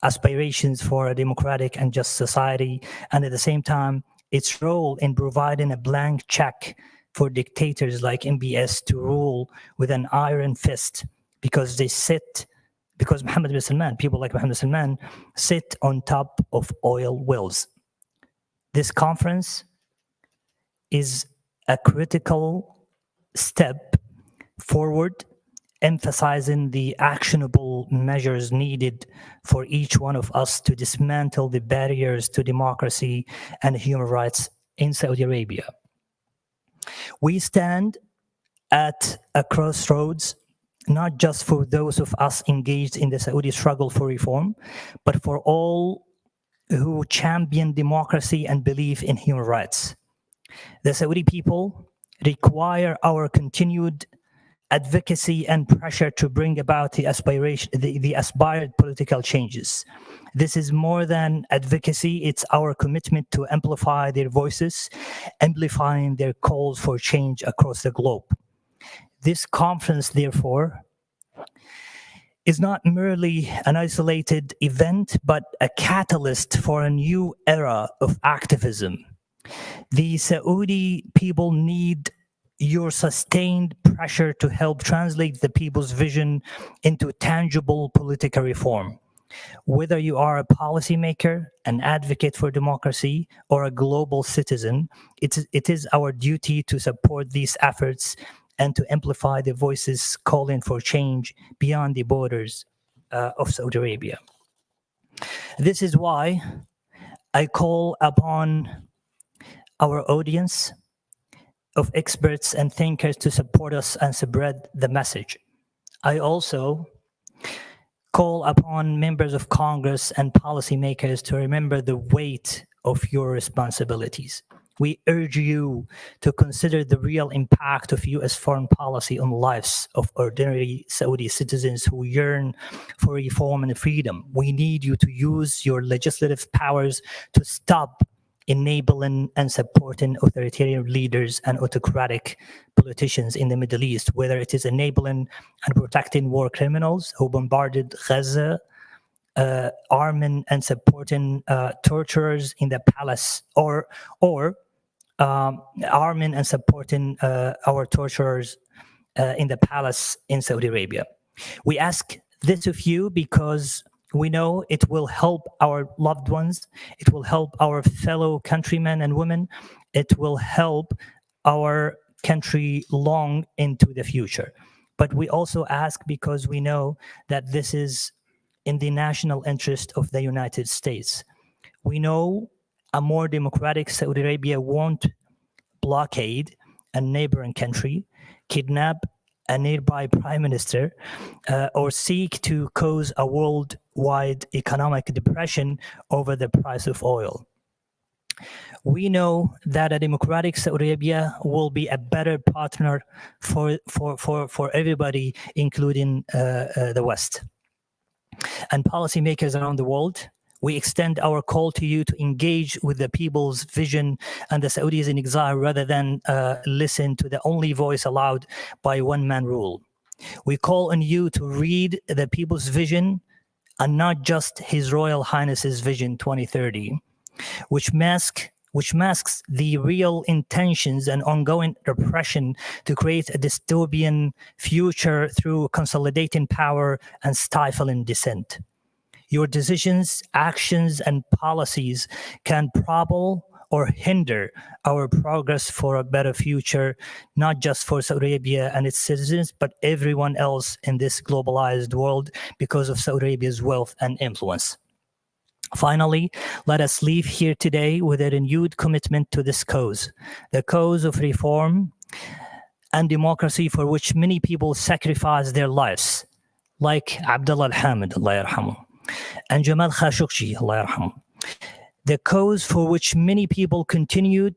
aspirations for a democratic and just society, and at the same time, its role in providing a blank check for dictators like MBS to rule with an iron fist because Mohammed bin Salman, people like Mohammed bin Salman, sit on top of oil wells. This conference is a critical step forward, emphasizing the actionable measures needed for each one of us to dismantle the barriers to democracy and human rights in Saudi Arabia. We stand at a crossroads, not just for those of us engaged in the Saudi struggle for reform, but for all who champion democracy and believe in human rights. The Saudi people require our continued advocacy and pressure to bring about the aspired political changes. This is more than advocacy, it's our commitment to amplify their voices, amplifying their calls for change across the globe. This conference, therefore, is not merely an isolated event, but a catalyst for a new era of activism. The Saudi people need your sustained pressure to help translate the people's vision into tangible political reform. Whether you are a policymaker, an advocate for democracy, or a global citizen, it is our duty to support these efforts and to amplify the voices calling for change beyond the borders of Saudi Arabia. This is why I call upon our audience of experts and thinkers to support us and spread the message. I also call upon members of Congress and policymakers to remember the weight of your responsibilities. We urge you to consider the real impact of U.S. foreign policy on lives of ordinary Saudi citizens who yearn for reform and freedom. We need you to use your legislative powers to stop enabling and supporting authoritarian leaders and autocratic politicians in the Middle East, whether it is enabling and protecting war criminals who bombarded Gaza, arming and supporting torturers in the palace, or arming and supporting our torturers in the palace in Saudi Arabia. We ask this of you because we know it will help our loved ones, it will help our fellow countrymen and women, it will help our country long into the future. But we also ask because we know that this is in the national interest of the United States. We know a more democratic Saudi Arabia won't blockade a neighboring country, kidnap a nearby prime minister, or seek to cause a worldwide economic depression over the price of oil. We know that a democratic Saudi Arabia will be a better partner for everybody, including the West. And policymakers around the world, we extend our call to you to engage with the people's vision and the Saudis in exile rather than listen to the only voice allowed by one-man rule. We call on you to read the people's vision and not just His Royal Highness's Vision 2030, which masks the real intentions and ongoing repression to create a dystopian future through consolidating power and stifling dissent. Your decisions, actions, and policies can propel or hinder our progress for a better future, not just for Saudi Arabia and its citizens, but everyone else in this globalized world because of Saudi Arabia's wealth and influence. Finally, let us leave here today with a renewed commitment to this cause, the cause of reform and democracy for which many people sacrifice their lives, like Abdullah al-Hamid, Allah yarhamu, and Jamal Khashoggi, Allah yarhamu. The cause for which many people continue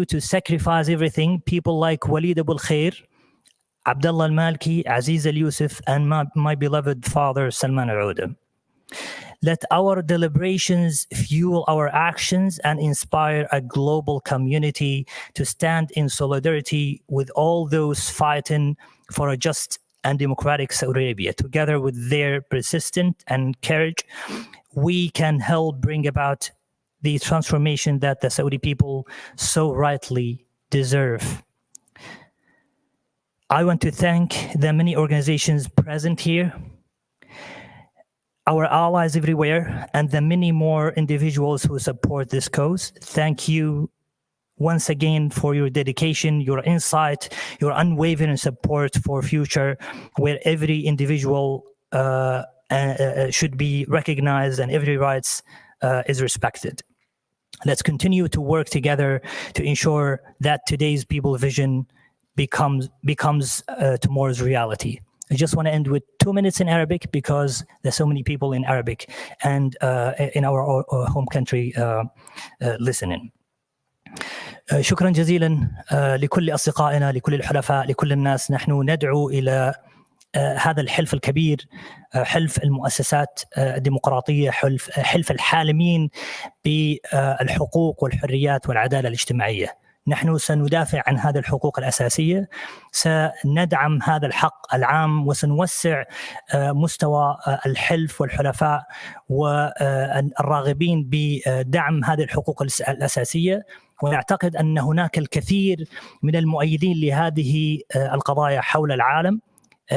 to sacrifice everything, people like Walid Abu al-Khair, Abdullah al-Malki, Aziz al-Yusuf, and my beloved father, Salman al-Ouda. Let our deliberations fuel our actions and inspire a global community to stand in solidarity with all those fighting for a just and democratic Saudi Arabia. Together with their persistence and courage, we can help bring about the transformation that the Saudi people so rightly deserve. I want to thank the many organizations present here, our allies everywhere, and the many more individuals who support this cause. Thank you once again for your dedication, your insight, your unwavering support for future where every individual should be recognized and every rights is respected. Let's continue to work together to ensure that today's people vision becomes tomorrow's reality. I just want to end with 2 minutes in Arabic because there's so many people in Arabic and in our home country listening. شكرا جزيلا لكل أصدقائنا، لكل الحلفاء، لكل الناس. نحن ندعو إلى هذا الحلف الكبير، حلف المؤسسات الديمقراطية، حلف الحالمين بالحقوق والحريات والعدالة الاجتماعية. نحن سندافع عن هذه الحقوق الأساسية، سندعم هذا الحق العام، وسنوسع مستوى الحلف والحلفاء والراغبين بدعم هذه الحقوق الأساسية. ونعتقد أن هناك الكثير من المؤيدين لهذه القضايا حول العالم،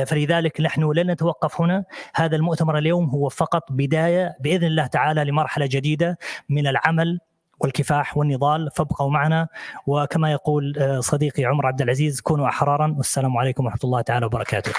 فلذلك نحن لن نتوقف هنا. هذا المؤتمر اليوم هو فقط بداية بإذن الله تعالى لمرحلة جديدة من العمل والكفاح والنضال، فابقوا معنا. وكما يقول صديقي عمر عبد العزيز، كونوا أحرارا. والسلام عليكم ورحمة الله تعالى وبركاته.